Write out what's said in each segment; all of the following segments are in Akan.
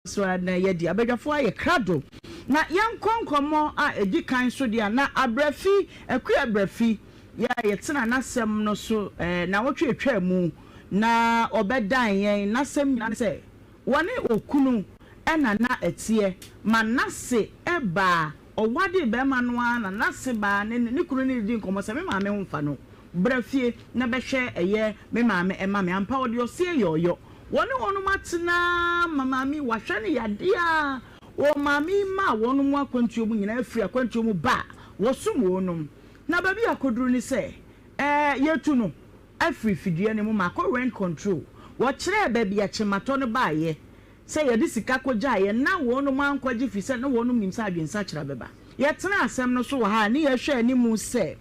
so na yedi abadwafo aye krado na yankonkomo a edi kan so dia na abrafi ekwe abrafi ya yetena nasem no so na wotwe etwa mu na obedan yen nasem na se wone okunu ena na etie manase eba owade be manoa na nase ba ne kunu ne di nkomo se me maame mfa no brafie na behwe eye me maame ema me ampa wode osie yoyo wonu matena mamami wahwe ne yade a o mami ma wonu mu akwantuo mu nyina afiri akwantuo mu ba wosum wonum na ba bi akoduru ni se yetu no afiri fidua ne mu makọ rent control wo kire ba bi achemato ne ba ye se ye di sika koja ye na wonu mu ankwaji fi se na wonu nim sa adwensa kira beba ye tena asem no so wo ha ne ye hwe ani mu se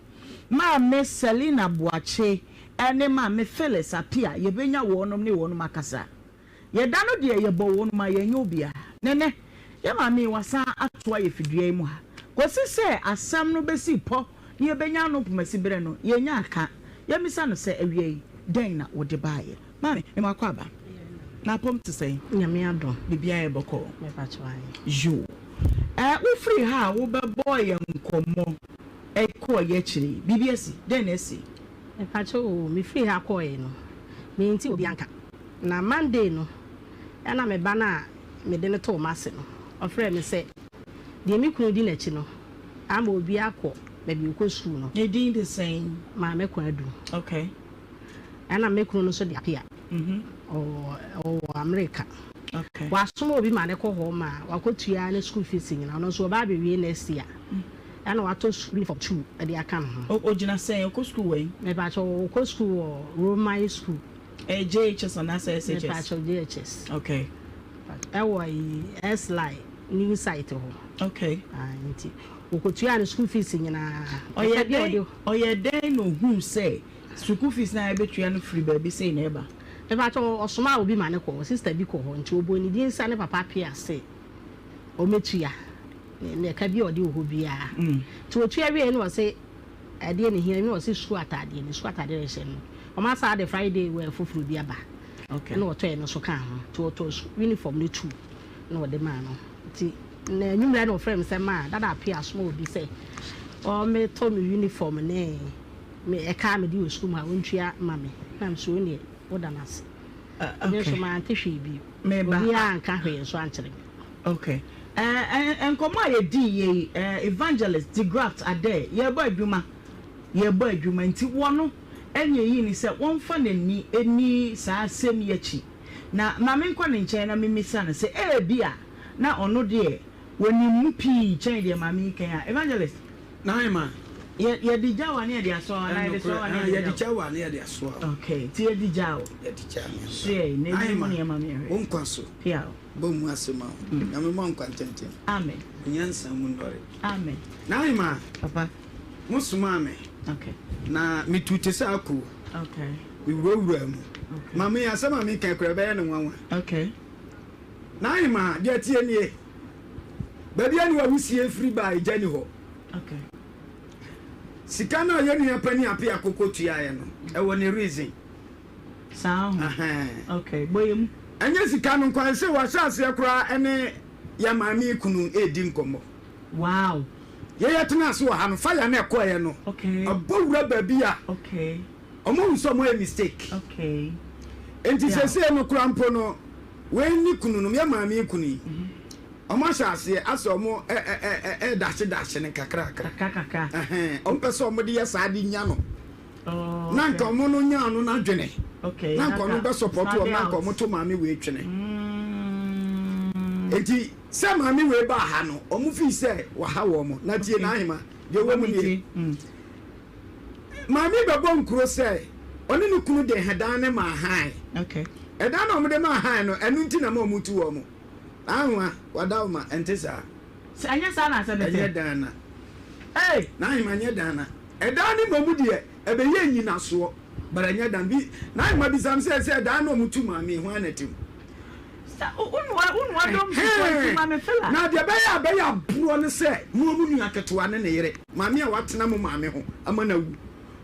ma me Selina Boache ene ma me Felix apia ye benya wonum ne wonum akasa ye da no de ye bo wonum ma ye nyobia nene ye ma me wasa atoa ye fidua mu ha kosi se asam no besi po ye benya no pomasi bere no ye nya aka ye misa no se awie den na wo de baaye ma me makwa aba na pom te say nyame adon bibia ye boko me patwa jo wo free ha wo be boy ye nkomo ko ye chiri bibiasi den na si pacho mi free ha ko no me nti obi anka na Monday no na me ba na me de ne to mase no ofre me se de mi kunu di na chi no ama obi akọ me bi ko school no they did the same ma me ko adu okay na me kunu no so de apia o America okay wa so obi ma ne ko ho ma wa ko tua ne school fees nyina no so ba be wie next year and what to uniform 2 at the account. Oh, Jina say, go school way. Maybe I go school or Roman school. A JHS and SHS. JHS. Okay. S like new site. Okay. We could try the school fees in oh, yeah, they know who say school fees now between free baby say neighbor. If I told Osama will be my sister be called on to Bonnie didn't sign papa Pia say. O metria. Ne ka bi odi ho bia to otua wi ene o se ade ne hia ene o se su atade ne su atade re hye no o ma sa de Friday we fofuru bia ba okay na o to ene so kan ho to uniform ne 2 na o de ma no ti na nyumra na o frame se ma dada apia so obi se o me to me uniform ne me e ka me di o school ma wontua ma me na m so ne o da nas okay so ma antehwe bi me ba ya anka hwe so ankere okay and come my D evangelist the graft are there ye boy adwuma nti wono enye yi ni se won fa nani eni sa asem yachi na ma me nkwa ne nchen na me misa na se bia na ono de woni mu pi chen de ma me kan evangelist na ma ye di jawa ne de aso na de so na ye di jawa ne de aso okay ti ye di jawa se ne ni mo ne ma me won kwaso pia bomu asema na me mo nkwantente amen nyansa mu ndore amen na ma papa musuma me okay na mitute sa aku okay we wura mu mama ya sama me kan kra be ne nwanwa okay na ma de tie nie baby ani wa wusie free by jani ho okay sika na ye nua pani apia kokotua ye no e wo ne reason sound okay boyem anya sika no kwan se wa sase akura ene ya maami kunu edi nkomo wow ye tena so ha no fire na ekoye no okay abowura baby a okay omo nso mo mistake okay enti sese no kura mpo no we ni kunu no ya maami kunu omo sase aso mo dash ne kakra ompeso omo de ya saadi nya no oh na nka omo no nya no na dwene okay na nka omo be support o na nka omo to maami we twene enti se maami we ba ha no omo fi se wa ha wo mo na tie na ahima de wo mu ni maami be bo nkuro se oni ni kunu de hedan ne ma han okay edan na omo de ma han no enu nti na ma omo tu wo mo ahwa wadaw ma entesa se anya sa na se de anya dana na ahima anya dana edan ni momu de ebe ye nyina so baranya dan bi na ahima bi sam se edan na omo tu maami ho anatim unwa dom so ma me fela na de be ya bro ne se mu nua ketewa ne yere maami a watena mu maami ho ama na wu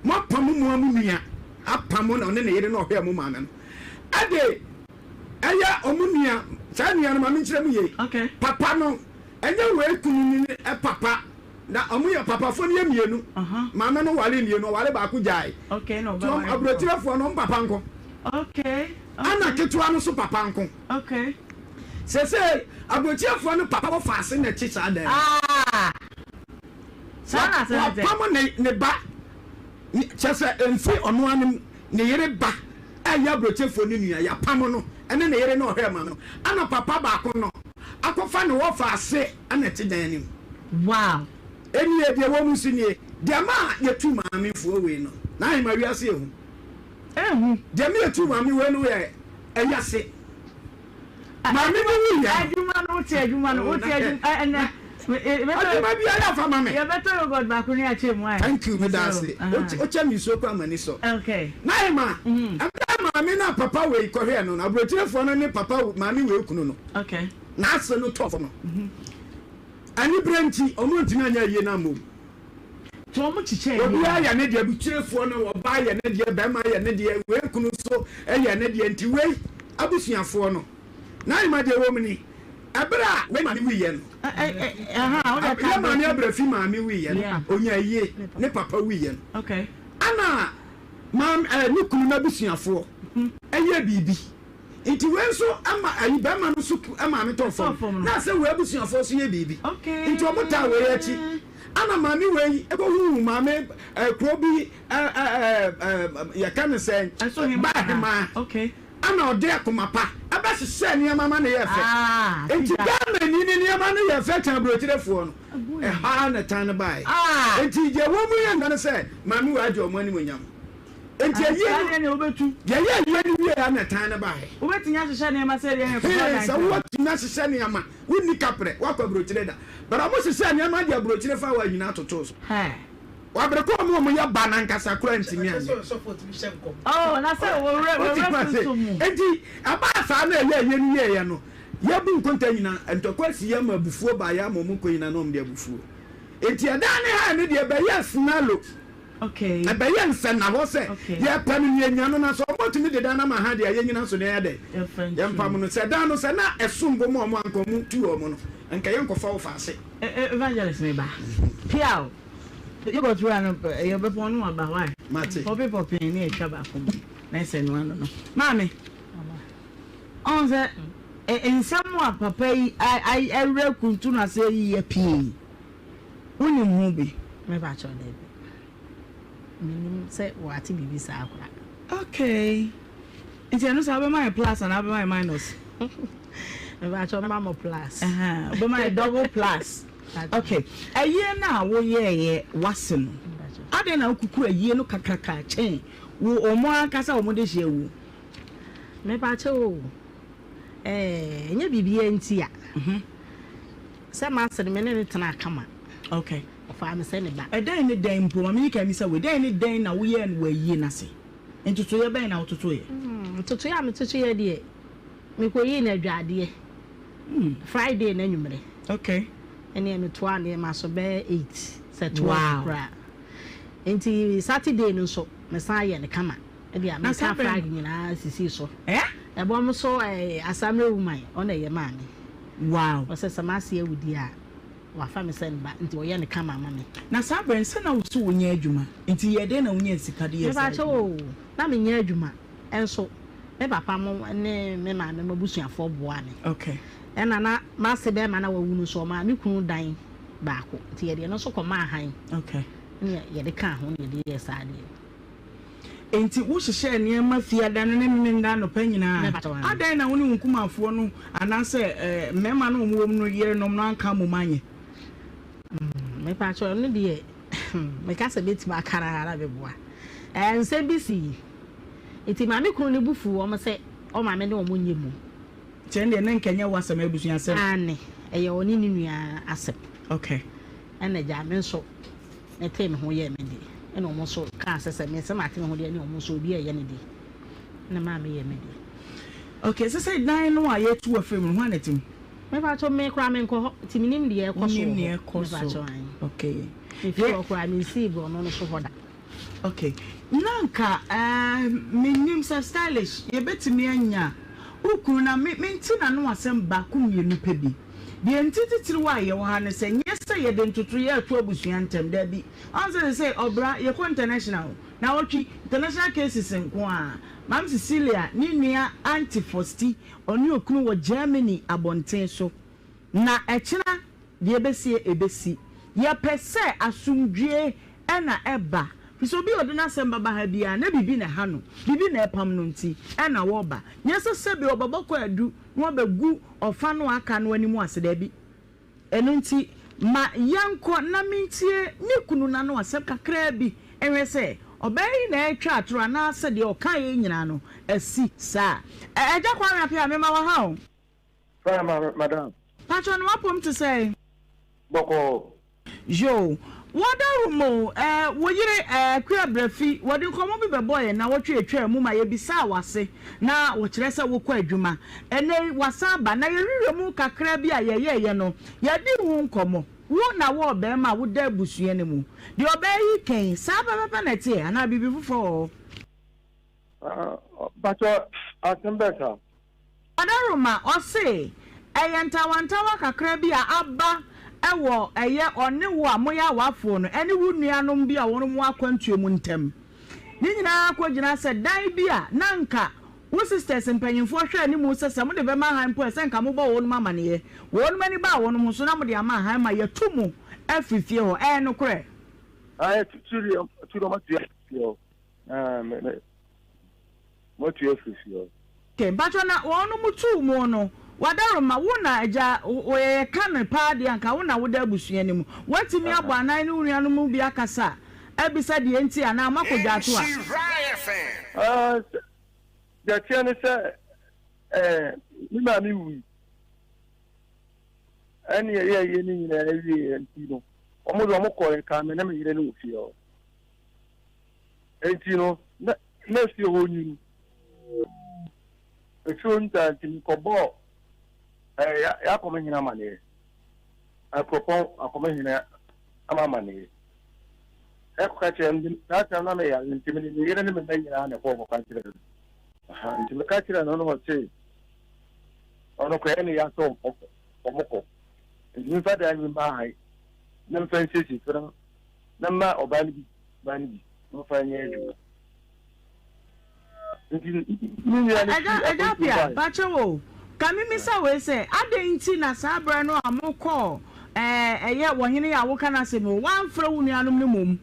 mo pam mu nua apam na ne yere na ohwe mu maami no ade Eya omunia saa nua no ma me nkyerɛ mu ye. Okay. Papa no enye we kunu ni papa na omu ya papa fo ne mienu. Mama no wale mienu wale ba ku jai. Okay no. So abrotirefo no papa nko. Okay. Ana ketua no so papa nko. Okay. Sese abrotirefo no papa wo faase na chi saa dan. Sana sa de. Papa ne ba chese enfi ono anim ne yere ba aya abrotirefo ni nua ya pam no ene ne yere na ohwe ma no. Ana papa ba ko no akofa ne wo faase ana chi dan anim. Wow. Eni e de wo musunie de ma ye tu maame fuo we no na hi ma wiase ehu de me tu maame we no ye eyase maame no wi ya adwuma no ti adwuma no ti adwuma na ma bia ya fa maame ya better God ba ko ni a che mu ai thank you me dance o che mi so kwa mani so okay na hi ma maame na papa we ko hwe no na brotirefo no ne papa maame we kunu no okay na ase no tofo no ani branchi omontina anya ye na mom to omo chiche obi aya ne de abutirefo no wo ba ya ne de be ma ya ne de we kunu so eya ne de nti we abusuafo no na ima de wo mni abra we ma ne wi ye no o da ka ma ne abra fi ma me wi ye no onya ye ne papa wi ye no okay ana mam ne kunu na abusuafo eya bibi nti we so ama ayi be ma no so ama me tofo na se we abusuafo so ye bibi okay nti omuta we ya chi ana mami we ebo hu mami krobi ya kan say ba okay ana ode akomapa aba sese ne mama ne ye fe nti ba mani ne mama ne ye fe tan brotirefo no ha na tan bai nti je wo mu ye ngane say mami we ajo mo ani monyam nti ayi ne obetu ye ni we na tan bai obetinya hyehyɛ ne ma say ye ko ba so what na hyehyɛ ne ama wonni kapre wakwa brotire da bara mo hyehyɛ ne ama dia brotire fa wa nyina toto so wabre ko mo ya ba na nkasa kura ntimi ande oh na say wo re so mu enti aba sa na ye ni ye no ye bu nkonta nyina entokwasi ya ma bufuo ba ya mo ko nyina no mde bufuo enti ada ne ha ne de ba ya snalo okay aba ya nsan na ho se ye pa ni nya no na so motumi de da na ma ha de ye nyina so ne ya de ye mpam no se da no se na esumbo mo ankomu tu o mo no enka ye nkofa wo faase evangelist me ba piao you go through and you be pon no aba why mate for people pin ni e twa ba ko na se no no mama on se ensam wa papa yi ai ewre kuntu na se yi ye pii woni hu bi me ba cho de minim se wati bibi sa akura okay nti no sa be my plus and be my minus me ba cho mama plus be my double plus okay aye na wo ye wasem ade na okuku aye no kakraka chen wo omo akasa omo de hye wu me ba cho nya bibi enti a se ma se me ne tena kama okay fa me se ne ba edan ne dan mpo ma me ka mi se we dan ne dan na wo ye no wa yi na se entutu ye ben na otutu ye tutu ya me tutu ye de me ko yi na adwade Friday na nwumre okay ene me to ane ma so be 8 se 12 bra enti Saturday no so me san ye ne kama e dia me ka Friday nyina sisi so e bom so asamre woman ona ye ma me wow o se samase awudi a wa fa me sen ba nti o ye ne kama ma me na sabren se na wo so wonya adwuma nti ye de na wonya sika de ye ba cho na me nya adwuma enso me papa mo ne me ma me mabusuafo boa ne okay ena na ma se be ma na wa wunu so ma me kunu dan ba ko nti ye de no so ko ma han okay ne ye de ka ho ne de ye sa de enti wo hyehyɛ ne ma fia da ne nda no pa nyina adan na wo ne nkumafo no anase mema no wo no yere no no anka mo manye me pa cho no de me ka se beti ma kara ara be boa nse bi si enti ma me kunu ne bufu o mo se o ma me ne o mo nyemu chen de ne nkanya wasam abusu asem ane eye oni ni nua asem okay ene ja me so ne tem ho ye me de ene o mo so ka asese me se ma tem ho de ene o mo so bi ye ne de na ma me ye me de okay so say dan no aye tu afem ho anetim me ba cho me kra me nko ti minim de ye koso okay if you kra me see bo no so hoda okay nanka minim sa stylish ye betimi anya ukunu na menti na no asem ba kum ye nipa bi de entititiri wa ye wa ne se nyese ye de ntutu ye atu abusua ntem da bi answer say obra ye ko international na wotwi international cases nko a mam Cecilia ni nua antifosti oni okunu wo Germany abonten so na echina de ebesi ye pese asumdwie ena eba so bi odina semba ba ha bia na bibi na ha no bibi na epam no nti ena wo ba nyese se bi obabako adu no bagu ofa no aka no animu aseda bi eno nti ma yanko na mintie ni kunu na no asem kakra bi enwe se obayi na etwa atro na ase de okan ye nyina no asi sa eja kwa rapia me ma wa ha o fa madam patron wapom to say boko yo wadarumo woyire kura brafi wodi nkomo bi beboye na wotwe etwa mu ma ye bisa wase na wo kire se wo kwa adwuma ene wasaba na ye rire mu kakra bi a ye no ye di hu nkomo wo na wo be ma wo da busue ne mu de obayi ken saba baba na tie ana bibi fufo bato asembeta wadaruma ose eyantawantawa kakra bi a aba ewo eye one wo amoya wafo no ene wu nuanom bi a wono mu akwantuo mu ntem ni nyina akogina se dan bi a nanka wo sisters mpanyimfo hwe ani mu sese mo de be ma han po ese nka mo bo wono mama ne ye wono mani ba wono mu so na mo de ama han ma yetumu afifie ho no kore turi ma tuyo mo tuyo afifie ke batona wono mu tu mu no wadaroma wona aja oye kan pa de anka wona woda abusua ne mu watimi abo anan ne nuanu mu bi akasa ebisa de enti ana makodwa ato a ya tiane se mi ma mi wi ani ye ni na ewi enti no omo do mo ko kan me na me yire ne ofi o enti no na fi ho nyu efu nta tin ko bo ya come hina mane I propose hina ama mane ko ka che na ta na me ya ntimi ni yere ne me nyina na ko ka che ntimi ka che na no che ono ko ene ya so omoko ntimi fa da ni ba hai na mfa nsisi fira na ma obani bi no fa nye eju ntimi aja pia bacho kami misa we say adenti na sabra no amoko eye wohene ya woka na se me wan fra wo nuanom ne mom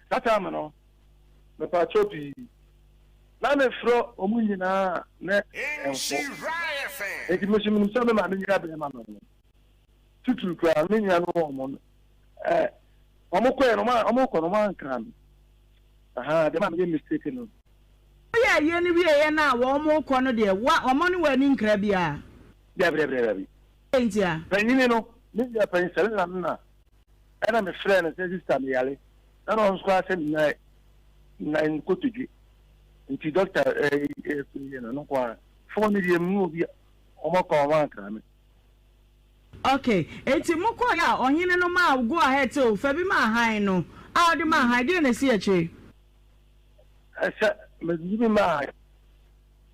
tata ma no me pa chopi na me fro omu nyina na Nhyira FM eti mo shimi so me ma me nyira be ma no tutu kwa me nyina no mo omoko no ma omoko no ma nkran de ma me mistake no yeah ye ni biye na wo mo ko no de wa omo ni wani nkra bia bre entia panini no ni ya pan sele na ana me friend se sister me yale na no nso ase na nkotugi nti doctor no kwa fo ni de mu bi omo ko wa nkra me okay enti mo ko ya ohine no ma go ahead to fa bi ma han no a de ma han de na si ache asa me ma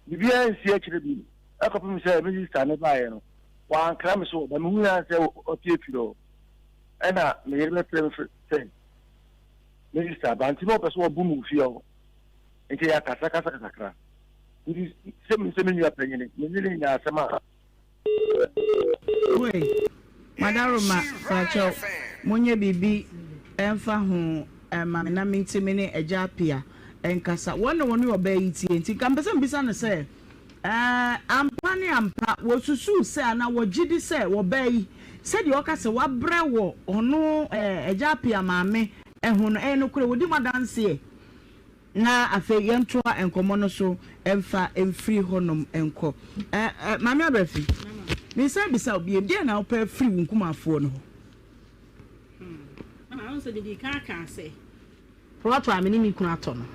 bibia nsi akire bi akopim se me sister ne ba ye no wa nkra me so ba me hu ya se o tie firo ena me yere me play se me sister ba nti no person obu mu fi o nti ya kasa kakra nti se me nyu apanyene me ni nya asema we madaroma facho monye bibi emfa ho ma na mintimi ne eja pia enkasa wona woni obayi tie nti kampesa mbisa no se ampa ne ampa wosusu se ana wogidi se wobayi se de okase wabre wo ono eja pia maame ehunu eno kure wodi madanse na afe yentoa enkomo no so emfa emfri honom enko maame abrafi ni se bisa obi e na opa free nkumafo no na ma so de ka se proto amini mi kuna to no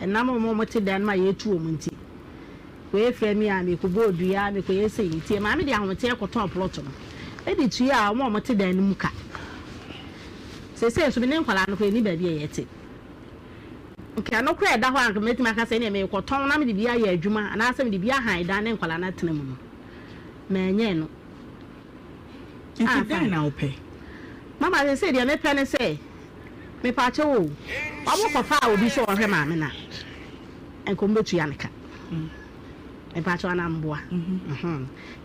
enam mo te dan ma yetu o munti we frɛ mi a me ko bodu ya me ko yese yiti ma me de ahote ekoton proto no e di tu ya mo te dan mu ka se so me ne nkwala no ko ni ba bi yete okay no kra da ho anka meti maka say na me ko ton na me de bia ya adwuma ana asa me de bia han da ne nkwala na tena mu no me nye no nti dan na ope mama they say de me pɛ ne say me pa che wo obo ko fa obi so ohwe ma me na enko mbetu ya neka me pa che ana mboa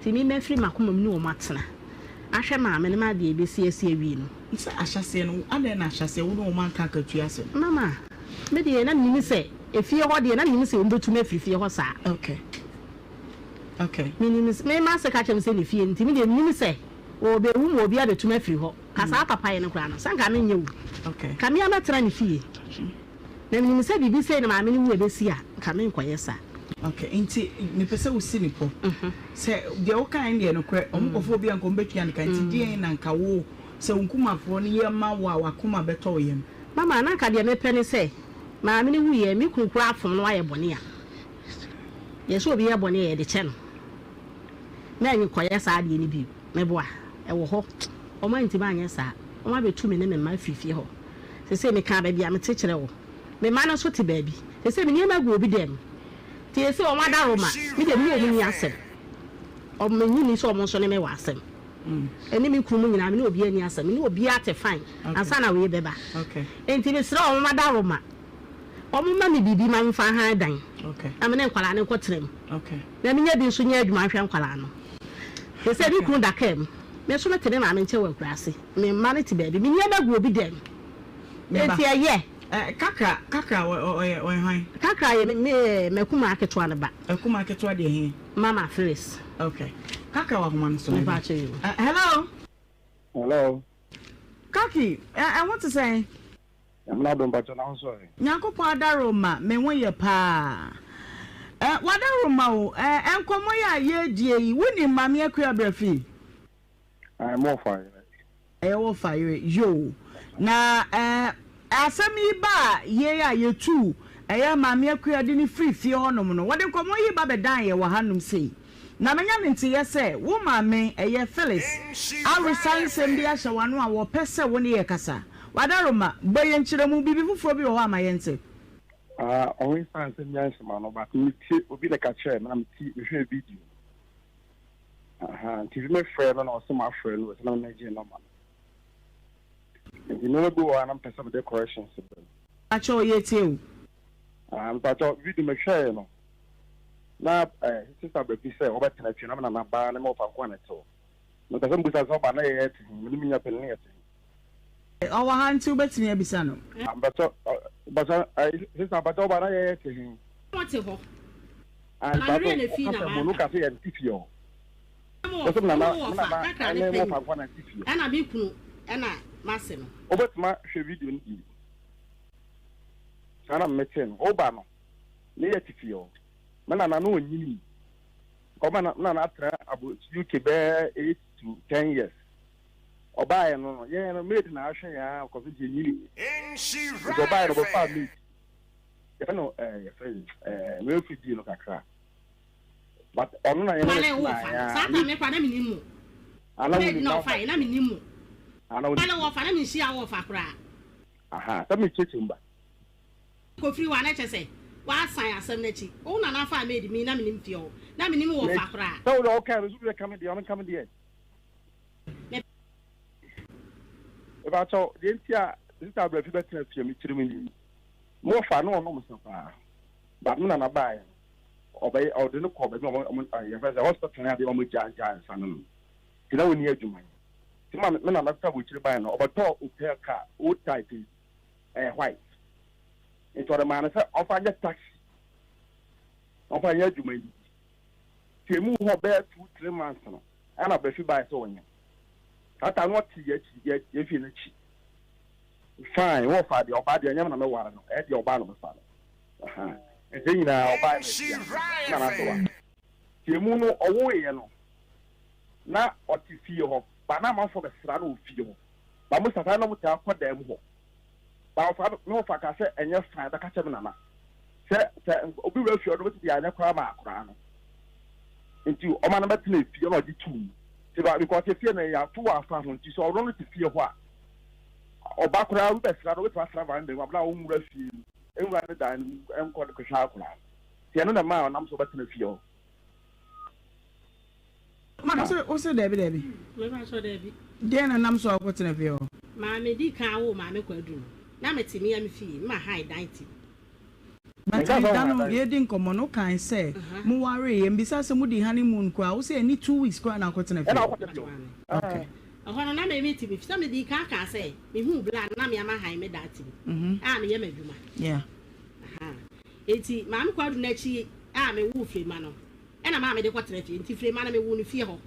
ti mi me free makoma mu ni wo matena ahwe ma me ne ma de ebesi esi awi no nti ahyase no ade na ahyase wo no man ka katua se mama me de na nimi se efie ho de na nimi se wo betu me free ho sa okay me ma se ka chem se ne fie nti me de nimi se wo be wu mo bia betu me free ho kasa papa ye ne kura no sanka me nyewu okay ka me ametra ne fie na nimi se bibi se na ma me ne wu ebesi a ka me nkoye sa okay nti me pese wo si ni po se de wo kan de no kra omkofo bia nko betua ne kan nti de na nka wo se nkumafo ne ye ma wo akoma beto yem mama na ka de me pɛ ne se ma me ne wu ye me kunkura afom no aye bone a ye so obi ye bone ye de che no na nyi koye sa de ni bi me boa e wo ho o ma nti ba anya sa o ma betu me ne me ma fifie ho se me ka ba bia me te kire wo me ma no so te ba bi se me ni ma go obi dem ti se o ma da roma me de mi o ni asem o me ni ni so o mo so ne me wa asem eni mi kunu nyina me ni obi ani asem ni obi ate fine ansa na we beba okay enti me sira o ma da roma o mo ma me bibi ma mfa ha dan okay amene nkwala ne kotrem okay na me nya bi so nya adwuma hwe nkwala no se bi kunu da kam me so metene ma me nche wa kurase me ma ne ti baby me nya ba go obi dem enti aye kakra o han kakra ye me kuma aketwa ne ba akuma aketwa de he mama Phyllis okay kakra wa homa so me ba che you Hello. Kaki, I want to say I'm not doing better now, sorry. Nyankopɔ adaroma me wo ye pa wadaroma o enkomo ya ye die yi woni mame akua brafi I'm more fire. Wo fire yo na asɛm yi ba ye ya ye tu mame akua de ni free fie honom no wode nkomo yi ba bedan ye wo hanom sei na menya nti ye se wo mame Phyllis aresan sem bia hye wano a wo pese wo ne ye kasa wadaroma boye nkyere mu bibi fufuro bi wo ama ye nte Only fans in Yansman, but me obi like a chair, and I'm video. TV my friend and also my friend was no Nigerian man. You know, go on and pay some decorations. Acho ye too. But video my share, no. Now, sister, but he said, over to the phenomenon, I'm a bar and more for one at all. No, the Zambus has not been yet, me up in it. Our hand too, but near Bisano. But I sister, but over there to him. What's it ho And look at it and teach you. ana bi kunu ana mase no Obetuma hwe video ni. Sana meten oba no. Ne ya teach you. Mana na no onyini. Koma na atra about UK be 8 to 10 years. Oba no ye no made na ahwe ya ko fi nyini. Oba no fa meet. If no we fi di no kakra. But onu na ye no sa ta me kwa na minimu ana we no fa na minimu ana wo fa na mi hia wo fa kra aha ta mi chechimba ko free wa na chese wa san asem na chi o na na fa me di mi na minim fio na minim wo fa kra so do okay so we come there I'm coming there about so the entire this are very better fio mi chiri mi mo fa no no mo so fa ba mo na ba obey or the no call be mo ya fa hospital na dey mo janja sanu ti na woni adwuma ti ma me na na ta bo chiri ba no obato hotel car o type white into the man say offer your taxi offer your adwuma ti mu ho be 2-3 months no ana be fi ba so wonya ata no ti ye fi na chi fine wo fa de oba de nyam na me ware no e de oba no be fa aha e na oba na na so wa ti mu no owo ye no na oti fie ho ba na ma fo be sra no fie ho ba mo sata na mo ta koda mu ho ba fa no fa ka se enye fa da ka che na na se obi we fie do ti ya nya kwa ma akora no nti o ma na betene fie no di tu ti ba because fie na ya to afa ho nti so o no ti fie ho a oba kora we be sra do we to asra ba ndem abla o nwura fie enwa ne dan enko de kwhwa akona tie no na ma onam so betena fie ho ma o se Debbie me ba so Debbie den na nam so akotena fie ho ma me di kan wo ma me kwadu na me ti me ya me fie ma high 90 but dan ye din komo no kan say mu ware ye mbisa se mu di honeymoon kwa wo se any 2 weeks kwa na akotena fie okay ahono na me ti me fisa me di kan kan say me hu bla na me ama high me dati me ye madwuma yeah eti ma me kwadu na chi me wu fie ma no na ma me de kwatena fie enti fie ma na me wu no fie ho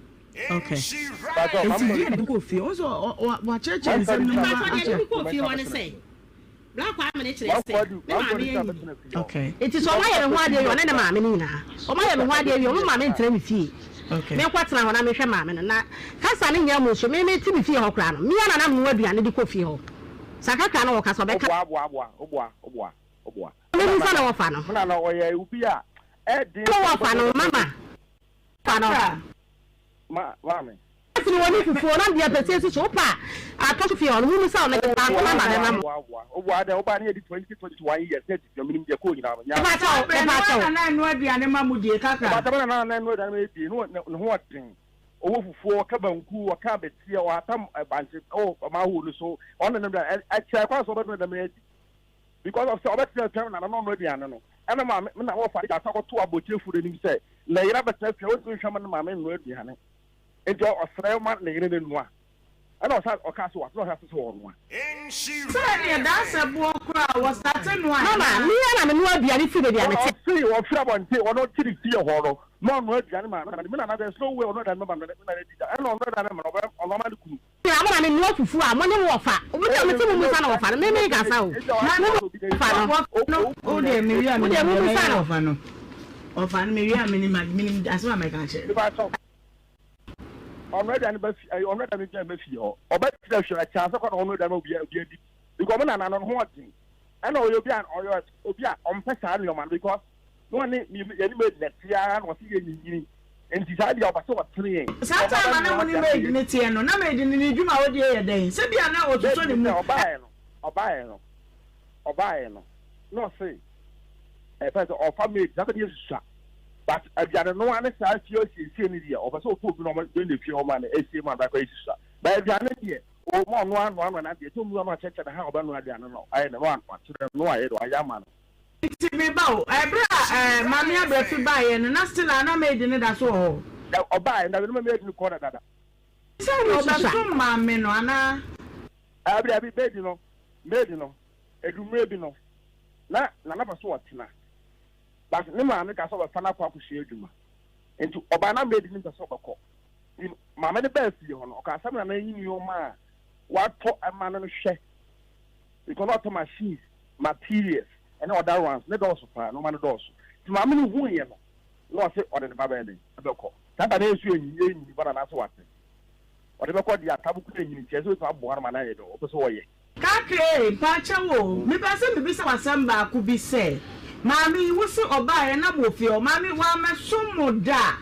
okay enti dia de ko fie so wa church and say no ma de ko fie ho ne say black kwa me ne chere say me ma me okay eti so ma ye me ho ade yo na ma me ni na o ma ye me ho ade yo mo ma me ntere me fie okay me kwatena ho na me hwe ma me na kasa ne nya mo so me ti me fie ho kra no me na mo aduane de ko fie ho saka ka na wo kasa be ka obwa me nsa na wo fa no na oye ubi a edin wo fa no mama fa no mama ni woni fufu na dia pese so pa ato fie ho no mu sa na ba ko mama na mama obwa de oba na 2021 years that you minim de ko nyina nya ba ta na no aduane ma mu die kaka ba ta na no aduane ma die no ho atin owo fufu ka banku ka betia o atam banche o ma hu no so on na na a cha kwa so ba no da me because of so betia tell na no aduane no ana ma na wo fa ga ta ko to aboche fure ni say na yira betia fie o tun hwama na ma me no aduane enti osre ma na yire no a ana o sa o ka so wa so ha so wo Nhyira da se bo kra wo start no a mama mi na me no aduane fi de ame te fi wo fira bonte wo no tiri fie ho no no aduane ma na there's no way no aduane ma na di ana no aduane ma no ma de kunu ya mo na me no fufu a mo ne wo fa o bi me ti mu sa na wo fa me me ga sa o fa no o de me wi a me mu sa na wo fa no o fa me wi a me ni asema me kan che already and be already and be fie ho oba tira hwe a chance ko no aduane obi adi because na no ho atin ana obi a ompesa no man because no one me made that ya no see nyini enti sa dia oba so watere sa ta ma na mo ni made ni tie no na made ni dwuma wo de ye den se bia na otuso ni mu obae no no say person of family that is sha but abiane no one say fio sie ni dia oba so obi no do na fie ho man e sie man ba kwa sha ba abiane die o mo no na dia to mu no cheche na ha oba no abiane no ai na one no ai do ayama no ti me ba o ebra mami abrefi ba ye no na still na made ni da so ho obae na me made ni ko na dada se no ba so mami no ana abra bi made no edumre bi no na ba so otena but ne ma me ka so ba fana kwa kuhie aduma enti oba na made ni so bako mama ne ba fie ho no ka asam na yin yo ma wa to ama no hwe because not machines materials and other ones ne do so fa no man do so ti mama ne hu ye no say ode ne baba ede beko tata na esu enyi bana na so wate ode beko dia tabuku enyi che so abo har mana ye do o so wo ye kakre pa chawo me ba se me bi se wasam ba ku bi se mami wo se oba ye na mo fie o mami wa me somo da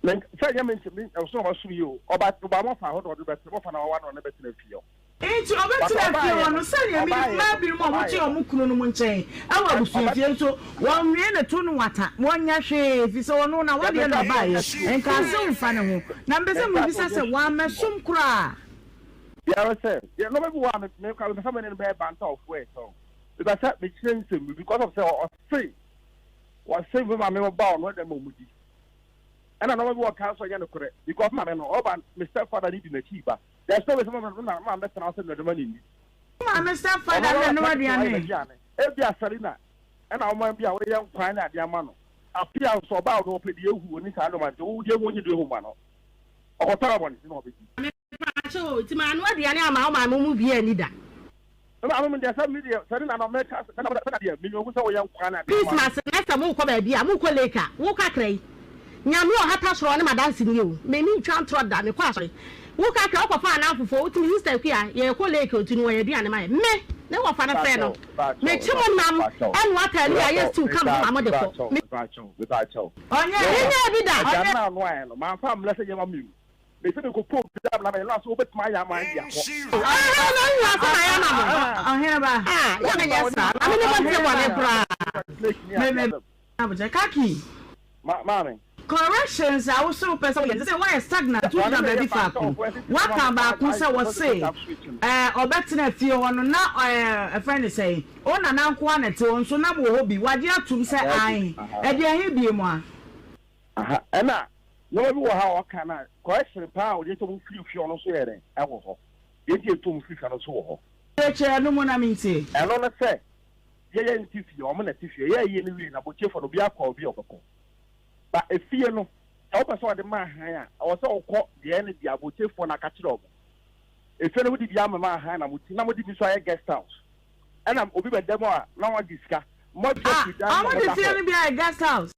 len say ya men timi e so wa su yi o oba mo fa ho do be mo fa na wa no na be tina fie o enti obetira fie wo no se ye mi ma bi mo mo che o mu kunu no mu nchen awa busu fie so won wie na to no wata wonya hwe fi so no na wode na ba ye enka se mfa ne ho na mbese mu bi se wa me som kura yeah say yeah no be wa me ka be family no be banta of way so because that makes sense because of say was say we ma me ba no dem mu di and I know we work out so you know correct because my no oba Mr. Father need na chiba there's no way some man better now say no money ni ma Mr. Father no aduane e bia Salina and I man bia we yan kwan na dia ma no apia so ba no pe di ehu oni sa no man wo die wo nyi do ehu ma no o tara bon no be me pa so ti ma no aduane ama o ma mu bia ni da I'm in the media, certain America, million so young Christmas, next a moon come be a muko leka, woka cray. Nyam no hata so na dancing you. Me ni twan trod da me kwasori. Woka cray ko fa na afofo, utimi sister kwa ye ko leka otunu ye duane mai. Me, ne wo fa na fe no. Me chimo nam, en what tell you yes to come mama de ko. Me ba cho. Onye bi da. Na no ai no, man fa mlese ye ma mi. Me se ko po da na me la so bet ma ya ma ya ko. Ahira Onyeba. Ya me yesa. Ami ne mo te wale pra. Kaki. Mami. Corrections I also person we say why stagnant to na baby faako. What about kun say we say obetina fie ho no na a friend say o na na nko na te on so na bo ho bi wade atum say ai e de ahi bi mu a. Aha ena no bi wo ha o kana correction pa o de to fie no so yere e wo ho. Ye de to fie no so wo ho. E che no mo na mi nti. E no na say ye nti fie o mo na ti fie ye ni wi na bo chefo no bi akọ bi okoko. But if you know, I hope I saw the man here. I was all caught the end of the abote for a catch up. If you know the Yamama Hana, would not be guest house. And I'm over the demo, no one discuss. I want to see any a guest house.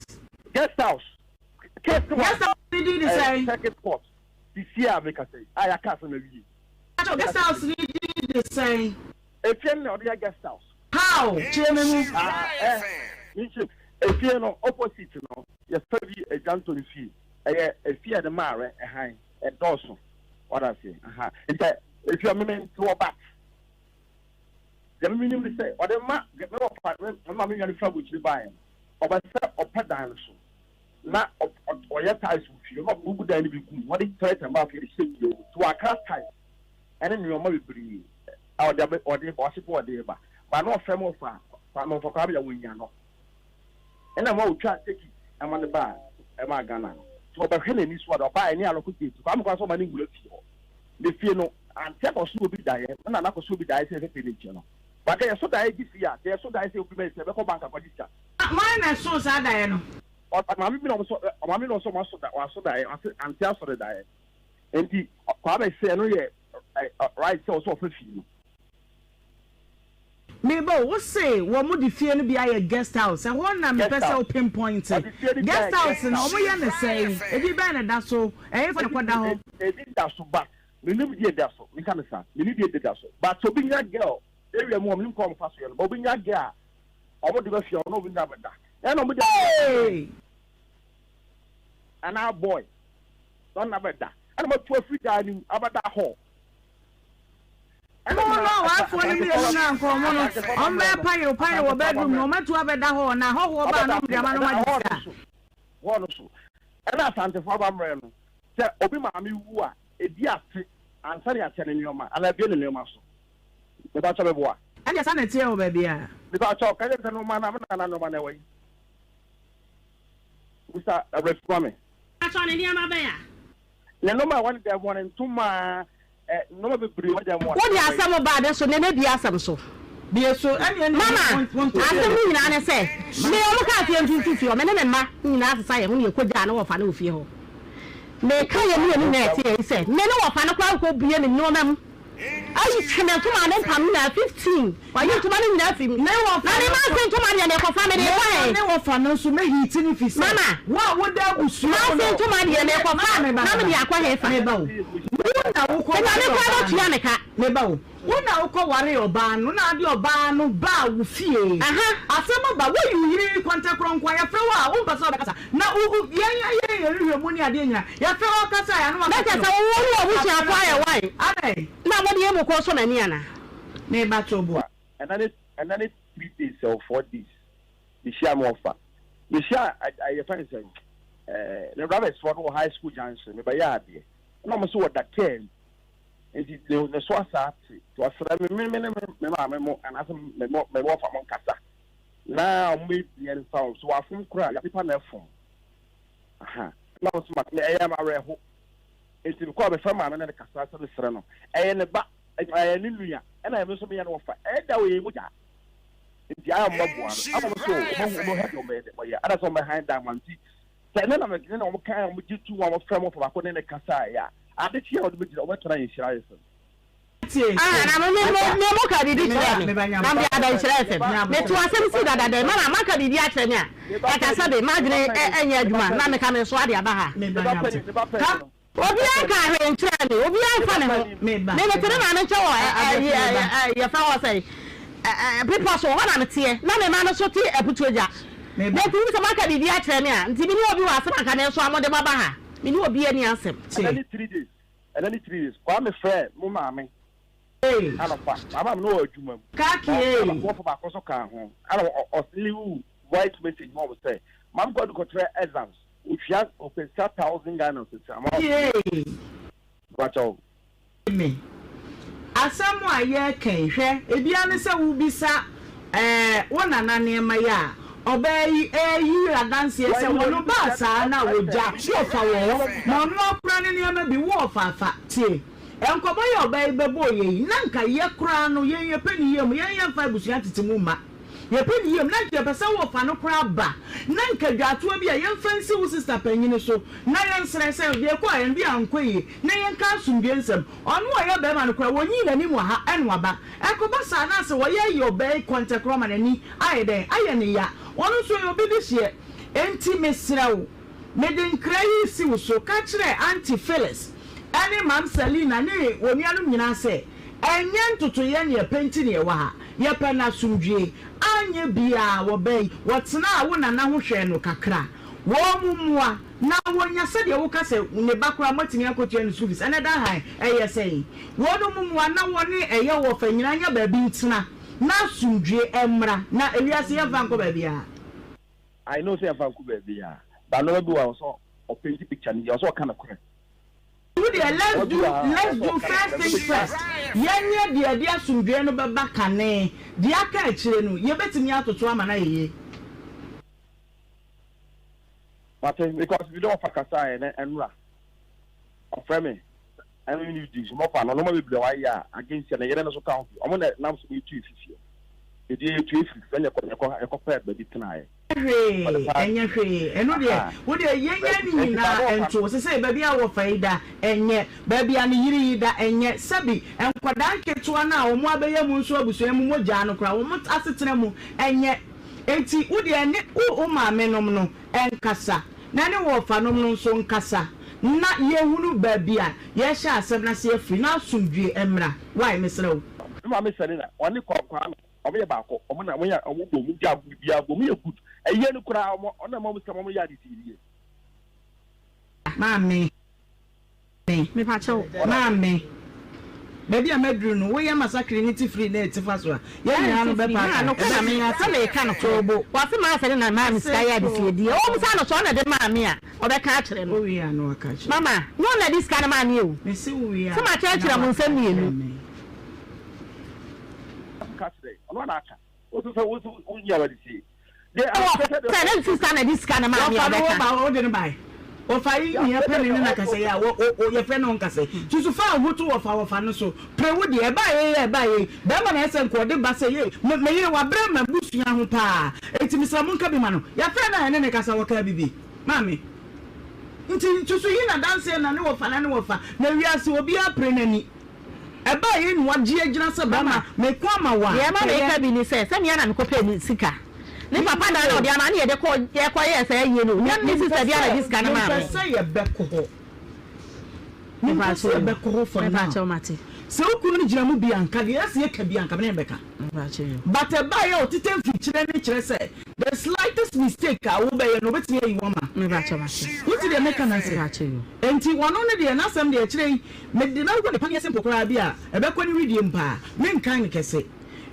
Guest house. Guest house, did the same. Second spot. This year, make us say, I can't maybe. Guest house, did the same. If you know the guest house. How? Chairman. If you know opposite, you know. Yes, probably a gentleman fee. A fear the mare, a high, a dorsal. What I say, if you are meant to a back, the minimum say, or the map get no apartment, and mammy and trouble to buy him, or by set or pet dinosaur. Not or your ties with you, not move down if what it threat and market is you to our class type. And then your mother breathe. Our double or the bossy poor day, but no family farm, for Cabia Winyano. And I'm all trying to take it. I'm on the bar. I'm a Ghana. So, but Helen is what I buy any other cookies. I'm going to money with you. The fear no, and tell us who be dying, and I'm not going to be dying as a village. But they are so that this year, they are so that I say, we may say, a bank of this. Mine is so sad, I know. But I'm not so much that was so that I tell for the diet. And the Quabe say, no, right, so for you. Maybe we say what would the fear be a guest house and one na me person pinpoint guest house na omo ya na say e bi ba na da so e fa kwada ho e di da so ba me nim di da so me kan sa me ni di da so but so bi nya girl area mo me kom fa so yo but bi nya girl omo di ba fi no bi nya ba da e no mo di ana boy don na ba da ana mo to free da ni abada ho. No, I for me na ko mo no. On be pay wo bedroom no metu abeda ho na ho ba no dia ma no magisa. Wo so. E na sante fo ba mre no. Se obi ma me wu a e di ate ansa ya tene nyoma ana bi ne nyoma so. Me ba cho be boa. And yes na tie o ba bia. Me ba cho ka je no ma na na no ma na we. Usa reframe. Acho ne dia ma ba ya. Ne no ma one day one ntuma no be bri waja mo. What ya asam ba de so ne na bi asam so. Bi so anya mama asam nyina ne se me o ka tie ntutu o me ne me ma nyina asesa ye ho ne ekogya na wo fa na ofie ho. Me ka ye me ni na tie se me ne wo fa na kwa ko bie ne no nam. Ayi tweme to ma ne pam na 15. Wa ye to ma ne nyina fim. Ne wo fa na ne ma se to ma ne ko fa me de wa. Ne wo fa no so me hiti ni fi se. Mama wa wo da busu. Ma se to ma ne ko fa me na me akwa he fa me ba o. Na wo ko na ne kwa do tia me ka me ba o. Wona wo ko ware oba no na ade oba no ba wo fie. Asema ba wo yiri kwanta kronkwa ya fe wa wo mpasa oba kasa. Na wo ya rehwe mu ni ade nya. Ya fe wa kasa ya no ma. Na kasa wo wo tia kwa ya wai. Ade. Na mo de mo ko so na ni ana. Me ba to bo. And then 3 days or 4 days. The share more far. The share I find saying the rabbits for high school junction me ba ya ade. Na mo so what that can. And the swasa to a me mo and as me more from Kasa. Now me the sound so I from cry people na phone. Aha. Now so much I am a reho. It's to call the farmer and the Kasa to the Sereno. And the back I knew and I was so me and offer. And that way muja. It's I am one. I was so no help no me. But yeah, others on behind that one. Then I'm again on kind of you two our friend of a the Kasa ya. I did hear what we try in Nhyira. Na me mo ka didi kire me. Na me ada Nhyira. Me to asem si dada de na ma ka didi akyere me a. E ka sa de madre enya adwuma na me ka me so ade aba ha. Obi aka hwe nkyere me. Obi anfa ne ho. Me me tere ma ne kye ya fa wo say. People so wana me tie. Na me ma no so tie eputuaja. Me tu se ma ka didi akyere me a. Nti bi ni obi wa asem aka ne so amode baba ha. Me ni obi ani asem. And then 3 days. Kwa me friend, mo maame. ana fa mama no adwuma kaki wo fa ba koso kan ho ana osliu voice message mo say mam god go try exams if you have open 1000 Ghana cedis watch out me asamu aye kan hwe ebia ne se wo bisa wona na ne ma ya obayi adanse se wono ba sa na woja wo fa wo mo no kura ne ne ma bi wo fa fa tie enkoba ya obayi bebo ye na nka ye kura no ye pani ye mu ye fa busia tetimu ma ye pani ye na je pesa wo fa no kura ba na nka dwato bi a ye fancy wo sister panyini so na ye nsere se ye ko ayen bi ankoyi na ye nka sumbi nsem onu ye be ma no kura wonyi na ni mu ha enwa ba enkoba sa na se wo ye obayi contact roma na ni ayede ayene ya onu so ye obi bi hie enti mesrawo meden krai si wo so ka kire anti Phyllis ani mam Selina ni wonianu nyina se enye ntoto ye ne penti ne wa ha ye pe na sumdwe anye bia wo bei wotena wo na ho hwe no kakra wo mumua na wonya se de wo ka se ne bakura matini akotua no service ene da han eye sei wo no mumua na woni eye wo fa nyina nya ba bi ntena na sumdwe emra na eliase ye vanko ba bia I know say vanko ba bia ba no bi wa so openti picture ni so kana kure let's do first things first. Yenye dia sumdwe no beba kane. Dia ka akire no ye betimi atoto ama na ye. But because we don't fakasa and ra. Ofre me. I mean you do more for no be wa ya against na yere no so count. Omo na nam so be 250. E dey 250 na ko pay be tena ye. Enye hwe eno de wo de yenye ni na ento se se baby a wo faida enye baby a ni yiri da enye sabi enkwada nketo na wo mu abeye mu nso abuso mu mogya no kra wo mu asetena mu enye enti wo de ene wo ma menom no enkasa na ne wo fa nom no nso nkasa na ye hunu baby a ye hya asem na se afri na asumdwe emra why mesrew ma mesrena oni kwa omo ye baako omo na wonya omo bo mu dia bia bo mu ye good eye no kura omo ona mo musa mo ya di tirie mami me pa cho mami baby a medru no wo ye masakre ni ti free na etifa so a ye nya no be pa no kana me ya se me ka no chobo wa se ma se na mami ska ya di tirie o musa no so na de mami a obe ka akere no o wi anu aka chi mama no na dis kana mami o me se wi a se ma akere mo nsam ni enu Saturday. I want to. What you already see? They are sister na this kind of man. What didn't buy? O fa yi ni pen ni na kase ya wo ye friend on kase. Susu fa hoto wo fa no so. Pre wo de e ba ye. Be ma na ese nko de ba se ye. Me ye wa bra ma busua ho pa. Enti mi samu nka bi ma no. Ya friend na ne kasa wo ka bibi. Mami. Nti susu yi na dance na ne wo fa na ne wo fa. Na wiase obi a pre na ni. Eba ye nwa ji agina se ba ma me kwa ma wa ye ma me ka bi ni se me ya na me ko pe ni sika ni papa da na odi ama na ye de ko ye se ye no ni sister dia na this kana ma me se ye be ko ho ni ba se be ko ho for na ba che o mate se okunu ni gina mu bi anka de ase ye ka bi anka me beka ba che yo but eba ye otiten fi kire ni kire se the slightest mistake a wo be ye no beti ye woma me ba che o mate wuti de meka na se ba che yo enti wono ne de na asem de kire me de na go de panye simple kora bi a ebe ko ni readie mpa me nkan ne kese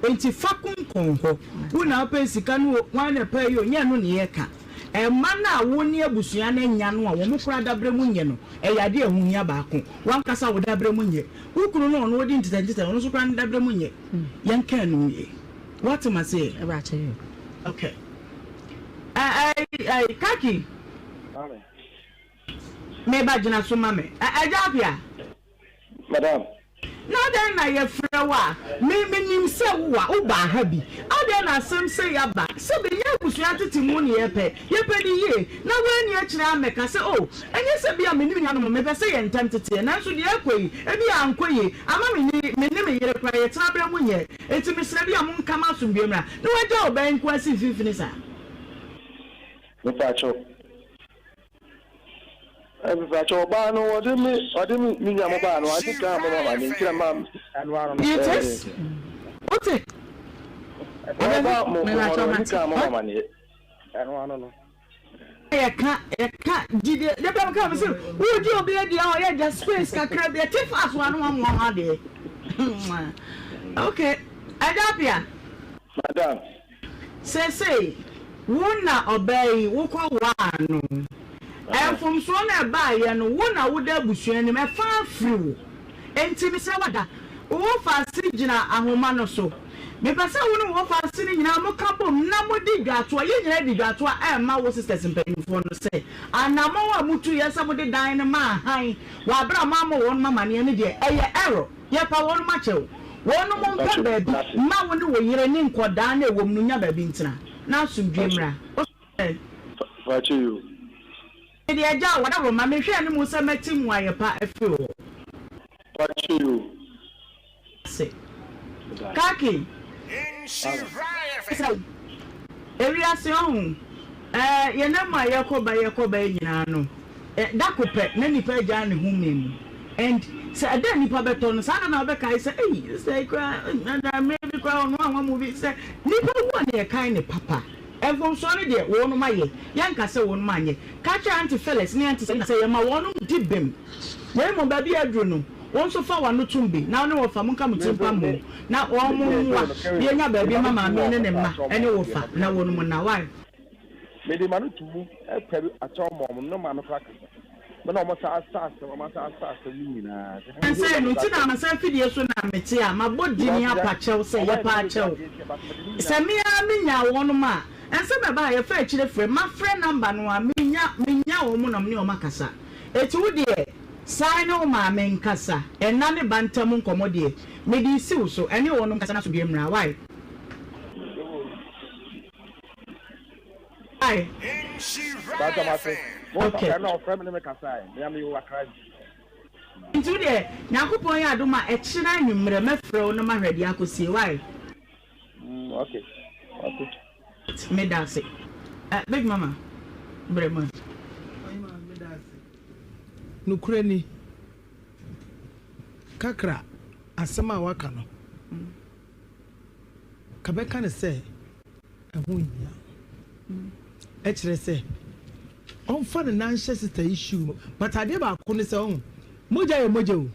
enti fakun konho wo na pa sika no wan na pa yo nya no ne ye ka emma na wo ni abusua na nya no a wo mo kora dabre mu nye no e yade ehunya baako wan kasa wo dabre mu nye ukuru no no odi ntitantita no so kora dabre mu nye yen kan no ye what am I say e ba che yo okay ai kaki me ba jina so mame ajapia madam na den na ye frewa me nim se wo ba ha bi ade na asem se ya ba se be nya busua tete mu ne ye pe di ye na wa ni a kire ameka se oh enye se bia me nim nya no me be se ye ntam tete na so de akoyi e bia ankoyi ama me nim yere kwa ye tra bra mu nye enti me sre bia mu nka ma so biemra na wa ja oban kwa si fifini sa me pacho Every bano, what do me, Yamabano? I think I'm a man, and one yes. What's it? About money, and one. I can't, did it? Let them come and say, would you be at the hour? Just space can crab your tip as one day. Okay, Adapia. Madam. Say, wona obey, woko wano. And from Swana by and wona would abusu and me far through. And Timmy Sawada, who fast Sijina and Homano so. Me pasa wonu wo fa sini nyina mo kabo na mo di dwato ye nyina di dwato a ma wo sisters mpanyimfo no say anamo wa mutu ye sa mo di dan ne ma han wa bra ma mo won mama ne ne de eye error ye pa won ma chew wonu mo mpa baabi ma wo ne wo yire ni nkoda na ewom no nya baabi ntina na asumdwemra fa chew e de aja wada ro ma me hwe ne mo sa matim wa ye pa afi wo fa chew say Kaki area se ohun ye na ma yakoba nyina no dakope na nipa gya ne humem and say ada nipa beto no sa na be kai say eh say kwa na maybe kwa no anwa movie say nipa wo na ye kai ne papa evon so ne de wo no ma ye yanka say wo no ma ye catch anti fellas ne anti say ye ma wo no dibem we mo ba bi adru no won so fa wano tumbi na ne wo fa mun ka mutimpa mo na wo mo wa ye nya ba bi mama me ne ma ene wo fa na wo no na why me de manu tumu e pere acho mo no ma no practice me no mo sa ni na en say no ti na ma sa fidie so na meti a ma bodi ni apa chew say ye pa chew se me a me nya wo no ma en say me ba ye fa chire frɛ ma frɛ number no a me nya wo mo no me o makasa eti wo de sign o ma men kasa enna ne bantam nkomode me di siw so ene wonum kasa na so biemra why ai okay na ofrem ne me kasa me am you akra ntu de nyakopon ya adoma e kira nwumre mefrɛ o no mahwede akosie why okay me da say big mama brema nukureni kakra asema waka no kabeka ne se ehunya ekire se on fa ne nanhye sister issue but ade ba ko ne se on moja ye moja o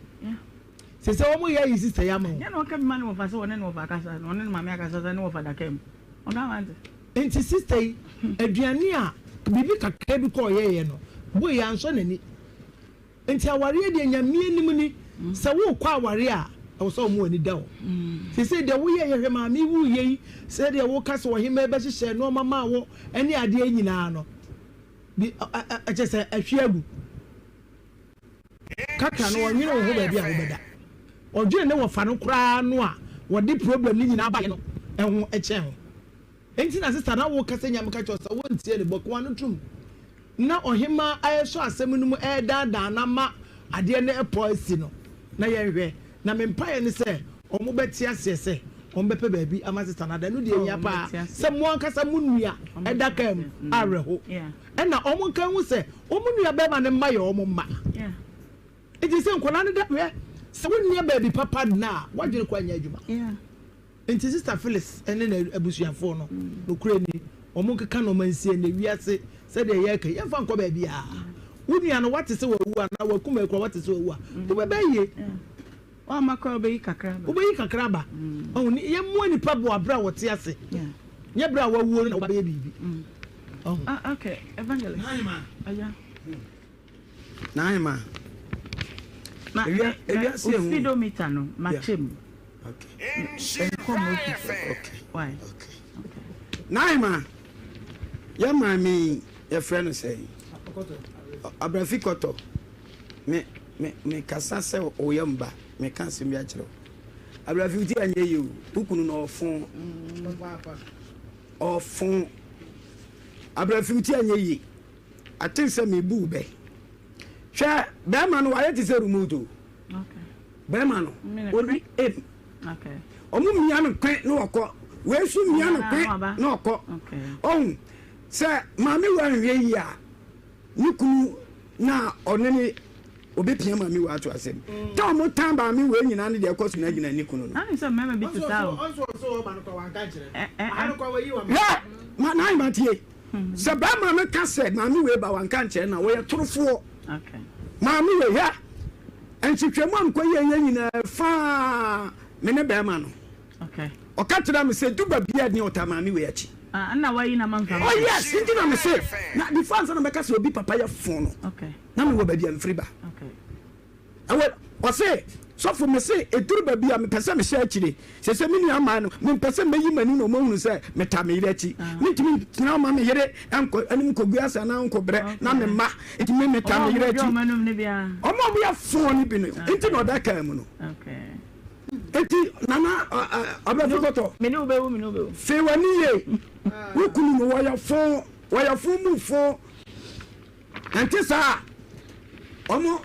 se o mo ye yi sister ya ma ya no ka man wo fa se wona no fa kasa no ne mama akasa ne wo fa da kem ona wante enti sister aduane a bibi kakra bi ko ye no bo ya nso nani enti aware de nyamie nim ni se wo kwa aware a wo so mo ani da wo se de wo ye hwe ma mi wu ye se de wo kase wo hema be hye no mama wo ene ade nyina no bi a chese ahwe agu kaka no wonwere wo ho ba bi a wo beda odwene ne wo fa no kra no a wo de problem ni nyina ba ye no ehun eche ho enti na sister na wo kase nyam ka chosa wo ntie ne bokwa no tum na Ohemaa ayeso asem no mu dada na ma ade ne epoisi no na ye hwe na mempaye ne se omo beti asese omo bepe baabi amasista na da no de nya pa se mo ankasa munua edakam areho na omo kan hu se omo nua be ma ne ma ye omo ma enti se nkola ne da hwe se wonua baabi papa na wadwene kwa nya adwuma enti sister Phyllis ene na abusuafo no nokure ni omo keka no mansie na wiase se de ye ka ye fa nkọ baabi a wunua no wate se wawu na wakuma ekura wate se wawu a wo be baye o makọ obeyi kakra ba o ni ye mu ani pa bo abra wote ase ye bra wawu na baye bibi okay evangelist aya naima ma speedometer no machem okay why naima ya mami ya friend say abrafikoto me kasa se oyamba me kan se mi a kire abrafiti anye you ukunu no ofun abrafiti anye yi atin se me bu be hwe be ma no wale ti se rumuto okay be ma no ori okay omu mia no kwen no okọ we su mia no kwen no okọ okay oh se mami wa nwe yi a nikunu na onene obepia mami wa ato asem ta mo tamba mi we nyina ne de kosu na gina nikunu no ani se mama bi tita o so ba no kwa wanka kire ano kwa we yi wa ma na ma tie se ba mami ka se mami we ba wanka kire na we torofo okay mami we ya ɛnhwehwɛmu ankɔ yɛ nyina fa me ne bɛrima no okay ɔka tena me sɛ duba bia ne ɔtamaame wɔ akyi na wayi na manka oh yes nti na me sɛ na the fans na meka sɛ obi papa yɛ fon no okay na me wɔ baabi a mfiri ba okay ɛwɔ ɔsɛ sɔfo me sɛ ɛduru baabi a mepɛ sɛ mehyɛ akyire sɛ sɛ me nuama no mempɛ sɛ mɛyi m'ani na ɔmahunu sɛ meta me yere akyi mentumi tena ma me yere anim kɔgu asa na nkɔbrɛ na me mma ɛtumi meta me yere akyi ɔma ɔmoyɛ fon no bi no nti na ɔda kaa mu no eti nana abɛfo kɔtɔ fɛ w'ani ye wokunu no wɔyɛ fon mu fon ɛnti saa ɔmo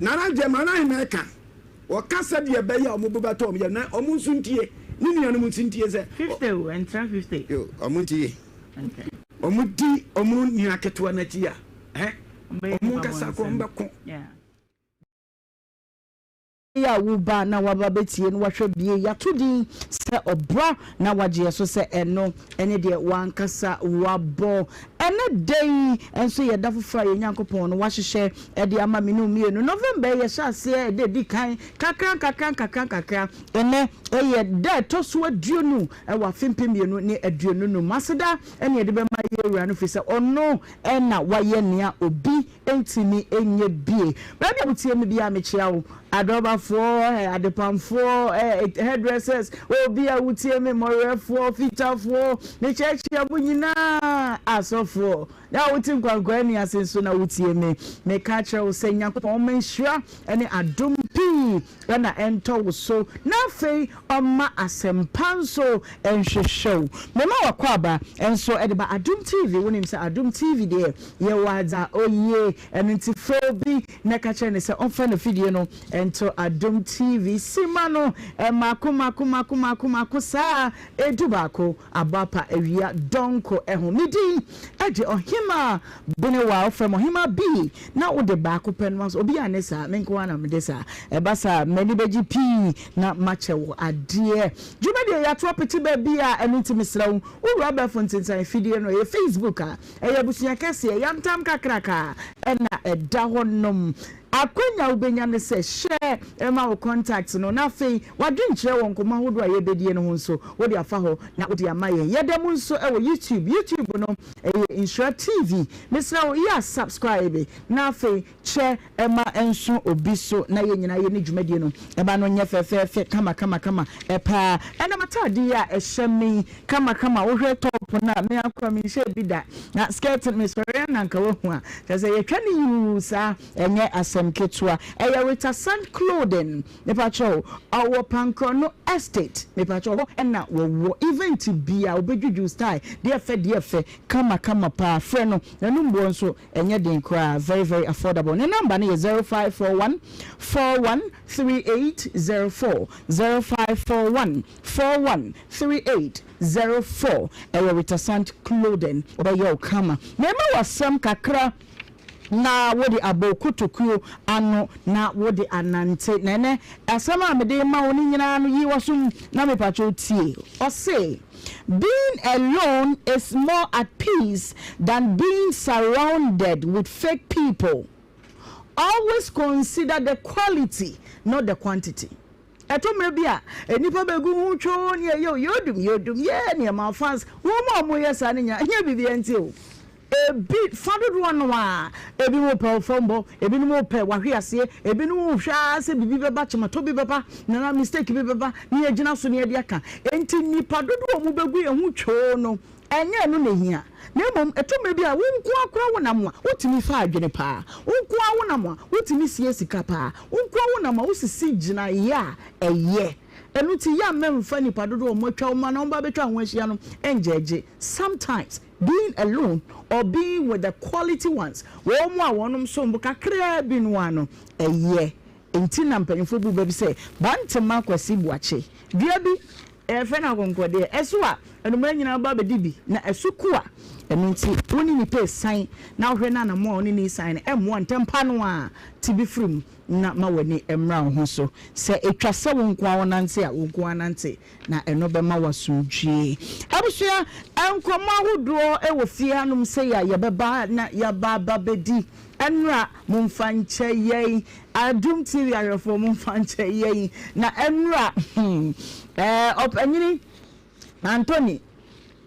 nana gyɛma na ahemɛka wɔka sɛdeɛ ɛbɛyɛ a ɔmo bɛbɛtɔ ɔmo yɛ na ɔmo nso ntie ne nuanom nso ntie sɛ 50 entra 50 ɔmo ntie ɔmo di ɔmo nua ketewa n'akyi a ɔmo nkasa kɔ ɔmo bɛko ya wuba na waba betie no wahwe bie yato din sɛ ɔbra na wagye so sɛ ɛno ɛne deɛ wankasa wabɔ ɛne dai enso yɛ da fofa yɛ nyankopɔn no wahyehyɛ ɛde ama me no mienu November yɛ hyase ɛde di kan kakra ɛne ɛyɛ da to so aduonu ɛwɔ afempem mienu ne aduonu no maseda ɛne yɛde bɛma yɛ wura no fi sɛ ɔno ɛna wayɛ nea obi entimi enye bie bɛde butie me bia me kyia wo adobafoɔ adepamfoɔ hairdressers obi a wutie me mɔrɛfoɔ fitafoɔ ne kyerɛkyerɛ bo nyinaa asɔfoɔ na wuti nkwankwa ni asenso na wutie me ka kyerɛ wo sɛ nyankopɔn ɔmanhyira ɛne adom pii ɛna ɛntɔ wo so na afei ɔma asɛmpa nso ɛnhwehwɛw mema wakɔ aba ɛnso ɛde ba adom tv wonim sɛ adom tv deɛ yɛwɔ adza oye ɛno nti fɛ bi na ka kyerɛ ne sɛ ɔmfa no fidie no ɛnto adom tv sima no mako saa edu baako abapa awia donko ɛho medin ɛde Ohemaa Benewaa from Ohemaa B na wo de baako pɛ no so obi anesa menko ana me de sa ɛba sa mani beji pii na mache wo adeɛ dwuma de ya to apeti ba bi a ɛno nti mesra wo wura ba fontensan fidie no yɛ Facebook a ɛyɛ busua kɛse yɛ ntam kakraka ɛna ɛda hɔ nom akonya ubenya ne se share ema wo contact no na fei wadwenkyerɛ won koma hodo a yebedie no ho nso wodi afa ho na wodi amaye yedem nso e wo YouTube no Nhyira TV mesra wo ya subscribe na fei share ema enso obi so na ye nyina ye ne dwumadie no eba no nye fefefe kama epa ena matade a ehyemi kama wo hwe top na me akwa me hye bi da na skirt me sore na nka wo hu a tese ye twa ne yusa enye Ketwa Ayawita Sand Clothing Mepacho our Pankrono Estate Mepacho ena wo event bia obejuju style dear fe kama pa freno na number nso enye den kra very affordable the number is 0541 413804 0541 413804 Ayawita Sand Clothing obayo kama mema wasam kakra na wodi abokutokuo ano na wodi anante nene asama amede ma woni nyina no yi wasum na mepacho tie o say being alone is more at peace than being surrounded with fake people. Always consider the quality, not the quantity. Eto mebia enipa begu huncho ne yodum ye ma fans wo mo yesa ne nya nya bibia nti o a bit funded one wa ebi mo pe fombo ebi mo pe wahwe ase ebi no hwa se bibi beba chemato bi beba na mistake bi beba ne agina so ne de aka enti nipa dodo mo begu ehu two no enye no ne hia na mom eto mebi a wonko akora wonam a wotimi fa adwene pa wonko wonam a wotimi sie sika pa wonko wonam a wosisi gina ya eye enuti ya memfa nipa dodo mo twa ma na mba betwa ho ahia no enjeje sometimes being alone or being with the quality ones wo mo a wonom so mbo kakra bi no ano eye enti na mpanifo bu baby say bantema kwasi buache dua bi efe na konkode eso a enuma nyina ba bedibi na esuku a enunti woni ni pe sign na hwe na mo oni ni sign emo ntempa no a tibi frum na ma wani emra ho so se etwase wonko awonante a wonko anante na eno be ma wasudwie abusua enkomo ahodo e wo fie hanum se ya yebeba na yaba babedi enra mumfa nche yei Adum TV ayefo mu fanche yi na enra opanyini Anthony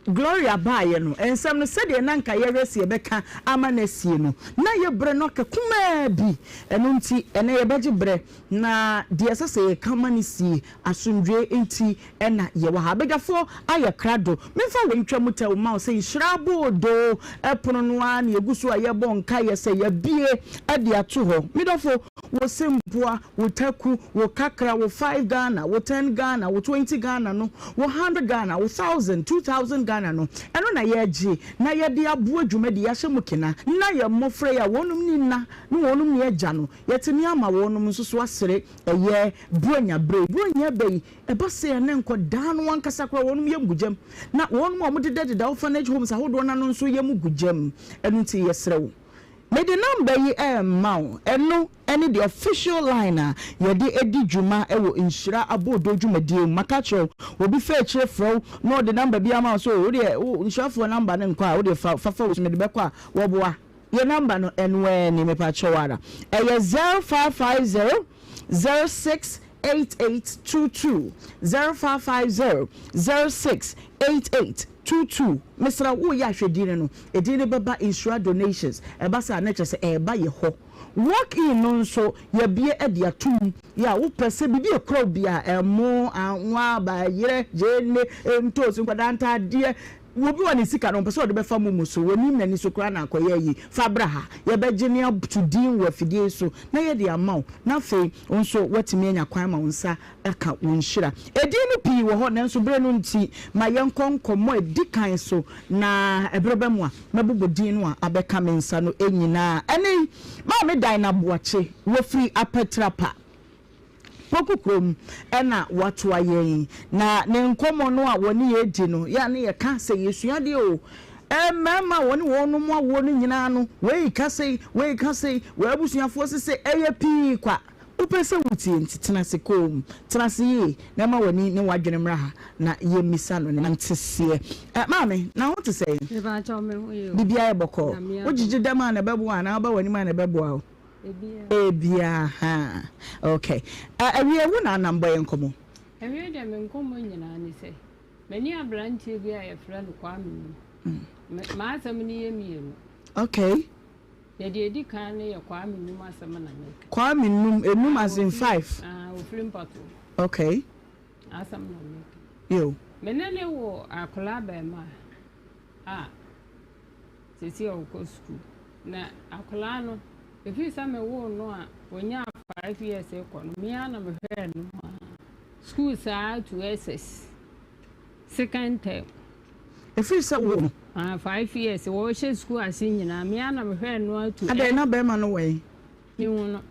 Gloria baye no ensem no sede na nka yeresi ebeka ama na sie no na ye bre no kekuma bi eno nti ene ye beje bre na de esese kama ni sie asundwe enti ena ye wa ha begafo aye krado memfa wentwa muta ma se nhyirabo do epono no a na yeguso aye bon ka ye se ye bie ade ato ho midofo wo semboa wo taku wo kakra wo 5 Ghana wo 10 Ghana wo 20 Ghana no wo 100 Ghana wo 1000 2000 Ghana no eno na ye gye na ye de abo adwuma de ya hyemukina na ye mofre ya wonum ni na wonum ni agya no yetimi ama wonum nsoso asere eye buanya bei eba se ne nko da no wankasa kra wonum ye mugujam na wonum o mudede da orphanage homes ahodo na no nso ye mugujam enu ti yesrewo me the number yi maw eno any the official line ye de edi dwuma ewo Nhyira abodo dwumadie makacho obi fa kire fro no the number bi ama so wo de Nhyirafo number ne nko a wo de fa wo me de be kwa wo boa your number no enwe ni me pa chowara 0550 068822 0550 068822 Mr. Wo ya hwedine no edine beba Nhyira donations eba sa na kyese eba ye ho walk in no so ye bie ede atum ya wo pese bibi ekro bia emo anwa ba yire jene ntosi nkwadanta de wo bi wani sika no pese o de be fa mumu so woni nani so kra na akoye yi fabraha ye be gene up to deal with fidie so na ye de amaw na fe onso watimi anya kwan ma wonsa aka wonhyira edin pi wo ho na nso bre no nti ma ye nkonkomo edikan so na ebrebe a mabobodin no a abeka mensa no enyina ene ma me dan na boache wo free apetrapa pokukrom ena watu ayen na ne nkomo no a woni ye di no ya ne ye ka se yesuade o mama woni wonu mo wonu nyina no we ka se we abusuafo se eye pi kwa upese wuti ntitena se kom tenase ye na ma woni ne wadwene mra ha na ye misa no ne ntese mama na what to say ba cha me yo bibia e boko ojiji dama na bebo ana ba woni ma na bebo a ebia ha okay awie wo na number yenkomo awie de me nkomo nyina ni se mani abrantie bi a ye fra no kwa me ma asam ni ye mienu okay ye de edi kan ne ye kwa me num asam na me kwa me num enum as in 5 o film pato okay asam na me yo menene wo akola ba ma sisi o ko school na akola no if you say me wo no a wonya 5 years e ko no me ana me hwe no school sa to SS second term if you say wo 5 years wo she school asinyina me ana me hwe no to ade na be ma no we ni wo no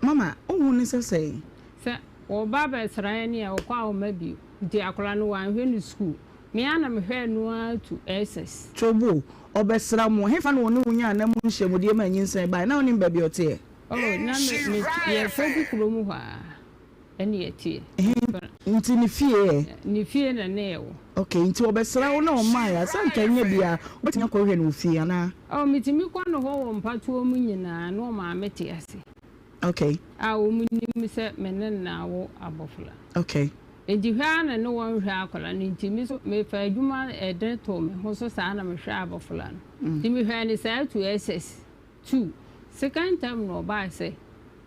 mama ohu ni say wo baba sran ni a kwa o mabi di akola no wan hwe no school me ana me hwe no to SS chobo obesra mo hefa no woni wunya na mu nhye mo de ma nyinsan ba na woni ba bi ote na me ye fogu kuromu ha ene etie nti ni fie na newo okay nti obesra wo na o ma ya sanka nya bia wotinya ko hwe no fie ana mitimi kwa no ho wo mpatuo mu nyina no ma mete ase okay wo munim se menen na wo abofula okay enti hwa na no won hwa akola no ntimi so me fa adwuma eden to me ho so saa na me hwa abofula no ntimi hwa ni saa to SS 2 second time no ba say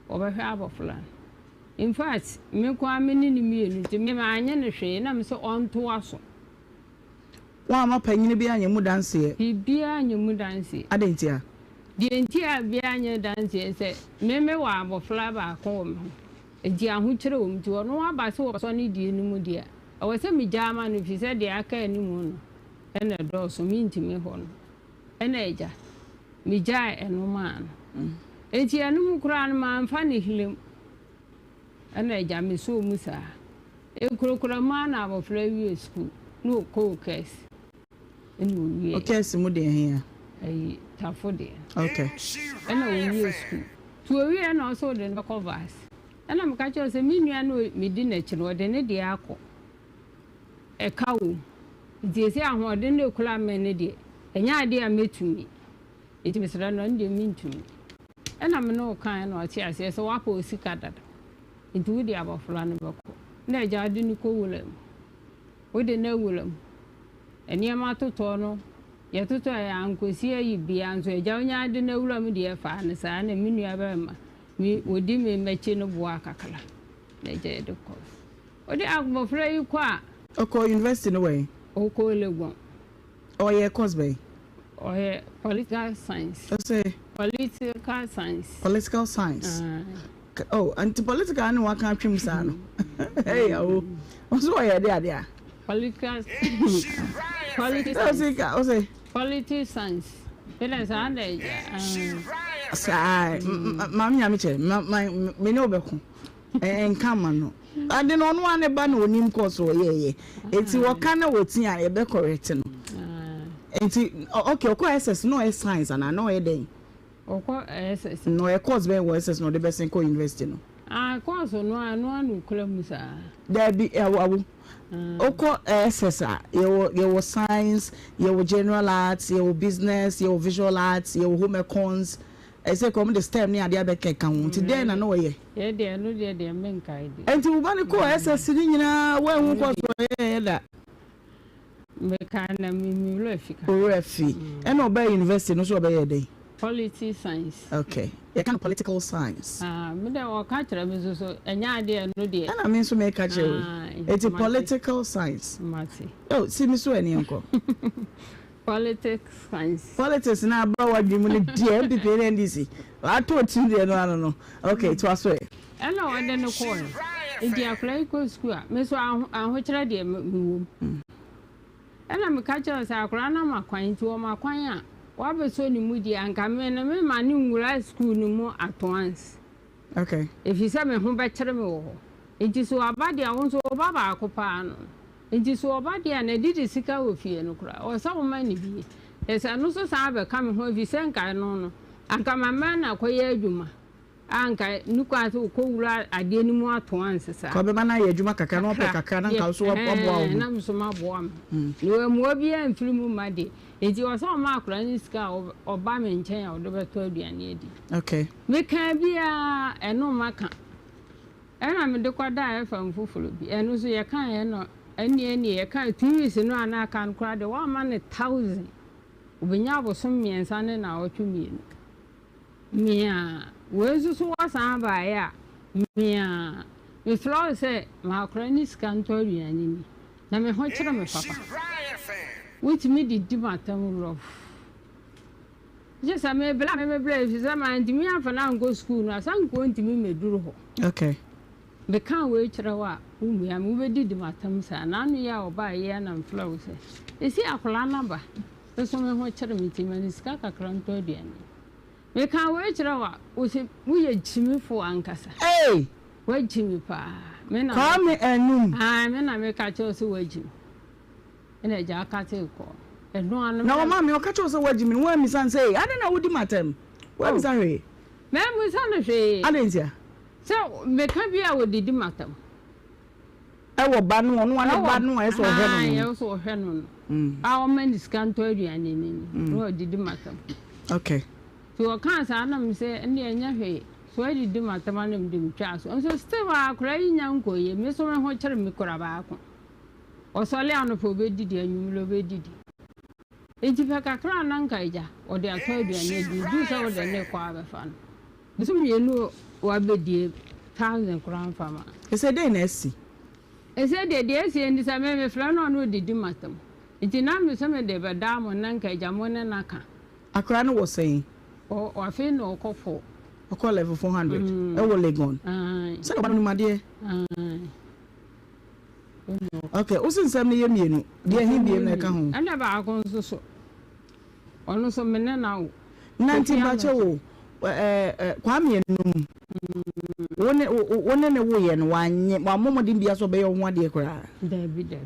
obehwa abofula in fact me kwa me ni mienu ntimi ma anya ne hwe na me so onto aso wa ma panyini bi anya mu danse bibia anya mu danse adentia di entia bi anya danse se me wa abofula ba ko me edi ahu kire wo mti no abase wo so ne die nimu dia o se mi jama no fi se dia aka nimu no ene do so mi ntimi ho no ene eja mi ja eno ma no enti anu kura no ma mfa ne hilem ene eja mi so musa e kurokura ma na abofra wi school no ko kes enu wi okay si mu de hia ai tafo de okay ene wi school to wi na so de no covers ana mkacho se minua no medi na kiro de ne de akọ e kawo di se ahode ne kula men ne de enya ade a metumi eti mesra no nde mintumi ɛna me no kan no ɔte ase sɛ wapa osika dada nti wodi abɔfra no bɛkɔ na agya de no kɔ wura mu wode na wura mu nneɛma atotɔ no yɛtotɔ yɛ ankosi ayi bia nso agya wonya de na wura mu deɛ fa ne saa na me nua bɛma me wodi me mɛkyi no boa kakra na agya yɛde kɔ wode abɔfra yi kɔ a ɔkɔ university no way ɔkɔ Legon ɔyɛ course bɛn ɔyɛ political science political science oh anti-political no waka twim saa no hey oh so ɔyɛ de ade a political science pela saa na sai mam nya me che me ne obeko enka ma no ade no no ane ba na onim course ɔyɛ eti wɔka na wɔti a ye be correct no enti okay okɔ SS no ɛ science ana no ɛ den okɔ SS no ɛ course be SS no de be sen ko university no course no anu kula musa there be awu okɔ SS your science your general arts your business your visual arts your home econs say come the STEM ni ade abeka kan ho nti den na no ye de no de menka ide enti wo ba ne ko SS ni nyina wa hu ko so ye da mekana mi lefika refi and oba university no so oba ye dey political science okay you can political science me dey o ka kire me so enya ade no de and I mean so make ka kire it's a political science mati oh see me so eni enko politics science politics na ba wa dwum ne de MPP ne NDC ato ti de no okay to aso e na wode no ko ndi akra ko school a me so aho kire de me ɛna me ka kyerɛ sɛ akora na makwan nti wɔ makwan a wabeso ne mu di anka me na me ma ne nwura school no mu atwans okay efi sɛ me ho bɛkyerɛ me wɔ hɔ nti so aba de awon so ɔba baako paa no nti so ɔba de na didi sika wɔ fie no kora ɔsɛ wo ma ne bi ɛsɛ no so saa bɛka me ho efi sɛ nka no anka mama na kɔyɛ adwuma anka nukwa so ko wura ade ni mu atwans saa ko be ma na yɛ adwuma kakra na ɔpɛ kakra na nka so ɔboa wo na so ma boa me no mu obi an firimu ma de enti ɔsɛ ɔma akora ni sika ɔba me nkyɛn a ɔdo bɛtɔ aduane adi okay me ka bia ɛno maka ɛna me de kwada ɛfa mfoforo bi ɛno so yɛ kan yɛ no ɛni yɛ kan 2 weeks no ana kan kora de wa ma ne 1000 obenya abosom miensa ne na ɔtwe mienu mia wezu so wasan ba ya mia me flow say ma krani scan to aduane ni na me ho kyerɛ me papa which me di matam rough just me bla if say ma ndimi afa na go school na san ko ndimi meduru ho okay be kan we kyerɛ wa umia me be di matam sa na no ya oba ye na flow say esi akola na ba so me ho kyerɛ me ti mani ska kakra to aduane me kan we kyerɛ wa wo se wo ye jimi fo ankasa hey wa jimi pa me na come enum me na me ka kyerɛ so wa jimi ena ja ka te ko eno anu na mama me o ka kyerɛ so wa jimi wo mi san say ade na wo di matem wo mi san hwe me mu san hwe ade ntia so me ka bia wo di matem wo ba no no ane ba no e so hwe no ye so hwe no a o man scan to aduane ni no di matem okay so kan sa na me say ene enya hwe so adi di matem na me di twa so so still akora yi nya nkoye me so me ho kyere me kora ba ako o so le anu fo be didi anyumlo be didi enti fa kakra na nka ija o de ato aduane di du sa o de ne kwa be fa no so me no wa be die 1000 kran fama ese dey na esi ese de esi endi sa me fra no no di matem enti na me so me de be da mo na nka ija mo ne naka akra no was saying o afi no okofo okọ level 400 e wo Legon se no ba no made okay usin sam ne ye mienu de hin biem na ka ho ana ba akon so ono so me na wo nanti ba che wo kwa mienu wone ne wo ye no wanye wa momodin bia so be yo ho ade kora david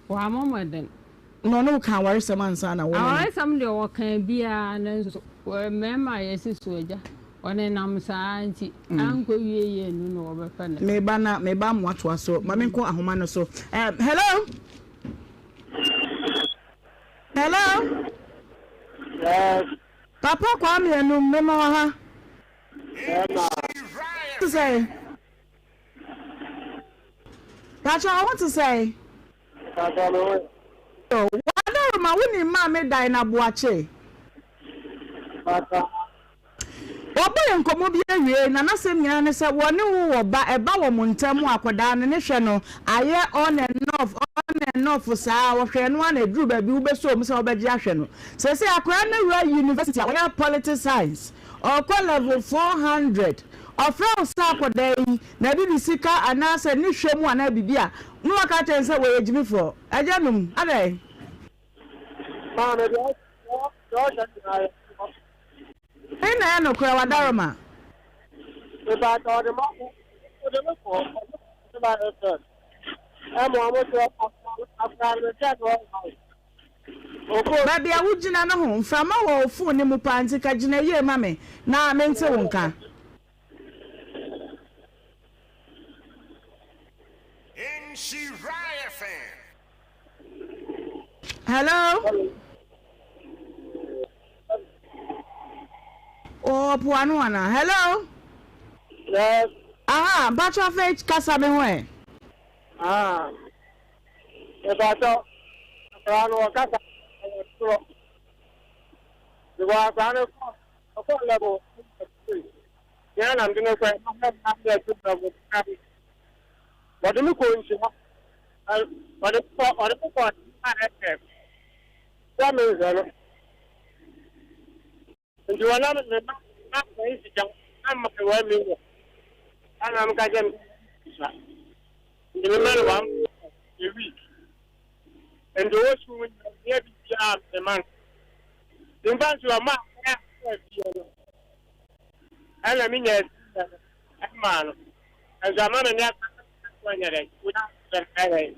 wa momoden no kan ware samansa na wo ware sam de wo kan bia na so mema yesi soja one nam saa nti anko wieye nu no obefa na me ba mo ato aso ma me nko ahoma no so hello Yes. Papa Kwame enu mema wa ha. To say. That's all I want to say. Oh, whatever my winning mammy dine a boache. Oba nkomo bi awie na na sem nyana ne se woni wo ba eba wo montam akoda ne hwe no aye on and off saa wo hwe no na duru ba bi wo beso mu se wo beji ahwe no se se akora na wura university a political science or level 400 ofra sa akoda yi na bi sika anase ne hwe mu ana bibia no aka chen se wo ejimi for ajanum adai ma na do ina ya no kwa wadaroma ba to de ma de me ko ba e mo to after the chat baby awugina no ho mframa wo ofu ne mu panti ka gina ye mame na mente wonka Nhyira FM. Hello. Oh, puanu ana. Hello. Yes. Aha, bacho fe kasa me ho e. E bacho. Ano kasa. Diwa sana ko lebo. Ya na ndino kwa na tu na ko. Wadumi ko nchi ha. Wadumi ko ana. Kwa mezalo. Ndio wana na hizi jamaa ama kwa mimi. Ana mkaje msa. Ndio mimi wa week. Ndio wosu ni bia man. Ndimbanzi wa ma ya bia. Ana minya amano. Azamana ni akwanyere. Una ndai.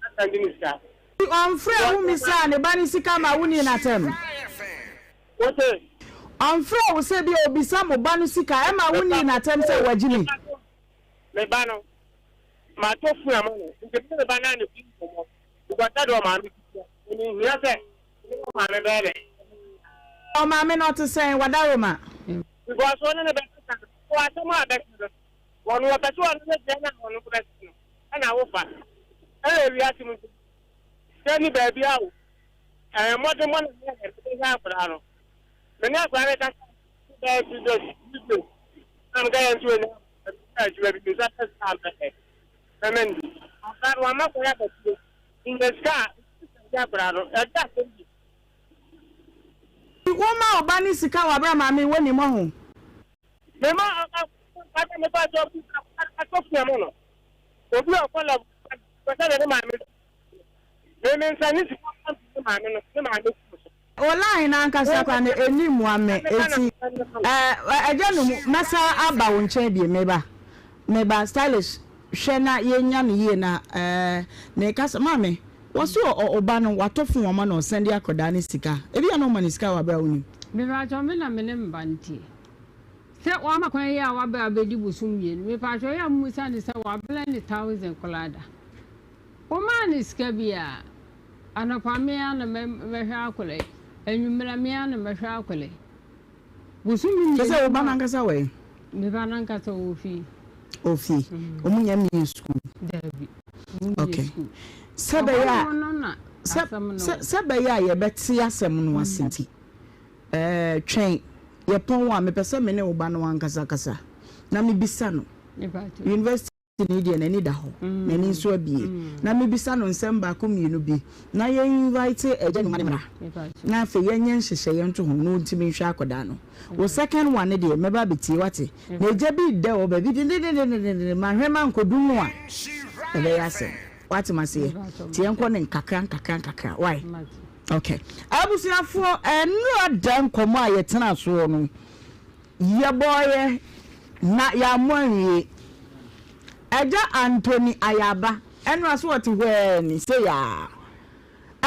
Ata ndinisa. On frère wu misa ne bani sika ma wuni na tem. Ote On frère wo se bi obisa mo banu sika e ma wuni na tem se wajini. Me bano ma to fu amano. Nje me bana ni bi mo. Ugata do ma mi. Ni hiya se. Ma me bere. O ma me not say wadaroma. Because one na be ka. Ko atoma be ka. Wonu wa petu anu ne je na wonu ko be no. Ana wo fa. E wi ati mu. Tani baby awo. Modern one is a plan. Many are going to do. I'm going to in the sky. Woma obani sika wa bra mami woni mo ho. Mema aka me ba job akofu amono. Obi okola ko sa de mami. Meme nsani sika mami no mami. Online na nkasa kwa ne enimu ame eti ejanu masa aba wo nche bi meba stylish hwe na yenya no ye na ne kasa mame woso oba no watofu wo ma no send akoda ne sika ebi ya no ma ne sika wa bra woni meba jo me na me ne mbanti se wa makwan ya wa ba abedi busum ye me pa jo ya musa ne se wa bla ne 1000 kolada o ma ne sika bia anopa me ana me hwe akole enwumra me ana me hwe akole busum ye se o ba na nkasa we me ba na nkasa ofi omunya mi school David okay Sabaya ye beti asem no asenti twen ye pon wa me pese me ne oba no ankasa kasa na me bisa no university ni de na ni da ho na ni so abie na me bisa no nsem ba ko mienu bi na ye invite eje no mara na fe ye nyen hyehyɛ ye nto ho no ntimi hwa akoda no wo second one de me ba beti wate na eje bi de wo ba bi de ma hwema nkodum a ebe ya se wati masiye ti enko ne nkakra why okay abusiafo enu adan komo ayetena so no ye boye na ya monwie eja Anthony Ayaba enu aso wati hwe ni say ya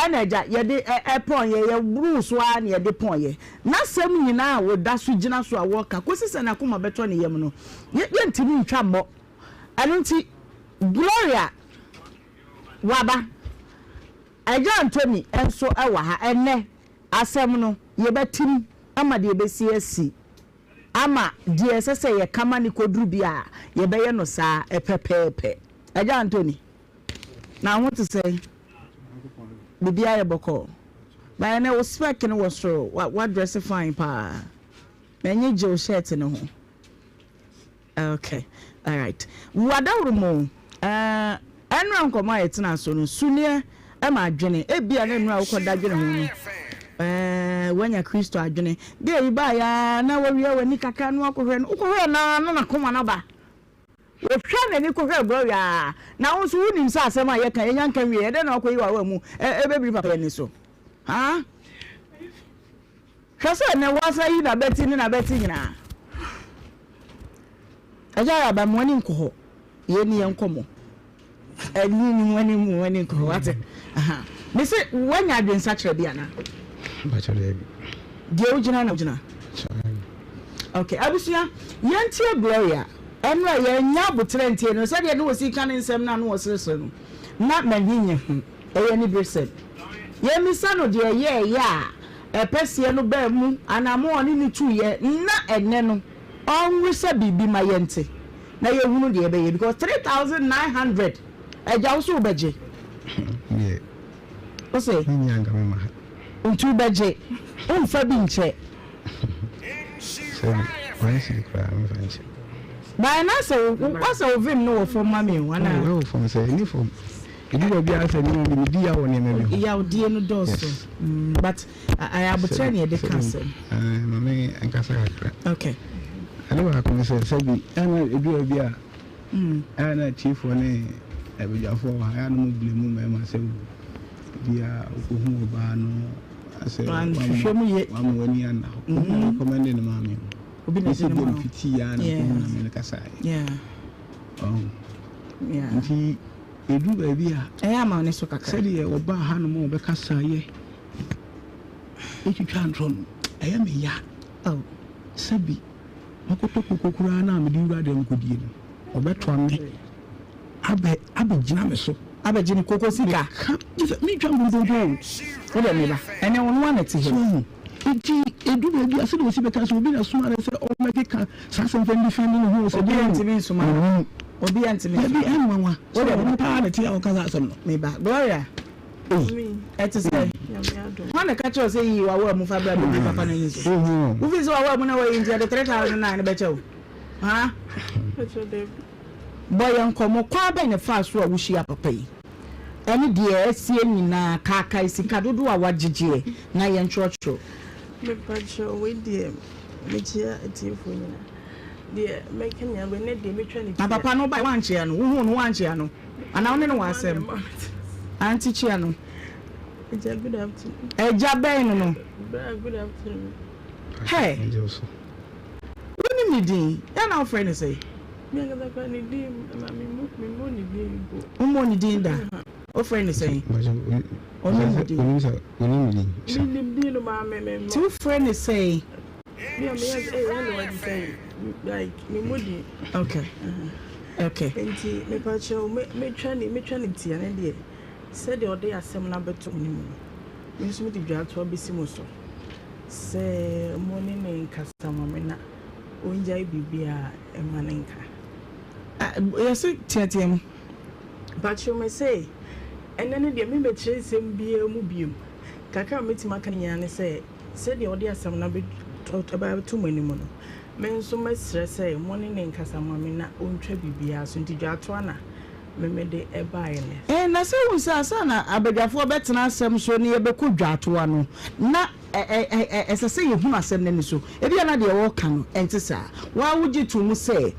eneja ye de epon ye bruce wa na ye de pon ye na sem nyina wo da so gina so a wo ka kosise na koma beto ne yem no ye ntimi ntwa mo anu nti Gloria waba eja Anthony enso ewa ha ene asem no ye betim ama de besi asi ama de esese ye kama ni kodru bia ye beye no saa epepepe aja Anthony na ho to say bibia ye boko ba na wo spec no wo so what dress fine pa menye je shirt no ho okay all right wadawru mo enra nkoma yetina so no sunie e ma adwene e bia na enra wo koda dwene ho no wanya Kristo adwene de ba ya na wawie wani kaka no akohwe no ukohwe na koma na ba wo hwa na ni kohwe bro ya na wo so wunim sa asem a ye kan enya nkan wie de na akoyi wa mu e bebiri papa ni so ha kasa na wasa yi na beti ni na beti nyina aja ya ba mo ni nkoho ye ni yenkomo ani ni wani mu wani nkoho wate aha me se wanya adwen sachere bia na bachale die ugina na ugina okay abusia yantie gloria enra ya nya botre ntie no so de no wasi kan nsem na no wosere no na manhinye eye ni brisel ye misa no de ye ya epesie no ba mu anamo oni ni tu ye na enne no onwese bibi ma yente na ye hunu de be ye because 3900 eja so beje yeah o say nyanga mama untu beje unfa bi nche by na so what's ovim no for mami wana no from say any from you be answer ni di ya woni me ya odi no doso but I abutre ne de cancel mami enkasa kakra okay alo ha ko say sabi ana ebi a ana chief woni ebijafo ha ya no mu blemu me ma say dia okohu ba no ase wa mu wani ana recommend ni mami obi na se dem fiti ya na na me kasa yeah yeah nti edu ba bia ama ne so kakra se de oba ha no mo be kasa ye etwitwa ntron aya me ya sabi makoto kokokura na me di wura de nkodie no obeto ame abe gina me so abe gina kokosika me twa mo do o de me ba ene won wana ti he iti edu ba bia se de osi beka so obi na so ara se o mekeka sa se fendi fendi no ho se de ntimi nsuma obi antimi ebi enwanwa o de mo pa na ti a o kasa asem no me ba gloria et say wana ka cho say yi wa wa mu fa bra bi papa na yin so u fi so wa mu na wa yin de 3009 be chew ha boy nkomo kwa ba ne fa so a wo hia papa yi eni de esie nyina kaka isika dodo a wagegye na ye nchrocho me pacho we de me chia etifo nyina de me kenya we ne de me twa ne na papa no ba wanche no wo hu no wanche no ana wo ne no wasem anti chia no eja good afternoon eja ben no good afternoon hey woni mi din ya na friend say me ga da ni din na me mo ni din go mo ni din da o friend say oni din ma me two friend say me no what say like me mo din okay okay enti me pacho me twa ni tia na de said the other asem na beto ni mu me so me di dwa to abesi mo so se mo ni ne nkasa mo me na onja bibia e manenka yes tiatem but you may say and then the me be sem bia mu biem kaka metima kan ya ne say said the other asem na beto about to mani mo no me so me stress say mo ni ne nkasa mo me na ontwa bibia so di dwa to ana me de eba ele na se wo sa na abadwafo betena asem so ne ye beku dwatoa no na esese ye hu asem ne so ebi na de wo ka no enti sa wa wuji tu mu se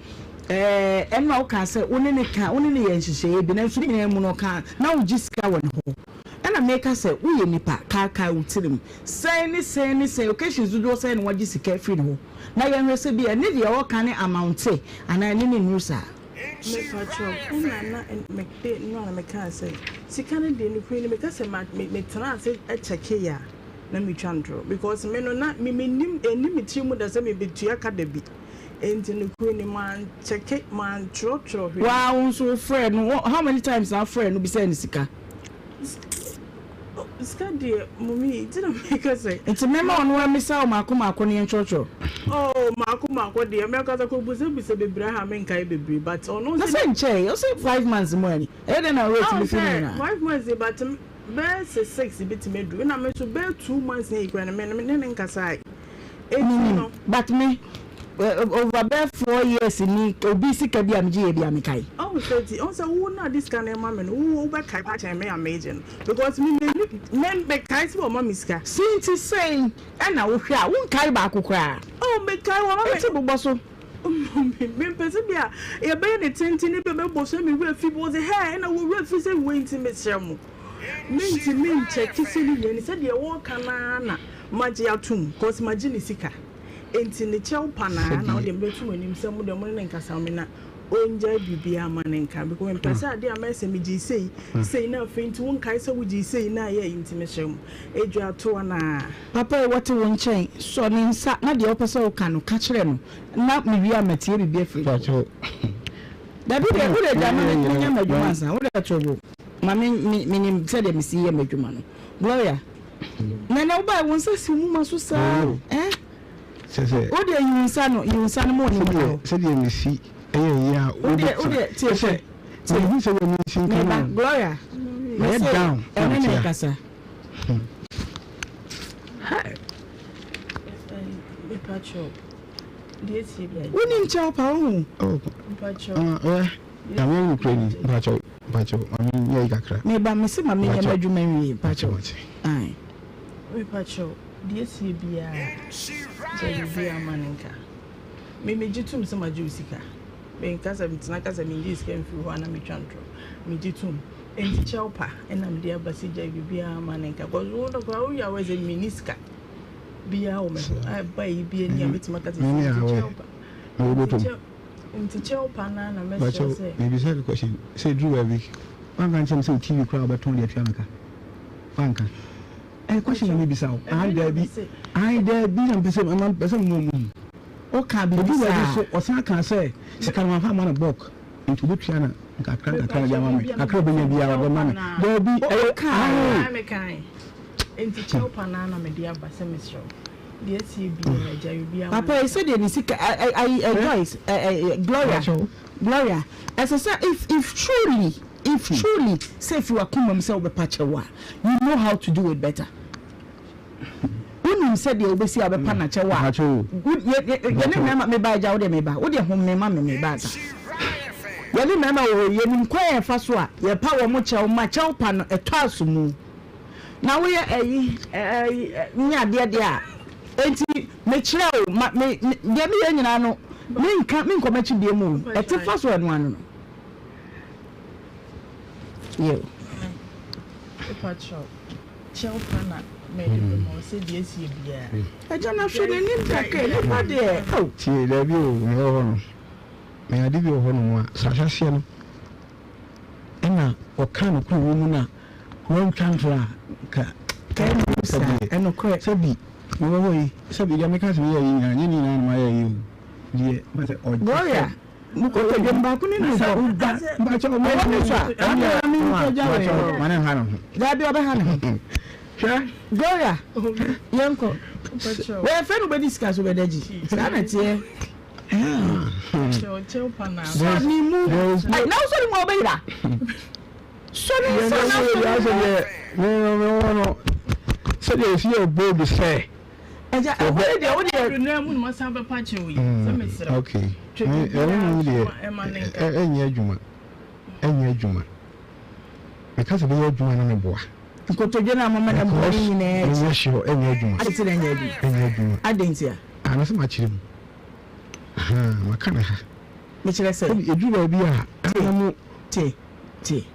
enwa wo ka se woni ne ye nhihye bi na so nyina mu no ka na wuji sika wo ne ho na make se wo ye nipa ka wutirim say occasions do say ne waji sika free no na ye hwese bi ne de wo ka ne amount ana ne ne nusa me patrol na me no na me ka say sika ne de ne kuri ne me ka say me tena say e check ya na me twandro because me no na me nim enim timu da say me betua ka da bi enti ne kuri ne man check man tro wow so friend how many times our friend no be say ne sika Study, mommy, didn't make us say. It's a memo on where Miss Alma in church. Oh, Marco, the Americans are composing with a Abraham and Kai, but on the same chair, you say 5 months money. I don't know where to be 5 months, but bear 6 bit made when I meant to bear 2 months, and a man in Kasai. But me. Over there 4 years in obese Kabiamji. Oh, 30. Also, who not this kind of mamma who back I may imagine because men back kites for Mamiska. Since he's saying, and I will cry, won't carry back cry. Oh, make Kai Bosso. Persevere, a baby 10 people send me where people was a hair and I will refuse and wait to Miss Shermo. Mean check kissing you and said, you walk canana, Magia tomb, cause Majinisika. Enti ne chew pana na ode mbetu anim sem de mo ne nkasamena onja bibia manenka because when person ade amese me gi sei na fenti won kai se wo gi sei na ye intimation edu ato na papa what won chen so ne nsa na de opese wo ka no ka kire no na me wi amatie bibia firi da bi de wo de jama ne nya madwuma sa wo de tobo ma me se de me si ye madwuma no gloria na na wo ba won se si mu maso sa what are you son more? Said you may see a year. Gloria, lay down. Casa. Pacho, we need chop home. Oh, Pacho, I'm only crazy. Pacho, I mean, Yagakra. Maybe I'm missing my bedroom, Pacho. Aye, Pacho. Yes, he be a manenka. Maybe jitum some juicy. Being Casamitanakas, I mean, this came through one of me chantro. Me jitum, and chopper, and I'm dear Basija, be a manenka. Was one of our was a miniska. Be a woman, I buy be a near Mitmakas. Into chopper, and a message. Maybe say the question. Say, Drew, every one can some TV crowd about 20 at Yamaka. Fanka. A question may be so. I there be and person. O can be or some can say, she can have a book into the piano. I can't be our man. There be a kind. Into Chopanana, my dear Basemistro. Yes, you be a Papa, I said, guys, Gloria, as I said, if truly, say if you are come himself a patchawa, you know how to do it better. When you said you'll be see a panachawa, good, you remember me by Jowdy me by, what your home me mammy me by. You remember you inquire first one, your power much pan a tossum. Now we are near dear. Ain't he? Make sure, me, I know, me can't mean come to be a moon. It's the first one. You. Pacho, Chopana made him more said yes, you be. I don't know, should name that there. Oh, see, there you may I give you one Sasha Emma or kind of woman, one country, can you correct? Sabi, Sabi, Jamaica's me, and my you, dear, but Gloria. Gloria, Yanko, where everybody discuss with the G. Now, sorry, more beta. Sorry, so there's your board to say. Must have a patch. Okay. Any Juma. Because of your Juma and a boy. Go to General Moment of Body in a show, any Juma. I didn't see. I know so much. Macana. Which I said, you do be a tea.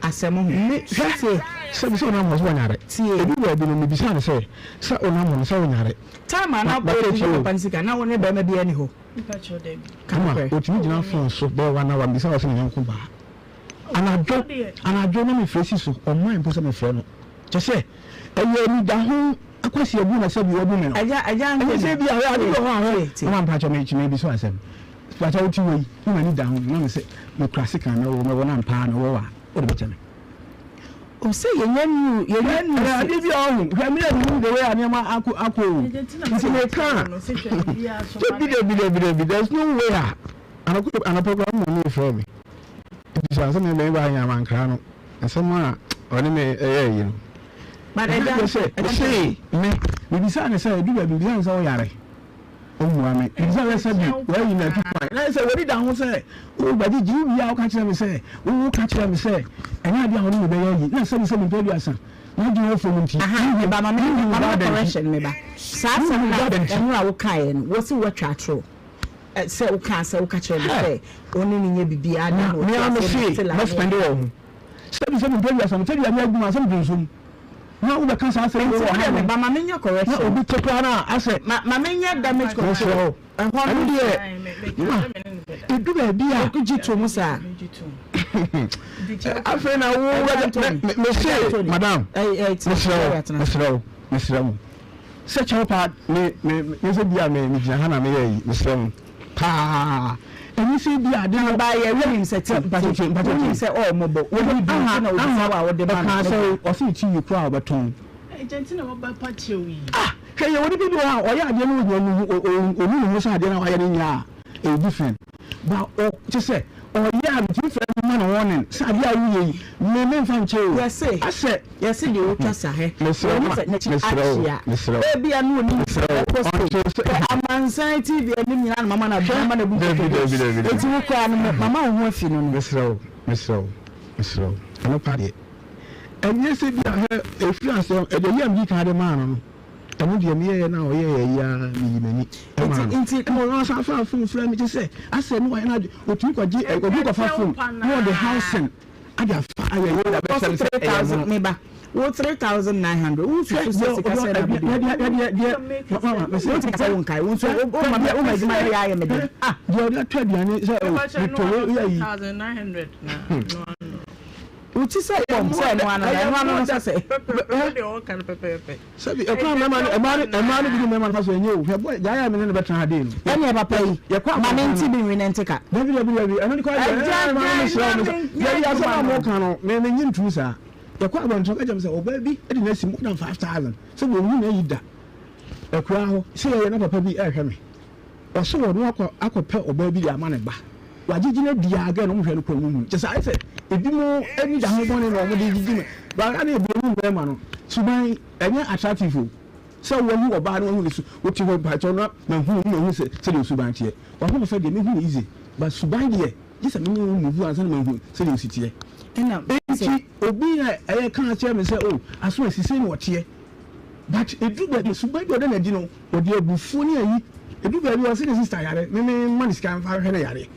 As some say, some son was one at it. See, you will be in the beside say, so on so on it. Time I now put you up and sick, and now will never be any hope. Come on, what you do for so boy 1 hour besides in Uncle Bar. And I don't know faces on my person of friend. Just say, and you need the home. I question your woman, said you are woman. I say, be a one patch of nature, maybe so I said. But I you need down, no, say, no classic and no one and pan or what better. o say yenu ade bi ohun hwe me enu the way anema akọ nti me ka bi there's no way ana program no for me it is say me ba nya mankra no asema oni me yi no but I say me bisa ne say du ba bisa say o yare omuame bisa say bi wa yi na tupa na say we da ho say o ba ji bi ya o ka kire me say o ka kire me say enya dia ho no be yi na say me pe asa na di ho fo nti ba ma correction me ba sa na enu a wo kai no wo si wo twa tro say o ka kire me say oni ni nye bibi ada no me am say na spend wo say me pe asa me tell you am aguma say me nsum na wo be kan sa say wo ba ma menya correction na obi tokra na ase ma menya damage control ehon de edu ba bia kuji to mu sa afa na wo me say madam mesra se chopa me se bia me gina ha na me yi mesra pa eni se bia de na ba ye we se ti pato se o mo bo wo bi na o sa wa wo de ma so o si ti yi kwa obaton Argentina wo ba pa chewi hwe ye woni bi do ha o ya ade no onu no sa ade na wa ye nya e different ba o ti se o ya am ti fe ma na warning sa ade a wu yi me mfa nche o yes de o twasa he mesra e bia no ni amansan tv ani nyina na mama na mama na bu eti wo kwa no mama wo afi no mesra no pade enye se bia he efi asem e de yam gi kan de ma no amu de me ye na o ye ya mi mani inti mo no sa fa fun fra mi say ase no na otu ko gi obi ko fa fun no the housing ada fa aye yo da be say 3000 me ba wo 3900 wo su se ka say na bi mama me say ka won kai wo so o ma di ma ya ya me de de o twa diane say o to ya yi 1900 na uchi say pom say no ano say de o kan pepepe sabi e kwa mama bi me man fa so enye o hwe boy ja ya me ne betra ade no ene papa yi ye kwa ma ne nti bi wi ne ntika david eno ni kwa ya ma so ya so mo kan no me nyi ntu sa ye kwa abonto ka jam say oba bi e de na si more than 5000 so bo hu na yi da e kwa ho say ye na papa bi e hwe me o so wo no akopɛ oba bi ya ma ne ba wajijine dia aga no hwe no kwa mu je say say ebi mo eni da ho bone no mo de jijime ba ga na ebi mu be ma no suban enye attractive o so wo hu oba no hu su o ti ho ba cho na ma hu se de suban tie wa hu se de me hu easy but suban de je say me hu mu ansa na ma hu se de usitie ena enti obi na eye kan che me say oh aso asise no tie but edu ba de suban de na di no o de abufu ni ayi edu ba bi o se de sister yare me money scan fa hwe na yare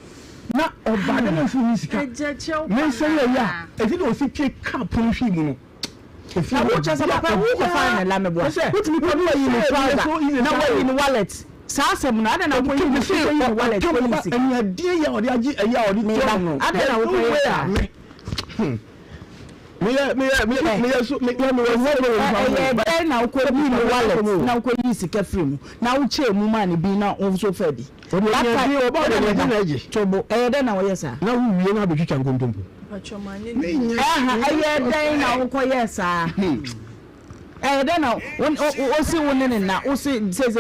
na oba de no fu sika me say ya eti do fi pie cap no hwi mu no efi wo chasa papa wo ko fa na la me bo what me ko do yi ni trouser na wo yi ni wallet sa asem na ada na ko yi ni wallet ko ni sika enya die ya odi agi ya odi to no ada na wo ko ya me so me na ko bi ni wallet na ko yi sika free na wo che mu ma ni bi na wo so fa bi lata bi o ba de na ji tobo de na wo yesa na wo wie na be twitwa nkontompo aye na wo ko yesa de na o si wo ne na o si se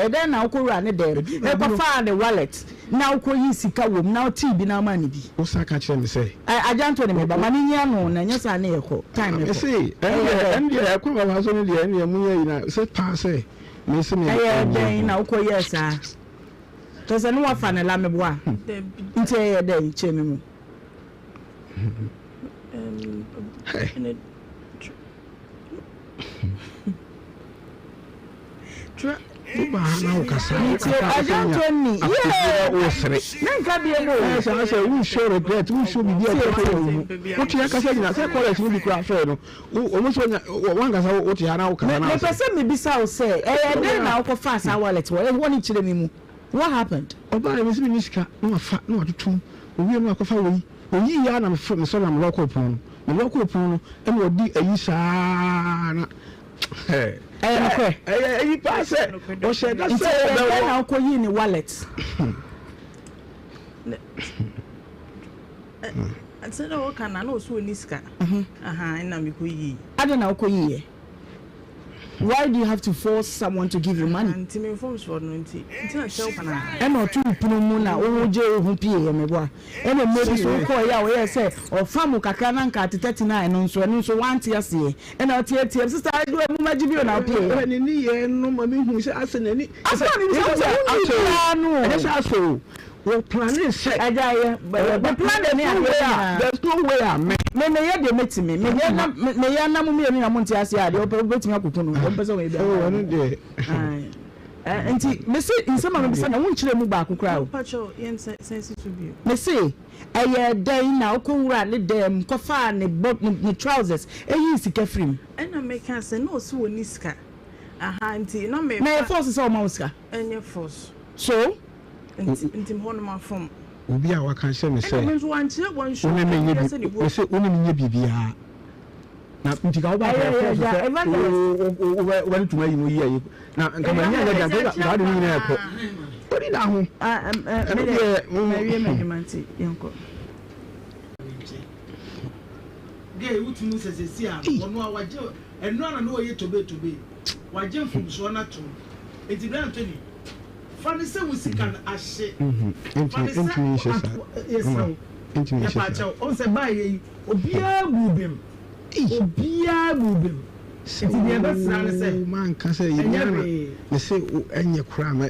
de na wo ko ra ne de e ko fa the wallet na wo ko yi sika wo na o ti bi na ma ni bi o sa ka kire me say ajanto ne me ba ma ni nya no na nya sa na ye ko time me say and ya ko ba so ne de ne mu ye na se pa say me se me de na wo ko yesa to se no wa fa na la me bo a nti ye de che me mu Uba na ukasa Ajantoni o sere nanka bi emo say say we show regret we show be there for what you kasa gina say college ni bi kura fair no o mo so wan kasa o ti ana o kana na me pese me bisa o say dey na o fa sa wallet wo ni chire mi mu what happened oba me se mi sika no afa no atutum o wi no akofa wo yi ya na me so na me local pon no e mo di ayi saa na you pass it. O she that say na ko yi ni wallet. I said, oh, can I know so niska? And I'm going. I don't know why. Why do you have to force someone to give you money? And Timmy forms for 90. And not two Pumuna, OJ, who pay me. And a maybe so call ya, where I say, or Famu Kakananka to 39, and so 1 year see. And I'll tell you, sister, I do a Mumaji and I'll pay. And in the end, no money who is asking any. I saw well, plan is set. The plan there's no way I make. May they met me. May I not say, I open waiting up to no. And see, in some of the son, I want you to move back crowd. Pacho, sense to be. May say, a day now, come run them, coffin, the trousers, and you see Kefrim. And I make us no so niska. Auntie, no me. May force is almost and your force. So? Intim Honma from Obi a waka say me say one show me say only me bibia na ntika oba wani tuma yi mo yi na nka manya ga ga do ni na ekọ ori da ho me yanko ge utunu sesesi a wono a waje eno ana no ye tobe waje fum so na to etibra Anthony Funny say we see can ashe. Intimation. On say buy obia gubim. Obia gubim. It be a best say man can say you say enye kra ma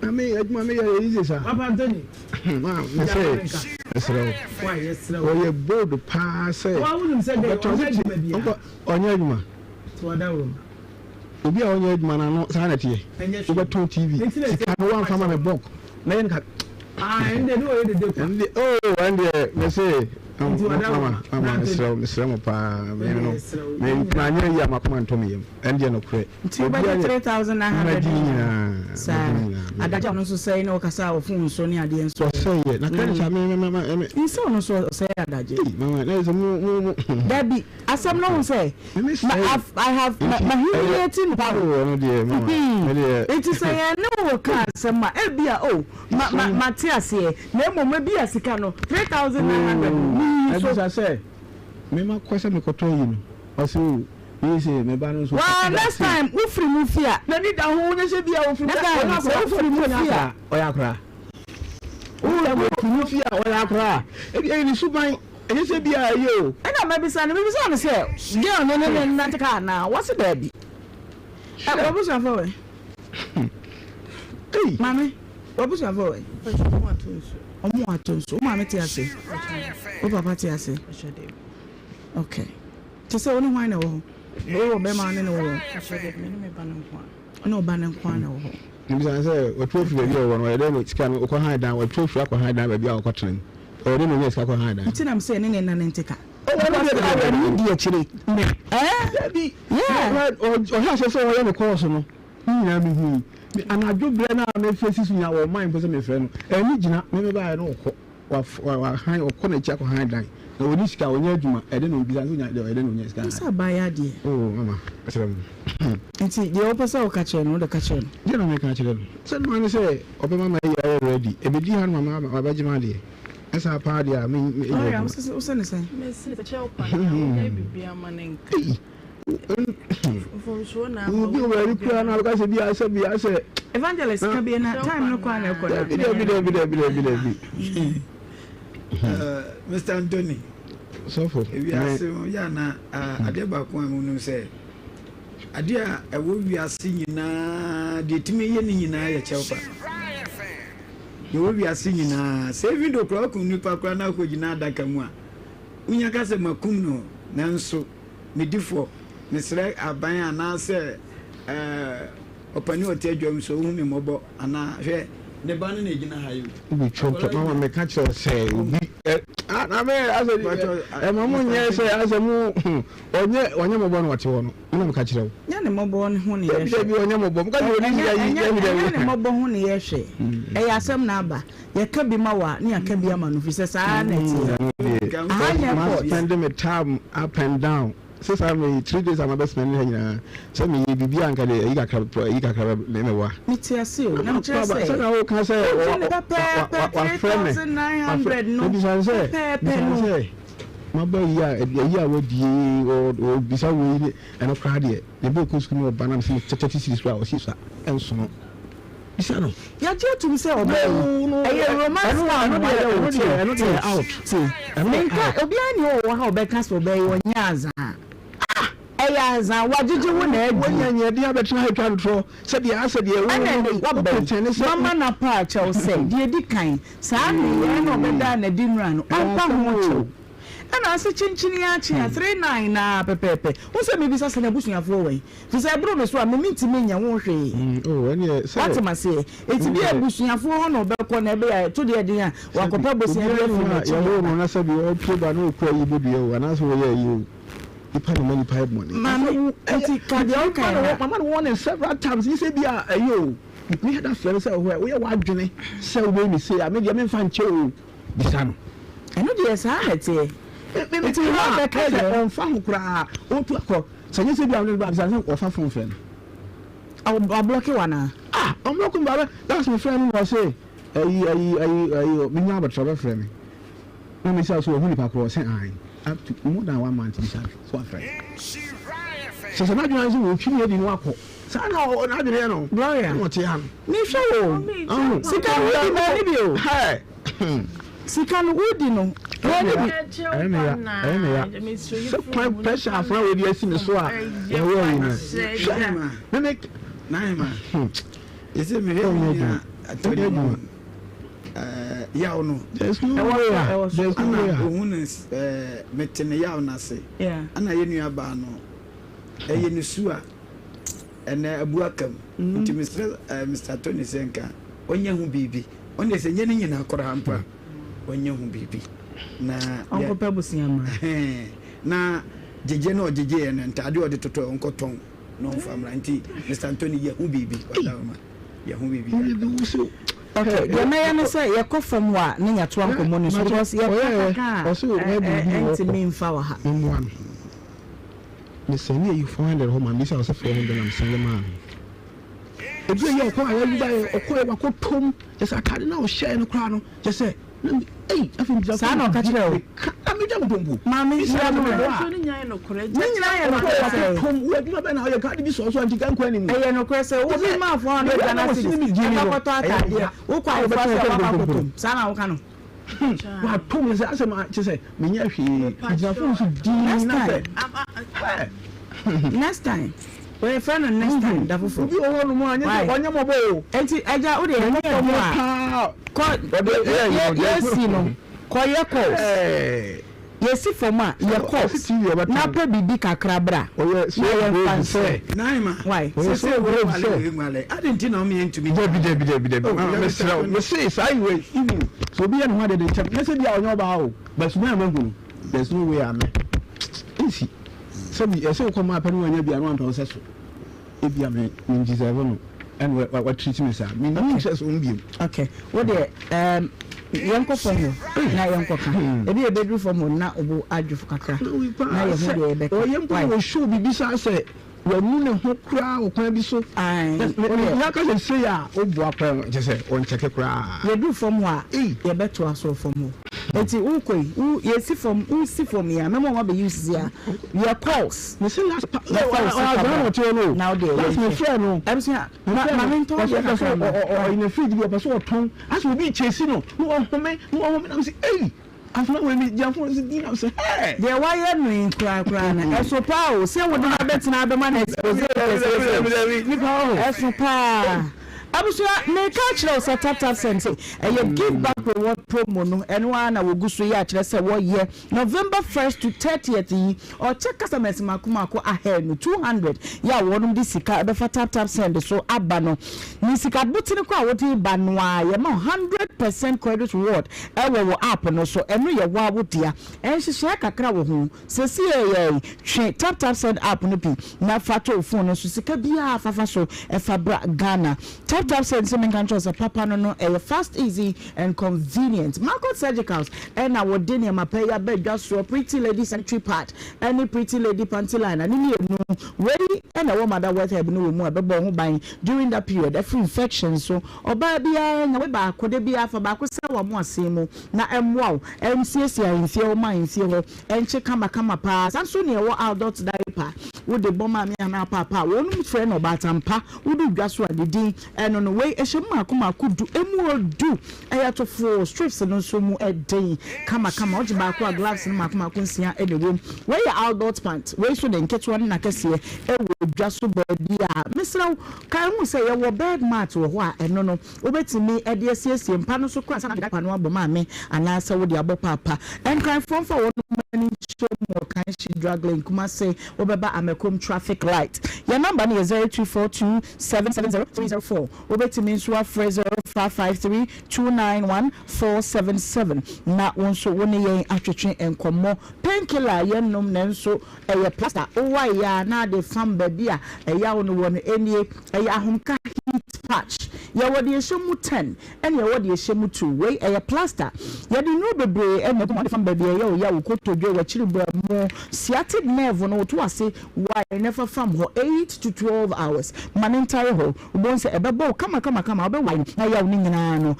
I mean aduma me easy sir. Papa Anthony. Man me say why yes oh you bold pa say. Why wouldn't say they onye aduma. To other room. Obi a onye aduma na no sanity e go ton TV no one fama me book na yen ka and they know the day and me say mama Israel pa me no me planye ya makoma ntomi yem and no kure 3,900 sir adaja no so say no kasa ofun so ni ade enso say na kan cha me so no so say adaja mama na so mu Debbie asem no say I have my humiliating power no dear mama it is say no ka asem ma e bia o Matthias here na mo ma bia sika no 3,900 as I say me ma kwese me koto yi no also you say me ba no so well next time we free mu fia na ni da ho na se bia wo free mu fia oya kra o mu fia oya kra e ni suban e se bia yo e na mabisa no say girl no na taka na what's that be what was your for hey mami what was your for omo atonso o ma me ti ase o papa ti ase okay to say only why na wo o be ma ne no wo no ba na kwa na wo ni say o twofu be o wo no e dey no sika no ko han dan o twofu akọ han dan ba bia o ko tren o dey no nye sika ko han dan ti na me say ne na ntika o wo ni di akire bi yeah o ha so o ye no course no ni na me hu anadwo bre na me face sunya wo mind pese me frɛ no eni gina me ba no ko wa han o ko na chi akọ han dan na oni sika onya adwuma ede no bi sanso nya ede no nya sika asa ba ya de oh mama asram enti de o pese o ka che no de ka che no je no me ka che no se no ani se obe mama ya ready e be di han mama ba jima de esa pa de a me oh ya o se ne se me se te che o pa na e bibia manenka for sure na you be very clear na because be ase evangelist ka be na time no kwa na ko na bi Mr. Anthony so for we are saying ya na ade ba ko anu say ade a ewo wi ase nyina de timi ye ni nyina ya chewpa yo wi ase nyina say video kro ko nipa kra na ko gina adaka mu a unya ka se makum no nanso medifo mesre aban ana se opani otiadwam so hu me mobo ana hwe ne ba no na gina hayo we chop mama me catch you say obi na me ase mama nye say ase mu onye mobo no wate wono na me catch you nya ne mobo no hu ne ye hwe bi onye mobo me catch you ni ya nya ne mobo hu ne ye hwe e ya asem na aba ye ka bi ma wa ne ya ka bi ama no fi se sa na ti I spend my time up and down since I'm 3 days I'm best man here. So me bibi anka de yi kakra me wa. Me tia see o. Na tell say. So na o kan say 3900 no. Bi san say. My boy, yeah, what the or beside we and a crowd here. The book was going to ban some 30 cities or sister and so on. Isano. Ya je to say obey. Eh romance I no dey out. See. Menka obi ani o ha obeka so obey onyaza. Eyaza wajiji wo na egu. Wonyanya dia betra ha twa tro. Se dia ase dia wo. Mama na pa cha say. Die di kan. Sa me na obeda na di nura no. Ampa ho cho. Ana ase chinchini ya chi 39 na pepepe. Wo se me bisa se na busuafo we. Fi se bro me so a me ntimi nya wo hwe. Oh, any say. What ma say? Eti bi busuafo ho no be ko na be ya to de din a wakopa busuafo fu. Ya wo no na se bi o proba no kwa yi bodu e ana so ye yi. Ipa no money pipe money. Mama eti ka de o kan. Mama no one several times he say bi ayo. Me had that friend say we wa adwene say we me say a me de me fan che o. Bisa no. Eno de sa hete. It's a better on Famukra or to a crop. So you say, I'm not of a friend. I'll block you one. I'm looking about it. That's my friend. I say, me now, but trouble friend. Let me say, so a pack was saying, up to more than 1 month. So a friend. So, I'm not going to kill you in Wako. So, I know another piano. Gloria, what's your hand? Me show. Oh, sit down, hey. Sikan woodi no so point pressure afra we dey see so a we worry no me make naima is it me here atoni yaw no there's no way ohunes metene yaw na se ana ye nua ba no eye ni su a ene abuakam nti Mr. Tony Senka onye hu bibi onye se nye ni nyina akora hampa onye hu bibi na onko pebusia ma na jeje no jeje en ntade ode toto onko ton no famra nti Mr. Anthony ye hu bibi wadama ye hu bibi okay the mayor no say ye kofam wa ne nya to anko mo so because ye kaka also we enti me mfa wa ha one me say you 400 home and this was 400 I'm selling man ebi ye ko ayi ba okọ e wa ko tom just akade na o share no kra no just say hey afim bisa sa na ka kire o ami jam bombu mami ya no so ni nyan no kore ni nyan no kore tom we bi ba na o ye ka di so so anti kan kwa ni mu ye no kore se wo bi ma fo na da na si ka ko to atade wo kwa wo fa se wa ko tom sa na wo ka no wa tom se asema che se me nya hwe bija fo so di na se next time we friend next time da fofo bi o no mo anya onye mo bo enti aja wo de mo mo a ko yes no ko ye ko yesi foma ye ko na pa bibi kakra bra o ye so naima why so we male adenti na o me ntumi bi me say sai we so bi en ho de chap me say bia onye ba o but me amagunu there's no way am easy so bi e say ko ma pa no anya bia no anto so ebia me njizevo no and what treat me sir me no success on bi okay what the yanko fomo na yanko ka ebi e bedru fomo na obo adwufo kakra na ye ho de be o yanko wo show bibi sa say wa mu ne ho kra o kwa bi so ya ka say ya obo apa je say on check kra ye du fomo a ye beto aso fomo eti ukoi ye si fom ya memo ma be use ya your calls me say last no now dey that's my friend no am say ma me to or in a fridge be person ton as we be chasing no home na say hey after we meet jam for the dinner say hey dey why you kra na esopa o say we dey betina be man expose esopa abusua me ka kire o tap sense e give back reward promo no eno na woguso ya kire se wo ye November 1st to 30th yi o check customers makumako ahead no 200 ya wonum di sika be fa tap send so aba no ni sika butini kwa wodi ba no a ye ma 100 10% credit reward ewo app no so eno ye wa wodia enhyehyɛ kakra wo ho sesi twe tap send app no bi na fato phone no so sika bia fafa so efabra Ghana tap send so men control so papa no fast, easy and convenient. Market Surgicals and our dinner mapaya bedja so pretty lady sanitary pad any pretty lady panty line and you know ready and a woman that worth have no more buying during that period of infection so or bia na we ba kode bia fa ba ko se wa mo asemo na emwa MCC in feel mind feel and check kama pa sanso ne wo adult diaper wo de bomma me na papa wonu friend obatampa wo do dwaso adedin eno no we ehye makoma kudu emu odu ayato for strips no so mu eden kama oje ba ko gloves no makoma kunsia enewom we ya adult pant we so de nketo no na kase ewo dwaso body a misra kan mu say ye wo bed mat wo ho a eno no obetimi ede asiesie mpa no so kura sana de pa no aboma me anasa wo de abopapa en kan from for wo mani show more kan she dragging kuma say obeba amekom traffic light your number is 0242 770304 obetimi nso afre 0553291477 na wonso woni yen atwetwe enkomo painkiller yen nom na nso eye plaster owa ya na de fam baby a eya wono won enie eya ahomka heat patch ya wodi ehemu 10 ene ya wodi ehemu 2 we eye plaster ya di no bebre ene ko fam baby eya o ya ukotodwe wa chiribra mo sciatic nerve no to ase why never fam ho 8 to 12 hours manentare ho ubonse ebebo kama obe wine na ya oni nyina no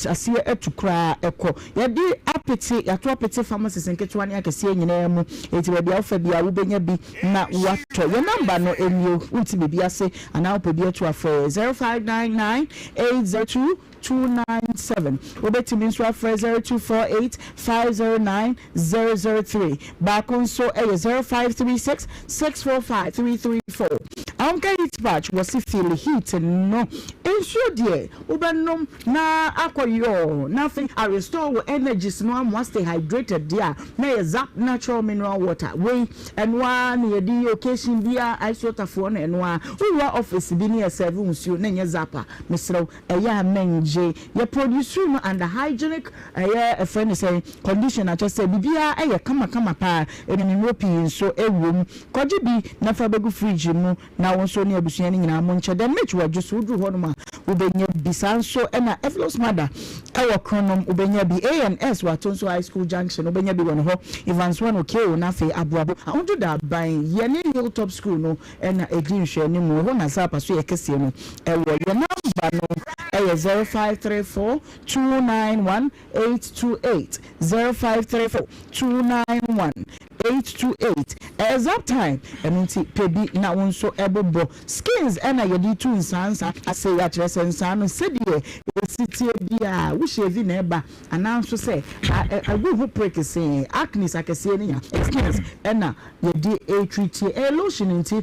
asie etukra eko ya di apeti ya to apeti pharmacies nketwa ne akese nyina mu eti ba bia ofa bia wo benya bi na wato ya number no enyo unti bebi ase ana opebi etu afre 0599802297 obetimi nso afre 0248509003 back on so 0536645334 Anka heat patch was feel heat no ensure there ubenom na akoyo nothing I restore energies no am stay hydrated there na zap natural mineral water we and one ye di occasion bia ice water for na enwa we office bi na serve nsuo na nye zapper misro eya menje ye produce no and hygienic a friend say condition I just say bibia eye kama pa eni European so ewom koji bi na fa begu fridge mu na won so ne abusua ni nyina mo nche dem mechi wa jusu dru ho no ma ubenya bisanso ena eflos mother ewo kronom ubenya bi ANS wa tonso high school junction ubenya bi won ho Evans one okay na fe abuabo awudu da ban ye ne hilltop school no ena ejinhwe ni mu ho na sapa so ye kese no ewo ye number no 0534291828 0534291828 exact time eminti pebi na wonso ebobo skins ena yedi tu nsansa ase ya kire sensa no sedie esitie bia wo shevi na eba ananso se agu ho practice acne akese ni ya skins ena yedi treat lotion nti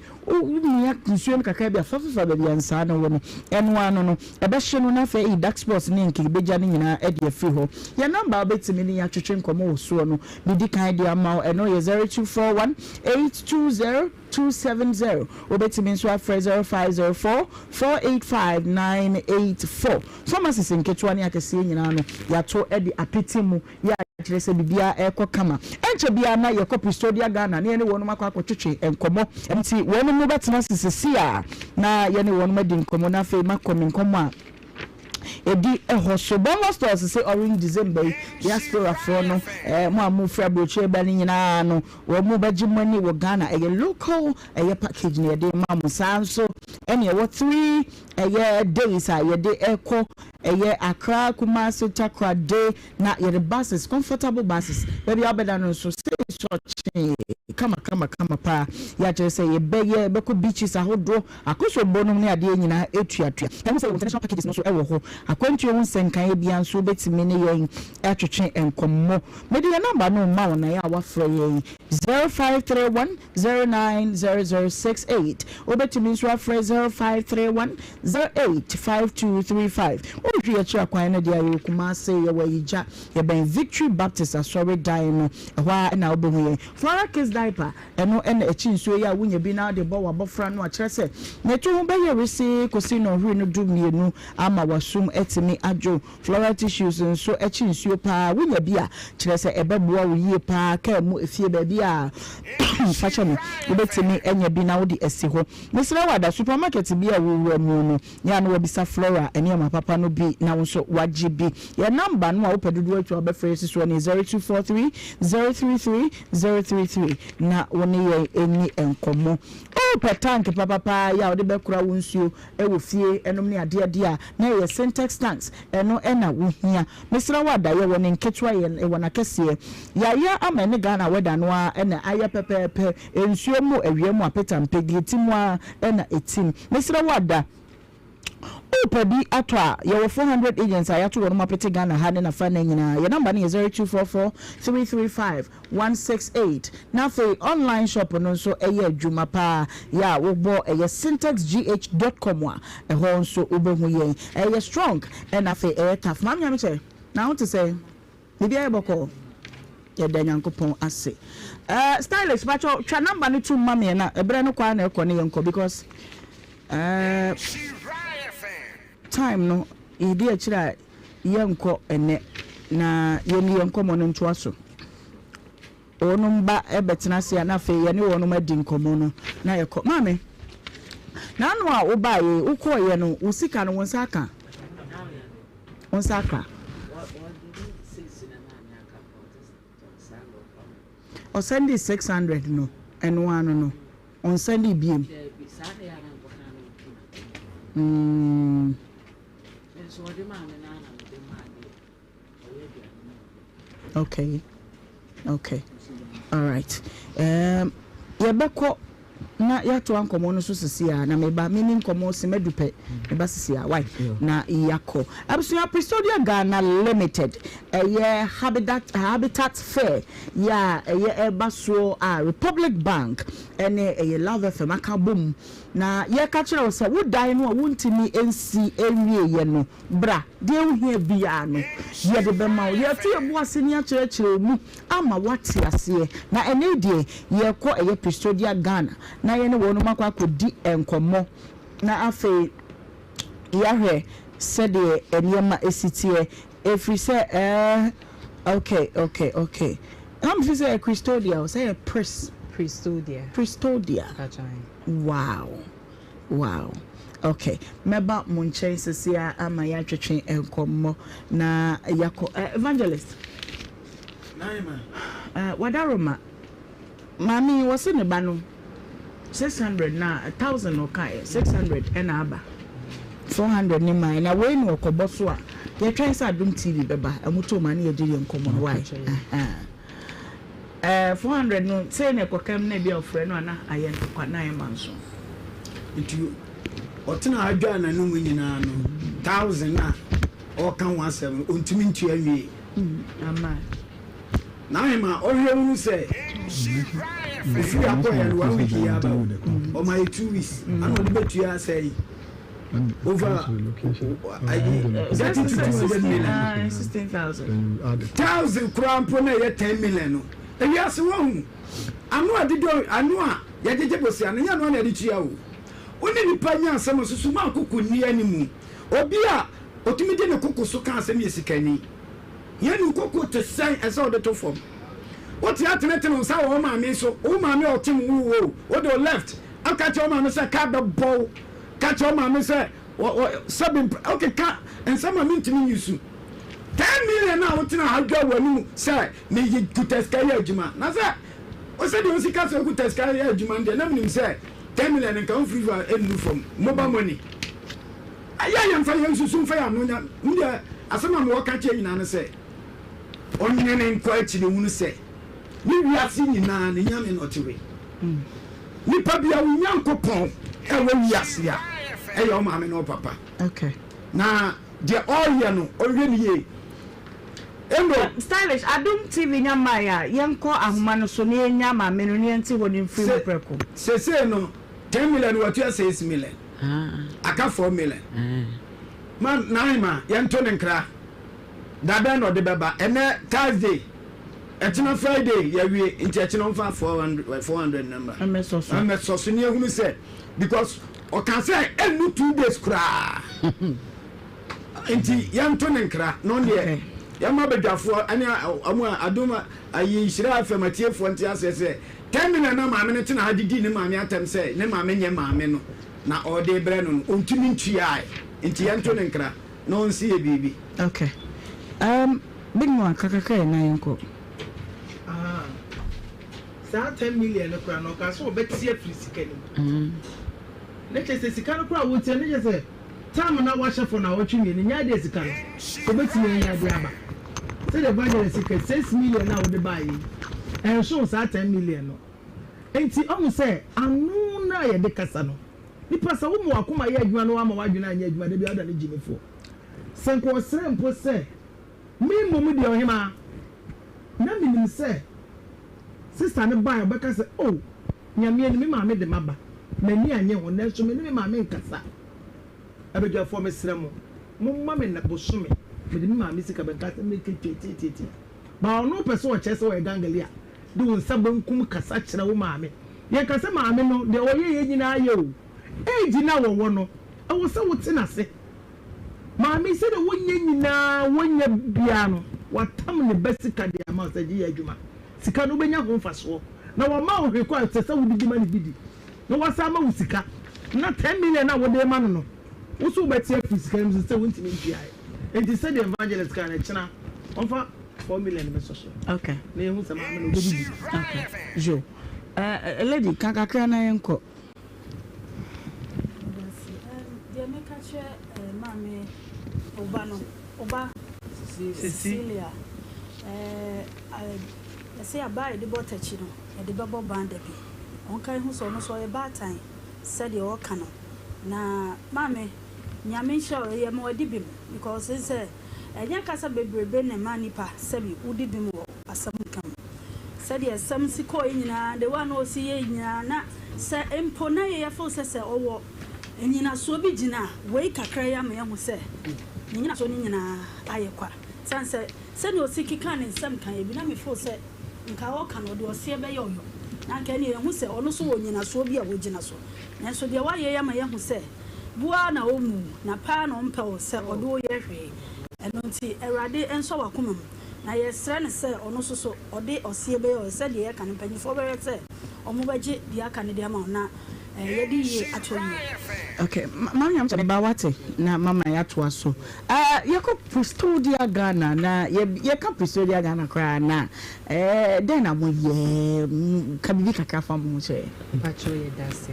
unia nsuo kakra bia fafa bia nsa na wono enwa no ebehye no na fe dark spots ni nke beja ni nyina ede afi ho ya number obetimi ni ya twetwe nkomo wo so no bidi kan dia ma eno ye 0241820270 obetimi nso afre 0504485984 pharmacies nketwa ni akese nyina no ya to ede apetimu ya kire se bibia ekokama enche bia na ye kopistodia Ghana ne ne wonu makwa akotwetwe enkomo enti wonu mu betena sisi a na ye ne wonu madi nkomo na fe makomi nkomo a edi ehoso bonus stores say orange December diaspora for no mo amu fra broche ba ni nyina no wo mu baji money wo Ghana e local package ne de mamu sanso ene wo 3 days a ye de eko Accra Kumasi Takra day na ye buses comfortable buses baby abeda no so say so kama pa ya je say ye beko beaches ahodro akoso bonum ne ade nyina etuatua dem say international packages no so ewo ho akwantu won senkan e bia nso betimi ne yen atwetwe enkommo mede ye number no ma wona ya wafra yen 0531 090068 obetumi nso afrɛ 0531 085235 ohwe ya chira kwan na dia yokuma se ye wayija ye ben Victory Baptist asori dan no ɛhɔ na obehu ye Flora Kids diaper ɛno ɛna echi nsuo ya wunya bi na de bɔ wabɔfra no akyerɛ sɛ na to ho bɛyɛ resi kosi no hwe no dumienu ama wasum etimi adwo Flora tissues nso echi nsuo pa wunya bi a kyerɛ sɛ ɛbɛboa wo yie pa ka mu efie ba bi a facha no obetimi enya bi na wo di esi ho mesra wada supermarket bi a wo wura mu no ya no wabisa Flora ene ama papa no bi na wo so wagye bi ya number no a wo pedodo atwa obɛfrɛ si so ne 0243 033 033 na wo ne ye eni enkomo o petank papa ya wo de bekura wo nsuo e wo fie enom ne ade ade a na ye syntax tanks eno ena wo hia mesra wada ye wo ne nketwa ye e wona kese ya ama ne Ghana weda no a ena aye pepepe ensuo mu awie mu apetam pegi timu a ena etim mesra wada Upebi atwa your 400 agents ayato wono mapete Ghana ha na fa na nyina your number is 0244 335 168 na fe online shop no so eye adwuma pa ya wo bo eye syntexgh.com a eho nso obehu ye eye strong and na fe eye tough mam nyame che na want to say bibi aye boko ye danyankopon ase stylish bacho twa number no to mama na ebre no kwa na ekọ ne yenko because time no idi akira yenko ene na yeni yenko mo no ntoa so onum ba ebetena se na fe ye ne wonum adi nkomo no na yeko mame na anu a wo ba ye ukoye no usika no wonsa aka o send 600 no eno anu no on send biem Okay. All right. Yebeko na yato ankomo no so sisia na meba mini nkomo se medupe meba sisia why na yako abusua Prestodia Ghana Limited habitat fair ya ebaso Republic Bank ene Love FM akabum na ye ka kire wo wo dan no wontimi ensi ewie ye no bra de ehie bia no ye de be ma ye to ebu aseni a kire mu ama wate ase na ene die ye ko Prestodia Ghana na ye ne wo no makwa kodi enkomo na afi ya hwe said the eniema esitie efri say okay am fi say Prestodia say a Prestodia. Wow. Okay. Meba munche sesia ama ya twetwe enkomo na yako evangelist. Naima. Wadaroma. Mami wose ne ba no 600 na 1000 okay 600 ena aba 400 ni mai na we no okobo so a ye try say Adum TV beba amuto ma na ye diri enkomo why 400 no say na kokam na bia ofre no ana aye kwa na aye manso itu otena adwa na no nyina no 1000 na o kan 17 ontimi ntu awie ama na hema ohwe unu say if you are going 1 week here about or my 2 weeks I know the bet you are say over 16,000 1,000 crown per na 10 million no e wi ase won anu adido anu a ye jeje bosi anu ya no na adi tua wo oni ni panya asem susu ma kokko ni animu obi a otumi de ne kokko so kan asem yesikani ye ni kokko te sai esa o de to form what you have to let him say o ma me so o ma me o tim wo o do left aka che o ma me say ka be bow ka che o ma me say sabin okay ka and some ma me ntimi yusu 10 million na o tina hadwa wanu say me yi kuteska ya adwuma na say o say de sika so kuteska ya adwuma de na me say 10 million nka on free for enu from mobile money aya ya mfa ya susu mfa ya no nya ndia asema me wo ka che nyina na say onye ne nko achire wunu say ni wiase nyina ne nyame no tewe nipa bia wo nyankopon e wo wiase a e yo ma me no papa okay na de all ya no orwe ni ye stylish adum TV nyamaya yenko ahoma no so ne nyama menu ne nti ho ne free preko say no 10 million what you say 6 million aka 4 million man naima yento ne nkra da no de beba ene Thursday etina Friday ya wie nti etina mfa 400 number ameso so ne ehunu say because o can say enu 2 days kra nti yento ne nkra no ne yama bedwafo ani amu adoma ayi Nhyira afamatiefo nti asese 10 million na maame ne tena hadidi ne maame atam say ne maame nye maame no na ode bre no ontumi ntuai nti yento ne nkra no nsi e bibi okay big mo kakaka na yenko saa 10 million no kra no ka so obetie free sika ni ne chese sika no kra wotie ne chese time na washafo na wotwe ni nya de sika no obetie nya de aba say the value sika 6 million na wode buy and so saa 10 million no enti omu say anu na ye de kasa no nipa sa wo mo akoma ye adwuma no ama wadwuna anya adwuma de bi ada ne jimefo senko srempo say me momu de Ohemaa na minim say sister ne buy obeka say oh nyame ni me maame de maba mani anye ho na so me ni me maame nkasa abegya fo me sremo mo mama na bosome me de me maame sika be nkasa me tete ba ono pese o chese o gangalia de won sabankum kasa kire wo maame ye kasa maame no de oye nyina aye o eji na wo no e wo se wo tina se maame se de wonya nyina wonya bia no watam ne basika de ama se ji adwuma sika no benya ho mfaso na wo ma wo hwekwa tese wo didi ma ne bidi na wasa ma wo sika na 10 million na wo de ma no wo so betie sika no se wo ntimi bia enti se the evangelist kan china onfa 4 million me so okay na ehu se maame no bidi okay jo lady kakaka na yenko de meka che maame oba Cecilia say abai de botachi no e de babo banda bi onkan hu so no so e batan said you ka no na maame nyame show ye ma wadi bim because say enya kasa bebrebe na manipa sabi udi bim wo asam kam said ye sam siko nyina de wa no si ye nyina na se empo na ye fo se owo enyina so bi gina wei kakra ya ma ye hu se nyina so nyina ayekwa sanse se no sikika ne nsam kan e bi na me fo se nka wo kan o de o se be yo na nka ne hu se ono so wo nyina so bi a wo gina so na so de wa ye ya ma ye hu se bua na o mu na pa no mpa o se o do ye hwe eno nti erade enso wakoma mu na ye sre ne se ono so o de o se be yo se de ye kan mpanyifo be se o mu baje de aka ne de ama na ye di ye atoli okay mama nyam ba wate na mama ya to aso yako Prestodia Ghana na ye ka Prestodia Ghana kra na den na mo ye kabibi kaka fa mo che pacho ye dase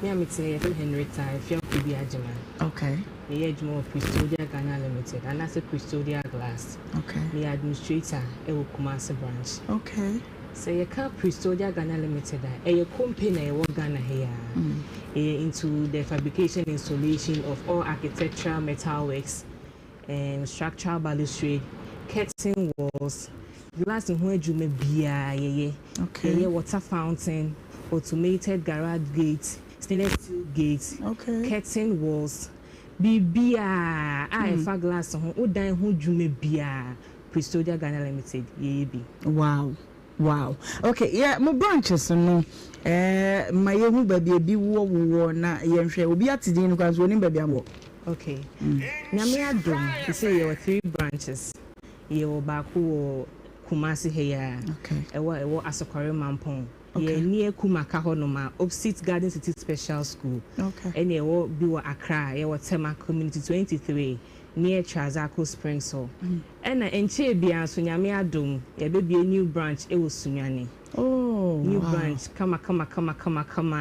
me amite ye Henrietta if you could be agema okay me agema of Prestodia Ghana Limited and that's a Prestodia Glass okay me administrator e wo Kumasi branch okay say you can't Prestodia Ghana Limited a company e wo Ghana here into the fabrication installation of all architectural metalworks and structural balustrade, curtain walls, glass in huejume bia okay water fountain, automated garage gates, stainless steel gates, okay curtain walls, bia fa glass on odan hujume bia Prestodia Ghana Limited bi. Wow. Okay, yeah, my branches no my yehu baby bi wo na ye hwe obi atide no kwanso ni baby amo. Okay. Nyame adom, you say you have 3 branches. You baako wo Kumasi here. Okay. Ewo Asokore Mampong. Ye near Kumaka honoma opposite Garden City Special School. Okay. And ewo bi wo Accra, ye wo Tema Community 23. Near Chazako Springs so. And enche bia so nyame adom ye be a new branch e wo Sunyane. Oh, new branch kama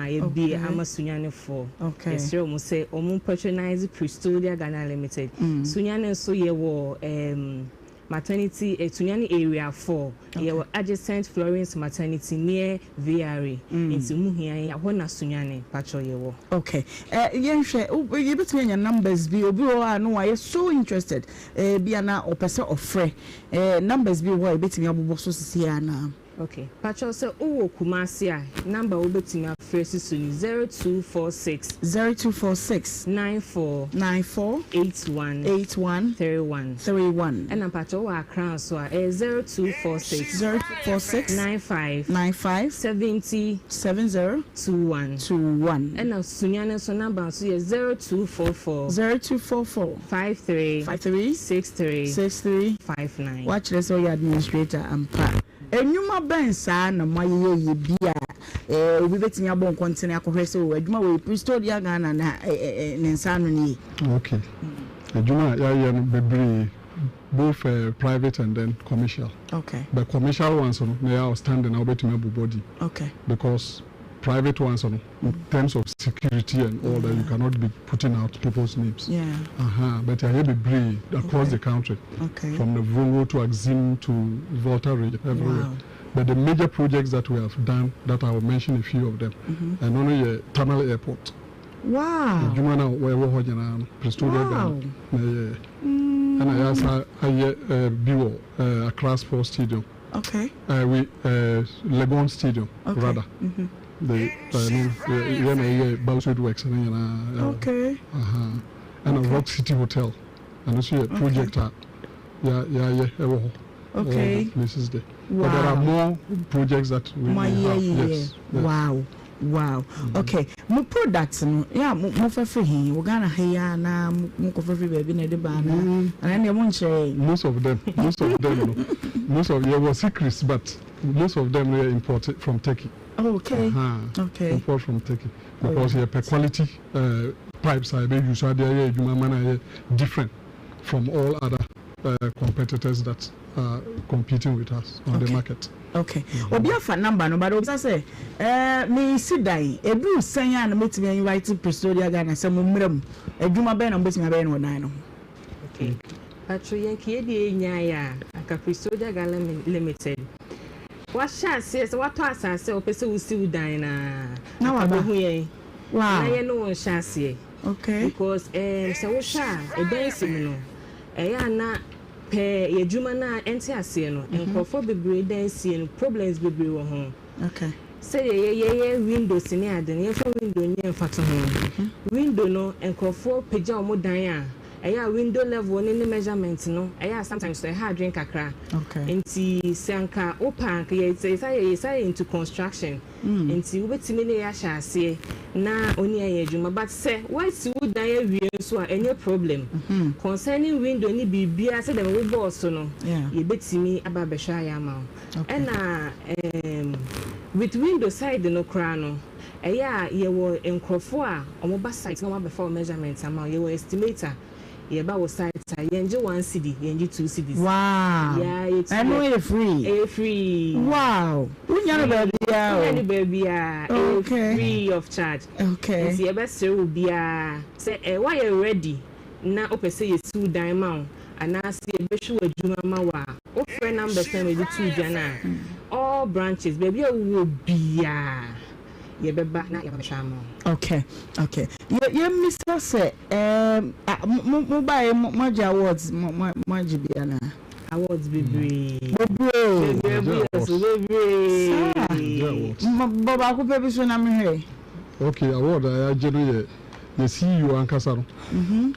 ye be ama Sunyane for. Okay. Yes, you say omo patronize Prestodia Ghana Limited. Sunyane so ye wo maternity Tunyani area 4 yeah adjacent Florence maternity near VRA into muhia hona Sunyani pacho yewo. Okay. You between your numbers be obi o no why so interested be na opese ofre numbers be why betimi abobo so sia na. Okay. Pacho se uwo Kumasi a number wo betimi afre sisuni 0246 94 81 31 and Pacho wa Accra so 0246 95 70 21 and Sunyane so number so 0244 53 63 59. Watch this your administrator and pa. Enyuma bensa na moye bia obi betimi abon kontene akohwese o adwuma we Prestodia Ghana na nensa no ni. Okay. Adwuma ya no bebre both private and then commercial. Okay. The commercial ones they are standing now betimi body. Okay. Because private ones in terms of security and all that you cannot be putting out people's names. Yeah. But I have a breed across the country. Okay. From the Vungo to Axim to Volta region, everywhere. Wow. But the major projects that we have done, that I will mention a few of them, and only Tamale Airport. Wow. Jumana where we hold Prestodia Ghana. And I also Biwo Accra Sports Stadium. Okay. Legon Stadium, rather. The Balswood Works okay. And a Rock City Hotel, and also a project. Okay. Places there. Wow. But there are more projects that we have. Yes. Wow. Okay. My products no mo fefe hin we Ghana here na mo ko fefe baby na de ba na and then you share most of them no. Most of them were secrets, but most of them were imported from Turkey. Okay. Okay. Import from Turkey because per quality pipes are being used. They are different from all other competitors that are competing with us on the market. Okay. Obi afa number no, but obi say me si dan edu sanya na metimi invite Prestodia Ghana say mo mrem adwuma be na metimi be no dan no. Okay. Patro yankie de nyaaya aka Prestodia Ghana Limited. What chance yes what to asase opese usi udan na wa ba hu yen. Wow. Na ye no chance. Okay. Because say wo sha e dan sim no ya na pe yedwuma na enti ase no enkofo bebre dan sie no problems bebre wo ho. Okay. Say ye windows ni ade ye fa window ni emfato ho. Window no enkofo peja omo dan a window level ni measurement no sometimes so hard drink akra. Okay. Enti sanka open ye say into construction. Enti ubetimi na ya sha ase na oni ayedwuma but say why si wo dan awie so any problem concerning window ni bibia say dem wo boss no ye betimi aba behwa ya ma. And with window side no kra no ye wo enkrofo a omoba site na wa before measurement ama ye wo estimator ye ba wo site yenje 1 cedi yenje 2 cedis. Wow. Yeah, it's free. Wow. Unya baby free of charge. Okay. It's ye best will be say why you ready na opese ye su dan ma ana se be hwe adwuma ma wa o free number send me 2 jana all branches baby wo bia ye beba na ye beba ma. Okay. You Mr. say mobile Maji Awards Maji Biana awards baby. Baba ko pebi so na me hwe. Okay, award I generally you see you Ankasa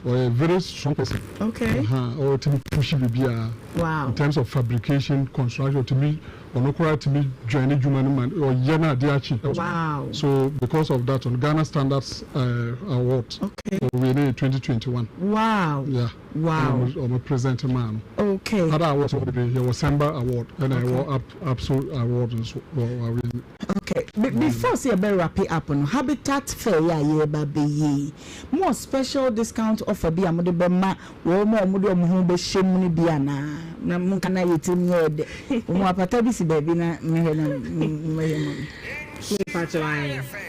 or a very strong person. Okay. Or to push bibia. Wow. In terms of fabrication, construction, to me, or no to me, join human man or Yana Diachi. Wow. So because of that, on Ghana Standards Award, okay, we in 2021. Wow. Yeah. Wow. I'm a presenter man. Okay. Other awards there was Samba Award and I wore up Absolute Award and so. Okay. Before say about wrap it up on Habitat Fair yeah baby more special discount offer be amode be ma wo mo omudo omu be shemu ni bia na mun kana yetim yede mo apata bi si baby na me na me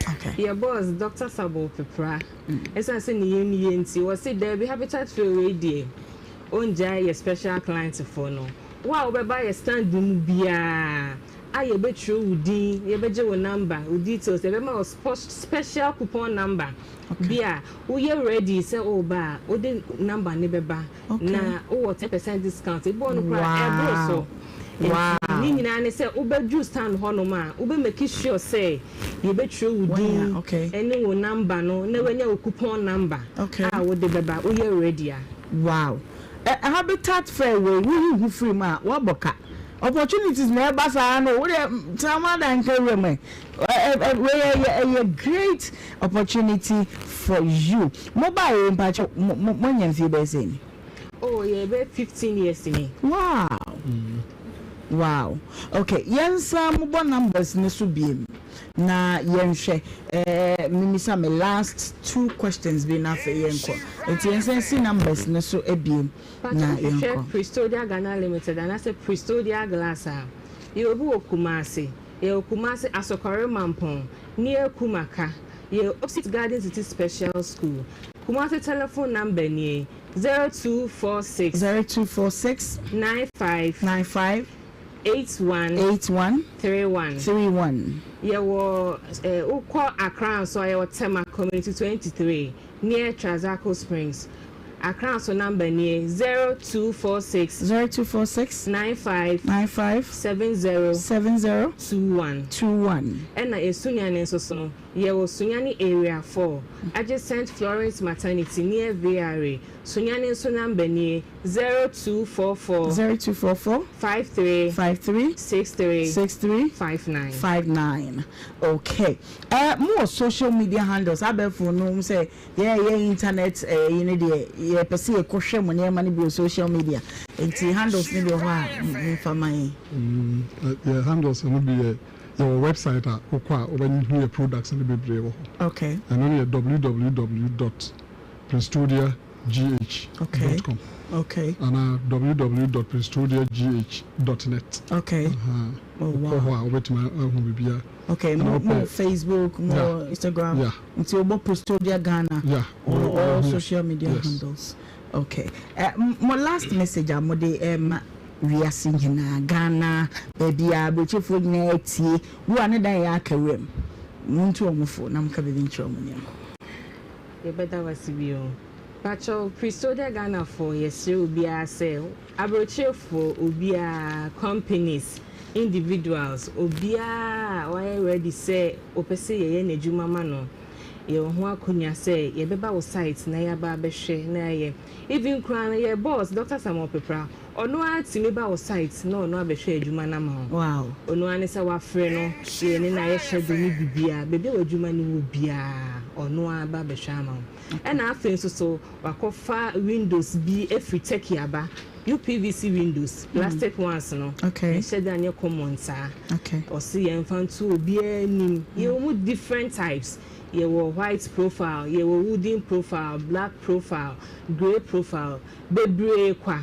okay. Your boss, Dr. Sabo Pepra, as I say, nti was say there be Habitat Fair radio. onja ye special client for no wa obeba ye stand mu bia aye betru udi ye beje wo number wo details ye be ma special coupon number bia wo ye ready say ba wo de number ne beba na wo 10% discount e bo no pra so wow ni nyina ne say ubedju stand ho no ma ube make sure say you betru udi ene wo number no na wanya wo coupon number wo de beba wo ye ready wow habitat fair we who free ma wa boka opportunities na basa no we tama dan kere me a great opportunity for you mobile impact mo nyanfi be say ni yeah be 15 years ni wow wow okay yensa mo bo numbers ne so biem na yenhwe mimisa me last 2 questions be na fe yenko enti yensa numbers ne so ebiem na yenko Prestodia Ghana Limited and I say Prestodia Glass you obu okumase asokore mampon near Kumaka ye opposite Garden City Special School Kumase telephone number ni 0246 95 81 31 ye wo ukọ Accra so ye wo Tema Community 23 near Trazaco Springs Accra so number ni 0246 95 70 21 and Esunyane so ye wo Sunyani area 4 adjacent Florence Maternity near VRA Sunyane so number ni 0244 53 63 59 okay more social media handles abefo no say internet you know the person e kohwe mo ne ma ne bi social media enti handles ne bi ho a mfamai handles no bi your website okwa obany your products and be brave okay and only www.prestodiagh.com okay and www.prestodiagh.net okay oh wow okay more Facebook more Instagram until about Prestodia Ghana all social media handles okay my last message amode we are singing Ghana baby abechefo nyina tie wo ane dan ya akawem muntu omufo na mka bebi ntro munya ye beta wasibio pacho Prestodia Ghana for yesre obia say abechefo obia companies individuals obia why ready say opese ye na adwuma ma no ye ho akonya say ye beba wo site na ya ba behwe na ye even kran ye boss Dr. Samuel Pepra ono atimi ba wo site no no abehwe adwuma na ma wow ono ane say wa frɛ no ye ne na ye hyedo ni bibia bebe wo adwuma ni wo bia ono aba behwe ama and afin so wakofa windows bi every techie aba UPVC windows plastic ones no okay said that your common sir okay or see infant to be any you different types you were white profile you were wooden profile black profile gray profile bebre kwa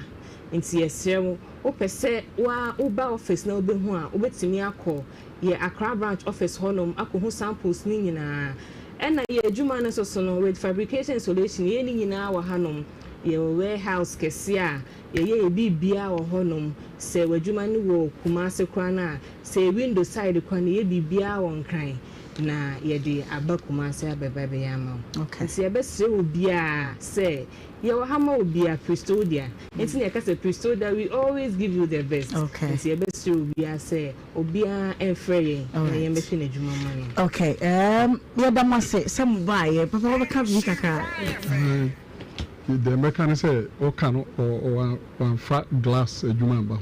nti yesrem o pese wa uba office na obe hu a obetimi akọ ye Accra branch office honom akọ samples ni nyina ena ye adwuma no so no with fabrication installation ye ni nyina wa hanom ye warehouse kesia ye bibia wo honom se wadwuma ni wo Kumase kwana se window side kwana ye bibia wo nkran na ye de aba Kumase abeba be yama okay se ye besre obia se ye wo hama obia Prestodia enti na ka se Prestodia we always give you the best okay se ye besre obia se obia enfreye na ye mefi na adwuma ma no okay ye da mase se mbaye papa ba ka bi kaka the mechanic say can or one flat glass adwuma ba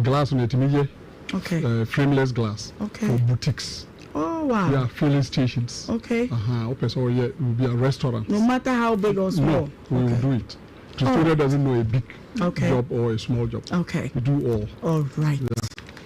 glass on etimi okay frameless glass okay for boutiques oh wow yeah filling stations okay open so will be a restaurant no matter how big or small we will do it Prestodia doesn't know a big job or a small job okay we do all right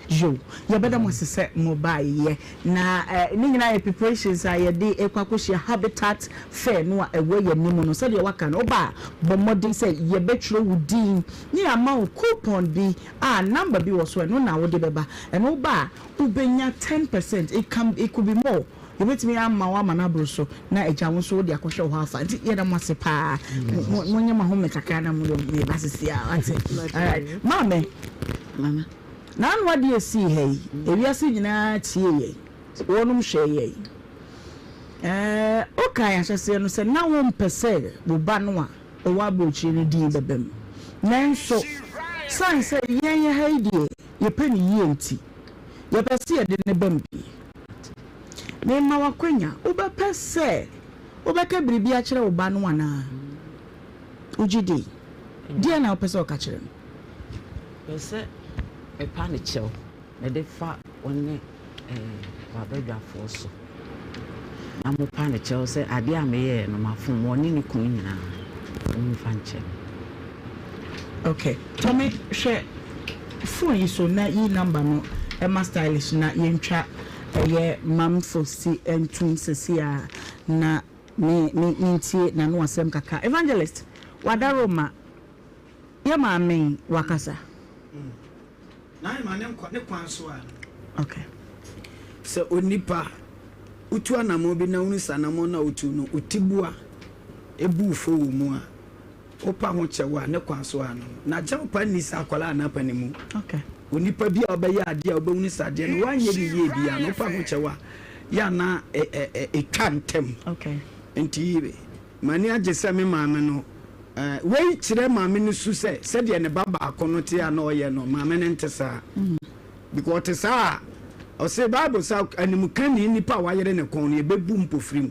yo ya beda mo sese mobile ye na ni nyina preparations are dey ekwakohia habitat fair no ewe ye nimu no so de waka no ba bo modern say ye betro wudin ni ama coupon bi number bi wo so no na wo de beba e no ba ubenya 10% it could be more yɛbɛtumi ama wa mana bro so na agya wo so wo de akɔhwɛ wo afa nti yɛda mo ase paa monye ma ho me kakra na mo me basisi a ate alright mama na anwa de esi hei ewiase nyinaa tie yɛ wonum hwɛ yɛ okay ahyɛse no sɛ na wo mpɛsɛ wo ba no a o wa brochi no din bebem nanso san sɛ yɛn hei de yɛpɛ ne yie nti yɛpɛsɛ yɛde ne bambi me ma wakwanya wobɛpɛ sɛ wobɛka biribi akyerɛ wo ba no ana ugidi dia na wopɛ sɛ ɔka kyerɛ no pɛsɛ mepa ne kyɛw na de fa one wabadwafo so na mo pa ne kyɛw sɛ ade a meyɛ no mafom wɔne ne kun nyinaa mfa nkyɛ okay Tommy hwɛ phone yi so na yi number no Emma stylish na yɛntwa mam for si entum sesia na me ntie na no asem kaka evangelist wadaroma ya maame wakasa na ma ne kwan so a okay so onipa utu anamo bi na unu sanamo na utu no utibua ebu fo wo mu a opa ho kyewa ne kwan so a no na gya opa ni sa akwala na pa ne mu okay onipa bi a obɛyɛ ade a obɛwuni sade no wanyɛ ni yie bi a no pa ho kyewa ya na etwa ntem okay enti mani agye sɛ me maame no wei kyerɛ maame no su sɛ de ne baba akono te a na ɔyɛ no maame ne ntesa because te sa o se bible sa animu kan ni nipa wa yere ne kon ne bebu mpofrim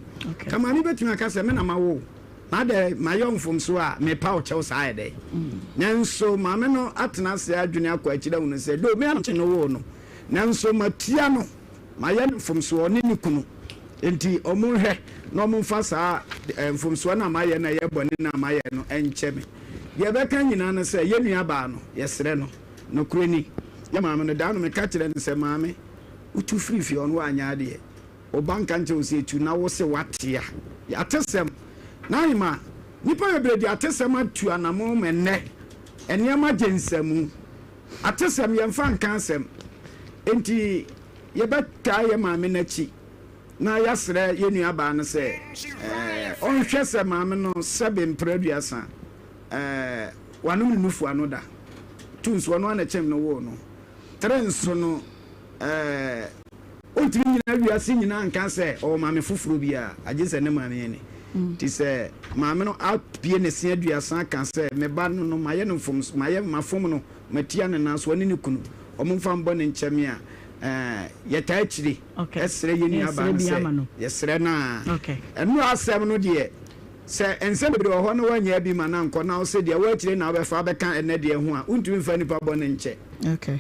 kama ni betumi aka sɛ me na mawo na de mayɔmfom so a me pa o kyɛw sa ayɛ nanso maame no atena se adwene akɔ akyira hu no sɛ do me ante no wo no nanso matia no mayɛ mfom so ɔne ne kunu enti ɔmo hwɛ na ɔmo fa saa mfom so na mayɛ na yɛ bɔne na mayɛ no ɛnkyɛ me ye bɛka nyina no sɛ ye nua ba no yɛsrɛ no no kurani ye maame no da no me ka kyerɛ no sɛ maame utu free ɔno anya ade o banka nche o se tu na wo se watia atesem na ima nipa bebredi atesem atu anamo menne eniama gyensamu atesem ye mfa nka asem enti ye beta ye maame nachi na yasre ye nua ba no se on hwɛ sɛ maame no sɛbe mpraduasa wanom nufu anoda tunso no na chem no wo no trenso no ontimi nyina wiase nyina nka sɛ o maame foforo bia agye sɛ ne maame ne ti sɛ maame no apie ne se aduasa ka sɛ me ba no maye no fom maye mafom no matia ne naso ne kunu ɔmomfa mbɔ ne nkyɛme a yɛta akyiri ɛsrɛ yɛni aba no sɛ yɛsrɛ na ɛno asɛm no deɛ sɛ ɛnsɛ bebre wɔ hɔ no wanya bi ma na nkɔ na wo sɛ deɛ woakyire na wobɛfa bɛka ɛnɛ deɛ ho a wontumi mfa nipa bɔ ne nkyɛ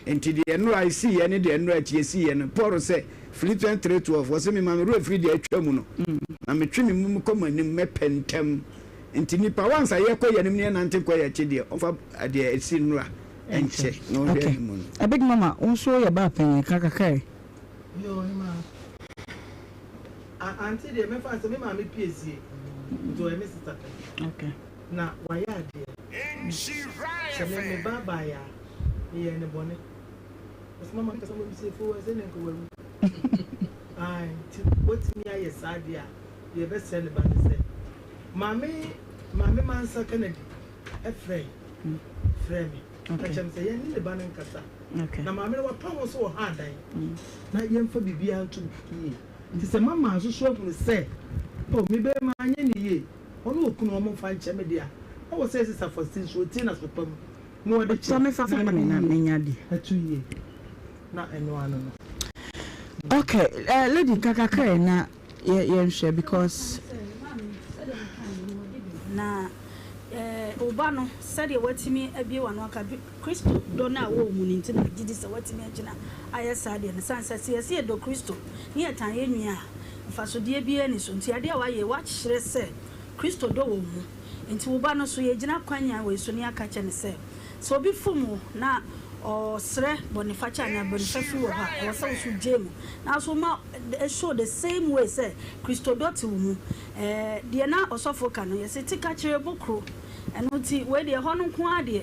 enti deɛ no a si yɛ ne deɛ no a tie si yɛ no Paul sɛ Philippians 3:12 wɔ sɛ me ma me ro afiri deɛ atwa mu no na metwe me mu kɔ manim mɛpɛntɛm enti nipa wansa yɛkɔ yɛ nim ne nante kɔ yɛ kye deɛ ɔfa deɛ esi no a ɛnkyɛ na ɔhwɛ ne mu no a big mama unso yɛ ba pɛn kakakai yo ma anti deɛ me fa sɛ me ma me piesie do me sister okay na waya deɛ Nhyira me baba ya me yɛ ne bɔne os mama ka sɛ mo se fo sɛ ne ko waru ai ti wotimi ayɛ sadia deɛ bɛ sɛ ne ba ne sɛ mame mansa Kennedy frɛ me akɛm sɛ yɛn ne ba ne nkasa na mame no wapa ho so wɔ ha dan na yɛmfa bibia nto yie nti sɛ mama so so ahunu sɛ o me be ma anye ne yie ɔno okunu ɔmo fa nkyɛ me dia na wɔ sɛ sisa for sin so ti na so pam na wɔde kyɛ so me fa fa na nya di atu yie na ɛno ano no okay lady kakakai na yɛnhwɛ because na oba no said you watimi abie wano aka Kristo do na wo mu nti na gidi sɛ watimi agina ayɛ saade ne sansa sɛ do Kristo ne yɛtan yɛ nua mfasodie bie ne so nti ade a wayɛ wakyerɛ sɛ Kristo do wo mu nti oba no so yɛ gina kwanya wɔ so ne aka kyɛ ne sɛ so obi fumu na sre bonifacha na bonifafi wo ha wo sɛ so jemu na so ma show the same way sɛ Kristo do te wo mu de na osofo ka no yɛ sɛ tika kyerɛ bokro eno ti we de ho no ko ade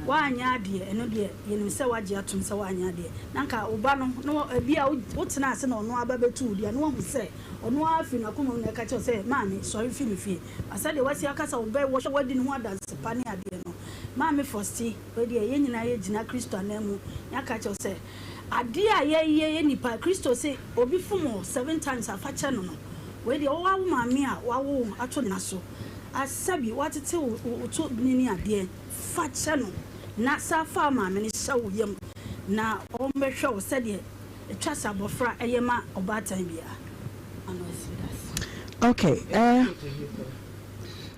wanya ade eno de yenim se wagye atum se wanya ade nanka oba no bia wotena ase na ono aba betu de no hu se ono afi na kuma na ka che se maame sorry fi me fie asa de wasi akasa oba wo hwe wadi ne ho adanse pane ade no maame fosti we de ye nyina ye gina Kristo anamu ya ka che se ade a ye nipa Kristo se obi fumo 7 times afa che no we de wo wawo maame a wawo ato na so asabi watete wo nini ade fa che no na safa maame ne hye yam na o mehwe wo se de etwa sabofra eyema obatan bia ano see okay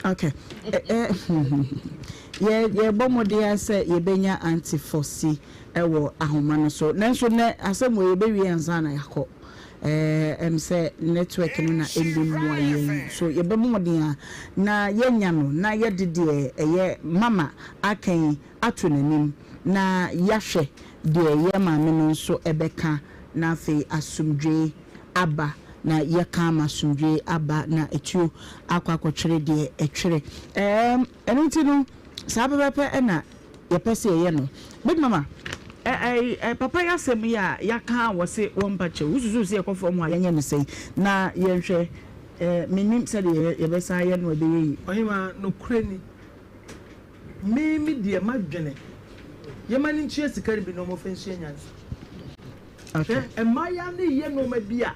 okay ye bomode say ye benya antifosi ewo ahoma no so nanso ne asemo ye bewie ansa na yakọ say network no na endemu ayen so ye bomode na yenya no na ye dede eye mama akan ato nanim na yahwe de ye maame no nso ebeka na fe asumdwe aba na yaka masumdwe aba na etuo akwakotwere de etwere enunti no sabebepe na ye pese ye no big mama papa ya sem ya yaka wo se wompache ususu se ekofo mu ayenya ne sei na ye hwe minim se de ye besa ye no be yi Ohemaa no kurani mimi de madwene ye mani nchie sikari bi no mo fensie nyansa okay emaya ne ye no ma bia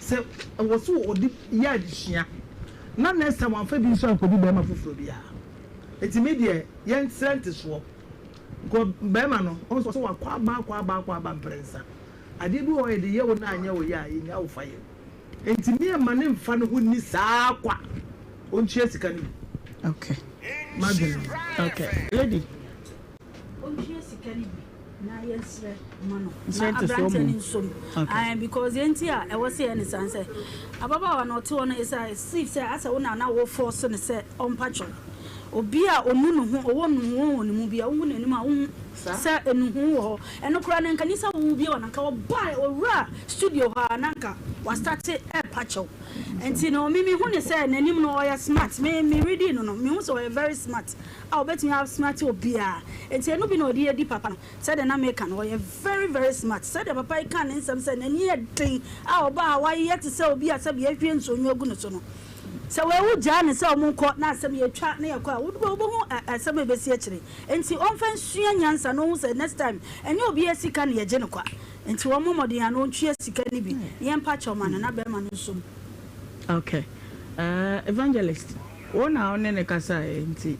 se wo so odi ya adihia na na esa wanfa bi so akodi be ma foforo bia etimi de ye nsente so ko be ma no on so wakwa ba prensa ade bi o ye de ye wo na anya wo ya ye nya wo fa ye etimi e ma ne mfa no ho ni saa kwa on chie sikari okay madam okay lady on chie sikari na yesre mano na abranten nsom because enti a e wo se ene sanse ababa wa no te wona isa sif se asa wona na wo force ne se ompacho obi a onu no ho owo no ho ne mu bia wo na nim a wo se enu ho ho eno kura ne nkanisa wo bia wa nanka wo buy ora studio ha nanka wa start e pacho enti no mimi hu ne se nanim no oya smart me reading no me hu so very smart a obetimi have smart obi a enti eno bi no odi edi papa no se de na make no oya very very smart se de papa kan nsem se na ni edin a oba wa ye te se obi a se bi ahwe nsonyo agu no so no se we wu ja ne se omunko na asem ye twa na ye kwa wo hu asem be si akire enti onfa nsua nyansa no hu se next time eni obi asika na ye je ne kwa enti wo momodi ya no ntwe sika ni bi ye mpa choma na be ma no nsom okay evangelist wona one ne kasa enti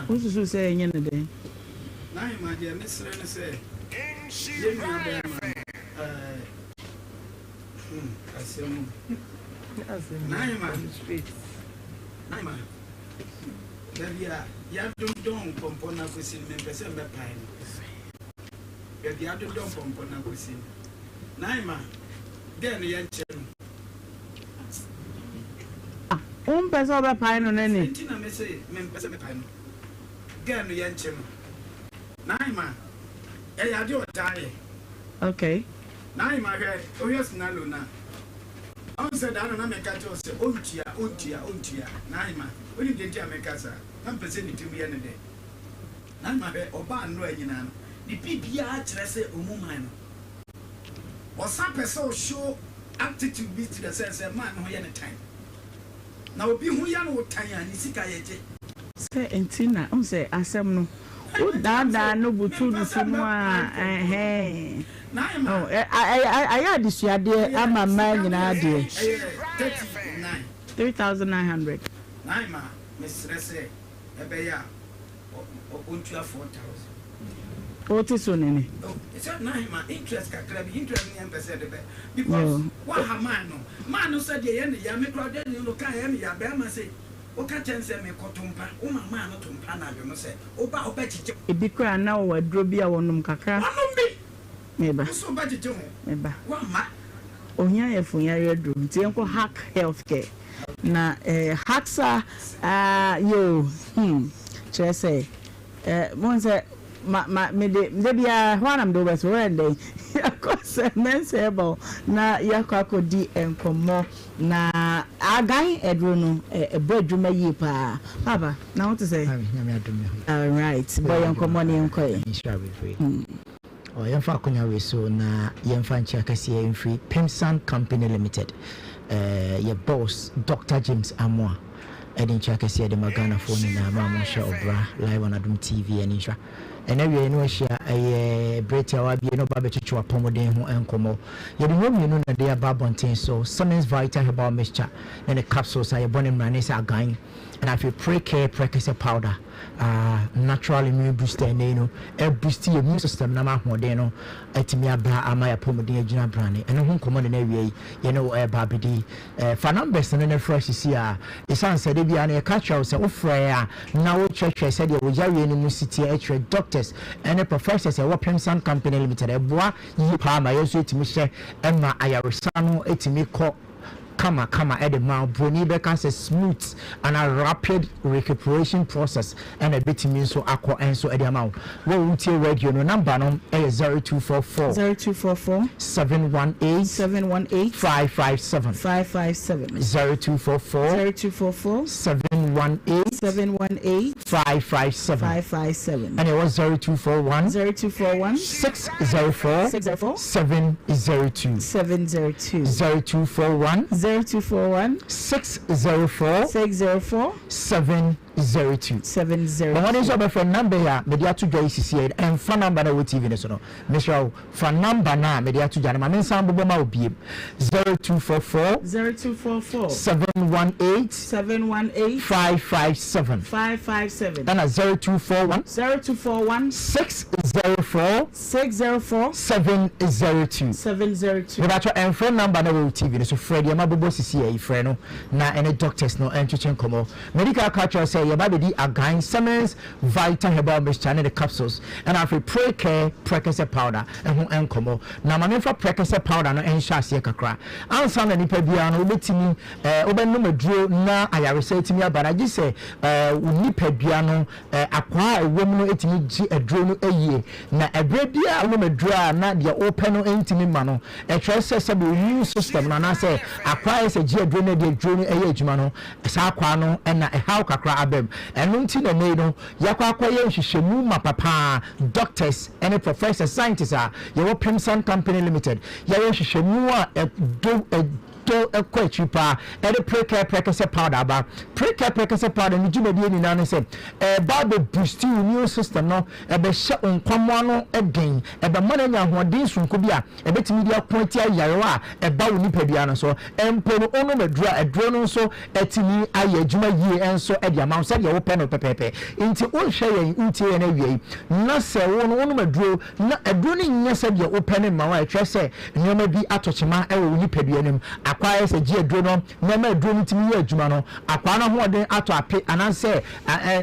ususu se enye ne den na ma dia misre ne se ye mi aba asemu Naima street. Naima. Ya don pompona kusin me pese me pain. Ya don pompona kusin. Naima. Den ya nchenu. Pese oba pain no nene. Ntina me say me pese me pain. Den ya nchenu. Naima. Ya de otaye. Okay. Naima he oyes na lo na. On said I don't know make at all say ontia naima when you get America sir I'm percent to be any day naima be oba no anyina no the PPR kyerɛ sɛ omuman no ɔsa pɛ sɛ show attitude be to the sense man no yɛ ne time na obi hu ya no tan ya ni sika yɛ gye sɛ entina on sɛ asɛm no o dada no butu du sunu a naima aya disuade ama ma nyina de 3900 3,900 naima mesrɛ sɛ ɛbɛya ontua 4,000 what is so nene it's not naima interest kakra bi interest ni empese de be because what ha man no said ye ne ya me crowd de no kan ya me ya be ma say o ka chense me kotompa o mama no tompa na adwo no say oba chiche ebi kra na wo adro bi a wonum kakra wonum bi meba so ba chiche ho meba wa ma ohia ye funya ye adro nti enko hack healthcare na hacksa yo chere say mon say me de bia hwanam do beso wende yakose mensebo na yakako di enkomo na agan edro no ebo adwuma yi pa papa na what to say all right boy yanko money yanko yɛmfa akonya we so na yɛmfa nkyia kɛseɛ yɛmfiri Pimsan Company Limited your boss Dr. James Amoa ɛde nkyia kɛseɛ de magana fo ni na ma mo hwɛ obra live on Adum TV ani hwa ɛna wie no ahyia ɛyɛ Bretia wa bie no ba betwetwe apɔmuden ho enkomo yɛde no mienu na de aba bonten so Summons Vital Herbal Mixture and the capsules are bone mrane sa agan and I feel pre-care precursor powder natural immune booster no boost your immune system na ma hoden no atimi aba ama ya pomodin agina brane eno ho komo na wie ye no babidi fa numbers no na fresh si a isan said de bia na e catch out say wo frɛ a na wo twetwe said wo jawe ni mu city e doctors and professors e wo Pimsan Company Limited e boa yi pa ma yeso etimi hye e ma ayaresa no etimi kɔ kama at the mouth broni beka say smooth and a rapid recuperation process and a bit means so aqua and so at the amount what would you radio no number no 0244 718 557 0244 718 557 and it was 0241 604 702 0241 604 702. But what is your phone number here? Media to join CCA and phone number na TV ne so no. Mr. phone number na media to jana. Ma mensa bobo ma obi 0244 718 557 and 0241 604 702. But your phone number na TV ne so Freddy ma bobo CCA friend no na any doctors no entwetwe komo. Medical culture say your baby again Summons Vital Herbal Mixture and the capsules and after pre-care precursor powder and who enkomo na ma mefa precursor powder no enhya ase kakra ansa na nipa bia no obetimi obenno maduro na ayaresa etimi abana gi se nipa bia no akwa ewom no etimi gi aduro no eyie na ebre bia no maduro na de open no entimi ma no etwese se be immune system na say akwa ese gi aduro no de aduro no eye adwuma no sa akwa no na how kakra abem eno nti na nei no yakwa akwaye nhwehwemu ma papa doctors and professors scientists are your Pimsan Company Limited ya nhwehwemu a to cheaper and the pre-care precursor powder ba pre-care precursor powder ni jumadi ni na say ba be boost immune system no e be hye onkwamo no again e be mana nya hoden sunko bia e betimi dia point ayarewa e ba woni padua no so empo no ono madura edro no so etimi aye adwuma yie enso e dia ma so de wo pe no pepepe nti o hwe yen nti ye na wie na se wo no ono maduro na edro ni nya se de wo pe ne ma wa e twa se nyoma bi atochema e wo woni padua nim akwa ese gi aduro no na ma aduro no timi ye adwuma no akwa na hoden ato ape ananse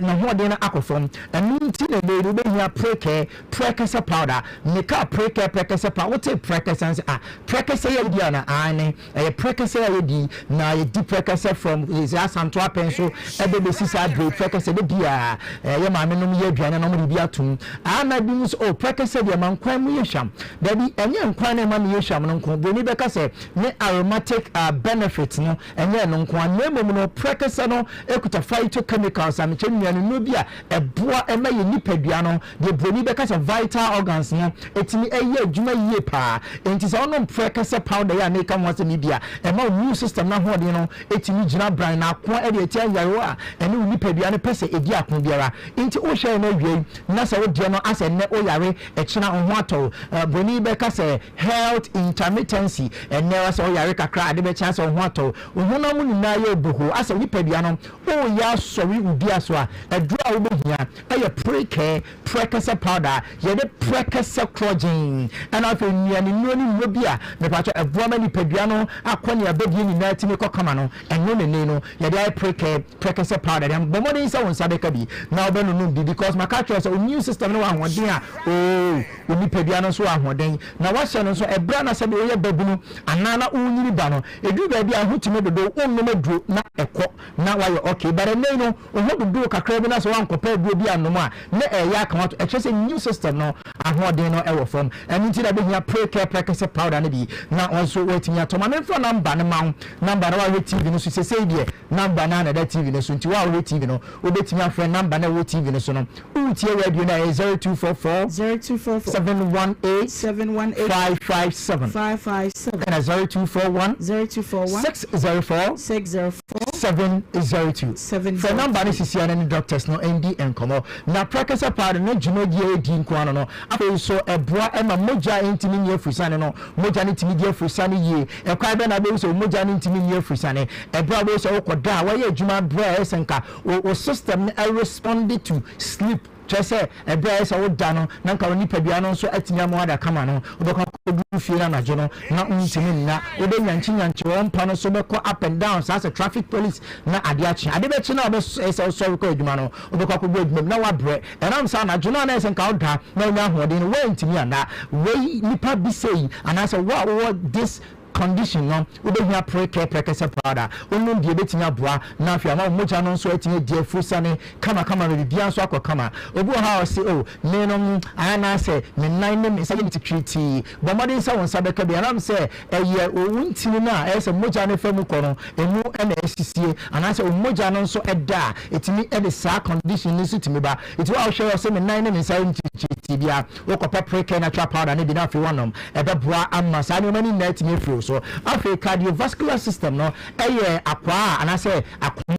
na hoden na akofom nti na meru be hia precursor powder nika precursor powder what precursor precursor ye dia na ane precursor ye di na ye di precursor from is asanto apen so ebe be sisa break precursor de dia ye ma menom ye aduane no mo bi atum ana bi mus precursor de man kwan mu ye hwam da bi enye nkwan na ma me ye hwam no nko bi ni be ka se ne aromatic benefits no enye no nko anemom no precursor no ekuta phytochemicals am chenuanu no bi a eboa ema ye nipadua no de broni be ka se vital organs no etimi eye adwuma yie pa enti se ono precursor powder ya na ka mo se ni bia ema immune system na ho de no etimi gina bran na ko e de etia yaro a ene nipadua no pese edi akon biara enti o hwe na wie na se wo de no ase ne o yare e kina ho ato broni be ka se health intermittency ene wa se o yare kakra ade be chance ho ato ohuna mu ni na ye obuhu ase nipadua no o ya sori udi aso a edura wo behia eye pre-care precursor powder ye de precursor collagen and afi nuani no bi a me pacho eboa ma nipadua no akoni abedie ni na timi kokama no enno ne no ye de pre-care precursor powder dem bomodin se won sabe ka bi na obenu no bi because makacho se immune system no ahoden a nipadua no so ahoden na wa hye no so ebra na se be ye babunu anana unyiri ba no no edu baabi a hotime dodo onnom aduro na ekọ na wayɛ okay but then no oho dodo kakra bi na so wankɔpa aduro bi anom a na ɛyɛ aka wato ɛkyɛ sɛ new system no ahoɔden no ɛwɔ fam ɛno nti na bɛhia pre-care practice powder no bi na ɔnso wɔatumi atɔ ma memfa number no ma wo number no wahwɛ tv no so sɛsɛi deɛ number no ana da tv no so nti wahwɛ tv no wobɛtumi afrɛ number no ɛwɔ tv no so no wotie radio no ɛyɛ 0244 718 557 ɛna 0241 604 702 for number no sisia no ne doctors no ɛndi nkɔmmɔ na practice powder no dwumadie ɛdi nkoa no afei so ɛboa ɛma mogya ntimi nyɛ afurusane no mogya no timi di afurusane yie ɛkwan bɛ na bɛwu sɛ mogya no ntimi nyɛ afurusane ɛboa bɛwu sɛ wokɔda a wɔyɛ adwuma berɛ a ɛsɛ nka wo system no responded to sleep kyerɛ ɛbrɛ ɛsɛ woda no na nka nipa bia no nso atumi ama wada kama no wobɛkɔ akɔdu fie no anadwo no na wontumi nna wobɛnyankye wɔn mpa no so bɛkɔ up and down saa sɛ traffic police na ade akye ade bɛkye na ɛsɛ wosɔre kɔ adwuma no wobɛkɔ akɔdu adwuma mu na wabrɛ ɛnam saa anadwo no a na ɛsɛ nka woda na wonya ahoɔden no woantumi anna wei nipa bi sɛyi anaasɛ wo a wowɔ this condition no wobɛhia pre-care practice powder onum deɛ bɛtumi aboa na afei ama mogya no nso atumi deɛ furusane kama bibia nso akɔ kama obi wɔ ha ɔse o me no anaasɛ me nan ne me nsa yɛ me tikriti bɔ mmɔden sɛ wo nsa bɛka bi anam sɛ ɛyɛ owu ntini no a ɛyɛ sɛ mogya no fa mu kɔ no ɛmu ɛna ɛsisie anaasɛ o mogya no nso ɛda a ɛtumi ɛde saa condition no nso tumi ba ɛti wa wohwɛ sɛ me nan ne me nsa yɛ me tikriti bia wokɔpɛ pre-care natural powder ne bi na afei wɔnom ɛbɛboa ama saa nneɛma no nyinaa tumi afiri so afei cardiovascular system no ɛyɛ akwaa anaasɛ akoma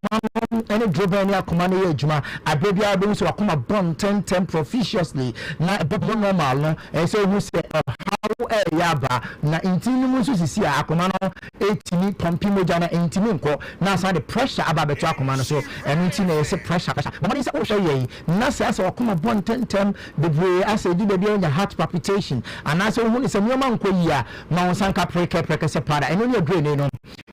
no ɛne droban ne akoma no yɛ adwuma abere biara bɛhu sɛ wakoma bɔn ntɛntɛm proficiously na ɛbɛbɔ normal no ɛsɛ ohu sɛ ɔhaw ɛyɛ aba na ntini no mu nso sisi a akoma no ɛtumi pɔmpi mogya no ɛntumi nkɔ na asan de pressure aba abɛto akoma no so ɛno nti na yɛsɛ pressure bɔmmɔden sɛ wohwɛ yɛ yi na sɛ asɛ wakoma bɔ ntɛntɛm bebree asɛ ɛdi baabi a wonya heart palpitation anaasɛ wohu ne sɛ nneɔma nkɔ yi a ma wo nsanka pre-care practice powder ɛno ne adurene no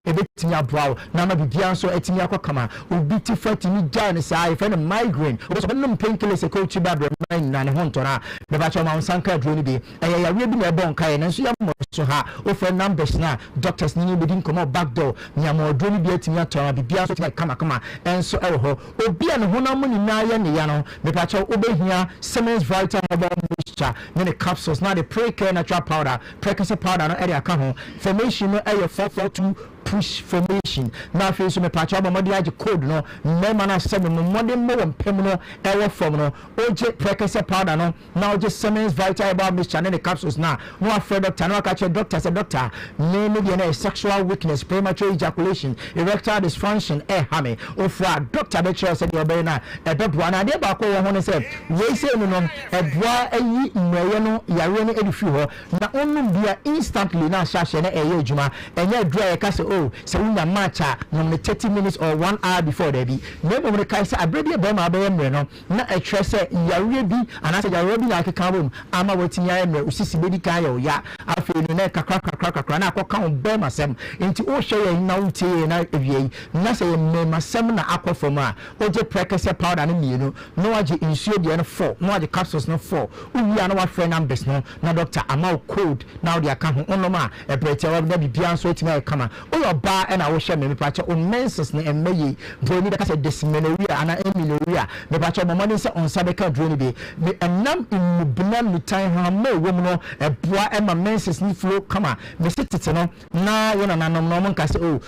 ɛbɛtumi aboa wo na ama bibia nso atumi akɔ kama obi ti fa tumi gya ne saa yɛfrɛ no migraine wobɛsɛ bɛnom painkillers ɛkɔkyi ba brɛma nyina ne ho ntɔno a bɛbakyɛ ma wo nsanka aduro no bi ɛyɛ yareɛ bi na ɛbɔ nkaeɛ nanso yɛmmɔ so ha wofrɛ numbers no a doctors no ne bɛdi nkɔmmɔ back door neama aduro no bi atumi atɔ a bibia nso tumi kamakama ɛnso ɛwɔ hɔ obi a ne honam mu nyinaa yɛ ne ya no mepakyɛ wobɛhia Siemens Vital Herbal Mixture ne ne capsules na de pre-care natural powder practice powder no ɛde aka ho formation no ɛyɛ 442 push formation na afei so mepakyɛ ɔbɔ mmɔde agye code no mmɛma no asɛ me mmɔde mmɔ wɔ mpam no ɛwɔ fam no ogye practice powder no na ogye Siemens Vital Herbal Mixture ne ne capsules na wafrɛ doctor na waka kyerɛ doctor sɛ doctor me deɛ no yɛ sexual weakness premature ejaculation erectile dysfunction ɛha me ofra doctor bɛkyerɛ sɛ deɛ ɔbɛyɛ no a ɛbɛboa na adeɛ baako wɔ ho no sɛ wei sɛ no no ɛboa ayi mmerɛyɛ no yareɛ no ɛde firi hɔ na ɔnom bia instantly na ahyɛahyɛ no ɛyɛ adwuma ɛnyɛ aduru a yɛka sɛ so wonya match a nom 30 minutes or 1 hour before that be na mmom ne kae sɛ aberɛ bi ɛbɛma abɛyɛ mmerɛ no na ɛtwerɛ sɛ yareɛ bi anaasɛ yareɛ bi na akeka bom ama watumi ayɛ mmerɛ osisi bɛdi kan yɛ wo ya afei no na kakra na akɔka wo bɛrima sɛm nti wohwɛ yɛ na wotie yɛ na awie yi na sɛ yɛ mmɛma sɛm na akɔ fam a wogye prɛkɛsɛ powder no mmienu na wagye nsuo deɛ no 4 na wagye capsules no 4 wowie a na wafrɛ numbers no na doctor ama wo code na wode aka ho wonom a ɛbrɛtia wabda biribiara nso atumi ayɛ kama woyɛ ɔbaa ɛna wohyɛ me mepakyɛ wo menses no ɛmmɛ yie broni bɛka sɛ dysmenorrhea ana amenorrhea mepakyɛ ɔmɔmmɔden sɛ ɔnsa bɛka duro no bi ɛnam mmubena nutan hama ɛwɔ mu no ɛboa ɛma menses no flow kama mese tete no na yɛ nananom no ɔmo nka sɛ o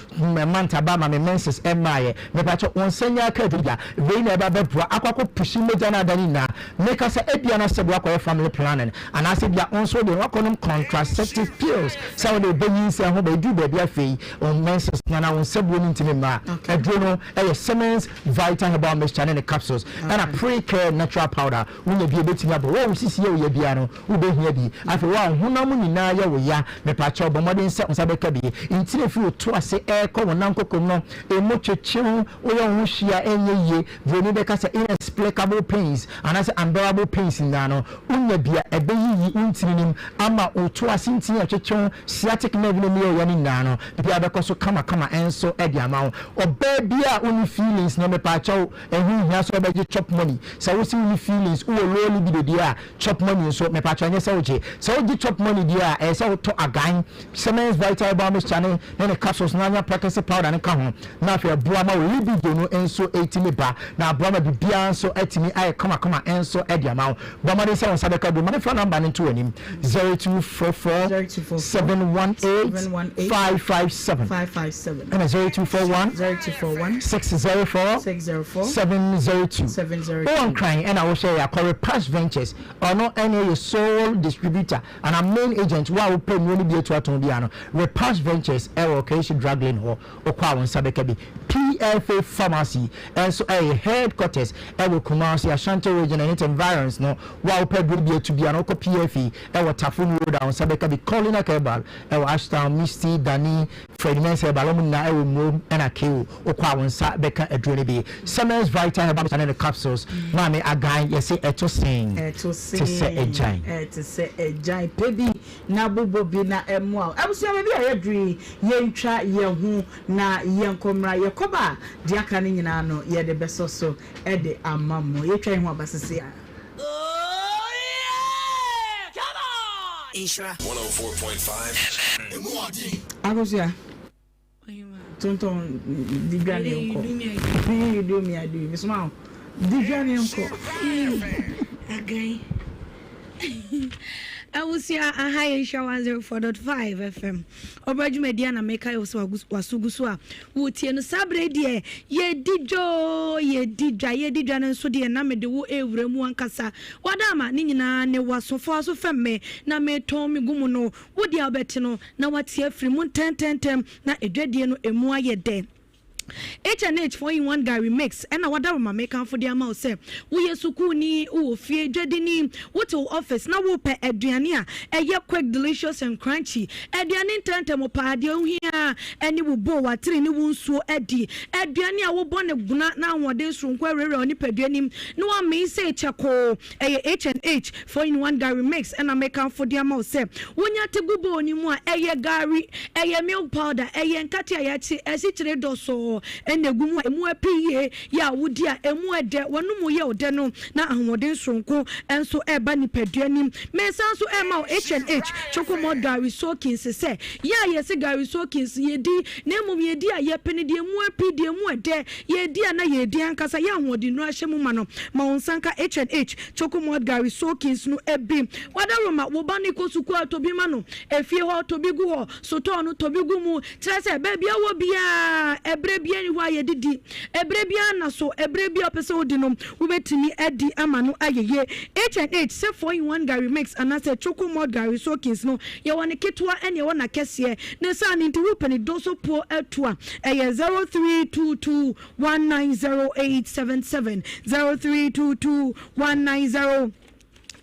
mantaba ma me menses ɛmmaayɛ mepakyɛ wo nsa nya aka aduru bia wei na ɛba bɛboa akɔkɔ pushi mogya no ada no nyinaa meka sɛ ebia no sɛ boa kɔyɛ family planning anaasɛ bia ɔnso de wakɔnom contraceptive pills sɛ wode bɛnyi nsɛ ho bɛdu baabi afei menses na wo nsa buo no ntimi mmaa aduro no ɛyɛ Siemens Vital Herbal Mixture ne capsules ɛna pre-care natural powder wonya bi ebɛtumi abɔ wo sisi yɛ wo yɛ bia no wobɛhia bi afei wo honam nyinaa yɛ wo ya mepakyɛ ɔbɔmmɔden sɛ nsa bɛka bi ntine fi wo to ase ɛkɔ wo nan kokom no ɛmu twetwe wo yɛ ho hyia ɛnyɛ yie broni bɛka sɛ inexplicable pains anaasɛ unbearable pains nyinaa no unya bia ebeyi untininim ama oto asintin atwetwe sciatic nerve no me yani nano bia be koso kama enso edi ama oba bia uni feelings no me pa chaw ehu hia so be chop money so we see uni feelings o loli bi dia chop money so me pa chaw nya so we chop money dia e so to agan Semens Vital Balm channel na capsules na nya practice powder ne ka ho na afia boa ma we libido no enso 80 ba na boa ma bibia enso etimi ay kama enso edi ama boa ma de se on sabeka do ma phone number ne to anim 0244 718 557 and 0241 604 702 on crying and I will say I call Past Ventures or no any sole distributor and a main agent who will pay money be to Atombiano Repast Ventures Aerocation Drug Lane or kwa on Sabekabi PFA Pharmacy and so a headquarters Ewo Kumasi Ashanti region and its environs no while pay would be to be an Oko PFA Ewo Tafun Road on Sabekabi Colina Kebal Ewo Ashtown Misty Dani Freddy Mensa Balomuna Ewo Mom and a Kill or kwa on Sabeka Adrenibi Semens Vital Herbal and the capsules Mami Agai yes to sing to say a giant baby na bobo bi na emwa abusia bi a yedri yentwa yehu na yenkomra yekoba de aka ne nyina no ye de beso so e de amamo yetwa yehu abasese a Nhyira 104.5 Emwadi abusia tonton digane nko bi do mi adu mi sma digane nko again I will see a high show 104.5 FM. Obaju media na meka yo wasuguswa. Wutie no sabre die ye didwa na so die na mede wo ewremu ankasa. Wadama ni nyina ne wasofo aso femme na meton mi gumu no. Wodi abeti no na watie afri mu tentem na edwadie no emu ayede. H&H 4-in-1 Gary mix and I wada ma make for the amount say we sukuni o fie dwedini what office na wo pe aduane a ye quick delicious and crunchy aduane tentem pa de ohia ani wo bo watire ni wo nsuo adi aduane a wo bo ne guna na awode sonkwa rere oni paduanim no wa me say cheko H&H 4-in-1 Gary mix and I make for the amount say wonya tegubo oni mu a Gary milk powder nkati ayachi esichire doso enegumu emu apiye ya wudi a emu ede wonu ye ode no na ahomode sonko enso eba ni paduanim mesanso ema H&H chocolate Gary soakins se ya yesi Gary soakins yedi na emum yedi a ye pene de emu api de emu ede yedi ana yedi ankasa ya ahomode no ahyemu ma no ma onsanka H&H chocolate Gary soakins no ebi wadaroma wo bani ko suku atobi ma no efie ho tobi gu ho soto no tobi gu mu kire se ba bia wo bia ebre bia ni wa ye didi ebre bia na so ebre bia pese odi no wo betimi edi ama no ayeye H&H say 4-in-1 Gary mix and I say chocolate Gary soakins no ye woni ketwa ene wona kese ne sa ni nti wo pani doso po etua 0322190877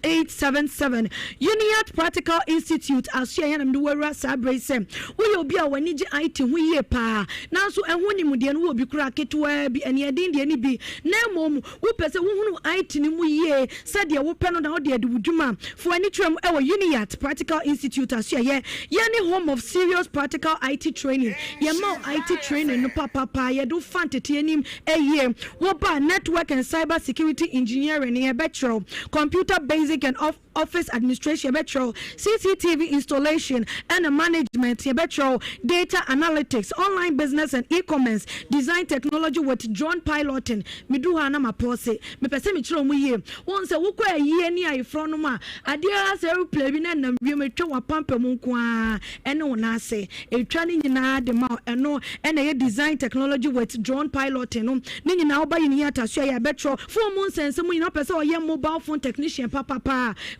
0322190877 Uniat Practical Institute asia na mduwara sabrese we obi a wani ji IT hu ye pa nanso ehun ni mude no obi kura ketwa bi ene edin de ni bi na mom wo pese wo hunu IT ni mu ye sade wo pe no na wo de adwuduma fo ani twam e wo Uniat Practical Institute asia ye ni home of serious practical IT training ye ma IT training no papa ye do fantete anim ye wo ba network and cyber security engineering ye bachelor computer basic and office administration metro CCTV installation and management metro data analytics online business and e-commerce design technology with drone piloting miduha na mapose me pese me kiro mu ye won se wo kwa ye ni ai fro no ma ade ase airplane bi na nam wie metwa wapampa mu nko a ene wona ase etwa ni nyina de ma eno ene ye design technology with drone piloting no ni nyina oba yi ni ataso ya betro phone mu sense mu nyina pese o ye mobile phone technician papa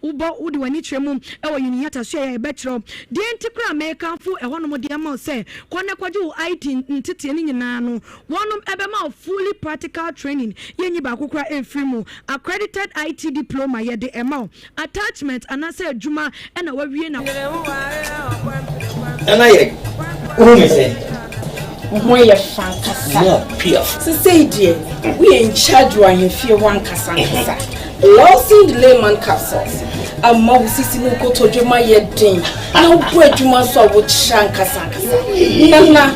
ubo udi wani tremu ewo Uniat so ya betro de ntikra American fu eho no de ma se kone kwaje wo IT ntete ni nyina no wonom ebe ma fully practical training yenyi ba kokra enfrimu accredited IT diploma ye de ema attachment anase adwuma na wawie na ana ye me say we are fantastic. No, pure. So say dear, we in charge of your feel one kasa. Lawson Layman capsules. Ama usisi nuko tojuma yedin. Na ubwejuma so wuchanka sankasa. Nana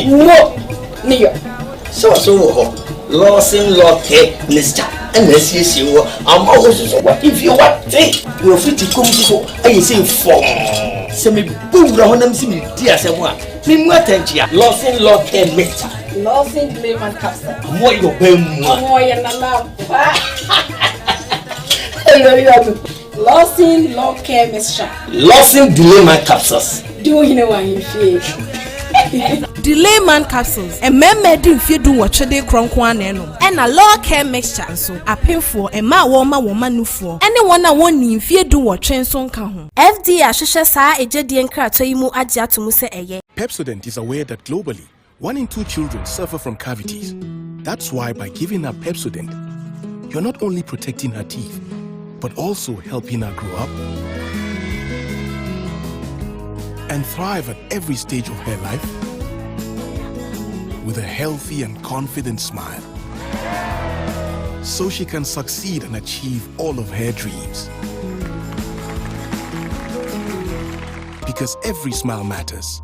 wo niyo. So Lawson Loke Mr. Unless you I'm also what if you want you're free to come to I say for semi boom rahonam simi dia semwa. Me mwatenjia Lawson Loke Mr. Lawson Layman capsule. Mo yo bem. Mo ya nana. Lawson Loke Mr. Lawson Layman capsules. Do you know what you feel? Layman capsules. And men didn't feel do what they cronkwan and a law care mixture. So a pay for a ma woman new for anyone I want in fear do what train son can. FD Ashisha sa a jedian kratoimu adja to muse eye. Pepsodent is aware that globally 1 in 2 children suffer from cavities. That's why by giving her Pepsodent, you're not only protecting her teeth, but also helping her grow up and thrive at every stage of her life with a healthy and confident smile, so she can succeed and achieve all of her dreams. Because every smile matters.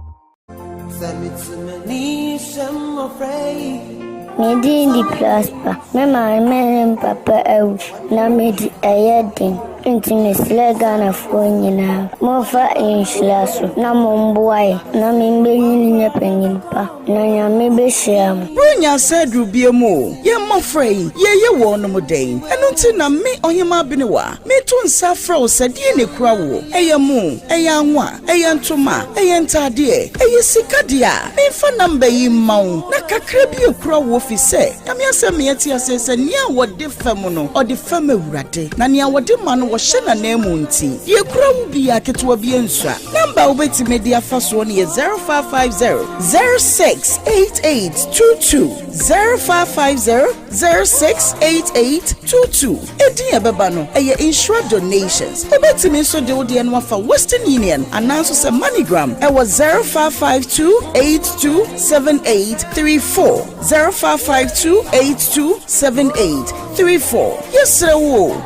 Medi di prosper. Mema men papa au na medi ayedin. Intimacy Gana Fonina. Mofa inshulasu. Na momboy. Na mimbe nye penimpa. Na yamebe sham. Brunya said Rubiamo. Ye mofrey. Ye won no day. And until na me Ohemaa Benewaa. Me tun safra said ye ne krawo. Eya mu. Eya nwa. Eya ntoma. Eya ntade. Eya sikadia. Me fa number yi maun. Na kakra bi krawo fi se. Yami ase me ati ase se nia wode fam no. O de fam awurade. Na nia wode ma no Shana Nemunti, ye crow be a ketwa biensha. Number wait media first one is 0550 068822 0550 068822. Edia Babano, a insure donations. Obeti me so the Odian for Western Union announces a MoneyGram. It was 0552 827834 0552 827834. Yes, sir.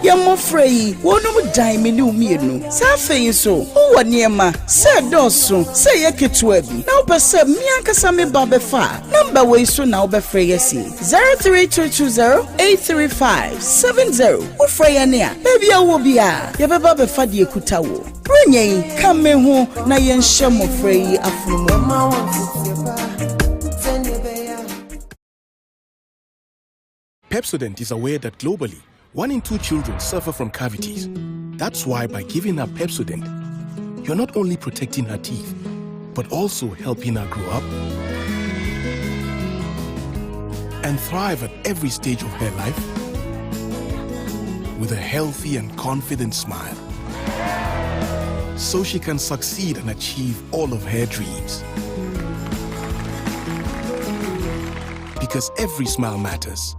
You're free. One of diamond new mirror. Safe so. Oh, Niema. Say dosso. Say a kitwebi. Now, perceive me and Kasami Babefa. Number way so now be free. 03220 835 70. Oh, Freyania. Baby, I will be a. Yababa Fadi Kutawo. Bring come me home. Na yen shamo free aflumo. Pepsodent is aware that globally 1 in 2 children suffer from cavities. That's why by giving her Pepsodent, you're not only protecting her teeth, but also helping her grow up and thrive at every stage of her life with a healthy and confident smile, so she can succeed and achieve all of her dreams. Because every smile matters.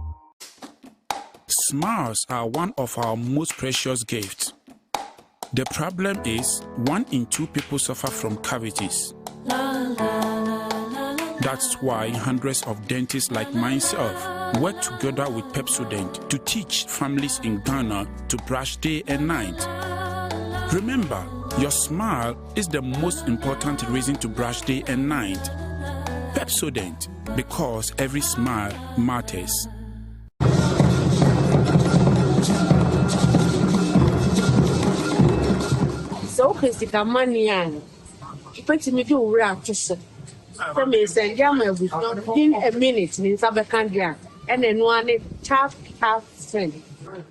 Smiles are one of our most precious gifts. The problem is 1 in 2 people suffer from cavities. That's why hundreds of dentists like myself work together with Pepsodent to teach families in Ghana to brush day and night. Remember, your smile is the most important reason to brush day and night. Pepsodent, because every smile matters. So, Christica Manian, put me to wrap to say, for me, send Yama in a minute in Sabacandia, and then one half friend.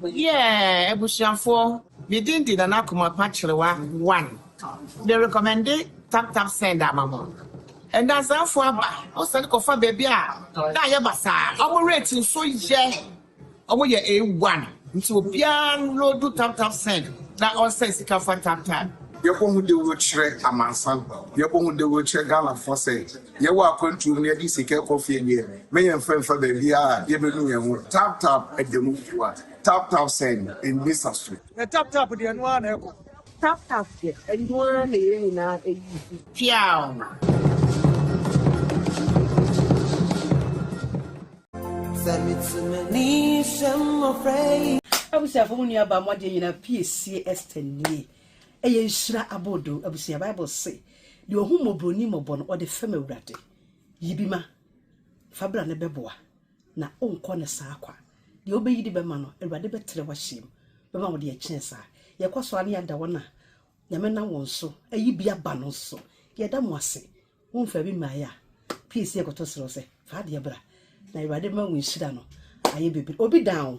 Yeah, Bushan 4, we didn't did an Akuma Pachua 1. They recommended tap send that mamma. And that's our for also for baby. Diabasa, our rating so yeah. Our A1 to piano do tap send. That all says it can for tap. You're going to watch a man, son. You're going to watch a gala for say. You are going to near this coffee here. May and friend for the VR, you know, tap at the move. Tap send in this street. The tap with the one. Tap here, and one in a piao. abusia fo mu aba mo de yina PSC estenie eye nhyira abodo abusia Bible say de ohun mobroni mobo no ode fam awurade yibima fabra ne beboa na onko ne saa kwa de obeyi de bema no awurade betre wa hyem bema wo de ye kyen saa ye kwaso ane yada wona nyame na won so ayi bia ba no so ye da mo ase won fa bi maya PSC ekoto sero se fa de bra na awurade ma won hyira no aye bebi obi down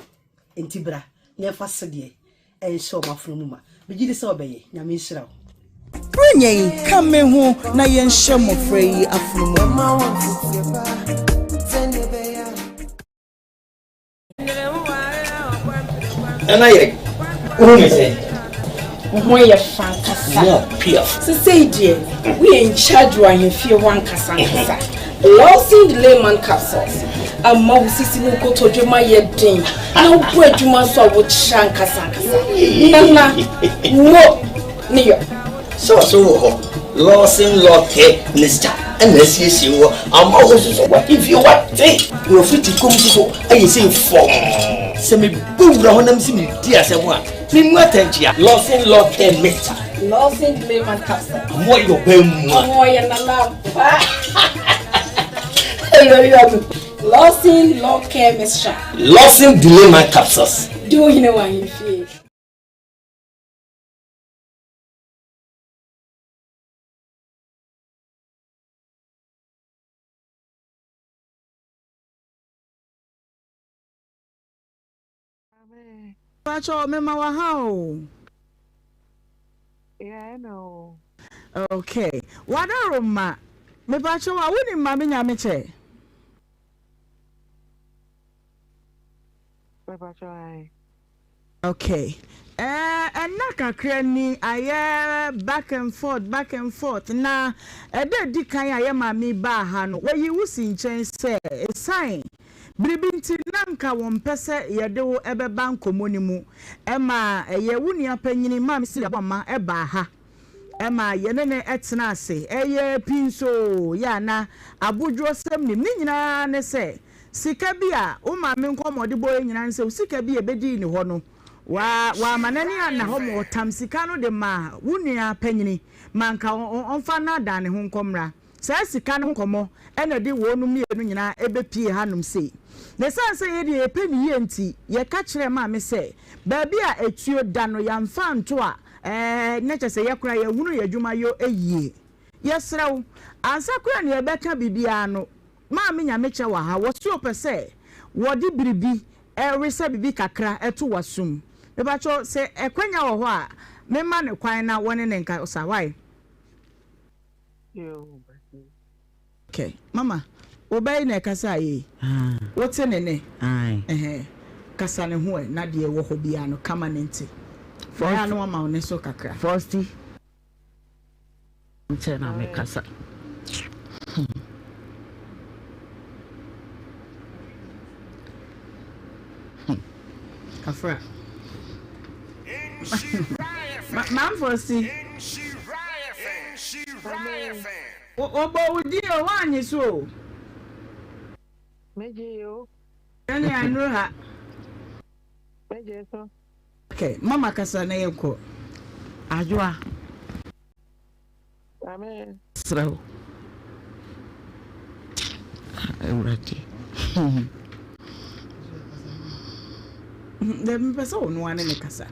entibra ne fa sede e show mafro mu ma bigidi se obeye nyame hyira wo Prenye kame ho na yen hye mofra yi afunu mu And I who is it? Who you fantastic? No, Pierre. So say dear, we in charge when you feel one kasa. Losing the layman capsules. A mouse is in go to Juma yet ding. No bread you must saw with shankasa. Nana, no, near. So, Lawson Locke, Mr. And let's see you. I'm always what if you want to. You're free to come to I say for semi boom round see dear someone. Nimatentia, Lawson Locke, Mr. Losing the layman capsule. More your bem. More and alarm. Losing Locke, Mr. Lawson delay my capsules. Do you know why you feel? Pacho mema wa hao. Yeah, I know. Okay. Wadaroma. Me pacho wa wuni mami nyameche. Me pacho ai. Okay. Enaka kreni aye back and forth na ede di kan aye mami ba ha no. We yi wusi nchen se sign. Bribinti nanka won pese yede wo ebeba nkomoni mu ema eye wunia panyini mam si abama eba ha ema yenene etena ase eye pinso ya na abudwo sem nim nyina ne se sika bia o maame nkomode boy nyina ne se sika bia ebedi ni ho no wa manani ana ho mo tam sika no de ma wunia panyini manka onfa na da ne ho nkomra sa sika no nkomo ena de wo no mienu nyina ebepie hanum sei ne sanse ye de epeni ye nti ye ka kire ma me se baabi a etuo da no ya mfa nto a ne kyese ye kura ye hunu ye dwuma yo eyie ye srew ansa kura ne ye beka bibia no ma me nya me kye wa ha wo so pese wo de biribi resa bibi kakra eto wasum me ba cho se ekwanya wo ho a me ma ne kwan na wone ne nka osawai Yo. Okay mama obey na kasa yi wote ne ne kasa ne ho na de wo ho bia no kama ne nti for ya no ma one so kakra first nche na me kasa afra mam first Obo udi o wanyi so Meje yo. Ani anu ha. Meje so. Okay, mama kasa na yenko. Ajwa. Amen. Sraw. Eurati. Dem pesa onu ane ne kasa.